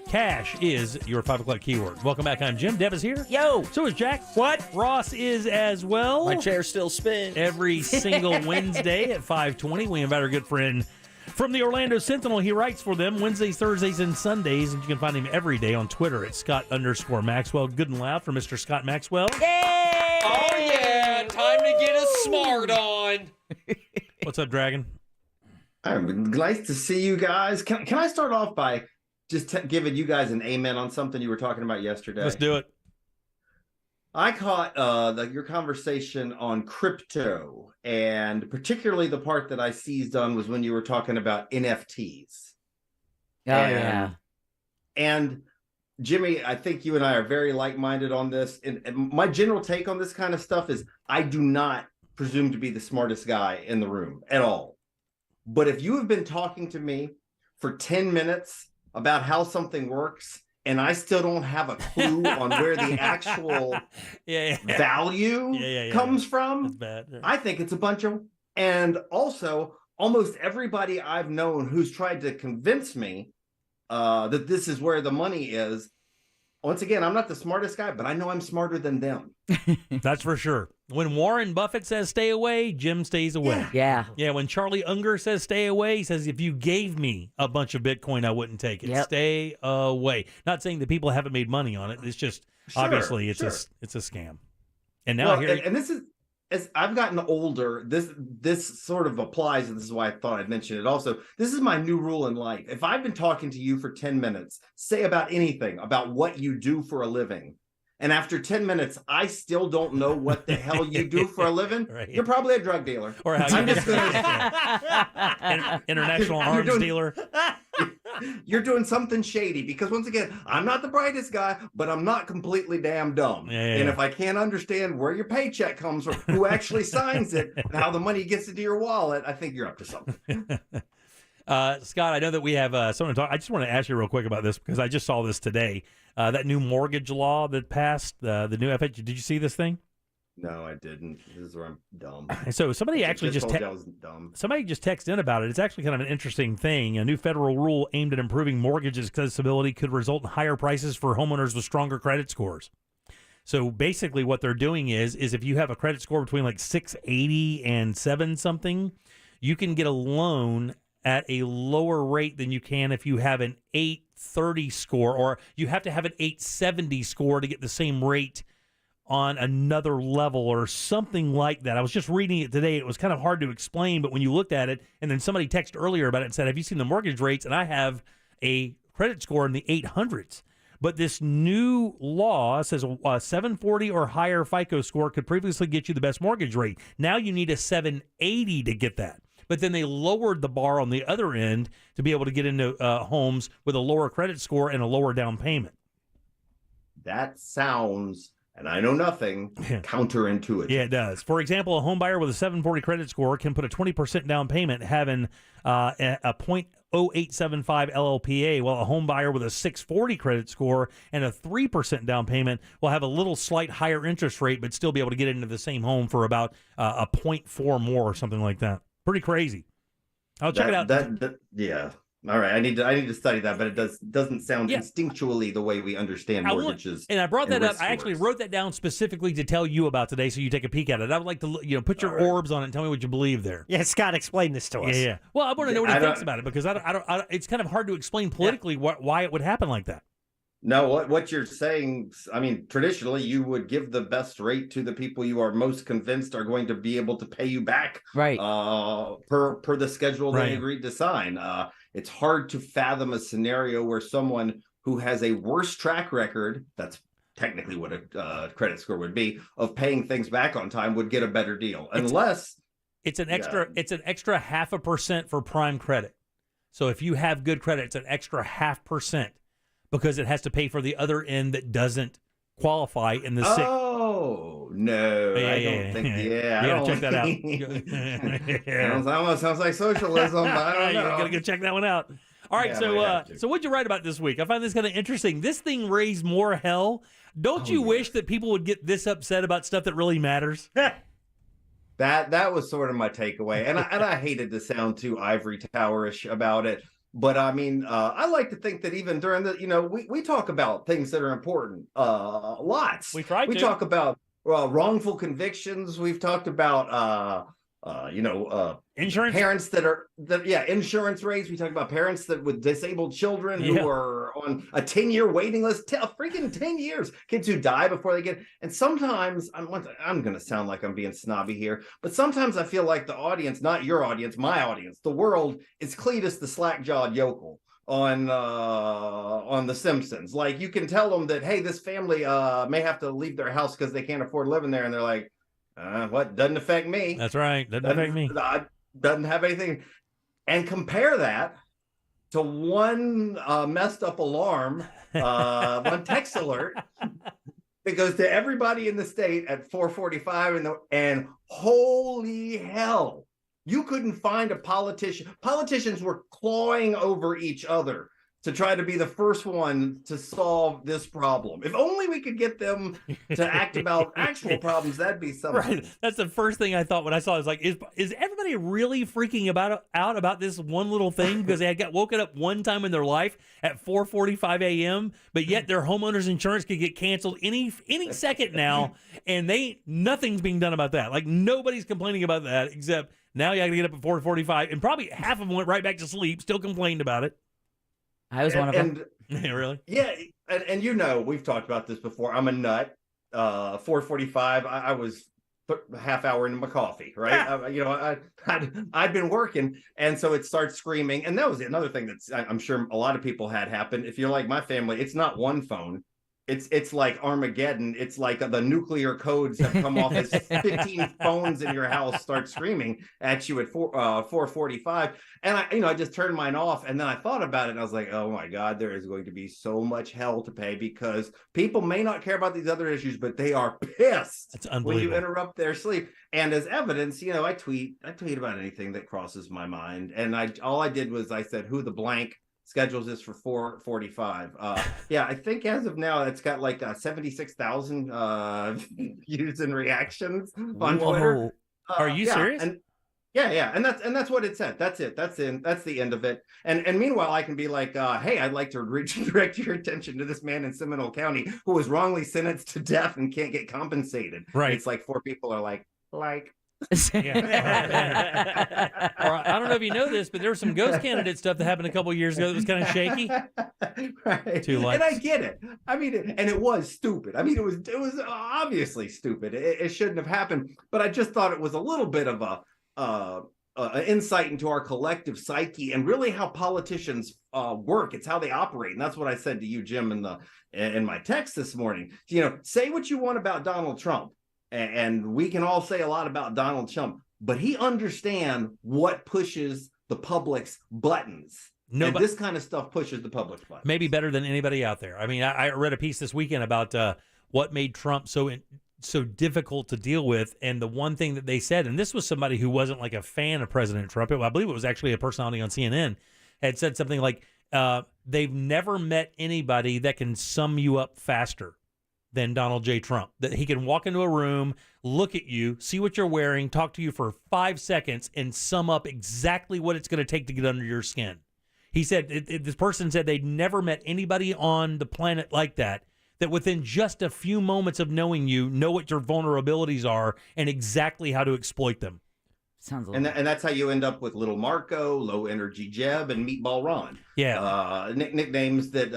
Cash is your 5 o'clock keyword. Welcome back. I'm Jim. Deb is here. Yo. So is Jack. What? Ross is as well. My chair still spins. Every single Wednesday at 5:20, we invite our good friend from the Orlando Sentinel. He writes for them Wednesdays, Thursdays, and Sundays, and you can find him every day on Twitter at Scott_Maxwell. Good and loud for Mr. Scott Maxwell. Yay! Oh, yeah. Time to get a smart on. What's up, Dragon? Nice to see you guys. Can I start off by just giving you guys an amen on something you were talking about yesterday? Let's do it. I caught your conversation on crypto, and particularly the part that I seized on was when you were talking about NFTs. Yeah. And Jimmy, I think you and I are very like-minded on this. And my general take on this kind of stuff is I do not presume to be the smartest guy in the room at all. But if you have been talking to me for 10 minutes about how something works, and I still don't have a clue on where the actual value comes from, That's bad. Yeah. I think it's a bunch of... And also, almost everybody I've known who's tried to convince me that this is where the money is, once again, I'm not the smartest guy, but I know I'm smarter than them. That's for sure. When Warren Buffett says stay away, Jim stays away. Yeah. Yeah, when Charlie Unger says stay away, he says if you gave me a bunch of Bitcoin, I wouldn't take it. Yep. Stay away. Not saying that people haven't made money on it. It's just obviously it's a scam. And now and this is, as I've gotten older, this sort of applies, and this is why I thought I'd mention it also. This is my new rule in life. If I've been talking to you for 10 minutes, say about anything, about what you do for a living, and after 10 minutes, I still don't know what the hell you do for a living, you're probably a drug dealer. Or how I'm just international arms dealer. You're doing something shady because, once again, I'm not the brightest guy, but I'm not completely damn dumb. And if I can't understand where your paycheck comes from, who actually signs it, and how the money gets into your wallet, I think you're up to something. Scott, I know that we have someone to talk. I just want to ask you real quick about this because I just saw this today. That new mortgage law that passed, the new FH. Did you see this thing? No, I didn't. This is where I'm dumb. And so somebody actually just somebody just texted in about it. It's actually kind of an interesting thing. A new federal rule aimed at improving mortgage accessibility could result in higher prices for homeowners with stronger credit scores. So basically what they're doing is if you have a credit score between like 680 and 7 something, you can get a loan at a lower rate than you can if you have an 830 score, or you have to have an 870 score to get the same rate on another level or something like that. I was just reading it today. It was kind of hard to explain, but when you looked at it, and then somebody texted earlier about it and said, have you seen the mortgage rates? And I have a credit score in the 800s. But this new law says a 740 or higher FICO score could previously get you the best mortgage rate. Now you need a 780 to get that. But then they lowered the bar on the other end to be able to get into homes with a lower credit score and a lower down payment. That sounds, and I know nothing, counterintuitive. Yeah, it does. For example, a home buyer with a 740 credit score can put a 20% down payment having a 0.0875 LLPA, while a home buyer with a 640 credit score and a 3% down payment will have a little slight higher interest rate, but still be able to get into the same home for about a 0.4 more or something like that. Pretty crazy. I'll check it out. Yeah. All right. I need to study that, but it doesn't sound instinctually the way we understand mortgages. And I brought that up. I actually wrote that down specifically to tell you about today, so you take a peek at it. I would like to, put your orbs on it and tell me what you believe there. Yeah, Scott, explain this to us. Yeah. Well, I want to know what he thinks about it because I don't. It's kind of hard to explain politically why it would happen like that. No, what you're saying, I mean, traditionally, you would give the best rate to the people you are most convinced are going to be able to pay you back, right? Per the schedule they agreed to sign. It's hard to fathom a scenario where someone who has a worse track record, that's technically what a credit score would be, of paying things back on time would get a better deal. Unless it's an extra 0.5% for prime credit. So if you have good credit, it's an extra 0.5% because it has to pay for the other end that doesn't qualify in the sick. Oh no, I don't think. Yeah, you I gotta check that out. Almost sounds like socialism, but I don't know. You gotta go check that one out. All right, so what'd you write about this week? I find this kind of interesting. This thing raised more hell. Don't you wish that people would get this upset about stuff that really matters? That was sort of my takeaway, and I hated to sound too ivory towerish about it, but I mean, I like to think that even during the, we talk about things that are important, lots. We talk about wrongful convictions. We've talked about insurance parents insurance rates. We talk about parents with disabled children who are on a 10-year waiting list, a freaking 10 years, kids who die before they get. And sometimes I'm going to sound like I'm being snobby here, but sometimes I feel like the audience, not your audience, my audience, the world is Cletus the slack-jawed yokel on The Simpsons. Like, you can tell them that, hey, this family may have to leave their house because they can't afford living there, and they're like, what, doesn't affect me. That's right. Doesn't affect me. Doesn't have anything. And compare that to one messed up alarm, one text alert that goes to everybody in the state at 4:45 and holy hell, you couldn't find a politician. Politicians were clawing over each other to try to be the first one to solve this problem. If only we could get them to act about actual problems, that'd be something. Right. That's the first thing I thought when I saw it. I was like, is everybody really freaking out about this one little thing because they got woken up one time in their life at 4:45 a.m., but yet their homeowner's insurance could get canceled any second now, and nothing's being done about that. Like, nobody's complaining about that except now you got to get up at 4:45, and probably half of them went right back to sleep, still complained about it. I was one of them. Really? Yeah, and we've talked about this before. I'm a nut. 4:45. I was a half hour into my coffee, right? I'd been working, and so it starts screaming. And that was another thing that I'm sure a lot of people had happen. If you're like my family, it's not one phone. It's like Armageddon. It's like the nuclear codes have come off as 15 phones in your house start screaming at you at 4:45. And I just turned mine off, and then I thought about it, and I was like, oh my God, there is going to be so much hell to pay because people may not care about these other issues, but they are pissed That's unbelievable. when you interrupt their sleep. And as evidence, I tweet about anything that crosses my mind. And all I did was I said, who the blank schedules this for 4:45. I think as of now it's got like 76,000 views and reactions on Twitter. Are you serious? And that's what it said. That's it. That's the end of it. And meanwhile, I can be like, hey, I'd like to direct your attention to this man in Seminole County who was wrongly sentenced to death and can't get compensated. Right. It's like 4 people are like. Or, I don't know if you know this, but there was some ghost candidate stuff that happened a couple of years ago that was kind of shaky. Right. 2 likes. And I get it. I mean, and it was stupid. I mean, it was obviously stupid. It shouldn't have happened. But I just thought it was a little bit of an insight into our collective psyche and really how politicians work. It's how they operate. And that's what I said to you, Jim, in my text this morning. Say what you want about Donald Trump. And we can all say a lot about Donald Trump, but he understands what pushes the public's buttons. And this kind of stuff pushes the public's buttons. Maybe better than anybody out there. I mean, I read a piece this weekend about what made Trump so difficult to deal with. And the one thing that they said, and this was somebody who wasn't like a fan of President Trump, I believe it was actually a personality on CNN, had said something like, they've never met anybody that can sum you up faster than Donald J. Trump. That he can walk into a room, look at you, see what you're wearing, talk to you for 5 seconds, and sum up exactly what it's going to take to get under your skin. He said, this person said they'd never met anybody on the planet like that within just a few moments of knowing you, know what your vulnerabilities are and exactly how to exploit them. Sounds a and that's how you end up with Little Marco, Low Energy Jeb, and Meatball Ron. Yeah, nicknames that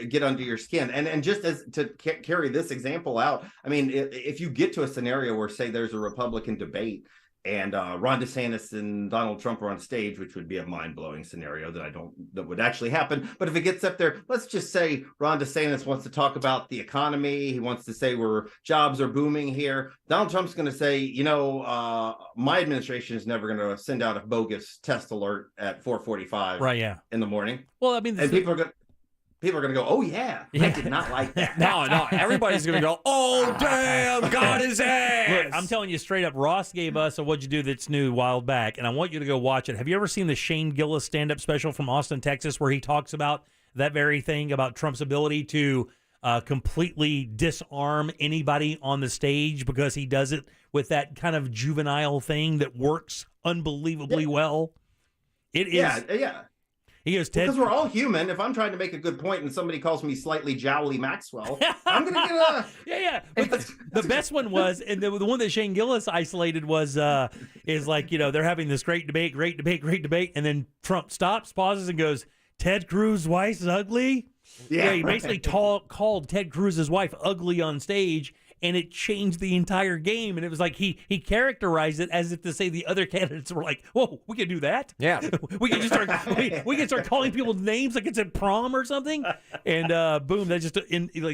get under your skin. And just as to carry this example out, I mean, if you get to a scenario where, say, there's a Republican debate and Ron DeSantis and Donald Trump are on stage, which would be a mind-blowing scenario that would actually happen. But if it gets up there, let's just say Ron DeSantis wants to talk about the economy. He wants to say where jobs are booming here. Donald Trump's going to say, my administration is never going to send out a bogus test alert at 4:45 in the morning. Well, I mean, and people are going to go, oh, yeah, I did not like that. No, everybody's going to go, oh, damn, got his ass. Look, I'm telling you straight up, Ross gave us a What'd You Do That's New a while back, and I want you to go watch it. Have you ever seen the Shane Gillis stand-up special from Austin, Texas, where he talks about that very thing, about Trump's ability to completely disarm anybody on the stage because he does it with that kind of juvenile thing that works unbelievably well? It is. Yeah. He goes, Ted, because we're all human. If I'm trying to make a good point and somebody calls me slightly jowly Maxwell, I'm going to get a... Yeah. But the best one was, and the one that Shane Gillis isolated was, is like, they're having this great debate. And then Trump stops, pauses, and goes, Ted Cruz's wife's ugly? Yeah, he basically called Ted Cruz's wife ugly on stage, and it changed the entire game. And it was like he characterized it as if to say the other candidates were like, whoa, we can do that? Yeah. we can just we can start calling people names like it's at prom or something. And boom, that just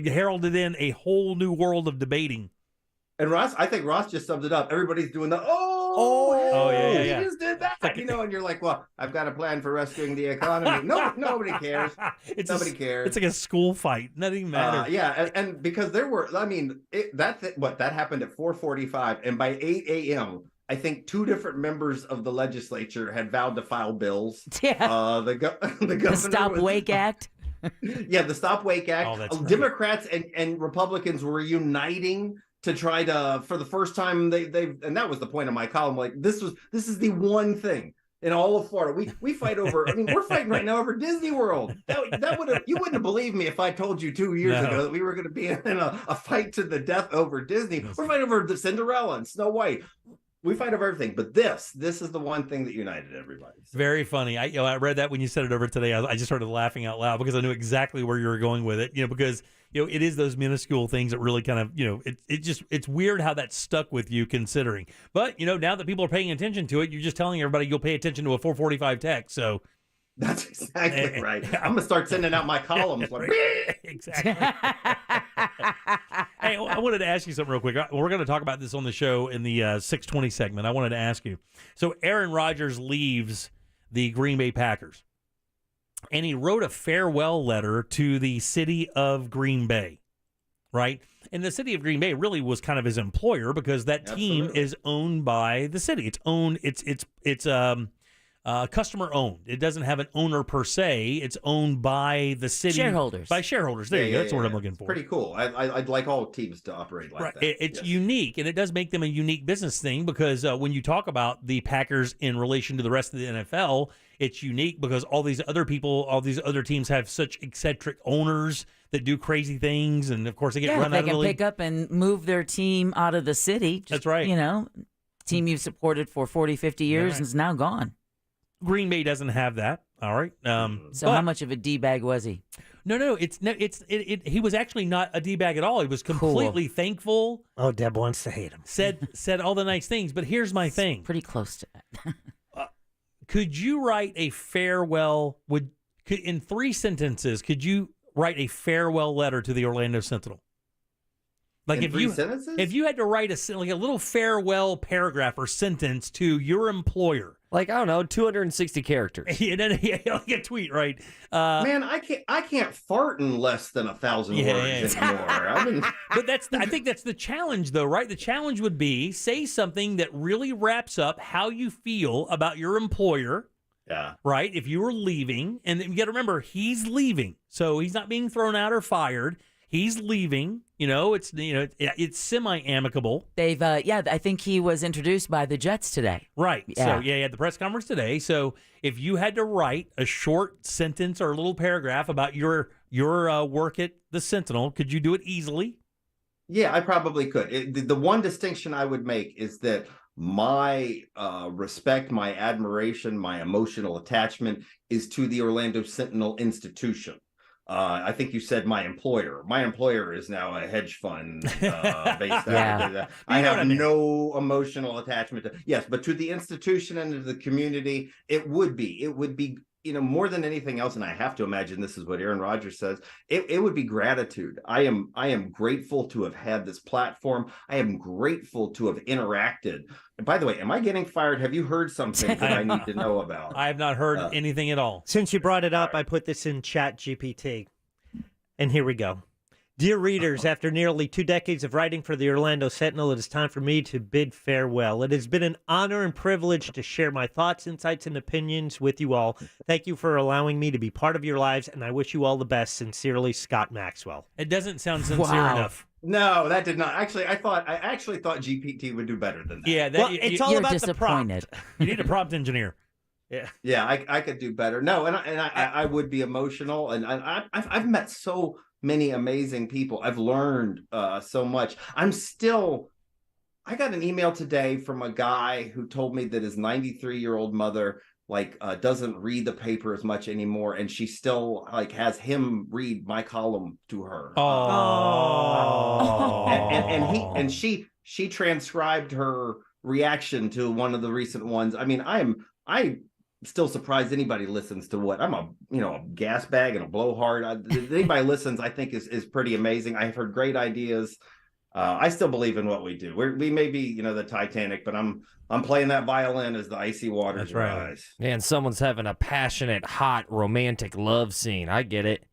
heralded in a whole new world of debating. And I think Ross just summed it up. Everybody's doing the, yeah. He just did that. And you're like, well, I've got a plan for rescuing the economy. No, nobody cares. Nobody cares. It's like a school fight. Nothing matters. And because there were, that happened at 4:45, and by 8 a.m., I think 2 different members of the legislature had vowed to file bills. Yeah. The Stop Wake Act. Yeah, the Stop Wake Act. Oh, that's Democrats and Republicans were uniting to try to, for the first time, and that was the point of my column. Like, this is the one thing in all of Florida. We fight over. I mean, we're fighting right now over Disney World. That would have, you wouldn't have believed me if I told you 2 years ago that we were going to be in a fight to the death over Disney. We're fighting over the Cinderella and Snow White. We fight over everything, but this is the one thing that united everybody. So. Very funny. I read that when you said it over today. I just started laughing out loud because I knew exactly where you were going with it. Because it is those minuscule things that really kind of it's weird how that stuck with you considering. But now that people are paying attention to it, you're just telling everybody you'll pay attention to a 4:45 text. So. That's exactly right. I'm gonna start sending out my columns. Exactly. Hey, I wanted to ask you something real quick. We're going to talk about this on the show in the 6:20 segment. I wanted to ask you. So Aaron Rodgers leaves the Green Bay Packers, and he wrote a farewell letter to the city of Green Bay, right? And the city of Green Bay really was kind of his employer because that team is owned by the city. It's owned. It's customer owned. It doesn't have an owner per se. It's owned by the city. Shareholders. By shareholders. There you go. That's what I'm looking for. Pretty cool. I'd like all teams to operate like that. It's unique, and it does make them a unique business thing because when you talk about the Packers in relation to the rest of the NFL, it's unique because all these other teams have such eccentric owners that do crazy things, and of course they get run out of the league. They can pick up and move their team out of the city. That's right. Team you've supported for 40, 50 years and is now gone. Green Bay doesn't have that. All right. So how much of a D-bag was he? No. He was actually not a D-bag at all. He was completely thankful. Oh, Deb wants to hate him. Said all the nice things. But here's my thing. Pretty close to that. Could you write a farewell? In 3 sentences, could you write a farewell letter to the Orlando Sentinel? Like in 3 sentences? If you had to write a little farewell paragraph or sentence to your employer. Like, I don't know, 260 characters. Like a tweet, right? Man, I can't fart in less than 1,000 words anymore. But I think that's the challenge, though, right? The challenge would be say something that really wraps up how you feel about your employer. Yeah. Right? If you were leaving, and you got to remember, he's leaving, so he's not being thrown out or fired. He's leaving. It's semi-amicable. They've, I think he was introduced by the Jets today. Right. Yeah. So, he had the press conference today. So, if you had to write a short sentence or a little paragraph about your work at the Sentinel, could you do it easily? Yeah, I probably could. The one distinction I would make is that my respect, my admiration, my emotional attachment is to the Orlando Sentinel institution. I think you said my employer. My employer is now a hedge fund based out of I have no emotional attachment to. Yes, but to the institution and to the community, it would be. More than anything else, and I have to imagine this is what Aaron Rodgers says, it would be gratitude. I am grateful to have had this platform. I am grateful to have interacted. And by the way, am I getting fired? Have you heard something that I need to know about? I have not heard anything at all. Since you brought it up, I put this in Chat GPT. And here we go. Dear readers, after nearly 2 decades of writing for the Orlando Sentinel, it is time for me to bid farewell. It has been an honor and privilege to share my thoughts, insights, and opinions with you all. Thank you for allowing me to be part of your lives, and I wish you all the best. Sincerely, Scott Maxwell. It doesn't sound sincere enough. No, that did not. Actually, I actually thought GPT would do better than that. Yeah, it's all about the prompt. You need a prompt engineer. Yeah, I could do better. No, and I would be emotional, and I've met so many amazing people. I've learned so much. I got an email today from a guy who told me that his 93-year-old mother doesn't read the paper as much anymore, and she still has him read my column to her. And she transcribed her reaction to one of the recent ones. I mean, I'm still surprised anybody listens to what I'm a gas bag and a blowhard. Anybody listens, I think is pretty amazing. I've heard great ideas. I still believe in what we do. We may be the Titanic, but I'm playing that violin as the icy waters rise. Man, someone's having a passionate, hot, romantic love scene. I get it.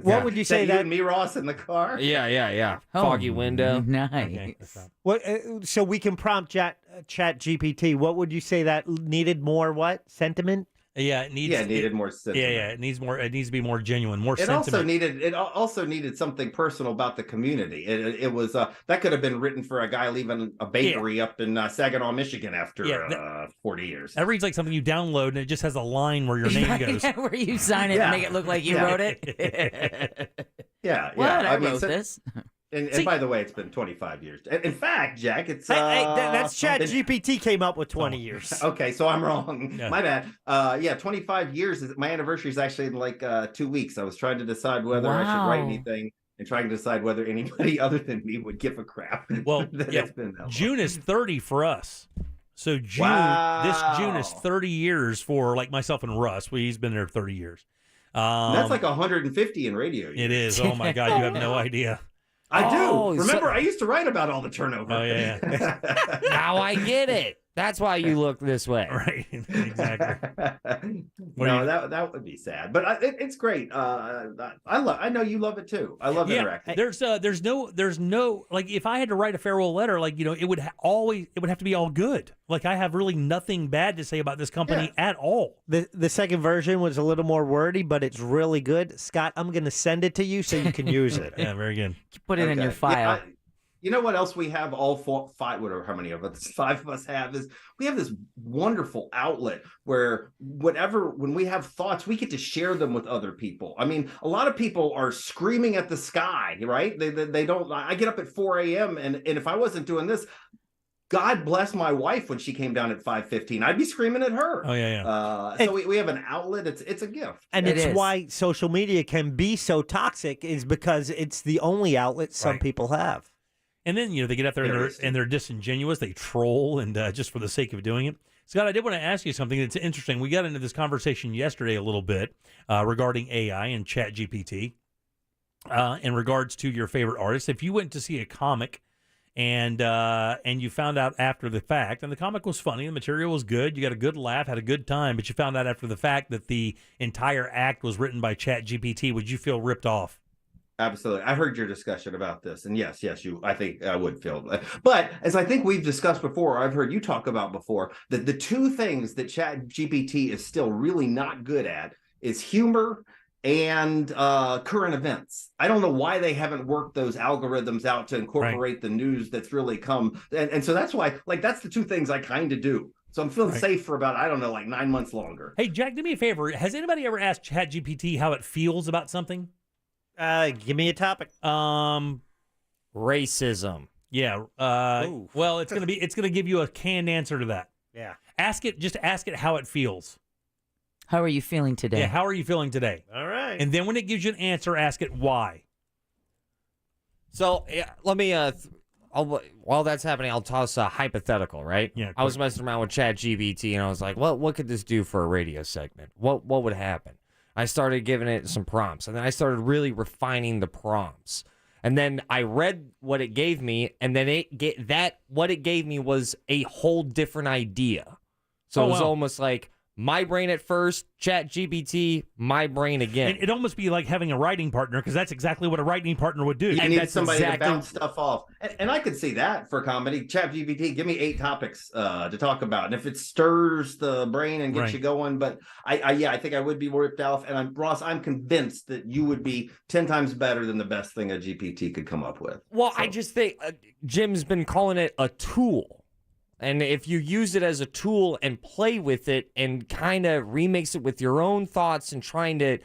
What would you say that you and me, Ross, in the car? Yeah. Foggy window. Nice. Okay. So we can prompt Chat GPT. What would you say that needed more? What sentiment? Yeah, it needed more sentiment. Yeah, it needs more. It needs to be more genuine, more It sentiment. also needed something personal about the community. It was that could have been written for a guy leaving a bakery up in Saginaw, Michigan after 40 years. That reads like something you download, and it just has a line where your name goes. Where you sign it and make it look like you wrote it. Yeah. What? I wrote this. And by the way, it's been 25 years. In fact, Jack, it's that's Chat GPT came up with 20 years. Okay, so I'm wrong. My bad. 25 years. My anniversary is actually in 2 weeks. I was trying to decide whether I should write anything and trying to decide whether anybody other than me would give a crap. Well, June is 30 for us. So this June is 30 years for myself and Russ. He's been there 30 years. That's like 150 in radio years. It is. Oh my God, you have no idea. I do. Remember, I used to write about all the turnover. Oh, yeah. Now I get it. That's why you look this way. Right. Exactly. That would be sad, but it's great. I know you love it too. I love interacting. There's no if I had to write a farewell letter, it would have to be all good. I have really nothing bad to say about this company at all. The second version was a little more wordy, but it's really good. Scott, I'm going to send it to you so you can use it. Yeah, very good. Put it in your file. You know what else we have? All five, whatever, how many of us, 5 of us have, is we have this wonderful outlet where when we have thoughts, we get to share them with other people. I mean, a lot of people are screaming at the sky, right? They don't. I get up at 4 a.m. and if I wasn't doing this, God bless my wife when she came down at 5:15. I'd be screaming at her. Oh yeah. So we have an outlet. It's a gift, and it's why social media can be so toxic, is because it's the only outlet some people have. And then, they get out there and they're disingenuous. They troll and just for the sake of doing it. Scott, I did want to ask you something that's interesting. We got into this conversation yesterday a little bit regarding AI and Chat GPT in regards to your favorite artists. If you went to see a comic and you found out after the fact, and the comic was funny, the material was good, you got a good laugh, had a good time, but you found out after the fact that the entire act was written by Chat GPT, would you feel ripped off? Absolutely. I heard your discussion about this. And yes, I think I would feel that. But as I think we've discussed before, I've heard you talk about before, that the two things that Chat GPT is still really not good at is humor and current events. I don't know why they haven't worked those algorithms out to incorporate the news that's really come. And so that's why, that's the two things I kind of do. So I'm feeling safe for about, 9 months longer. Hey, Jack, do me a favor. Has anybody ever asked Chat GPT how it feels about something? Give me a topic. Racism. Yeah. Well, it's gonna give you a canned answer to that. Yeah. Ask it how it feels. How are you feeling today? Yeah, how are you feeling today? All right. And then when it gives you an answer, ask it why. So let me, while that's happening, I'll toss a hypothetical, right? Yeah. I was messing around with ChatGPT, and I was like, what could this do for a radio segment? What would happen? I started giving it some prompts, and then I started really refining the prompts. And then I read what it gave me, and then what it gave me was a whole different idea. So it was almost like my brain at first, ChatGPT, my brain again. It'd almost be like having a writing partner, because that's exactly what a writing partner would do. You need somebody to bounce stuff off. And I could see that for comedy. ChatGPT, give me 8 topics to talk about. And if it stirs the brain and gets you going, but I think I would be ripped off. And Ross, I'm convinced that you would be 10 times better than the best thing a GPT could come up with. Well, I just think Jim's been calling it a tool. And if you use it as a tool and play with it and kind of remix it with your own thoughts and trying to,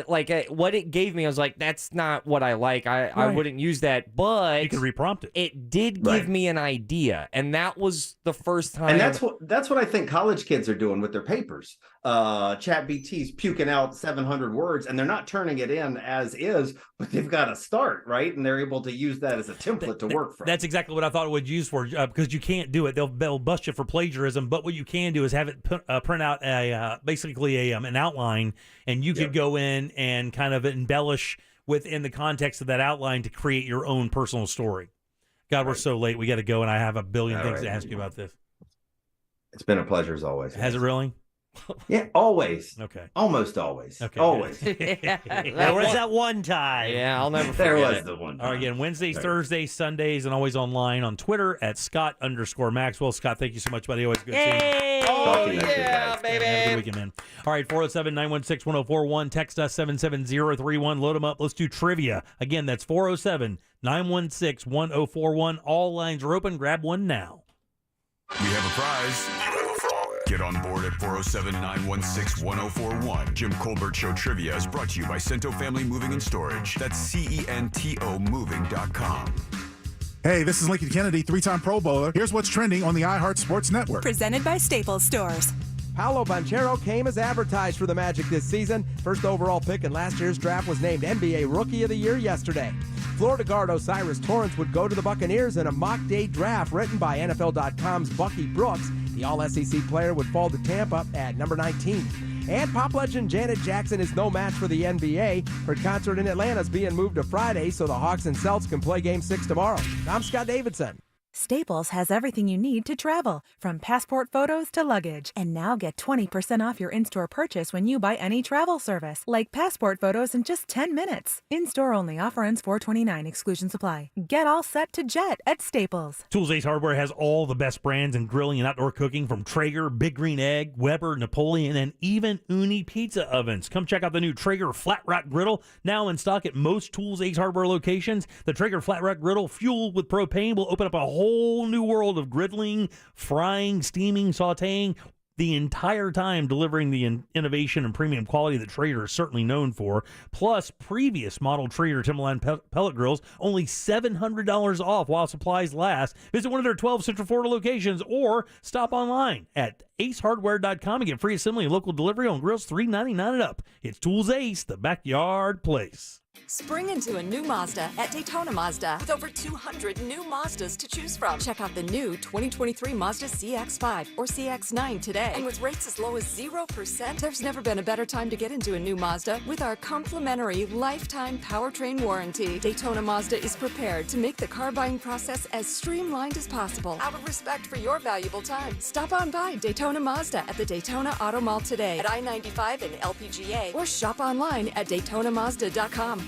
what it gave me, I was like, that's not what I like. I wouldn't use that. But you can reprompt it. It did give me an idea, and that was the first time. And that's what I think college kids are doing with their papers. ChatGPT's puking out 700 words, and they're not turning it in as is, but they've got to start, right? And they're able to use that as a template to work from. That's exactly what I thought it would use for, because you can't do it. They'll bust you for plagiarism. But what you can do is have it print out basically an outline, and you could go in and kind of embellish within the context of that outline to create your own personal story. God, we're so late. We got to go, and I have a billion things to ask you about this. It's been a pleasure as always. Has it really? Yeah, always. Okay. Almost always. Okay. Always. There was that one time. Yeah, I'll never forget There was it. the one time. All right, again, Wednesdays, Thursdays, Sundays, and always online on Twitter at Scott_Maxwell. Scott, thank you so much, buddy. Always good seeing you. Oh, yeah, baby. Have a good weekend, man. All right, 407-916-1041. Text us 77031. Load them up. Let's do trivia. Again, that's 407-916-1041. All lines are open. Grab one now. We have a prize. Get on board at 407-916-1041. Jim Colbert Show Trivia is brought to you by Cento Family Moving and Storage. That's CENTO Moving.com. Hey, this is Lincoln Kennedy, 3-time Pro Bowler. Here's what's trending on the iHeart Sports Network. Presented by Staples Stores. Paolo Banchero came as advertised for the Magic this season. First overall pick in last year's draft was named NBA Rookie of the Year yesterday. Florida guard Osiris Torrance would go to the Buccaneers in a mock day draft written by NFL.com's Bucky Brooks. The All-SEC player would fall to Tampa at number 19. And pop legend Janet Jackson is no match for the NBA. Her concert in Atlanta is being moved to Friday so the Hawks and Celts can play Game 6 tomorrow. I'm Scott Davidson. Staples has everything you need to travel, from passport photos to luggage. And now get 20% off your in-store purchase when you buy any travel service, like passport photos in just 10 minutes. In-store only. Offer ends 4/29. Exclusions apply. Get all set to jet at Staples. Tools Ace Hardware has all the best brands in grilling and outdoor cooking, from Traeger, Big Green Egg, Weber, Napoleon, and even Uni pizza ovens. Come check out the new Traeger Flat Rock Griddle, now in stock at most Tools Ace Hardware locations. The Traeger Flat Rock Griddle, fueled with propane, will open up a whole new world of griddling, frying, steaming, sauteing, the entire time delivering the innovation and premium quality that Traeger is certainly known for. Plus, previous model Traeger Timberline pellet grills, only $700 off while supplies last. Visit one of their 12 Central Florida locations or stop online at acehardware.com and get free assembly and local delivery on grills $3.99 and up. It's Tools Ace, the backyard place. Spring into a new Mazda at Daytona Mazda with over 200 new Mazdas to choose from. Check out the new 2023 Mazda CX-5 or CX-9 today. And with rates as low as 0%, there's never been a better time to get into a new Mazda with our complimentary lifetime powertrain warranty. Daytona Mazda is prepared to make the car buying process as streamlined as possible. Out of respect for your valuable time, stop on by Daytona Mazda at the Daytona Auto Mall today at I-95 and LPGA, or shop online at DaytonaMazda.com.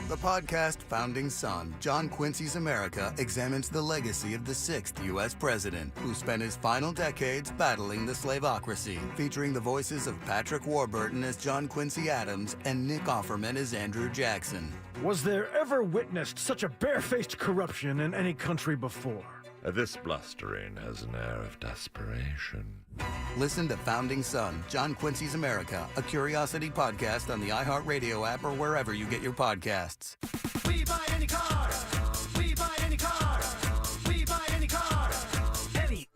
The podcast Founding Son, John Quincy's America, examines the legacy of the 6th U.S. president, who spent his final decades battling the slavocracy, featuring the voices of Patrick Warburton as John Quincy Adams and Nick Offerman as Andrew Jackson. Was there ever witnessed such a barefaced corruption in any country before? This blustering has an air of desperation. Listen to Founding Son, John Quincy's America, a Curiosity podcast on the iHeartRadio app or wherever you get your podcasts. We buy any car. We buy any car. We buy any car. Any.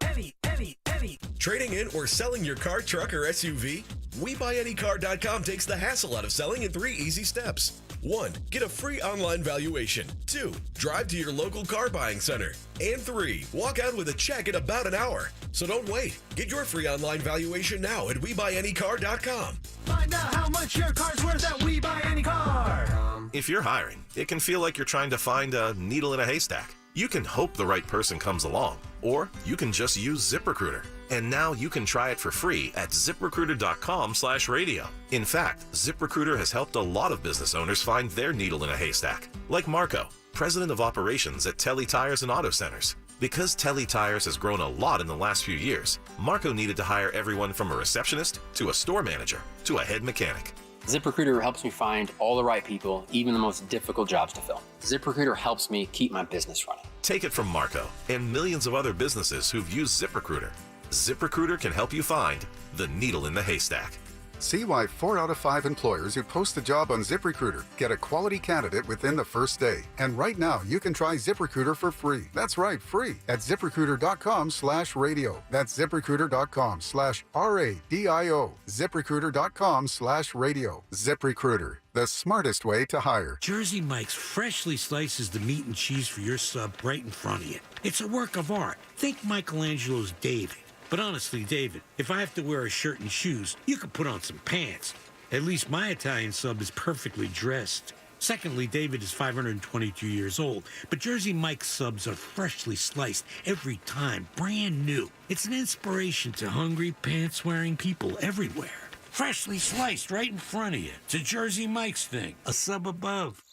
Trading in or selling your car, truck, or SUV? WeBuyAnyCar.com takes the hassle out of selling in 3 easy steps. 1. Get a free online valuation. 2. Drive to your local car buying center. And 3. Walk out with a check in about an hour. So don't wait. Get your free online valuation now at WeBuyAnyCar.com. Find out how much your car's worth at We Buy Any Car. If you're hiring, it can feel like you're trying to find a needle in a haystack. You can hope the right person comes along, or you can just use ZipRecruiter. And now you can try it for free at ZipRecruiter.com/radio. In fact, ZipRecruiter has helped a lot of business owners find their needle in a haystack, like Marco, president of operations at Telly Tires and Auto Centers. Because Telly Tires has grown a lot in the last few years, Marco needed to hire everyone from a receptionist to a store manager to a head mechanic. ZipRecruiter helps me find all the right people, even the most difficult jobs to fill. ZipRecruiter helps me keep my business running. Take it from Marco and millions of other businesses who've used ZipRecruiter. ZipRecruiter can help you find the needle in the haystack. See why 4 out of 5 employers who post a job on ZipRecruiter get a quality candidate within the first day. And right now, you can try ZipRecruiter for free. That's right, free at ZipRecruiter.com/radio. That's ZipRecruiter.com/RADIO. ZipRecruiter.com/radio. ZipRecruiter, the smartest way to hire. Jersey Mike's freshly slices the meat and cheese for your sub right in front of you. It's a work of art. Think Michelangelo's David. But honestly, David, if I have to wear a shirt and shoes, you could put on some pants. At least my Italian sub is perfectly dressed. Secondly, David is 522 years old, but Jersey Mike's subs are freshly sliced every time, brand new. It's an inspiration to hungry, pants-wearing people everywhere. Freshly sliced right in front of you. It's a Jersey Mike's thing, a sub above.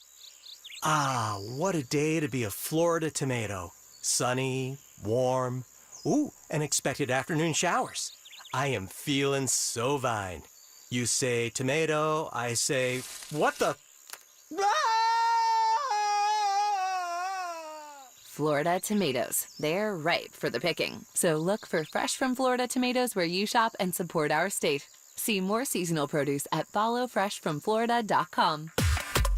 Ah, what a day to be a Florida tomato. Sunny, warm. Ooh, and expected afternoon showers. I am feeling so fine. You say tomato, I say, what the? Florida tomatoes. They're ripe for the picking. So look for fresh from Florida tomatoes where you shop and support our state. See more seasonal produce at followfreshfromflorida.com.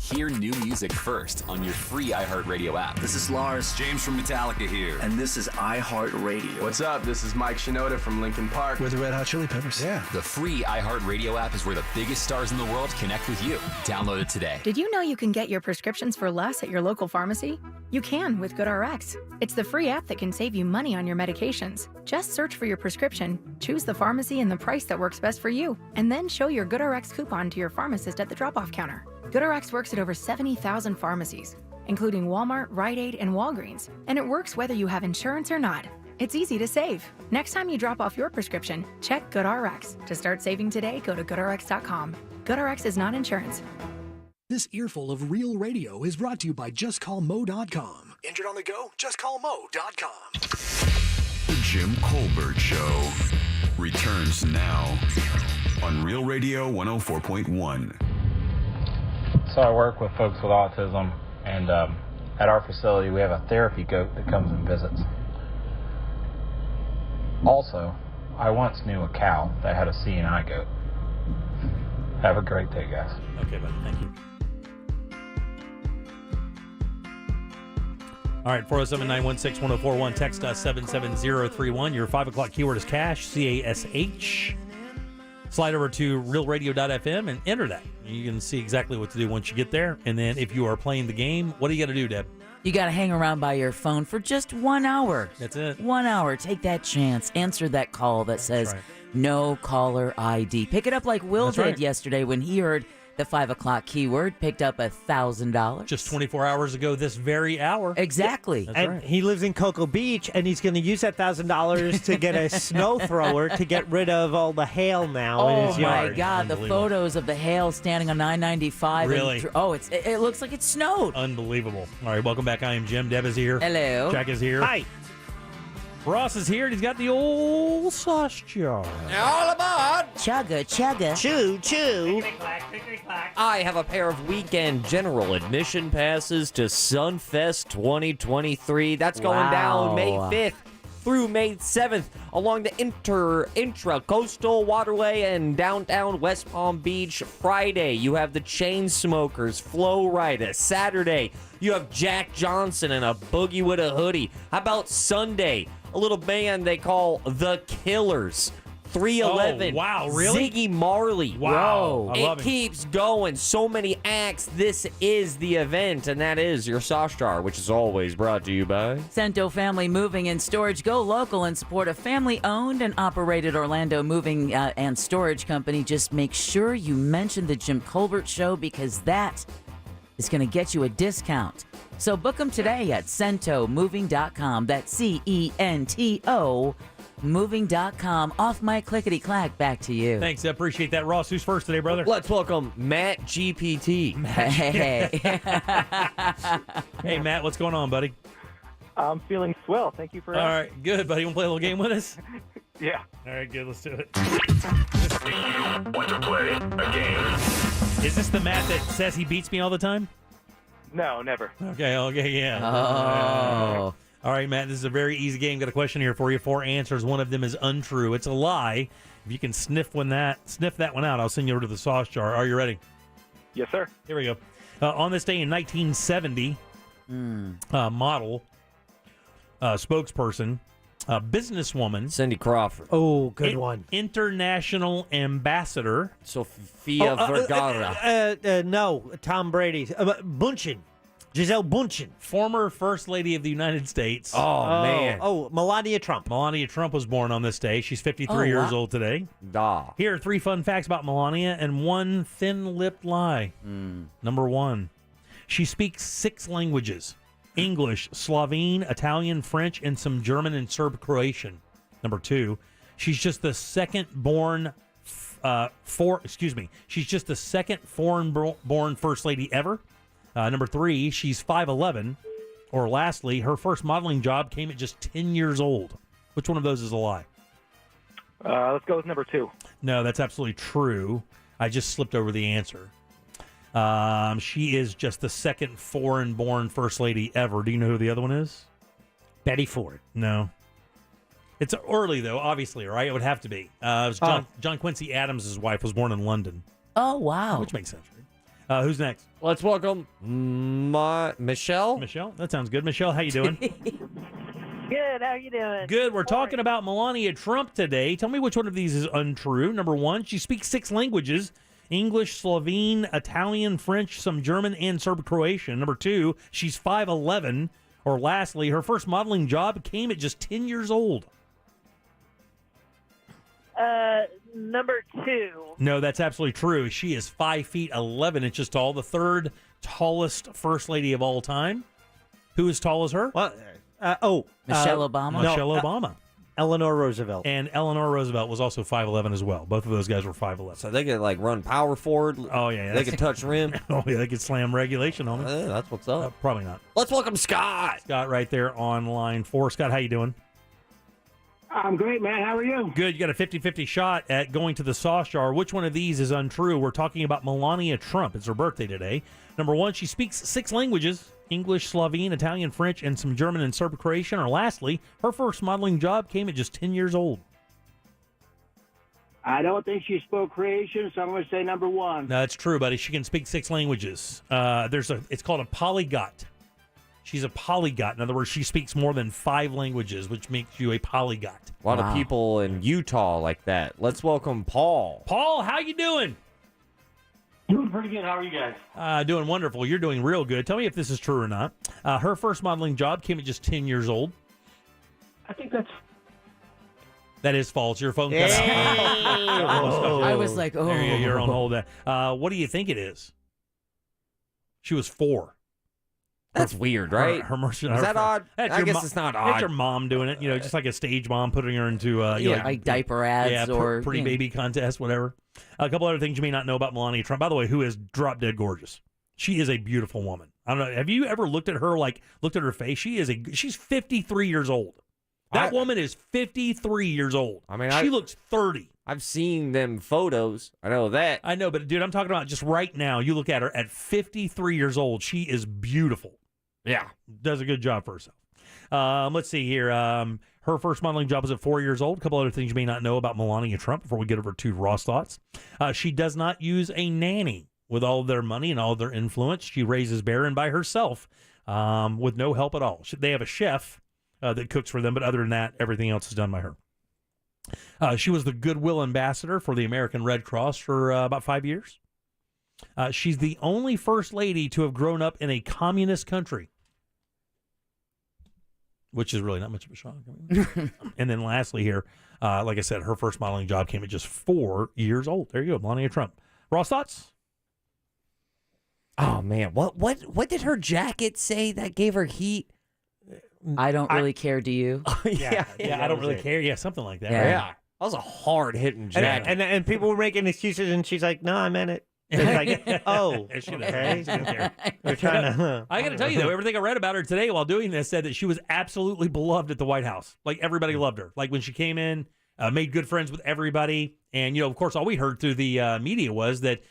Hear new music first on your free iHeartRadio app. This is Lars. James from Metallica here. And this is iHeartRadio. What's up? This is Mike Shinoda from Linkin Park. With the Red Hot Chili Peppers. Yeah. The free iHeartRadio app is where the biggest stars in the world connect with you. Download it today. Did you know you can get your prescriptions for less at your local pharmacy? You can with GoodRx. It's the free app that can save you money on your medications. Just search for your prescription, choose the pharmacy and the price that works best for you, and then show your GoodRx coupon to your pharmacist at the drop-off counter. GoodRx works at over 70,000 pharmacies, including Walmart, Rite Aid, and Walgreens, and it works whether you have insurance or not. It's easy to save. Next time you drop off your prescription, check GoodRx. To start saving today, go to GoodRx.com. GoodRx is not insurance. This earful of real radio is brought to you by JustCallMo.com. Injured on the go? JustCallMo.com. The Jim Colbert Show returns now on Real Radio 104.1. So I work with folks with autism, and at our facility we have a therapy goat that comes and visits. Also, I once knew a cow that had a CNI goat. Have a great day, guys. Okay, buddy. Thank you. All right, 407-916-1041. Text us 77031. Your 5 o'clock keyword is cash, C-A-S-H. Slide over to realradio.fm and enter that. You can see exactly what to do once you get there. And then if you are playing the game, what do you got to do, Deb? You got to hang around by your phone for just 1 hour. That's it. 1 hour. Take that chance. Answer that call that says no caller ID. Pick it up like Will did yesterday when he heard the 5 o'clock keyword, picked up $1,000. Just 24 hours ago this very hour. Exactly. That's and right. he lives in Cocoa Beach, and he's going to use that $1,000 to get a snow thrower to get rid of all the hail now in his yard. Oh, my God. The photos of the hail standing on 995. Really? It looks like it snowed. Unbelievable. All right, welcome back. I am Jim. Deb is here. Hello. Jack is here. Hi. Ross is here, and he's got the old sauce jar. All aboard! Chugga, chugga. Chew, chew. I have a pair of weekend general admission passes to Sunfest 2023. That's going down May 5th through May 7th along the Intra-Coastal Waterway and downtown West Palm Beach. Friday, you have the Chainsmokers, Flo Rida. Saturday, you have Jack Johnson and a Boogie with a Hoodie. How about Sunday? a little band they call The Killers. 311. Oh, wow, really? Ziggy Marley. Wow. I love It him. keeps going. So many acts. This is the event, and that is your Sauce Jar, which is always brought to you by Cento Family Moving and Storage. Go local and support a family-owned and operated Orlando moving and storage company. Just make sure you mention the Jim Colbert Show because that is going to get you a discount. So book them today at centomoving.com. That's CENTO moving.com. Off my clickety-clack. Back to you. Thanks. I appreciate that. Ross, who's first today, brother? Let's welcome Matt GPT. Hey. Hey, Matt, what's going on, buddy? I'm feeling swell. Thank you for All right, good, buddy. You want to play a little game with us? Yeah. All right, good. Let's do it. Want to play a game? Is this the Matt that says he beats me all the time? No, never. Okay, yeah. Oh. All right, Matt, this is a very easy game. Got a question here for you. 4 answers. One of them is untrue. It's a lie. If you can sniff that one out, I'll send you over to the sauce jar. Are you ready? Yes, sir. Here we go. On this day in 1970, model, spokesperson, businesswoman, Cindy Crawford. Oh, good one. International ambassador, Sofia Vergara. No, Tom Brady. Bündchen. Giselle Bündchen. Former First Lady of the United States. Oh, man. Oh, Melania Trump. Melania Trump was born on this day. She's 53 years old today. Here are 3 fun facts about Melania and 1 thin-lipped lie. Number 1, she speaks 6 languages: English, Slovene, Italian, French, and some German and Serb Croatian. Number 2, she's just the second she's just the second foreign-born First Lady ever. Number 3, she's 5'11". Or lastly, her first modeling job came at just 10 years old. Which one of those is a lie? Let's go with number 2. No, that's absolutely true. I just slipped over the answer. She is just the second foreign-born First Lady ever. Do you know who the other one is? Betty Ford. No. It's early, though, obviously, right? It would have to be. It was John Quincy Adams' wife was born in London. Oh, wow. Which makes sense, right? Who's next? Let's welcome Michelle. Michelle? That sounds good. Michelle, how you doing? Good. How you doing? Good. We're talking about Melania Trump today. Tell me which one of these is untrue. Number 1, she speaks 6 languages: English, Slovene, Italian, French, some German, and Serb-Croatian. Number 2, she's 5'11". Or lastly, her first modeling job came at just 10 years old. Number 2. No, that's absolutely true. She is 5'11" tall, the 3rd tallest First Lady of all time. Who is tall as her? Michelle Obama. Michelle Obama. Eleanor Roosevelt. And Eleanor Roosevelt was also 5'11" as well. Both of those guys were 5'11". So they could run power forward. Oh, yeah. They could touch rim. Oh, yeah, they could slam regulation on me. That's what's up. Probably not. Let's welcome Scott. Scott right there on line 4. Scott, how you doing? I'm great, man. How are you? Good. You got a 50-50 shot at going to the sauce jar. Which one of these is untrue? We're talking about Melania Trump. It's her birthday today. Number 1, she speaks 6 languages: English, Slovene, Italian, French, and some German and Serb Croatian. Or lastly, her first modeling job came at just 10 years old. I don't think she spoke Croatian, so I'm going to say number 1. No, it's true, buddy. She can speak 6 languages. It's called a polyglot. She's a polyglot. In other words, she speaks more than 5 languages, which makes you a polyglot. A lot of people in Utah like that. Let's welcome Paul. Paul, how you doing? Doing pretty good. How are you guys? Doing wonderful. You're doing real good. Tell me if this is true or not. Her first modeling job came at just 10 years old. I think that's... That is false. Your phone cut out. I was like, There you go. You're on hold. What do you think it is? She was 4. That's weird, right? Is that odd? I guess it's not odd. That's your mom doing it, just like a stage mom putting her into like diaper ads or pretty baby contest, whatever. A couple other things you may not know about Melania Trump. By the way, who is drop dead gorgeous. She is a beautiful woman. I don't know. Have you ever looked at her her face? She's 53 years old. That woman is 53 years old. I mean, she looks 30. I've seen them photos. I know that. I know, but dude, I'm talking about just right now. You look at her at 53 years old. She is beautiful. Yeah. Does a good job for herself. Let's see here. Her first modeling job was at 4 years old. A couple other things you may not know about Melania Trump before we get over to Ross Thoughts. She does not use a nanny. With all of their money and all of their influence, she raises Barron by herself with no help at all. They have a chef that cooks for them. But other than that, everything else is done by her. She was the Goodwill Ambassador for the American Red Cross for about 5 years. She's the only first lady to have grown up in a communist country, which is really not much of a shock. And then lastly here, like I said, her first modeling job came at just 4 years old. There you go, Melania Trump. Ross, thoughts? Oh, man. What did her jacket say that gave her heat? I don't really care, do you? Yeah, I don't really care. Yeah, something like that. Yeah. Right? That was a hard-hitting jacket. And people were making excuses, and she's like, no, I meant it. It's like, oh, okay. They're trying to. I got to tell you, though, everything I read about her today while doing this said that she was absolutely beloved at the White House. Like, everybody loved her. Like, when she came in, made good friends with everybody. And, of course, all we heard through the media was that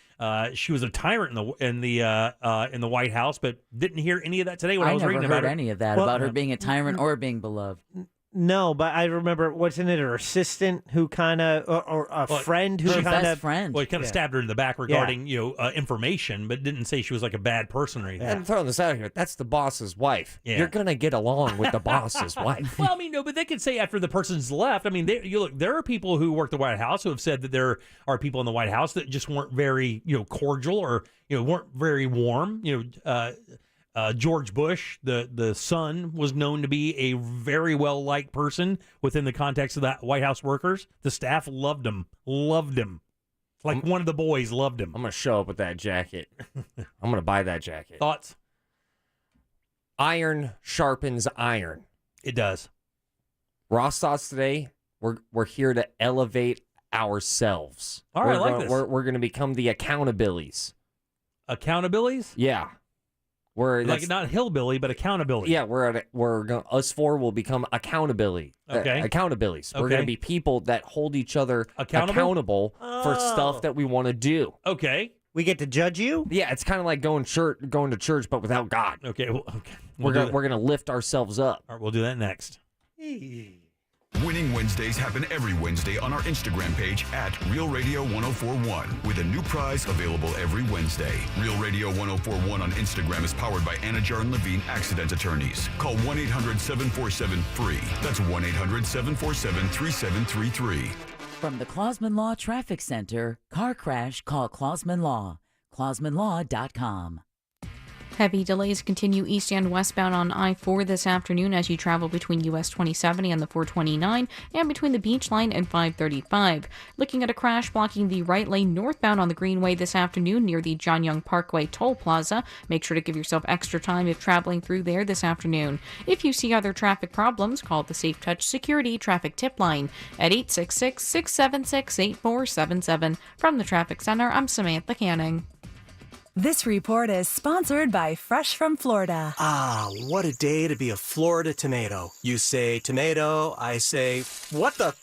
she was a tyrant in the White House, but didn't hear any of that today when I was reading about her. I never heard any of that, about her being a tyrant or being beloved. No, but I remember, wasn't it her assistant who kind of, or a friend who kind of, well, he kind of stabbed her in the back regarding, information, but didn't say she was like a bad person or anything. I'm throwing this out here. That's the boss's wife. Yeah. You're gonna get along with the boss's wife. Well, I mean, no, but they could say after the person's left. I mean, there are people who work the White House who have said that there are people in the White House that just weren't very, cordial or weren't very warm. George Bush, the son, was known to be a very well-liked person within the context of the White House workers. The staff loved him. Like one of the boys loved him. I'm going to show up with that jacket. I'm going to buy that jacket. Thoughts? Iron sharpens iron. It does. Ross thoughts today, we're here to elevate ourselves. All right, I like this. We're going to become the accountabilities. Accountabilities? Yeah. We're like not hillbilly, but accountability. Yeah, us four will become accountability. Okay. Accountabilities. We're going to be people that hold each other accountable for stuff that we want to do. Okay. We get to judge you? Yeah, it's kind of like going to church, but without God. Okay. Well, okay. We're gonna lift ourselves up. All right, we'll do that next. Winning Wednesdays happen every Wednesday on our Instagram page at Real Radio 1041 with a new prize available every Wednesday. Real Radio 1041 on Instagram is powered by Anajar and Levine Accident Attorneys. Call 1-800-747-FREE. That's 1-800-747-3733. From the Clausman Law Traffic Center, car crash, call Clausman Law. ClausmanLaw.com. Heavy delays continue east and westbound on I-4 this afternoon as you travel between US 2070 and the 429 and between the Beach Line and 535. Looking at a crash blocking the right lane northbound on the Greenway this afternoon near the John Young Parkway Toll Plaza. Make sure to give yourself extra time if traveling through there this afternoon. If you see other traffic problems, call the Safe Touch Security Traffic Tip Line at 866-676-8477. From the Traffic Center, I'm Samantha Canning. This report is sponsored by Fresh from Florida. Ah, what a day to be a Florida tomato. You say tomato, I say, what the?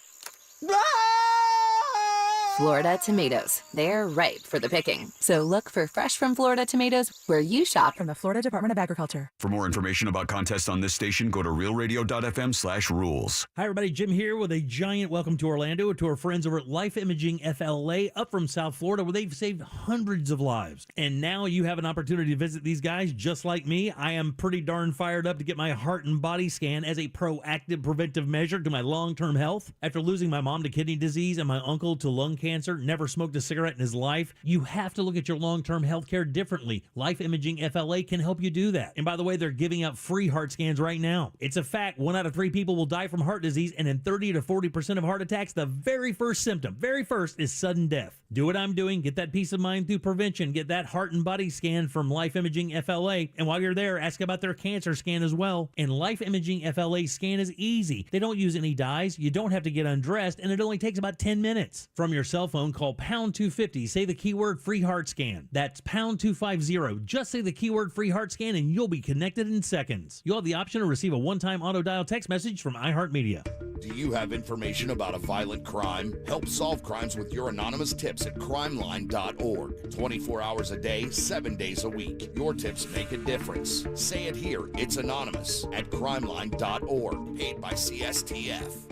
Florida tomatoes. They're ripe for the picking. So look for Fresh from Florida tomatoes where you shop. From the Florida Department of Agriculture. For more information about contests on this station, go to realradio.fm/rules. Hi, everybody. Jim here with a giant welcome to Orlando to our friends over at Life Imaging FLA up from South Florida, where they've saved hundreds of lives. And now you have an opportunity to visit these guys just like me. I am pretty darn fired up to get my heart and body scan as a proactive preventive measure to my long-term health. After losing my mom to kidney disease and my uncle to lung cancer, never smoked a cigarette in his life, you have to look at your long-term health care differently. Life Imaging FLA can help you do that. And by the way, they're giving out free heart scans right now. It's a fact, 1 out of 3 people will die from heart disease, and in 30 to 40% of heart attacks, the very first symptom, is sudden death. Do what I'm doing, get that peace of mind through prevention, get that heart and body scan from Life Imaging FLA, and while you're there, ask about their cancer scan as well. And Life Imaging FLA scan is easy. They don't use any dyes, you don't have to get undressed, and it only takes about 10 minutes. From your cell phone, call pound 250, say the keyword free heart scan. That's pound 250. Just say the keyword free heart scan and you'll be connected in seconds. You'll have the option to receive a one-time auto dial text message from iHeartMedia. Do you have information about a violent crime? Help solve crimes with your anonymous tips at crimeline.org. 24 hours a day, 7 days a week. Your tips make a difference. Say it here. It's anonymous at crimeline.org. Paid by CSTF.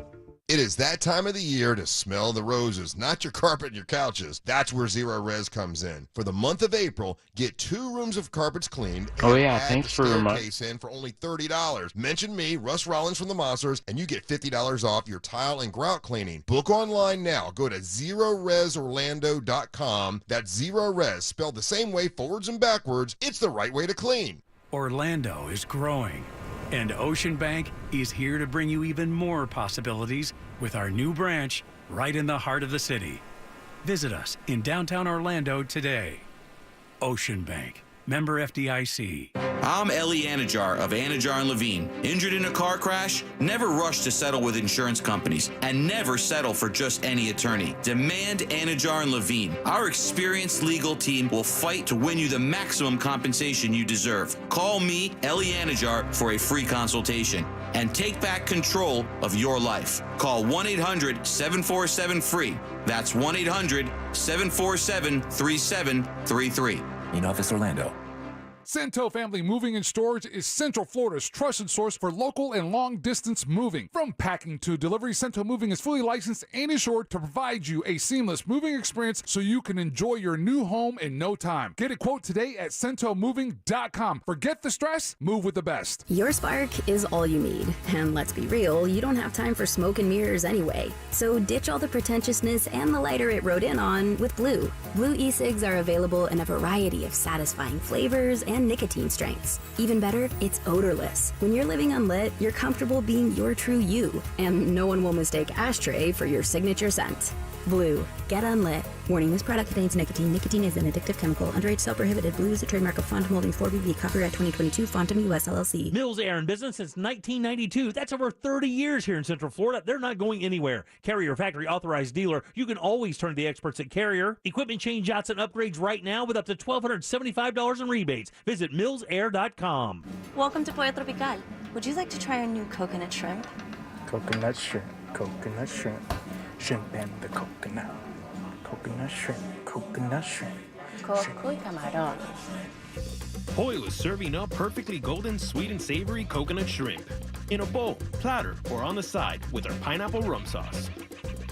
It is that time of the year to smell the roses, not your carpet and your couches. That's where Zero Res comes in. For the month of April, get 2 rooms of carpets cleaned and add thanks the for staircase in for only $30. Mention me, Russ Rollins from the Monsters, and you get $50 off your tile and grout cleaning. Book online now. Go to ZeroResOrlando.com. That's Zero Res, spelled the same way forwards and backwards. It's the right way to clean. Orlando is growing, and Ocean Bank is here to bring you even more possibilities with our new branch right in the heart of the city. Visit us in downtown Orlando today. Ocean Bank, member FDIC. I'm Ellie Anajar of Anajar and Levine. Injured in a car crash? Never rush to settle with insurance companies, and never settle for just any attorney. Demand Anajar and Levine. Our experienced legal team will fight to win you the maximum compensation you deserve. Call me, Ellie Anajar, for a free consultation and take back control of your life. Call 1-800-747-FREE. That's 1-800-747-3733. In office, Orlando. Cento Family Moving and Storage is Central Florida's trusted source for local and long-distance moving. From packing to delivery, Cento Moving is fully licensed and insured to provide you a seamless moving experience so you can enjoy your new home in no time. Get a quote today at CentoMoving.com. Forget the stress, move with the best. Your spark is all you need. And let's be real, you don't have time for smoke and mirrors anyway. So ditch all the pretentiousness and the lighter it rode in on with Blue. Blue e-cigs are available in a variety of satisfying flavors and nicotine strengths. Even better, it's odorless. When you're living unlit, you're comfortable being your true you, and no one will mistake ashtray for your signature scent. Blue, get unlit. Warning, this product contains nicotine. Nicotine is an addictive chemical. Underage sale prohibited. Blue is a trademark of Font Molding 4BB. Copyright 2022. Fontum US LLC. Mills Air in business since 1992. That's over 30 years here in Central Florida. They're not going anywhere. Carrier factory authorized dealer. You can always turn to the experts at Carrier. Equipment change outs and upgrades right now with up to $1,275 in rebates. Visit millsair.com. Welcome to Pollo Tropical. Would you like to try our new coconut shrimp? Coconut shrimp, coconut shrimp, shrimp and the coconut. Coconut shrimp, coconut shrimp. Coco y camarón. Pollo is serving up perfectly golden, sweet, and savory coconut shrimp in a bowl, platter, or on the side with our pineapple rum sauce.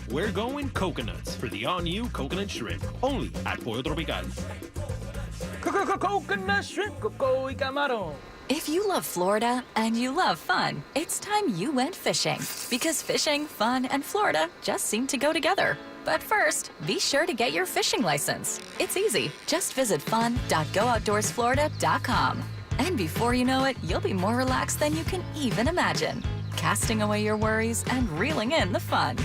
We're going coconuts for the all-new coconut shrimp, only at Pollo Tropical. Coconut shrimp, coco y camarón. If you love Florida and you love fun, it's time you went fishing. Because fishing, fun, and Florida just seem to go together. But first, be sure to get your fishing license. It's easy. Just visit fun.gooutdoorsflorida.com. And before you know it, you'll be more relaxed than you can even imagine, casting away your worries and reeling in the fun.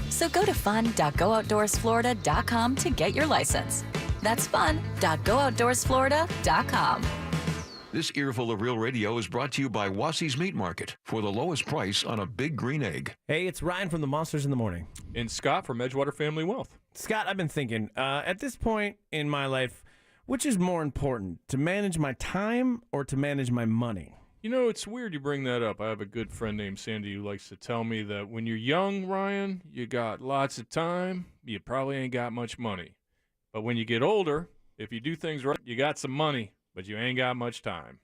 So go to fun.gooutdoorsflorida.com to get your license. That's fun.gooutdoorsflorida.com. This earful of Real Radio is brought to you by Wassey's Meat Market for the lowest price on a big green egg. Hey, it's Ryan from the Monsters in the Morning. And Scott from Edgewater Family Wealth. Scott, I've been thinking, at this point in my life, which is more important, to manage my time or to manage my money? You know, it's weird you bring that up. I have a good friend named Sandy who likes to tell me that when you're young, Ryan, you got lots of time, you probably ain't got much money. But when you get older, if you do things right, you got some money, but you ain't got much time.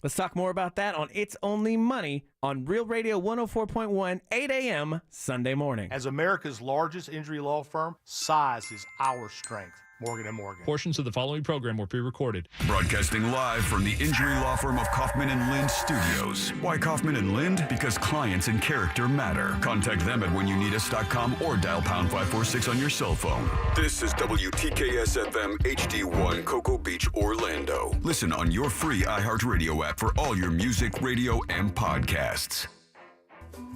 Let's talk more about that on It's Only Money on Real Radio 104.1, 8 a.m. Sunday morning. As America's largest injury law firm, size is our strength. Morgan & Morgan. Portions of the following program were pre-recorded. Broadcasting live from the injury law firm of Kaufman & Lind Studios. Why Kaufman & Lind? Because clients and character matter. Contact them at whenyounneedus.com or dial pound 546 on your cell phone. This is WTKS-FM HD1 Cocoa Beach, Orlando. Listen on your free iHeartRadio app for all your music, radio, and podcasts.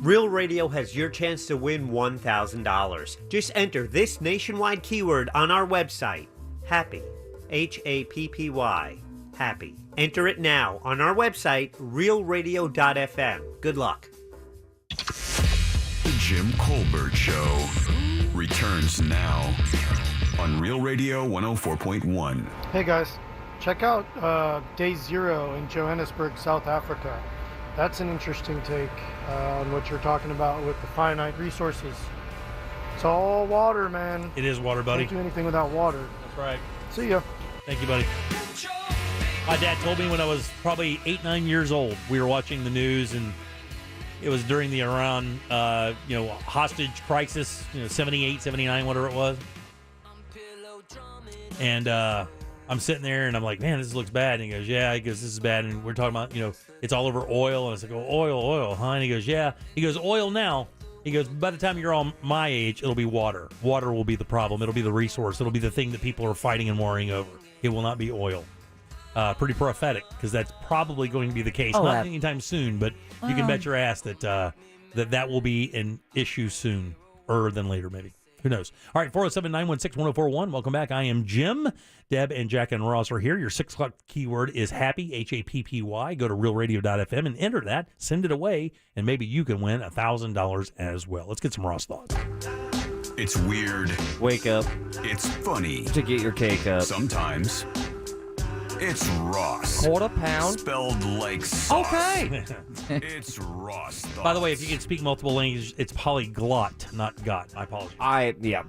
Real Radio has your chance to win $1,000. Just enter this nationwide keyword on our website, HAPPY, H-A-P-P-Y, HAPPY. Enter it now on our website, realradio.fm. Good luck. The Jim Colbert Show returns now on Real Radio 104.1. Hey guys, check out Day Zero in Johannesburg, South Africa. That's an interesting take on what you're talking about with the finite resources. It's all water, man. It is water, buddy. Can't do anything without water. That's right. See ya. Thank you, buddy. My dad told me when I was probably 8, 9 years old, we were watching the news and It was during the Iran, hostage crisis, 78, 79, whatever it was. And I'm sitting there, and I'm like, man, this looks bad. And he goes, yeah. He goes, this is bad. And we're talking about, it's all over oil. And I was like, oh, oil, huh? And he goes, yeah. He goes, oil now. He goes, by the time you're all my age, it'll be water. Water will be the problem. It'll be the resource. It'll be the thing that people are fighting and worrying over. It will not be oil. Pretty prophetic, because that's probably going to be the case. Not anytime soon, but you can bet your ass that that will be an issue sooner than later, maybe. Who knows? All right, 407-916-1041. Welcome back. I am Jim. Deb and Jack and Ross are here. Your 6 o'clock keyword is happy, Happy. Go to realradio.fm and enter that. Send it away, and maybe you can win $1,000 as well. Let's get some Ross thoughts. It's weird. Wake up. It's funny. To get your cake up. Sometimes. It's Ross. Quarter pound. Spelled like sauce. Okay. It's Ross. By the way, if you can speak multiple languages, it's polyglot, not got. My apologies.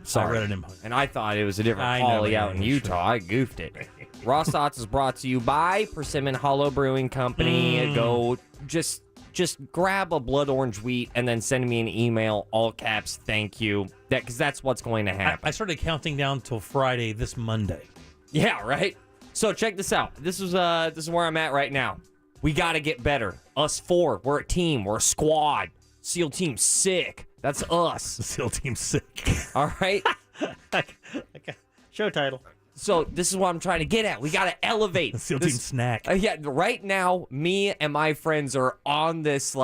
Sorry. I read it in. And I thought it was a different poly out in Utah. I goofed it. Ross Thoughts is brought to you by Persimmon Hollow Brewing Company. Go just grab a blood orange wheat and then send me an email, all caps, thank you. Because that's what's going to happen. I started counting down till Friday this Monday. Yeah, right? So check this out. This is where I'm at right now. We got to get better. Us four. We're a team. We're a squad. SEAL Team Sick. That's us. SEAL Team Sick. All right? Okay. Show title. So this is what I'm trying to get at. We got to elevate. SEAL Team Snack. Yeah, right now, me and my friends are on this,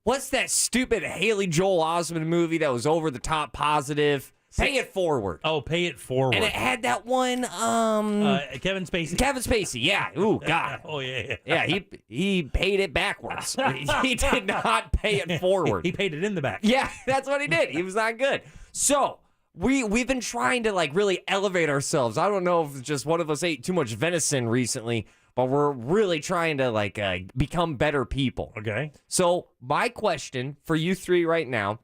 what's that stupid Haley Joel Osment movie that was over the top positive? Pay It Forward. Oh, Pay It Forward. And it had that one, Kevin Spacey. Kevin Spacey, yeah. Ooh, God. Oh, yeah. Yeah, he paid it backwards. He did not pay it forward. He paid it in the back. Yeah, that's what he did. He was not good. So, we've been trying to, really elevate ourselves. I don't know if it's just one of us ate too much venison recently, but we're really trying to, become better people. Okay. So, my question for you three right now,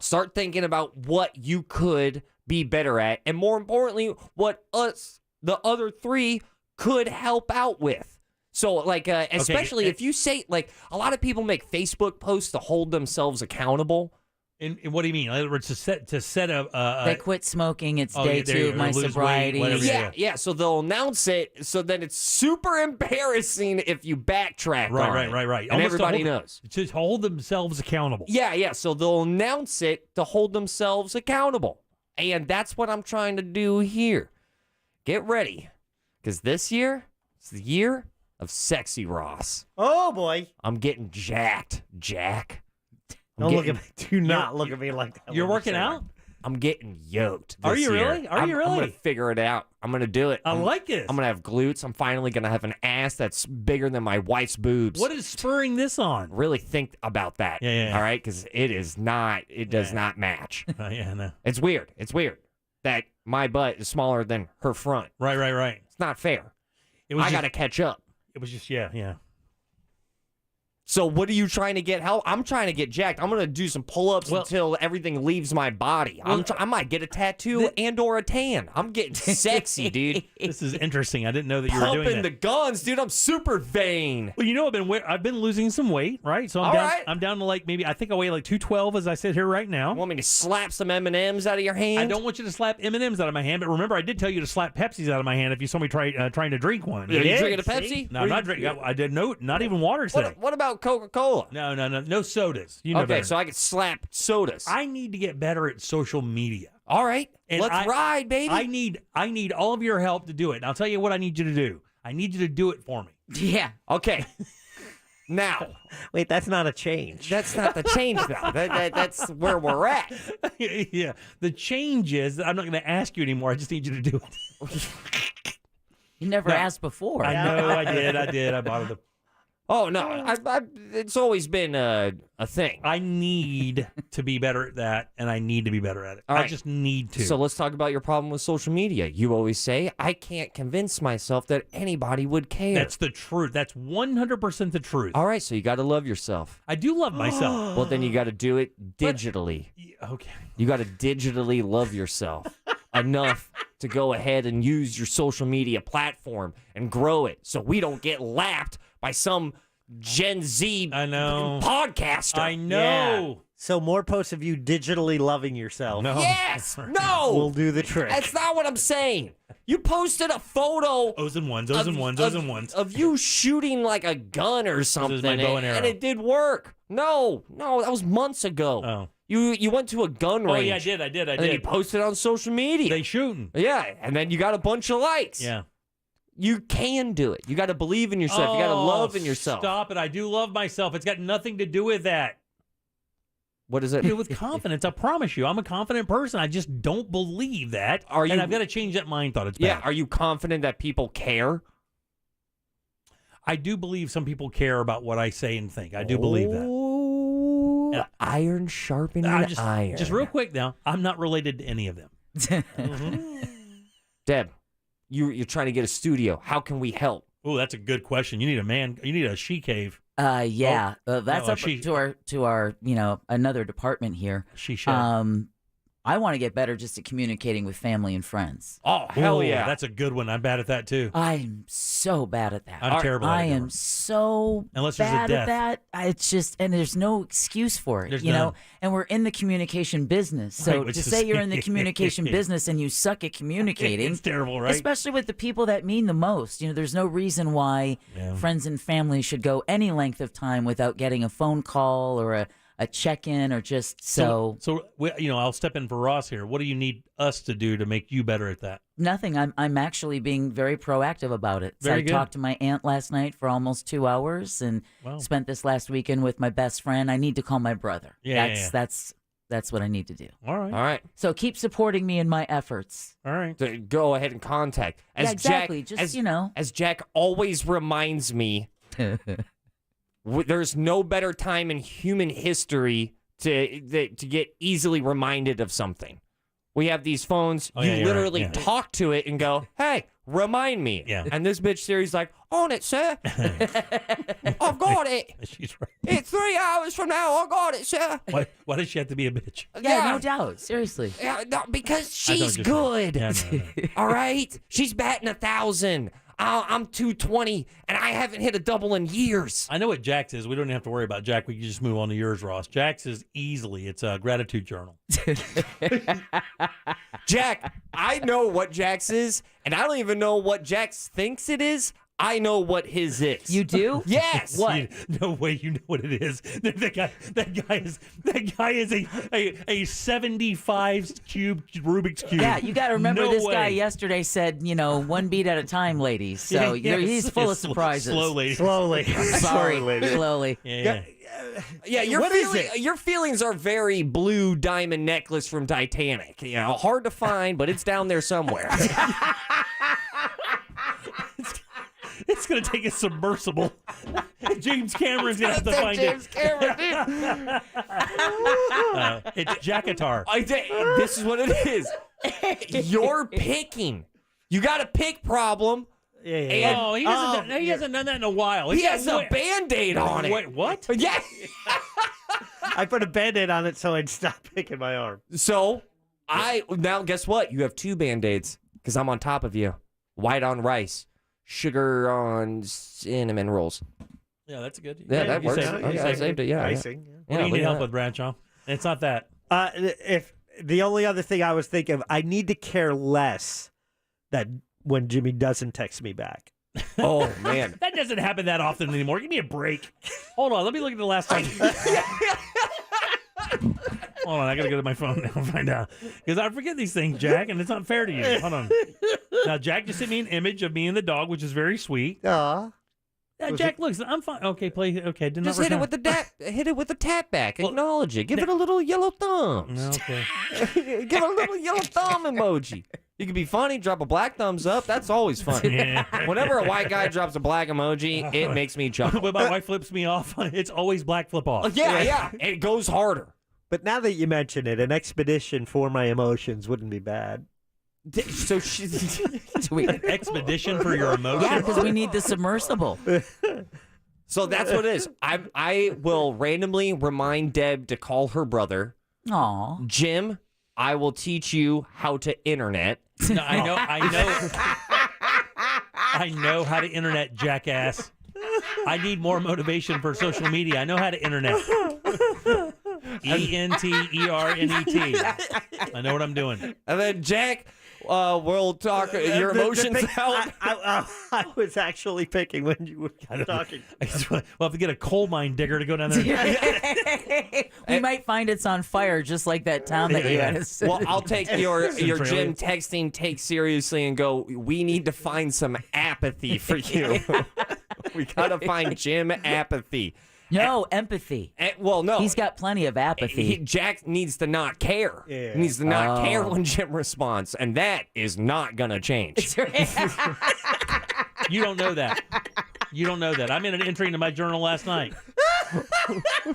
start thinking about what you could be better at, and more importantly, what the other three, could help out with. So, especially if you say, a lot of people make Facebook posts to hold themselves accountable. And what do you mean? In other words, to set a they quit smoking. It's day 2 of my sobriety. Yeah. So they'll announce it. So then it's super embarrassing if you backtrack. Right. And everybody knows. To hold themselves accountable. Yeah. So they'll announce it to hold themselves accountable, and that's what I'm trying to do here. Get ready, because this year is the year of sexy Ross. Oh boy, I'm getting jacked, Jack. Do not look at me like that. You're working out? I'm getting yoked. Are you year. really? Are you really? I'm going to figure it out. I'm going to do it. I like this. I'm going to have glutes. I'm finally going to have an ass that's bigger than my wife's boobs. What is spurring this on? Really think about that. Yeah. All right? Because it does not match. Yeah, no. It's weird. It's weird that my butt is smaller than her front. Right. It's not fair. I got to catch up. It was just, yeah. So what are you trying to get help? I'm trying to get jacked. I'm going to do some pull-ups until everything leaves my body. I might get a tattoo and or a tan. I'm getting sexy, dude. This is interesting. I didn't know that you were doing that. Pumping the guns, dude. I'm super vain. Well, I've been losing some weight, right? So I'm down to maybe, I think I weigh 212 as I sit here right now. You want me to slap some M&Ms out of your hand? I don't want you to slap M&Ms out of my hand, but remember, I did tell you to slap Pepsis out of my hand if you saw me trying to drink one. Are you drinking a Pepsi? No, I'm not drinking. I did not even water today. What about Coca-Cola? No sodas. You know okay, better. so I can slap sodas. I need to get better at social media. All right, and let's ride, baby. I need all of your help to do it. And I'll tell you what I need you to do. I need you to do it for me. Yeah. Okay. Now, wait, that's not a change. That's not the change, though. That's where we're at. Yeah. The change is that I'm not going to ask you anymore. I just need you to do it. You never asked before. I know. I did. I bought it. Oh, no. It's always been a thing. I need to be better at that, and I need to be better at it. All right. I just need to. So let's talk about your problem with social media. You always say, I can't convince myself that anybody would care. That's the truth. That's 100% the truth. All right, so you got to love yourself. I do love myself. Well, then you got to do it digitally. Okay. You got to digitally love yourself enough to go ahead and use your social media platform and grow it so we don't get lapped by some Gen Z I know. podcaster. I know. Yeah. So more posts of you digitally loving yourself. No. Yes. No. Will do the trick. That's not what I'm saying. You posted a photo O's and ones, of you shooting like a gun or something, my bow and arrow. and it did work. No, that was months ago. Oh. You went to a gun range. Oh, yeah, I did. And then you posted on social media. They shooting. Yeah, and then you got a bunch of likes. Yeah. You can do it. You got to believe in yourself. You got to love in yourself. Stop it. I do love myself. It's got nothing to do with that. What is it? With confidence, I promise you. I'm a confident person. I just don't believe that. And I've got to change that mind thought. It's bad. Yeah, are you confident that people care? I do believe some people care about what I say and think. I do believe that. And iron sharpening iron. Just real quick now, I'm not related to any of them. Deb, you're trying to get a studio. How can we help? Oh, that's a good question. You need a man. You need a she cave. Yeah, that's no, up to our another department here. She should. I want to get better just at communicating with family and friends. Oh, hell yeah. That's a good one. I'm bad at that, too. I'm so bad at that. I'm terrible at it. I am so Unless there's a bad death. at that. It's just, and there's no excuse for it, There's you know? none. And we're in the communication business. So Right, which to is- say you're in the communication business and you suck at communicating. It's terrible, right? Especially with the people that mean the most. You know, there's no reason why friends and family should go any length of time without getting a phone call or a check-in or just So I'll step in for Ross here. What do you need us to do to make you better at that? Nothing. I'm actually being very proactive about it. So Very I good. talked to my aunt last night for almost 2 hours and spent this last weekend with my best friend. I need to call my brother. Yeah. That's what I need to do. All right. All right. So keep supporting me in my efforts. All right. So go ahead and contact. Yeah, exactly. Just, As Jack always reminds me, there's no better time in human history to get easily reminded of something. We have these phones. Oh, you yeah, you're literally right, yeah. talk to it and go, "Hey, remind me." Yeah. And this bitch Siri's like, "On it, sir. I've got it. She's right. It's 3 hours from now. I got it, sir." Why does she have to be a bitch? Yeah, no doubt. Seriously. Yeah, no, because I don't she's just- good. Yeah, no. All right? She's batting 1,000. I'm 220, and I haven't hit a double in years. I know what Jack's is. We don't have to worry about Jack. We can just move on to yours, Ross. Jack's is easily. It's a gratitude journal. Jack, I know what Jack's is, and I don't even know what Jack's thinks it is. I know what his is. You do? Yes. What? No way you know what it is. That guy is a 75 cube Rubik's Cube. Yeah, you got to remember No this guy way. yesterday said, one beat at a time, ladies. So Yeah, he's full of surprises. Slowly. Slowly. Sorry, slowly. Yeah. Yeah, your feelings are very blue diamond necklace from Titanic. Hard to find, but it's down there somewhere. It's going to take a submersible. James Cameron's going to have to find James it. Cameron. It's Jackatar. This is what it is. You're picking. You got a pick problem. Yeah. Oh, he hasn't done that in a while. He has a Band-Aid on it. Wait, what? Yeah. I put a Band-Aid on it so I'd stop picking my arm. So, now guess what? You have 2 Band-Aids because I'm on top of you. White on rice. Sugar on cinnamon rolls. Yeah, that's good. Yeah, that you works. saved it. Okay, You I saved saved it. Yeah. Icing. What do you need help with, Bradshaw? It's not that. If the only other thing I was thinking of, I need to care less that when Jimmy doesn't text me back. Oh, man. That doesn't happen that often anymore. Give me a break. Hold on. Let me look at the last time. Hold on. I got to go to my phone now and find out. Because I forget these things, Jack, and it's not fair to you. Hold on. Now, Jack just sent me an image of me and the dog, which is very sweet. Aw. Jack, look, I'm fine. Okay, play. Okay, did not Just hit it return. with the tap back. Acknowledge it. Give it a little yellow thumbs. Okay. Give it a little yellow thumb emoji. You can be funny, drop a black thumbs up. That's always funny. Yeah. Whenever a white guy drops a black emoji, it makes me chuckle. When my wife flips me off, it's always black flip off. Yeah. It goes harder. But now that you mention it, an expedition for my emotions wouldn't be bad. So she's An expedition for your emotions? Yeah, because we need the submersible. So that's what it is. I will randomly remind Deb to call her brother. Aw. Jim, I will teach you how to internet. No, I know how to internet, jackass. I need more motivation for social media. I know how to internet. ENTERNET. I know what I'm doing. And then Jack, we'll talk your emotions out. I was actually picking when you were talking. We'll have to get a coal mine digger to go down there. We might find it's on fire, just like that town that you had. Well, I'll take your Jim texting take seriously and go, we need to find some apathy for you. We got to find Jim apathy. No, empathy. Well, no. He's got plenty of apathy. Jack needs to not care. Yeah. He needs to not care when Jim responds, and that is not going to change. You don't know that. You don't know that. I made an entry into my journal last night.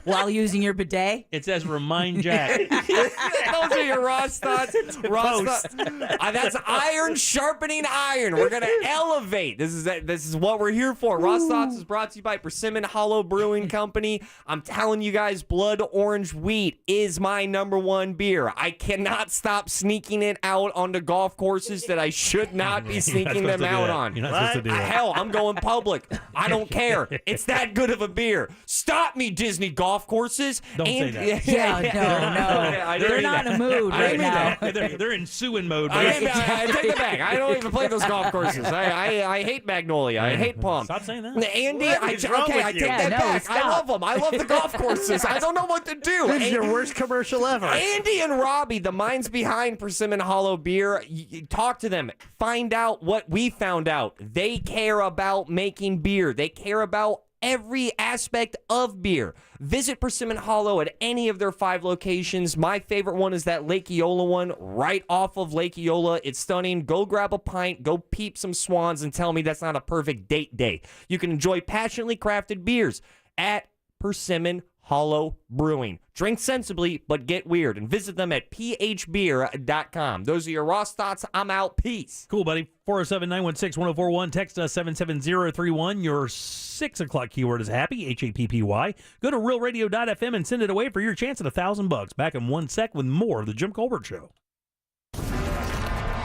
While using your bidet? It says remind Jack. Those are your Ross thoughts. That's iron sharpening iron. We're gonna elevate. This is what we're here for. Ross Thoughts is brought to you by Persimmon Hollow Brewing Company. I'm telling you guys, Blood Orange Wheat is my #1 beer. I cannot stop sneaking it out onto golf courses that I should not be sneaking them out on. You're not supposed to do that. Hell, I'm going public. I don't care. It's that good of a beer. Stop me, Disney golf courses. Don't say that. No. They're not in a mood right now. They're in suing mode. I take it back. I don't even play those golf courses. I hate Magnolia. I hate Palm. Stop saying that. Andy, I take that back. Stop. I love them. I love the golf courses. I don't know what to do. This is your worst commercial ever. Andy and Robbie, the minds behind Persimmon Hollow Beer, talk to them. Find out what we found out. They care about making beer. They care about every aspect of beer. Visit Persimmon Hollow at any of their 5 locations. My favorite one is that Lake Eola one right off of Lake Eola. It's stunning. Go grab a pint, go peep some swans, and tell me that's not a perfect date day. You can enjoy passionately crafted beers at Persimmon Hollow Brewing. Drink sensibly, but get weird. And visit them at phbeer.com. Those are your Ross thoughts. I'm out. Peace. Cool, buddy. 407-916-1041. Text us 77031. Your 6 o'clock keyword is happy, Happy. Go to realradio.fm and send it away for your chance at $1,000. Back in 1 sec with more of the Jim Colbert Show.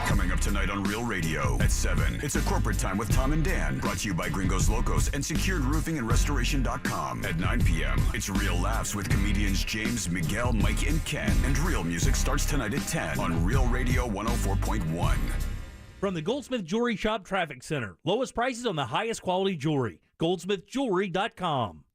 Coming up tonight on Real Radio at 7. It's a corporate time with Tom and Dan. Brought to you by Gringos Locos and SecuredRoofingAndRestoration.com. At 9 p.m., it's Real Laughs with comedians James, Miguel, Mike, and Ken. And Real Music starts tonight at 10 on Real Radio 104.1. From the Goldsmith Jewelry Shop Traffic Center. Lowest prices on the highest quality jewelry. GoldsmithJewelry.com.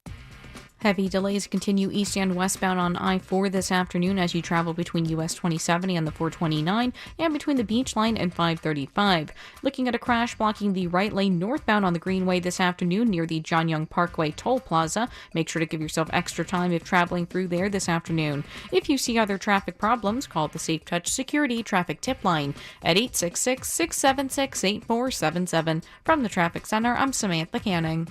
Heavy delays continue east and westbound on I-4 this afternoon as you travel between US 2070 and the 429 and between the Beach Line and 535. Looking at a crash blocking the right lane northbound on the Greenway this afternoon near the John Young Parkway Toll Plaza. Make sure to give yourself extra time if traveling through there this afternoon. If you see other traffic problems, call the Safe Touch Security Traffic Tip Line at 866-676-8477. From the Traffic Center, I'm Samantha Canning.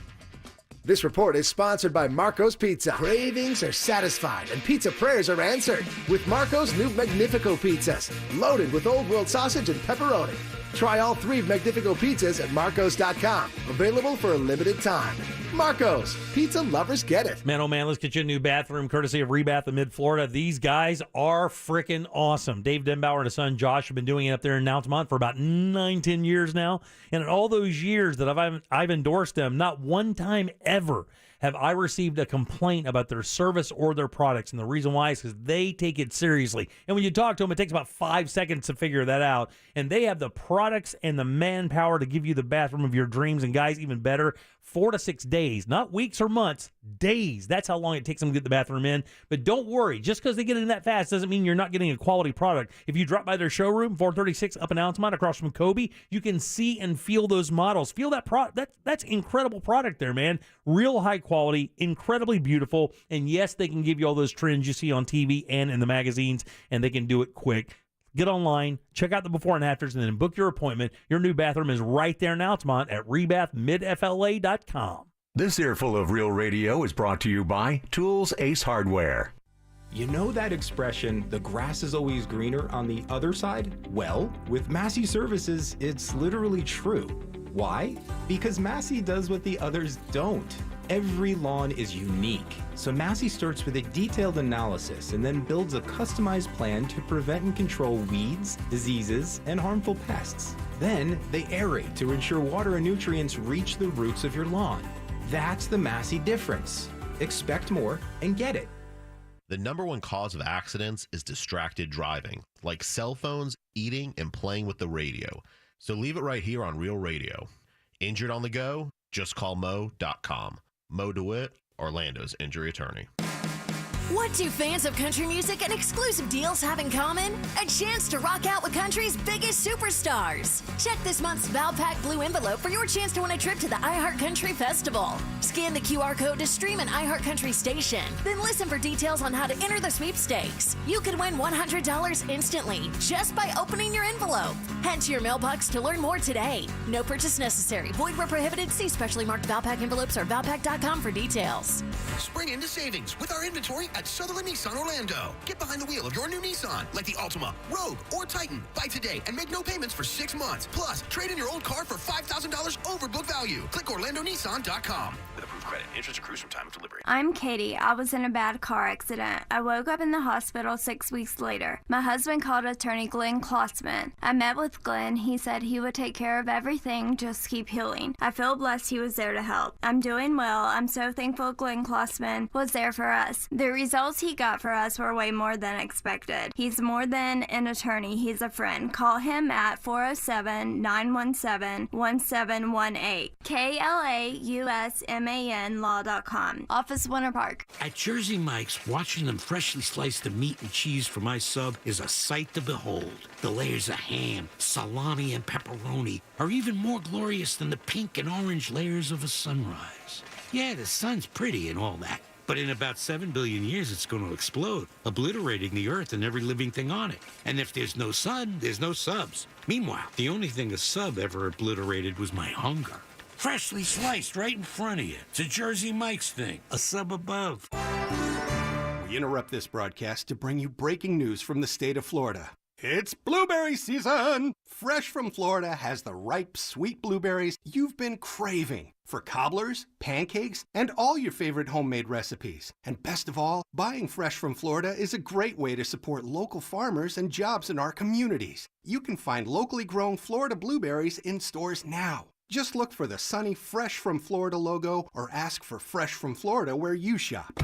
This report is sponsored by Marco's Pizza. Cravings are satisfied and pizza prayers are answered with Marco's new Magnifico pizzas, loaded with Old World sausage and pepperoni. Try all 3 Magnifico pizzas at marcos.com. Available for a limited time. Marco's, pizza lovers get it. Man, oh man, let's get you a new bathroom courtesy of Rebath in Mid-Florida. These guys are freaking awesome. Dave Denbauer and his son Josh have been doing it up there in Altamont for about 9-10 years now. And in all those years that I've endorsed them, not one time ever have I received a complaint about their service or their products. And the reason why is because they take it seriously. And when you talk to them, it takes about 5 seconds to figure that out. And they have the products and the manpower to give you the bathroom of your dreams. And guys, even better, 4 to 6 days, not weeks or months, days. That's how long it takes them to get the bathroom in. But don't worry, just because they get in that fast doesn't mean you're not getting a quality product. If you drop by their showroom, 436 up in Altamont across from Kobe, you can see and feel those models. Feel that product. That's incredible product there, man. Real high quality, incredibly beautiful. And yes, they can give you all those trends you see on TV and in the magazines, and they can do it quick. Get online, check out the before and afters, and then book your appointment. Your new bathroom is right there in Altamont at rebathmidfla.com. This earful of Real Radio is brought to you by Tools Ace Hardware. You know that expression, the grass is always greener on the other side? Well, with Massey Services, it's literally true. Why? Because Massey does what the others don't. Every lawn is unique, so Massey starts with a detailed analysis and then builds a customized plan to prevent and control weeds, diseases, and harmful pests. Then they aerate to ensure water and nutrients reach the roots of your lawn. That's the Massey difference. Expect more and get it. The number one cause of accidents is distracted driving, like cell phones, eating, and playing with the radio. So leave it right here on Real Radio. Injured on the go? Just call Mo.com. Mo DeWitt, Orlando's injury attorney. What do fans of country music and exclusive deals have in common? A chance to rock out with country's biggest superstars. Check this month's Valpak Blue envelope for your chance to win a trip to the iHeart Country Festival. Scan the QR code to stream an iHeart Country station. Then listen for details on how to enter the sweepstakes. You could win $100 instantly just by opening your envelope. Head to your mailbox to learn more today. No purchase necessary. Void where prohibited. See specially marked Valpak envelopes or Valpak.com for details. Spring into savings with our inventory at Sutherland Nissan Orlando. Get behind the wheel of your new Nissan, like the Altima, Rogue, or Titan. Buy today and make no payments for 6 months. Plus, trade in your old car for $5,000 over book value. Click OrlandoNissan.com. With approved credit, interest accrues from time of delivery. I'm Katie. I was in a bad car accident. I woke up in the hospital 6 weeks later. My husband called attorney Glenn Klotzman. I met with Glenn. He said he would take care of everything, just keep healing. I feel blessed he was there to help. I'm doing well. I'm so thankful Glenn Klotzman was there for us. The results he got for us were way more than expected. He's more than an attorney. He's a friend. Call him at 407-917-1718. KLAUSMAN law.com. Office Winter Park. At Jersey Mike's, watching them freshly slice the meat and cheese for my sub is a sight to behold. The layers of ham, salami, and pepperoni are even more glorious than the pink and orange layers of a sunrise. Yeah, the sun's pretty and all that, but in about 7 billion years, it's going to explode, obliterating the Earth and every living thing on it. And if there's no sun, there's no subs. Meanwhile, the only thing a sub ever obliterated was my hunger. Freshly sliced right in front of you. It's a Jersey Mike's thing, a sub above. We interrupt this broadcast to bring you breaking news from the state of Florida. It's blueberry season! Fresh from Florida has the ripe, sweet blueberries you've been craving for cobblers, pancakes, and all your favorite homemade recipes. And best of all, buying fresh from Florida is a great way to support local farmers and jobs in our communities. You can find locally grown Florida blueberries in stores now. Just look for the sunny Fresh from Florida logo or ask for Fresh from Florida where you shop.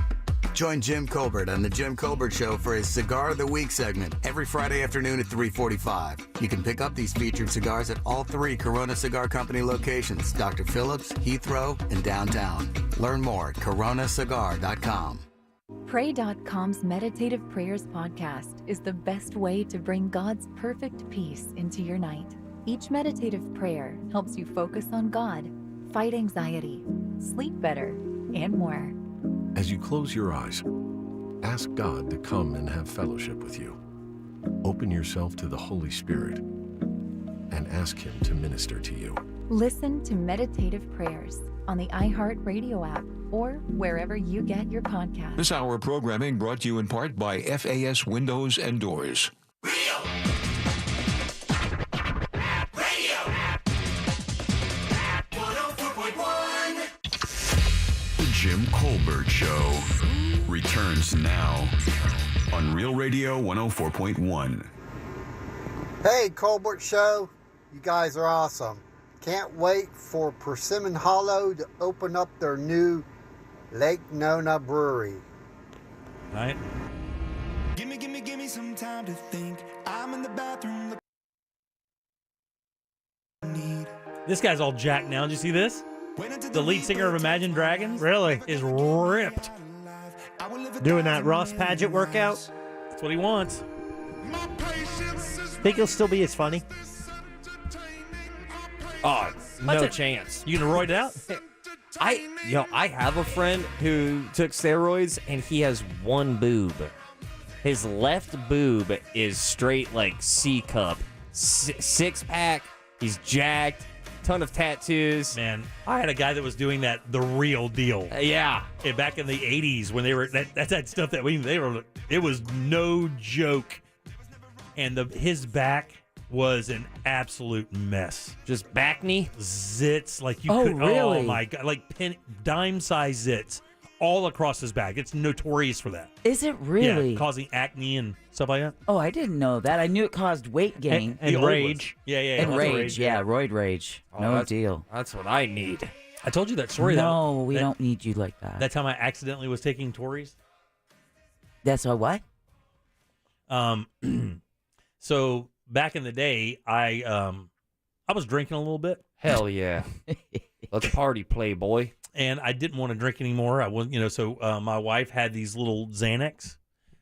Join Jim Colbert on The Jim Colbert Show for his Cigar of the Week segment every Friday afternoon at 3:45. You can pick up these featured cigars at all 3 Corona Cigar Company locations, Dr. Phillips, Heathrow, and downtown. Learn more at coronacigar.com. Pray.com's Meditative Prayers podcast is the best way to bring God's perfect peace into your night. Each meditative prayer helps you focus on God, fight anxiety, sleep better, and more. As you close your eyes, ask God to come and have fellowship with you. Open yourself to the Holy Spirit and ask Him to minister to you. Listen to Meditative Prayers on the iHeart Radio app or wherever you get your podcasts. This hour of programming brought to you in part by FAS Windows and Doors. Jim Colbert Show returns now on Real Radio 104.1. Hey, Colbert Show. You guys are awesome. Can't wait for Persimmon Hollow to open up their new Lake Nona Brewery. Right? Give me some time to think. I'm in the bathroom. This guy's all jacked now. Did you see this? The lead singer of Imagine Dragons really is ripped. Doing that Ross Paget workout? That's what he wants. Think he'll still be as funny? Oh, no chance. You gonna roid it out? I have a friend who took steroids and he has one boob. His left boob is straight like C cup, 6-pack. He's jacked. Ton of tattoos. Man, I had a guy that was doing that the real deal. Yeah. Back in the 80s when they were that stuff that it was no joke. And his back was an absolute mess. Just back knee? Zits like you could really? Oh my god, like dime size zits all across his back. It's notorious for that. Is it really? Yeah, causing acne and stuff like that. Oh, I didn't know that. I knew it caused weight gain. And rage. Yeah. And rage, yeah, roid rage. No that's, deal. That's what I need. I told you that story. No, we don't need you like that. That time I accidentally was taking Tories. That's a what? So back in the day, I was drinking a little bit. Hell yeah. Let's party, playboy. And I didn't want to drink anymore. I wasn't, so my wife had these little Xanax.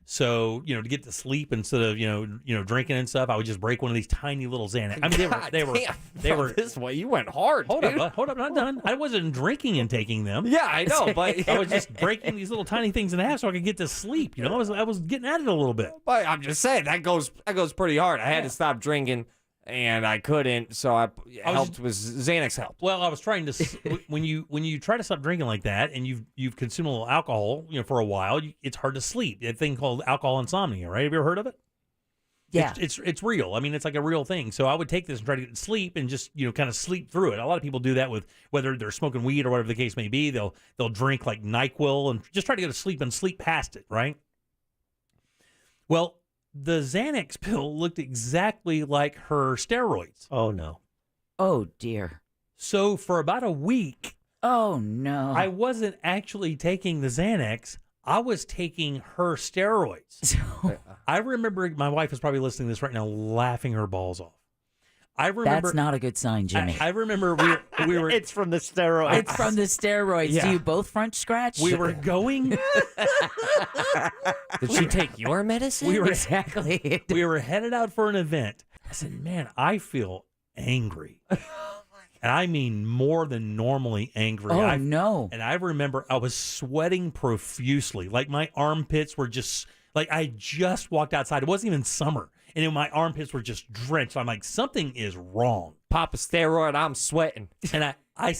So, to get to sleep instead of, drinking and stuff, I would just break one of these tiny little Xanax. I mean, they were this way. You went hard. Hold up, not done. I wasn't drinking and taking them. Yeah, I know, but I was just breaking these little tiny things in half so I could get to sleep. I was getting at it a little bit. But I'm just saying that goes pretty hard. I had to stop drinking. And I couldn't, so I helped with Xanax helped. Well, I was trying to when you try to stop drinking like that, and you've consumed a little alcohol, for a while, it's hard to sleep. A thing called alcohol insomnia, right? Have you ever heard of it? Yeah, it's real. I mean, it's like a real thing. So I would take this and try to get to sleep and just kind of sleep through it. A lot of people do that with whether they're smoking weed or whatever the case may be. They'll drink like NyQuil and just try to go to sleep and sleep past it, right? Well, the Xanax pill looked exactly like her steroids. Oh, no. Oh, dear. So for about a week, oh, no, I wasn't actually taking the Xanax. I was taking her steroids. I remember my wife is probably listening to this right now laughing her balls off. I remember that's not a good sign, Jimmy. I remember we were. It's from the steroids. It's from the steroids. Yeah. Do you both French scratch? We were going. Did she take your medicine? We were exactly. We were headed out for an event. I said, "Man, I feel angry." And I mean more than normally angry. Oh, no. And I remember I was sweating profusely. Like my armpits were just, like I just walked outside. It wasn't even summer. And then my armpits were just drenched. I'm like, something is wrong. Pop a steroid, I'm sweating. And I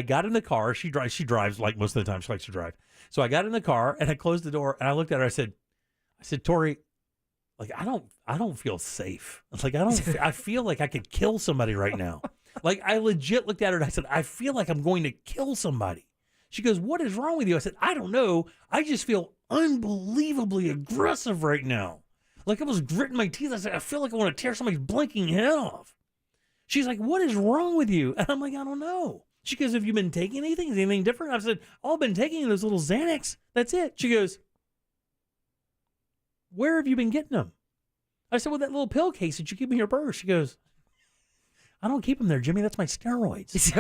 got in the car. She drives like most of the time. She likes to drive. So I got in the car and I closed the door and I looked at her. I said, Tori, like, I don't feel safe. It's like, I feel like I could kill somebody right now. Like, I legit looked at her and I said, I feel like I'm going to kill somebody. She goes, what is wrong with you? I said, I don't know. I just feel unbelievably aggressive right now. Like I was gritting my teeth. I said, I feel like I want to tear somebody's blinking head off. She's like, what is wrong with you? And I'm like, I don't know. She goes, have you been taking anything? Is anything different? I said, all I've been taking those little Xanax. That's it. She goes, where have you been getting them? I said, well, that little pill case that you keep in your purse. She goes, I don't keep them there, Jimmy. That's my steroids.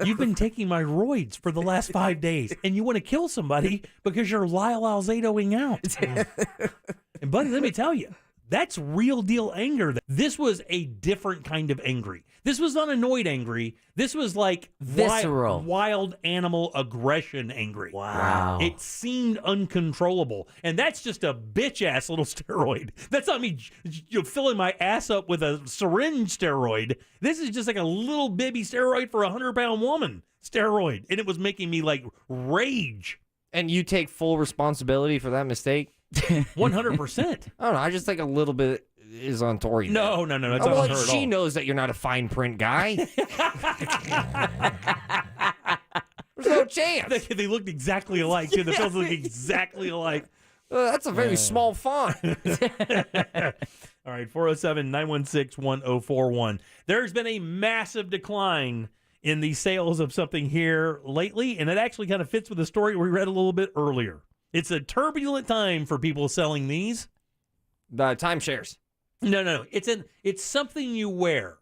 You've been taking my roids for the last 5 days, and you want to kill somebody because you're Lyle Alzado-ing out. And, buddy, let me tell you, that's real deal anger. This was a different kind of angry. This was not annoyed angry. This was like visceral, wild animal aggression angry. Wow. It seemed uncontrollable. And that's just a bitch-ass little steroid. That's not me filling my ass up with a syringe steroid. This is just like a little baby steroid for a 100-pound woman steroid. And it was making me, like, rage. And you take full responsibility for that mistake? 100%. I don't know. I just think a little bit is on Tori. No. It's not well, her at she all. knows that you're not a fine print guy. There's no chance. They looked exactly alike, too. The pills look exactly alike. That's a very small font. All right, 407-916-1041. There's been a massive decline in the sales of something here lately, and it actually kind of fits with the story we read a little bit earlier. It's a turbulent time for people selling these. The timeshares. No. It's something you wear.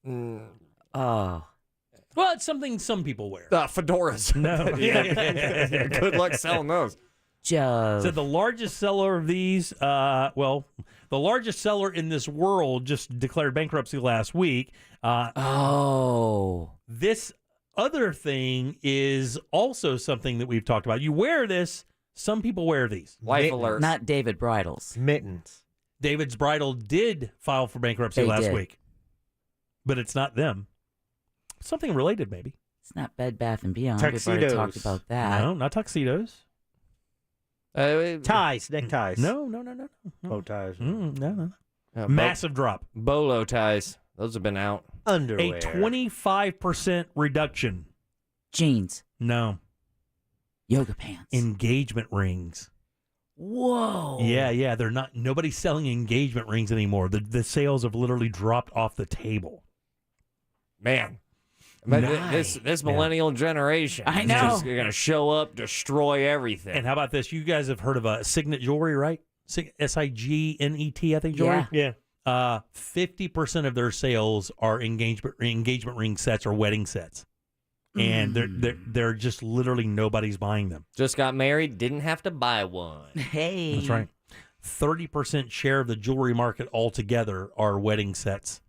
Oh. Well, it's something some people wear. Fedoras. No. Yeah. Good luck selling those. Joe. So the largest seller of these, the largest seller in this world just declared bankruptcy last week. This other thing is also something that we've talked about. You wear this. Some people wear these. Life alert. Not David Bridles. Mittens. David's Bridal did file for bankruptcy last week. But it's not them. Something related, maybe. It's not Bed Bath & Beyond. Tuxedos. We've already talked about that. No, not tuxedos. Ties, neckties. No. Bow ties. No. Massive drop. Bolo ties. Those have been out. Underwear. A 25% reduction. Jeans. No. Yoga pants. Engagement rings. Whoa. Yeah. They're not. Nobody's selling engagement rings anymore. The sales have literally dropped off the table. Man. But this millennial generation, I know, you're gonna show up, destroy everything. And how about this? You guys have heard of Signet Jewelry, right? Signet, I think, jewelry. Yeah. 50% of their sales are engagement ring sets or wedding sets, and they're just literally nobody's buying them. Just got married, didn't have to buy one. Hey, that's right. 30% share of the jewelry market altogether are wedding sets.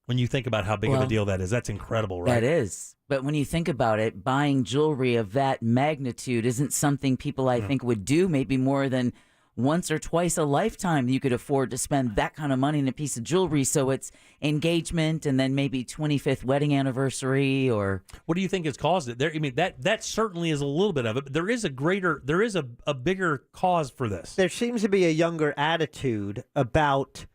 When you think about how big of a deal that is, that's incredible, right? That is. But when you think about it, buying jewelry of that magnitude isn't something people, I think, would do maybe more than once or twice a lifetime. You could afford to spend that kind of money in a piece of jewelry. So it's engagement and then maybe 25th wedding anniversary or... What do you think has caused it? I mean, that certainly is a little bit of it, but there is a bigger cause for this. There seems to be a younger attitude about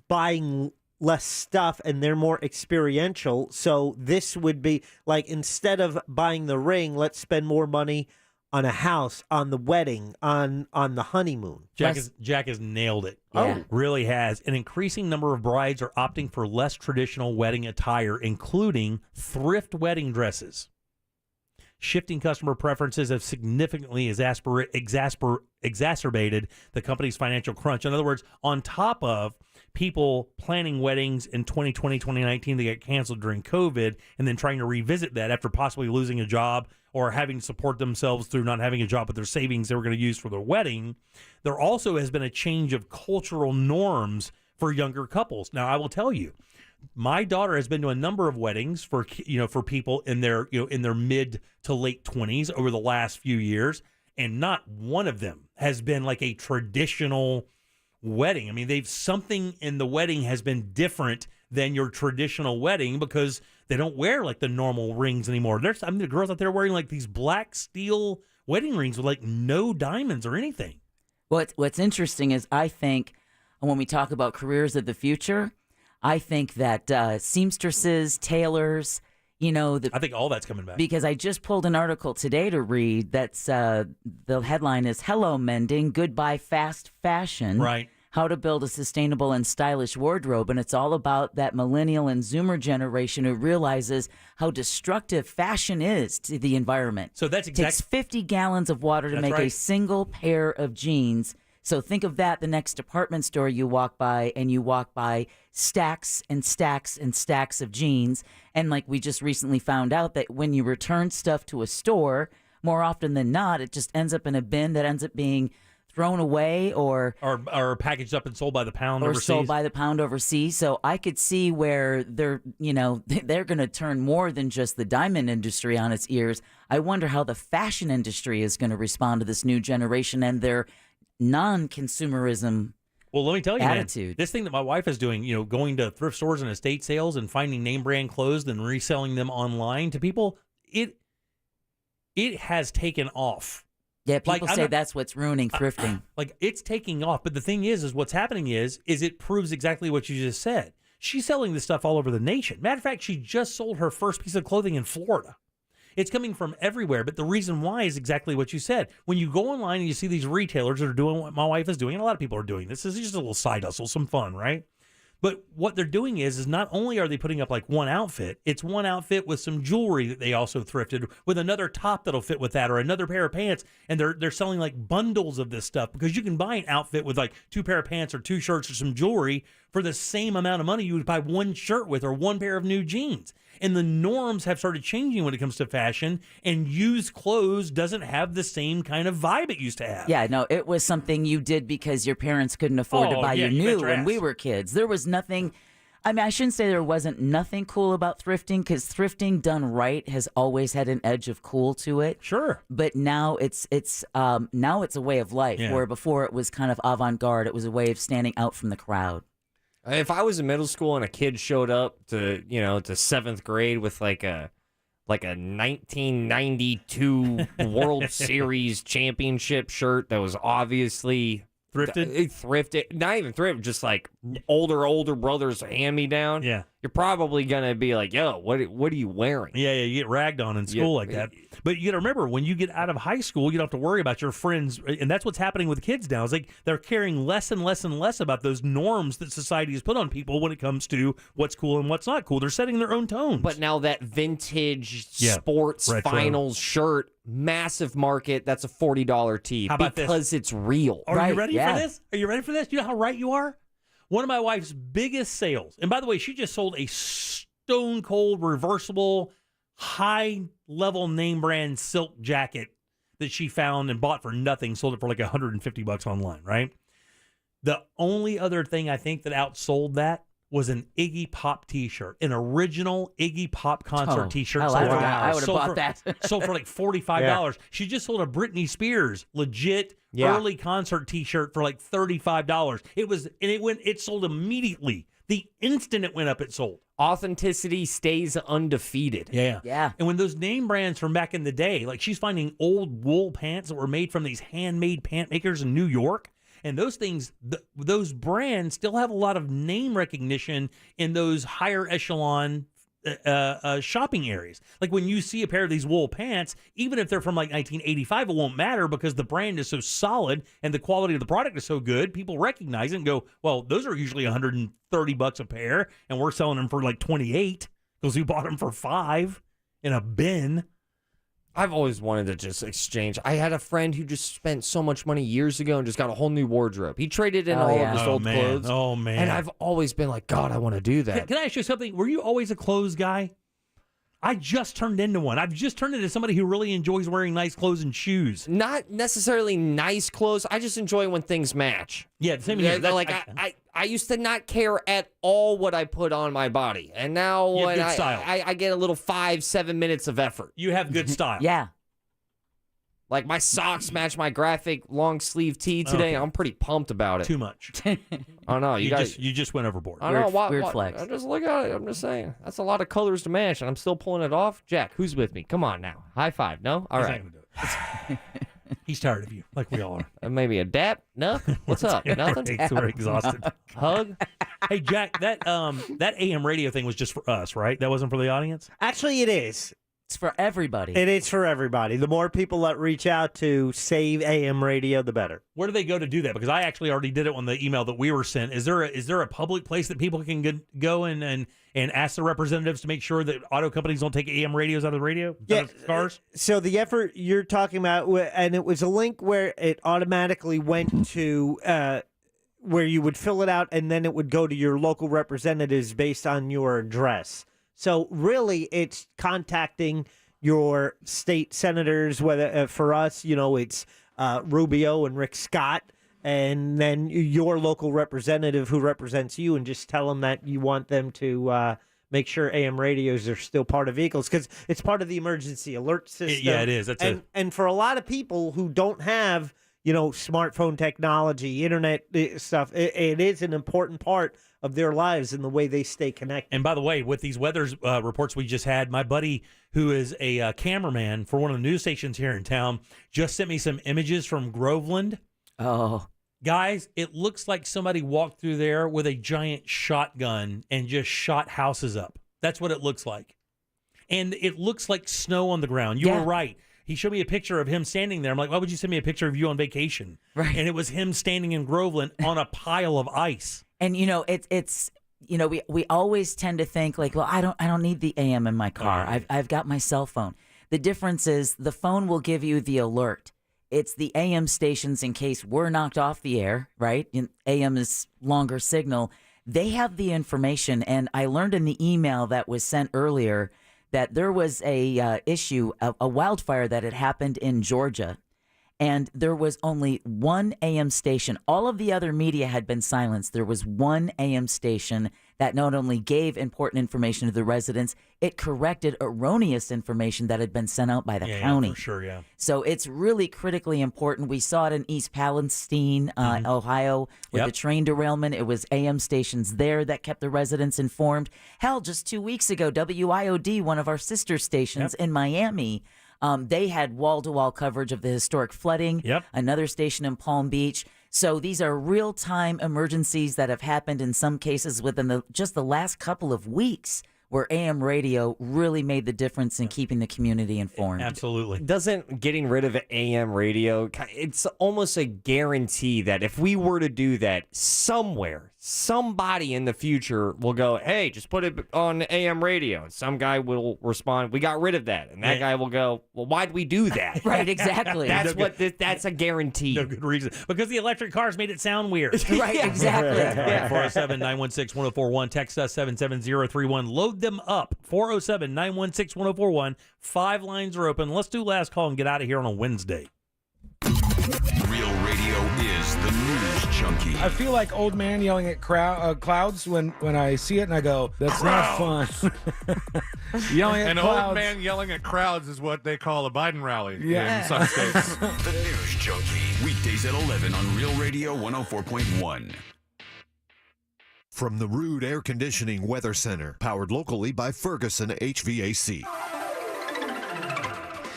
buying less stuff, and they're more experiential. So this would be like, instead of buying the ring, let's spend more money on a house, on the wedding, on the honeymoon. Jack has nailed it. Yeah. Really has. An increasing number of brides are opting for less traditional wedding attire, including thrift wedding dresses. Shifting customer preferences have significantly exacerbated the company's financial crunch. In other words, on top of people planning weddings in 2020, 2019, they got canceled during COVID, and then trying to revisit that after possibly losing a job or having to support themselves through not having a job with their savings they were going to use for their wedding. There also has been a change of cultural norms for younger couples. Now, I will tell you, my daughter has been to a number of weddings for people in their mid to late 20s over the last few years, and not one of them has been like a traditional wedding. I mean, something in the wedding has been different than your traditional wedding because they don't wear like the normal rings anymore. The girls out there wearing like these black steel wedding rings with like no diamonds or anything. What's interesting is I think when we talk about careers of the future, I think that seamstresses, tailors, I think all that's coming back. Because I just pulled an article today to read that's the headline is "Hello Mending, Goodbye Fast Fashion." Right. How to build a sustainable and stylish wardrobe. And it's all about that millennial and Zoomer generation who realizes how destructive fashion is to the environment. So that's It takes 50 gallons of water to That's make a right. single pair of jeans. So think of that the next department store you walk by, and you walk by stacks and stacks and stacks of jeans. And like we just recently found out that when you return stuff to a store, more often than not, it just ends up in a bin that ends up being thrown away or packaged up and sold by the pound or overseas. sold by the pound overseas. So I could see where they're going to turn more than just the diamond industry on its ears. I wonder how the fashion industry is going to respond to this new generation and their non-consumerism. Well, let me tell you, attitude. man, this thing that my wife is doing, going to thrift stores and estate sales and finding name brand clothes and reselling them online to people, it has taken off. Yeah, people say that's what's ruining thrifting. Like, it's taking off. But the thing is what's happening is it proves exactly what you just said. She's selling this stuff all over the nation. Matter of fact, she just sold her first piece of clothing in Florida. It's coming from everywhere. But the reason why is exactly what you said. When you go online and you see these retailers that are doing what my wife is doing, and a lot of people are doing this is just a little side hustle, some fun, right? But what they're doing is not only are they putting up like one outfit, it's one outfit with some jewelry that they also thrifted with another top that'll fit with that or another pair of pants. And they're selling like bundles of this stuff because you can buy an outfit with like 2 pair of pants or 2 shirts or some jewelry for the same amount of money you would buy one shirt with or one pair of new jeans. And the norms have started changing when it comes to fashion, and used clothes doesn't have the same kind of vibe it used to have. Yeah, no, it was something you did because your parents couldn't afford to buy you new when we were kids. There was nothing, I mean, I shouldn't say there wasn't nothing cool about thrifting, because thrifting done right has always had an edge of cool to it. Sure. But now it's a way of life, where before it was kind of avant-garde. It was a way of standing out from the crowd. If I was in middle school and a kid showed up to 7th grade with like a 1992 World Series championship shirt that was obviously Thrifted? Not even thrifted, just like older brothers hand-me-down. Yeah. You're probably going to be like, yo, what are you wearing? Yeah, you get ragged on in school like that. But you got to remember, when you get out of high school, you don't have to worry about your friends. And that's what's happening with kids now. It's like they're caring less and less and less about those norms that society has put on people when it comes to what's cool and what's not cool. They're setting their own tones. But now that vintage sports retro. finals shirt, massive market, that's a $40 tee. How about because it's real. Are you ready for this? Are you ready for this? You know how right you are? One of my wife's biggest sales, and by the way, she just sold a stone cold reversible high level name brand silk jacket that she found and bought for nothing, sold it for like $150 online, right? The only other thing I think that outsold that was an Iggy Pop t-shirt, an original Iggy Pop concert t-shirt. Hell, I would have bought that. Sold for like $45. Yeah. She just sold a Britney Spears legit early concert t-shirt for like $35. It sold immediately. The instant it went up, it sold. Authenticity stays undefeated. Yeah. And when those name brands from back in the day, like she's finding old wool pants that were made from these handmade pant makers in New York. And those things, those brands still have a lot of name recognition in those higher echelon shopping areas. Like when you see a pair of these wool pants, even if they're from like 1985, it won't matter because the brand is so solid and the quality of the product is so good. People recognize it and go, well, those are usually $130 a pair, and we're selling them for like 28 because we bought them for $5 in a bin. I've always wanted to just exchange. I had a friend who just spent so much money years ago and just got a whole new wardrobe. He traded in all of his old clothes. Oh, man. And I've always been like, God, I want to do that. Can I ask you something? Were you always a clothes guy? I just turned into one. I've just turned into somebody who really enjoys wearing nice clothes and shoes. Not necessarily nice clothes. I just enjoy when things match. Yeah, same here. Like I used to not care at all what I put on my body. And now when I get a little 5-7 minutes of effort. You have good style. Yeah. Like my socks match my graphic long sleeve tee today. Okay. I'm pretty pumped about it. Too much. Oh no, you just went overboard. I know, weird flex. I just look at it. I'm just saying that's a lot of colors to match, and I'm still pulling it off. Jack, who's with me? Come on now, high five. No, all right. He's tired of you, like we all are. Maybe a dap? No. What's up? Nothing. We're exhausted. Hug. Hey Jack, that AM radio thing was just for us, right? That wasn't for the audience. Actually, it is. It's for everybody. It is for everybody. The more people that reach out to save AM radio, the better. Where do they go to do that? Because I actually already did it on the email that we were sent. Is there a public place that people can go and ask the representatives to make sure that auto companies don't take AM radios out of the radio? Yeah. Out of cars? So the effort you're talking about, and it was a link where it automatically went to where you would fill it out, and then it would go to your local representatives based on your address. So really, it's contacting your state senators. Whether for us, it's Rubio and Rick Scott, and then your local representative who represents you, and just tell them that you want them to make sure AM radios are still part of vehicles because it's part of the emergency alert system. Yeah, it is. And for a lot of people who don't have smartphone technology, internet stuff, it is an important part of their lives and the way they stay connected. And by the way, with these weather reports we just had, my buddy who is a cameraman for one of the news stations here in town just sent me some images from Groveland. Oh. Guys, it looks like somebody walked through there with a giant shotgun and just shot houses up. That's what it looks like. And it looks like snow on the ground. You were right. He showed me a picture of him standing there. I'm like, why would you send me a picture of you on vacation? Right. And it was him standing in Groveland on a pile of ice. And it's we always tend to think like, well, I don't need the AM in my car. I've got my cell phone. The difference is the phone will give you the alert. It's the AM stations in case we're knocked off the air, right? AM is longer signal. They have the information, and I learned in the email that was sent earlier that there was a wildfire that had happened in Georgia, and there was only one AM station. All of the other media had been silenced. There was one AM station that not only gave important information to the residents, it corrected erroneous information that had been sent out by the county. Yeah, for sure, yeah. So it's really critically important. We saw it in East Palestine, Ohio, with the train derailment. It was AM stations there that kept the residents informed. Hell, just 2 weeks ago, WIOD, one of our sister stations in Miami, they had wall-to-wall coverage of the historic flooding. Yep. Another station in Palm Beach. So these are real-time emergencies that have happened in some cases within just the last couple of weeks, where AM radio really made the difference in keeping the community informed. Absolutely. Doesn't getting rid of AM radio, it's almost a guarantee that if we were to do that somewhere, somebody in the future will go, hey, just put it on AM radio. And some guy will respond, we got rid of that. And that guy will go, well, why'd we do that? Right, exactly. That's a guarantee. No good reason. Because the electric cars made it sound weird. Right, exactly. Yeah. 407-916-1041. Text us 77031. Load them up. 407-916-1041. 5 lines are open. Let's do last call and get out of here on a Wednesday. Real radio is the news junkie. I feel like old man yelling at clouds when I see it, and I go, that's not fun. Yelling at An clouds. old man yelling at crowds is what they call a Biden rally Yeah. in some states. The news junkie. Weekdays at 11 on Real Radio 104.1. From the Rude Air Conditioning Weather Center, powered locally by Ferguson HVAC.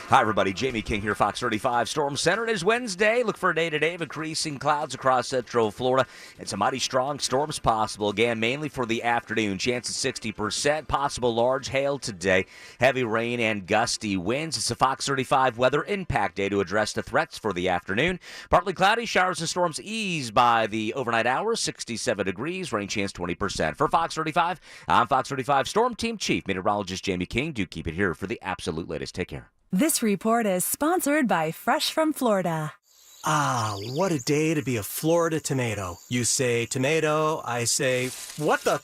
Hi, everybody. Jamie King here, Fox 35 Storm Center. It is Wednesday. Look for a day-to-day of increasing clouds across central Florida and some mighty strong storms possible. Again, mainly for the afternoon. Chance of 60%. Possible large hail today. Heavy rain and gusty winds. It's a Fox 35 weather impact day to address the threats for the afternoon. Partly cloudy. Showers and storms ease by the overnight hours. 67 degrees. Rain chance 20%. For Fox 35, I'm Fox 35 Storm Team Chief Meteorologist Jamie King. Do keep it here for the absolute latest. Take care. This report is sponsored by Fresh from Florida. Ah, what a day to be a Florida tomato. You say tomato, I say, what the?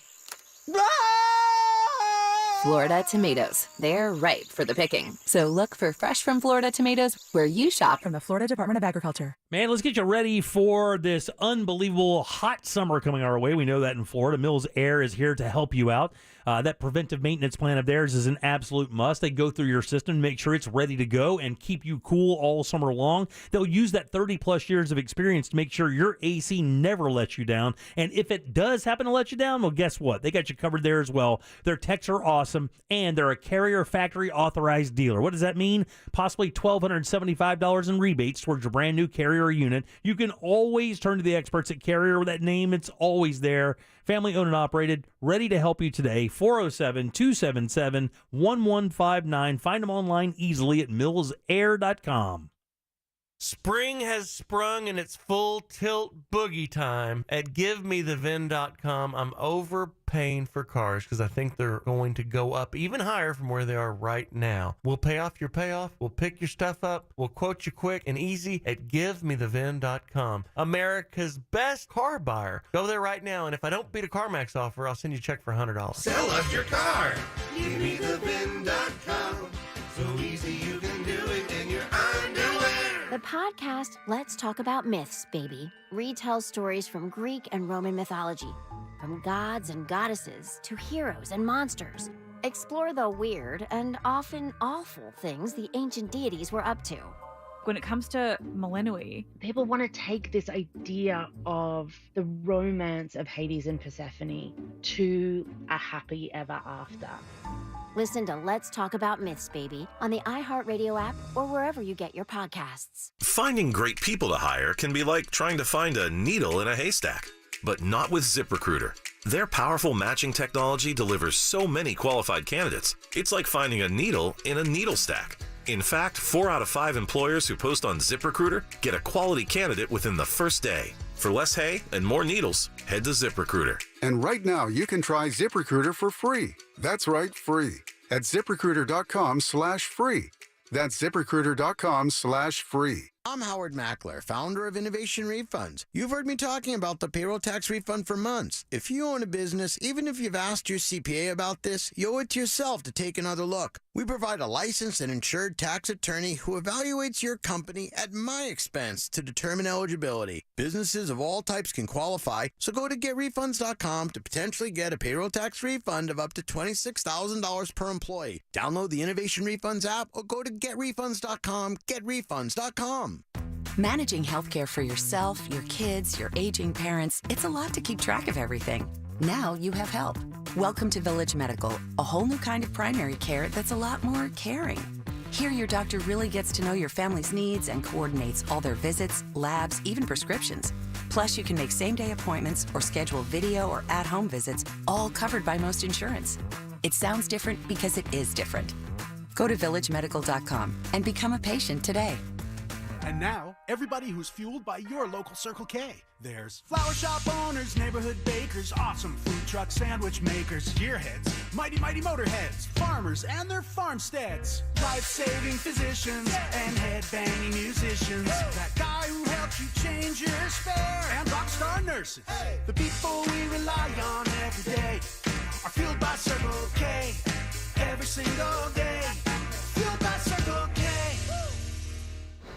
Florida tomatoes. They're ripe for the picking. So look for Fresh from Florida tomatoes where you shop. From the Florida Department of Agriculture. Man, let's get you ready for this unbelievable hot summer coming our way. We know that in Florida. Mills Air is here to help you out. That preventive maintenance plan of theirs is an absolute must. They go through your system, make sure it's ready to go, and keep you cool all summer long. They'll use that 30-plus years of experience to make sure your AC never lets you down. And if it does happen to let you down, well, guess what? They got you covered there as well. Their techs are awesome, and they're a Carrier Factory Authorized dealer. What does that mean? Possibly $1,275 in rebates towards your brand new Carrier unit. You can always turn to the experts at Carrier with that name. It's always there. Family owned and operated, ready to help you today. 407-277-1159. Find them online easily at millsair.com. Spring has sprung and it's full tilt boogie time. At GiveMeTheVin.com, I'm overpaying for cars because I think they're going to go up even higher from where they are right now. We'll pay off your payoff. We'll pick your stuff up. We'll quote you quick and easy at GiveMeTheVin.com. America's best car buyer. Go there right now, and if I don't beat a CarMax offer, I'll send you a check for $100. Sell us your car. GiveMeTheVin.com. So easy you can do it in your underwear. The podcast Let's Talk About Myths, Baby, retells stories from Greek and Roman mythology, from gods and goddesses to heroes and monsters. Explore the weird and often awful things the ancient deities were up to. When it comes to Melanoi, people want to take this idea of the romance of Hades and Persephone to a happy ever after. Listen to Let's Talk About Myths, Baby, on the iHeartRadio app or wherever you get your podcasts. Finding great people to hire can be like trying to find a needle in a haystack, but not with ZipRecruiter. Their powerful matching technology delivers so many qualified candidates, it's like finding a needle in a needle stack. In fact, 4 out of 5 employers who post on ZipRecruiter get a quality candidate within the first day. For less hay and more needles, head to ZipRecruiter. And right now, you can try ZipRecruiter for free. That's right, free. At ZipRecruiter.com/free. That's ZipRecruiter.com/free. I'm Howard Mackler, founder of Innovation Refunds. You've heard me talking about the payroll tax refund for months. If you own a business, even if you've asked your CPA about this, you owe it to yourself to take another look. We provide a licensed and insured tax attorney who evaluates your company at my expense to determine eligibility. Businesses of all types can qualify, so go to GetRefunds.com to potentially get a payroll tax refund of up to $26,000 per employee. Download the Innovation Refunds app or go to GetRefunds.com, GetRefunds.com. Managing healthcare for yourself, your kids, your aging parents, it's a lot to keep track of everything. Now you have help. Welcome to Village Medical, a whole new kind of primary care that's a lot more caring. Here your doctor really gets to know your family's needs and coordinates all their visits, labs, even prescriptions. Plus, you can make same-day appointments or schedule video or at-home visits, all covered by most insurance. It sounds different because it is different. Go to villagemedical.com and become a patient today. And now, everybody who's fueled by your local Circle K. There's flower shop owners, neighborhood bakers, awesome food truck sandwich makers, gearheads, mighty motorheads, farmers and their farmsteads, life-saving physicians and head-banging musicians, that guy who helps you change your spare, and rock star nurses. The people we rely on every day are fueled by Circle K. Every single day, fueled by Circle K.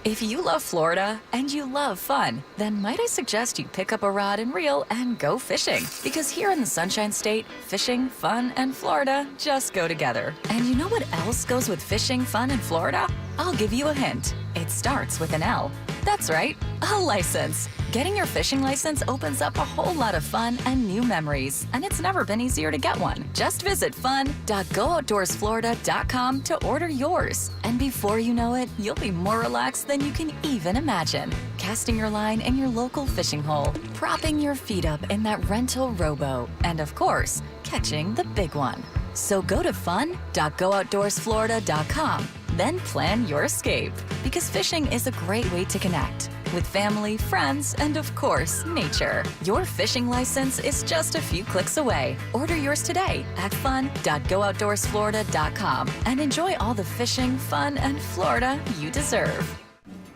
If you love Florida and you love fun, then might I suggest you pick up a rod and reel and go fishing? Because here in the Sunshine State, fishing, fun, and Florida just go together. And you know what else goes with fishing, fun, and Florida? I'll give you a hint. It starts with an L. That's right, a license. Getting your fishing license opens up a whole lot of fun and new memories, and it's never been easier to get one. Just visit fun.gooutdoorsflorida.com to order yours. And before you know it, you'll be more relaxed than you can even imagine. Casting your line in your local fishing hole, propping your feet up in that rental rowboat, and of course, catching the big one. So go to fun.gooutdoorsflorida.com. Then plan your escape, because fishing is a great way to connect with family, friends, and of course, nature. Your fishing license is just a few clicks away. Order yours today at fun.gooutdoorsflorida.com and enjoy all the fishing, fun, and Florida you deserve.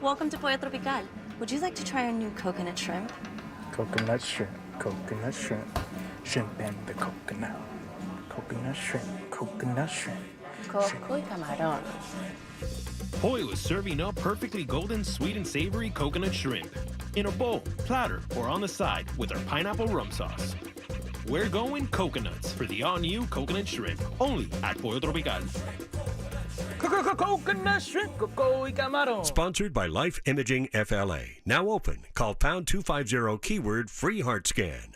Welcome to Pollo Tropical. Would you like to try our new coconut shrimp? Coconut shrimp, shrimp and the coconut. Coconut shrimp, coconut shrimp. Coco y camarón. Pollo is serving up perfectly golden, sweet, and savory coconut shrimp in a bowl, platter, or on the side with our pineapple rum sauce. We're going coconuts for the all-new coconut shrimp, only at Pollo Tropical. Coconut shrimp, coco y camarón. Sponsored by Life Imaging FLA. Now open. Call pound 250 keyword free heart scan.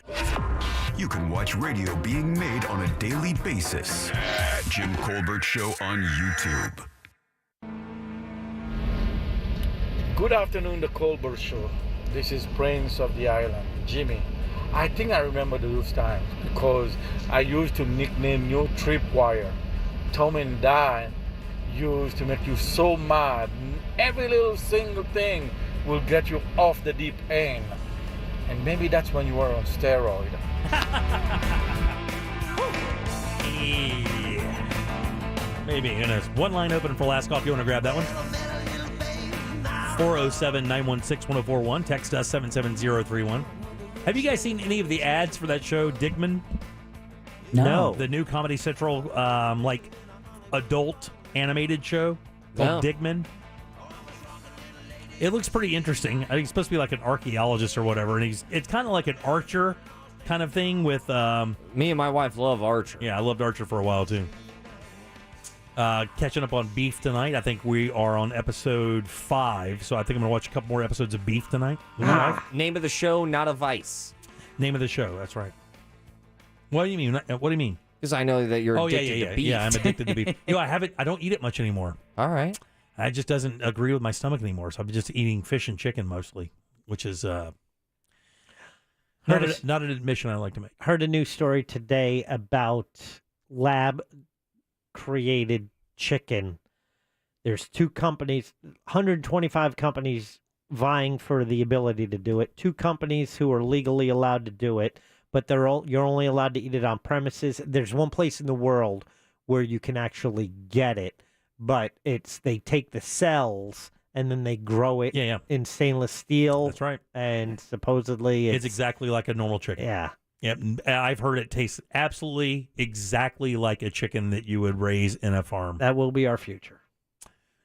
You can watch radio being made on a daily basis at Jim Colbert Show on YouTube. Good afternoon, the Colbert Show. This is Prince of the Island, Jimmy. I think I remember those times because I used to nickname you Tripwire. Tom and Dad used to make you so mad. Every little single thing will get you off the deep end. And maybe that's when you were on steroid. Maybe. And there's one line open for last call if you want to grab that one. 407-916-1041. Text us 77031. Have you guys seen any of the ads for that show, Digman? No. The new Comedy Central, like, adult animated show called Digman. It looks pretty interesting. I think he's supposed to be like an archaeologist or whatever, and it's kind of like an Archer kind of thing with... Me and my wife love Archer. Yeah, I loved Archer for a while, too. Catching up on Beef tonight. I think we are on episode 5, so I think I'm going to watch a couple more episodes of Beef tonight. Name of the show, Not a Vice. Name of the show, that's right. What do you mean? What do you mean? Because I know that you're addicted to beef. Yeah, I'm addicted to beef. I don't eat it much anymore. All right. It just doesn't agree with my stomach anymore, so I'm just eating fish and chicken mostly, which is not an admission I like to make. Heard a new story today about lab-created chicken. There's 2 companies, 125 companies vying for the ability to do it. 2 companies who are legally allowed to do it, but you're only allowed to eat it on premises. There's one place in the world where you can actually get it. But they take the cells and then they grow it in stainless steel. That's right. And supposedly it's exactly like a normal chicken. Yeah. Yep. I've heard it tastes absolutely exactly like a chicken that you would raise in a farm. That will be our future.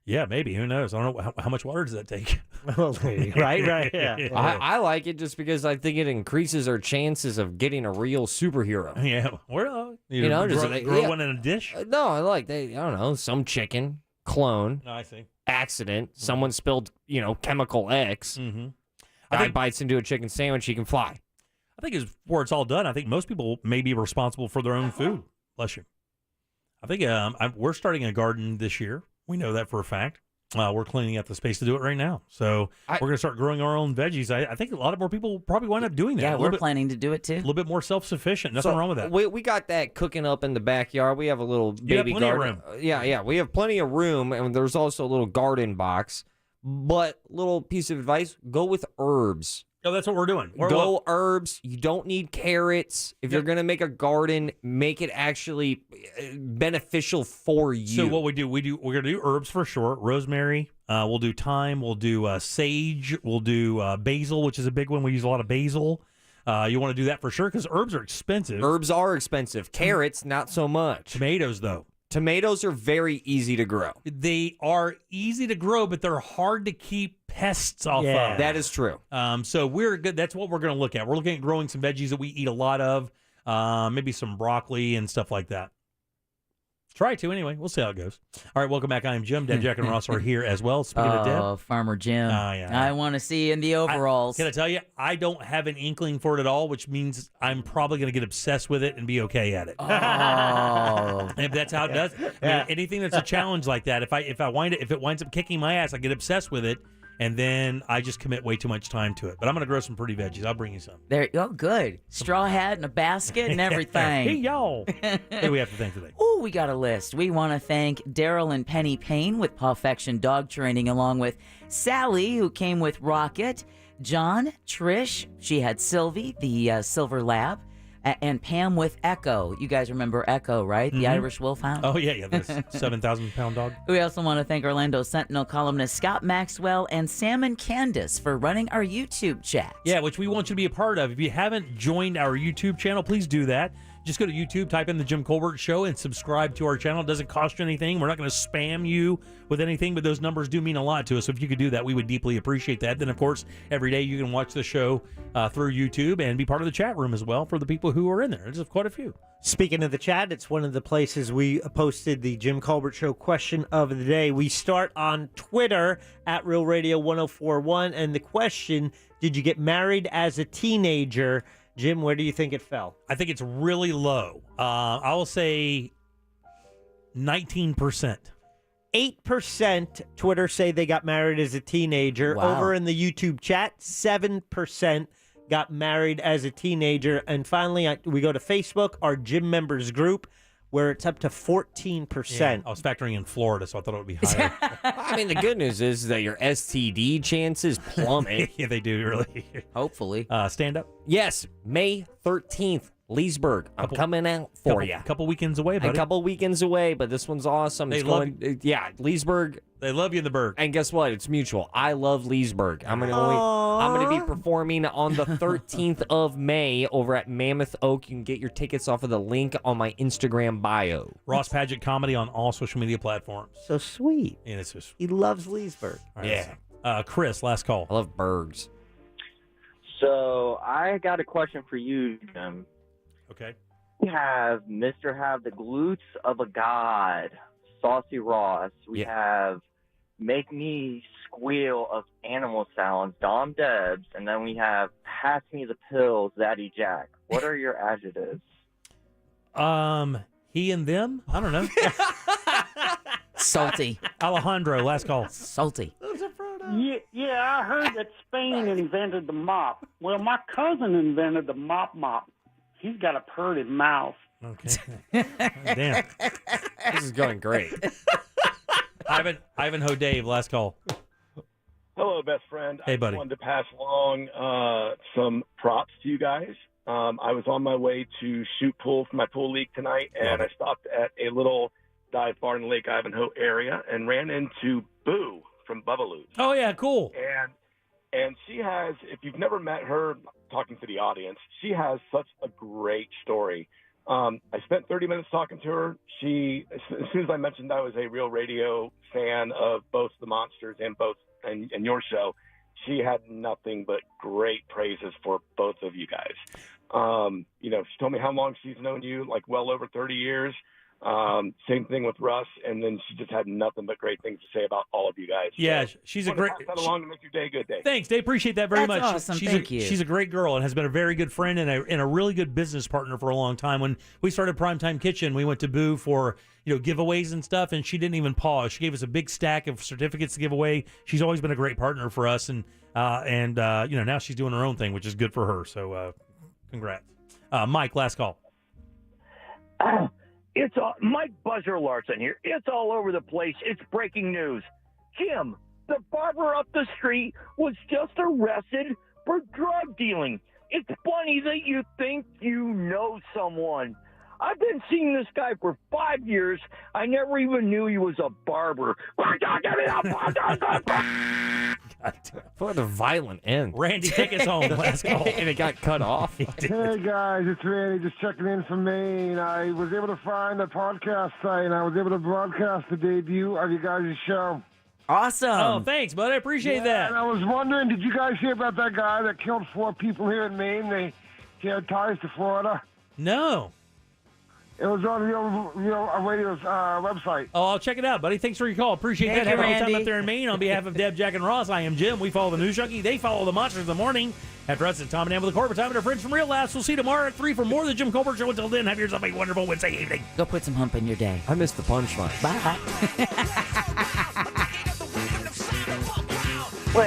Yeah, maybe. Who knows? I don't know. How much water does that take? right. Yeah. I like it just because I think it increases our chances of getting a real superhero. Yeah. Well, grow one in a dish? No, I like, I don't know, some chicken, clone. No, I see. Accident. Someone spilled, chemical X. Mm-hmm. Guy bites into a chicken sandwich, he can fly. I think before it's all done, I think most people may be responsible for their own food. Bless you. I think we're starting a garden this year. We know that for a fact. We're cleaning up the space to do it right now. So we're going to start growing our own veggies. I think a lot of more people probably wind up doing that. Yeah, we're planning to do it too. A little bit more self-sufficient. Nothing wrong with that. We got that cooking up in the backyard. We have a little baby plenty of garden. room. Yeah. We have plenty of room, and there's also a little garden box. But little piece of advice, go with herbs. Oh, that's what we're doing. Go herbs. You don't need carrots. If you're going to make a garden, make it actually beneficial for you. So what we're going to do herbs for sure. Rosemary. We'll do thyme. We'll do sage. We'll do basil, which is a big one. We use a lot of basil. You want to do that for sure because herbs are expensive. Herbs are expensive. Carrots, not so much. Tomatoes, though. Tomatoes are very easy to grow. They are easy to grow, but they're hard to keep pests off of. That is true. So we're good. That's what we're going to look at. We're looking at growing some veggies that we eat a lot of, maybe some broccoli and stuff like that. Try to anyway. We'll see how it goes. All right, welcome back. I am Jim. Deb, Jack, and Ross are here as well. Speaking of Deb. Farmer Jim. Yeah. I want to see you in the overalls. Can I tell you, I don't have an inkling for it at all, which means I'm probably going to get obsessed with it and be okay at it. Oh. If that's how it does. I mean, anything that's a challenge like that, if it winds up kicking my ass, I get obsessed with it, and then I just commit way too much time to it. But I'm going to grow some pretty veggies. I'll bring you some. There. Oh, good. Straw hat and a basket and everything. Hey, y'all. Who do we have to thank today? Oh, we got a list. We want to thank Daryl and Penny Payne with Pawfection Dog Training, along with Sally, who came with Rocket, John, Trish, she had Sylvie, the Silver Lab, and Pam with Echo. You guys remember Echo, right? The Irish Wolfhound? Oh, yeah, this 7,000-pound dog. We also want to thank Orlando Sentinel columnist Scott Maxwell and Sam and Candace for running our YouTube chat. Yeah, which we want you to be a part of. If you haven't joined our YouTube channel, please do that. Just go to YouTube, type in The Jim Colbert Show, and subscribe to our channel. It doesn't cost you anything. We're not going to spam you with anything, but those numbers do mean a lot to us. So if you could do that, we would deeply appreciate that. Then, of course, every day you can watch the show through YouTube and be part of the chat room as well for the people who are in there. There's quite a few. Speaking of the chat, it's one of the places we posted the Jim Colbert Show question of the day. We start on Twitter at Real Radio 1041, and the question, did you get married as a teenager? Jim, where do you think it fell? I think it's really low. I will say 19%. 8% Twitter say they got married as a teenager. Wow. Over in the YouTube chat, 7% got married as a teenager. And finally, we go to Facebook, our gym members group, where it's up to 14%. Yeah, I was factoring in Florida, so I thought it would be higher. I mean, the good news is that your STD chances plummet. Yeah, they do, really. Hopefully. Stand up. Yes, May 13th, Leesburg. I'm coming out for you. A couple weekends away, buddy. A couple weekends away, but this one's awesome. It's yeah, Leesburg. They love you in the Berg. And guess what? It's mutual. I love Leesburg. I'm gonna be performing on the 13th of May over at Mammoth Oak. You can get your tickets off of the link on my Instagram bio. Ross Padgett Comedy on all social media platforms. So sweet. Yeah, it's just He loves Leesburg. All right, Chris, last call. I love Bergs. So I got a question for you, Jim. Okay. We have Mr. Have the Glutes of a God, Saucy Ross. We have Make Me Squeal of Animal Sounds, Dom Debs. And then we have Pass Me the Pills, Zaddy Jack. What are your adjectives? He and them? I don't know. Salty. Alejandro, last call. Salty. Yeah, I heard that Spain invented the mop. Well, my cousin invented the mop. He's got a purty mouth. Okay. Damn. This is going great. Ivanhoe Dave, last call. Hello, best friend. Hey, buddy. I wanted to pass along some props to you guys. I was on my way to shoot pool for my pool league tonight, and I stopped at a little dive bar in the Lake Ivanhoe area and ran into Boo from Bubbaloo's. Oh, yeah, cool. And she has, if you've never met her, talking to the audience, she has such a great story. I spent 30 minutes talking to her. As soon as I mentioned I was a Real Radio fan of both the Monsters and your show, she had nothing but great praises for both of you guys. She told me how long she's known you, like well over 30 years. Same thing with Russ, and then she just had nothing but great things to say about all of you guys. Yeah, So, she's a wanna great. pass that along to make your day a good day. Thanks, Dave. Appreciate that very That's much. awesome. She's Thank you. She's a great girl and has been a very good friend and a really good business partner for a long time. When we started Primetime Kitchen, we went to Boo for giveaways and stuff, and she didn't even pause. She gave us a big stack of certificates to give away. She's always been a great partner for us, and now she's doing her own thing, which is good for her. So, congrats, Mike. Last call. It's Mike Buzzer Larson here. It's all over the place. It's breaking news. Jim, the barber up the street was just arrested for drug dealing. It's funny that you think you know someone. I've been seeing this guy for 5 years. I never even knew he was a barber. What a violent end. Randy, take us home. Last call. And it got cut off. Hey guys, it's Randy just checking in from Maine. I was able to find the podcast site and I was able to broadcast the debut of your guys' show. Awesome. Oh, thanks, bud. I appreciate that. And I was wondering, did you guys hear about that guy that killed 4 people here in Maine? He had ties to Florida. No. It was on Real Radio's website. Oh, I'll check it out, buddy. Thanks for your call. Appreciate that. Have a good time up there in Maine. On behalf of Deb, Jack, and Ross, I am Jim. We follow the News Junkie. They follow the Monsters of the Morning. After us, it's Tom and Ann with the Corporate Time and our friends from Real Laughs. We'll see you tomorrow at 3 for more of the Jim Colbert Show. Until then, have yourself a wonderful Wednesday evening. Go put some hump in your day. I missed the punchline. Bye.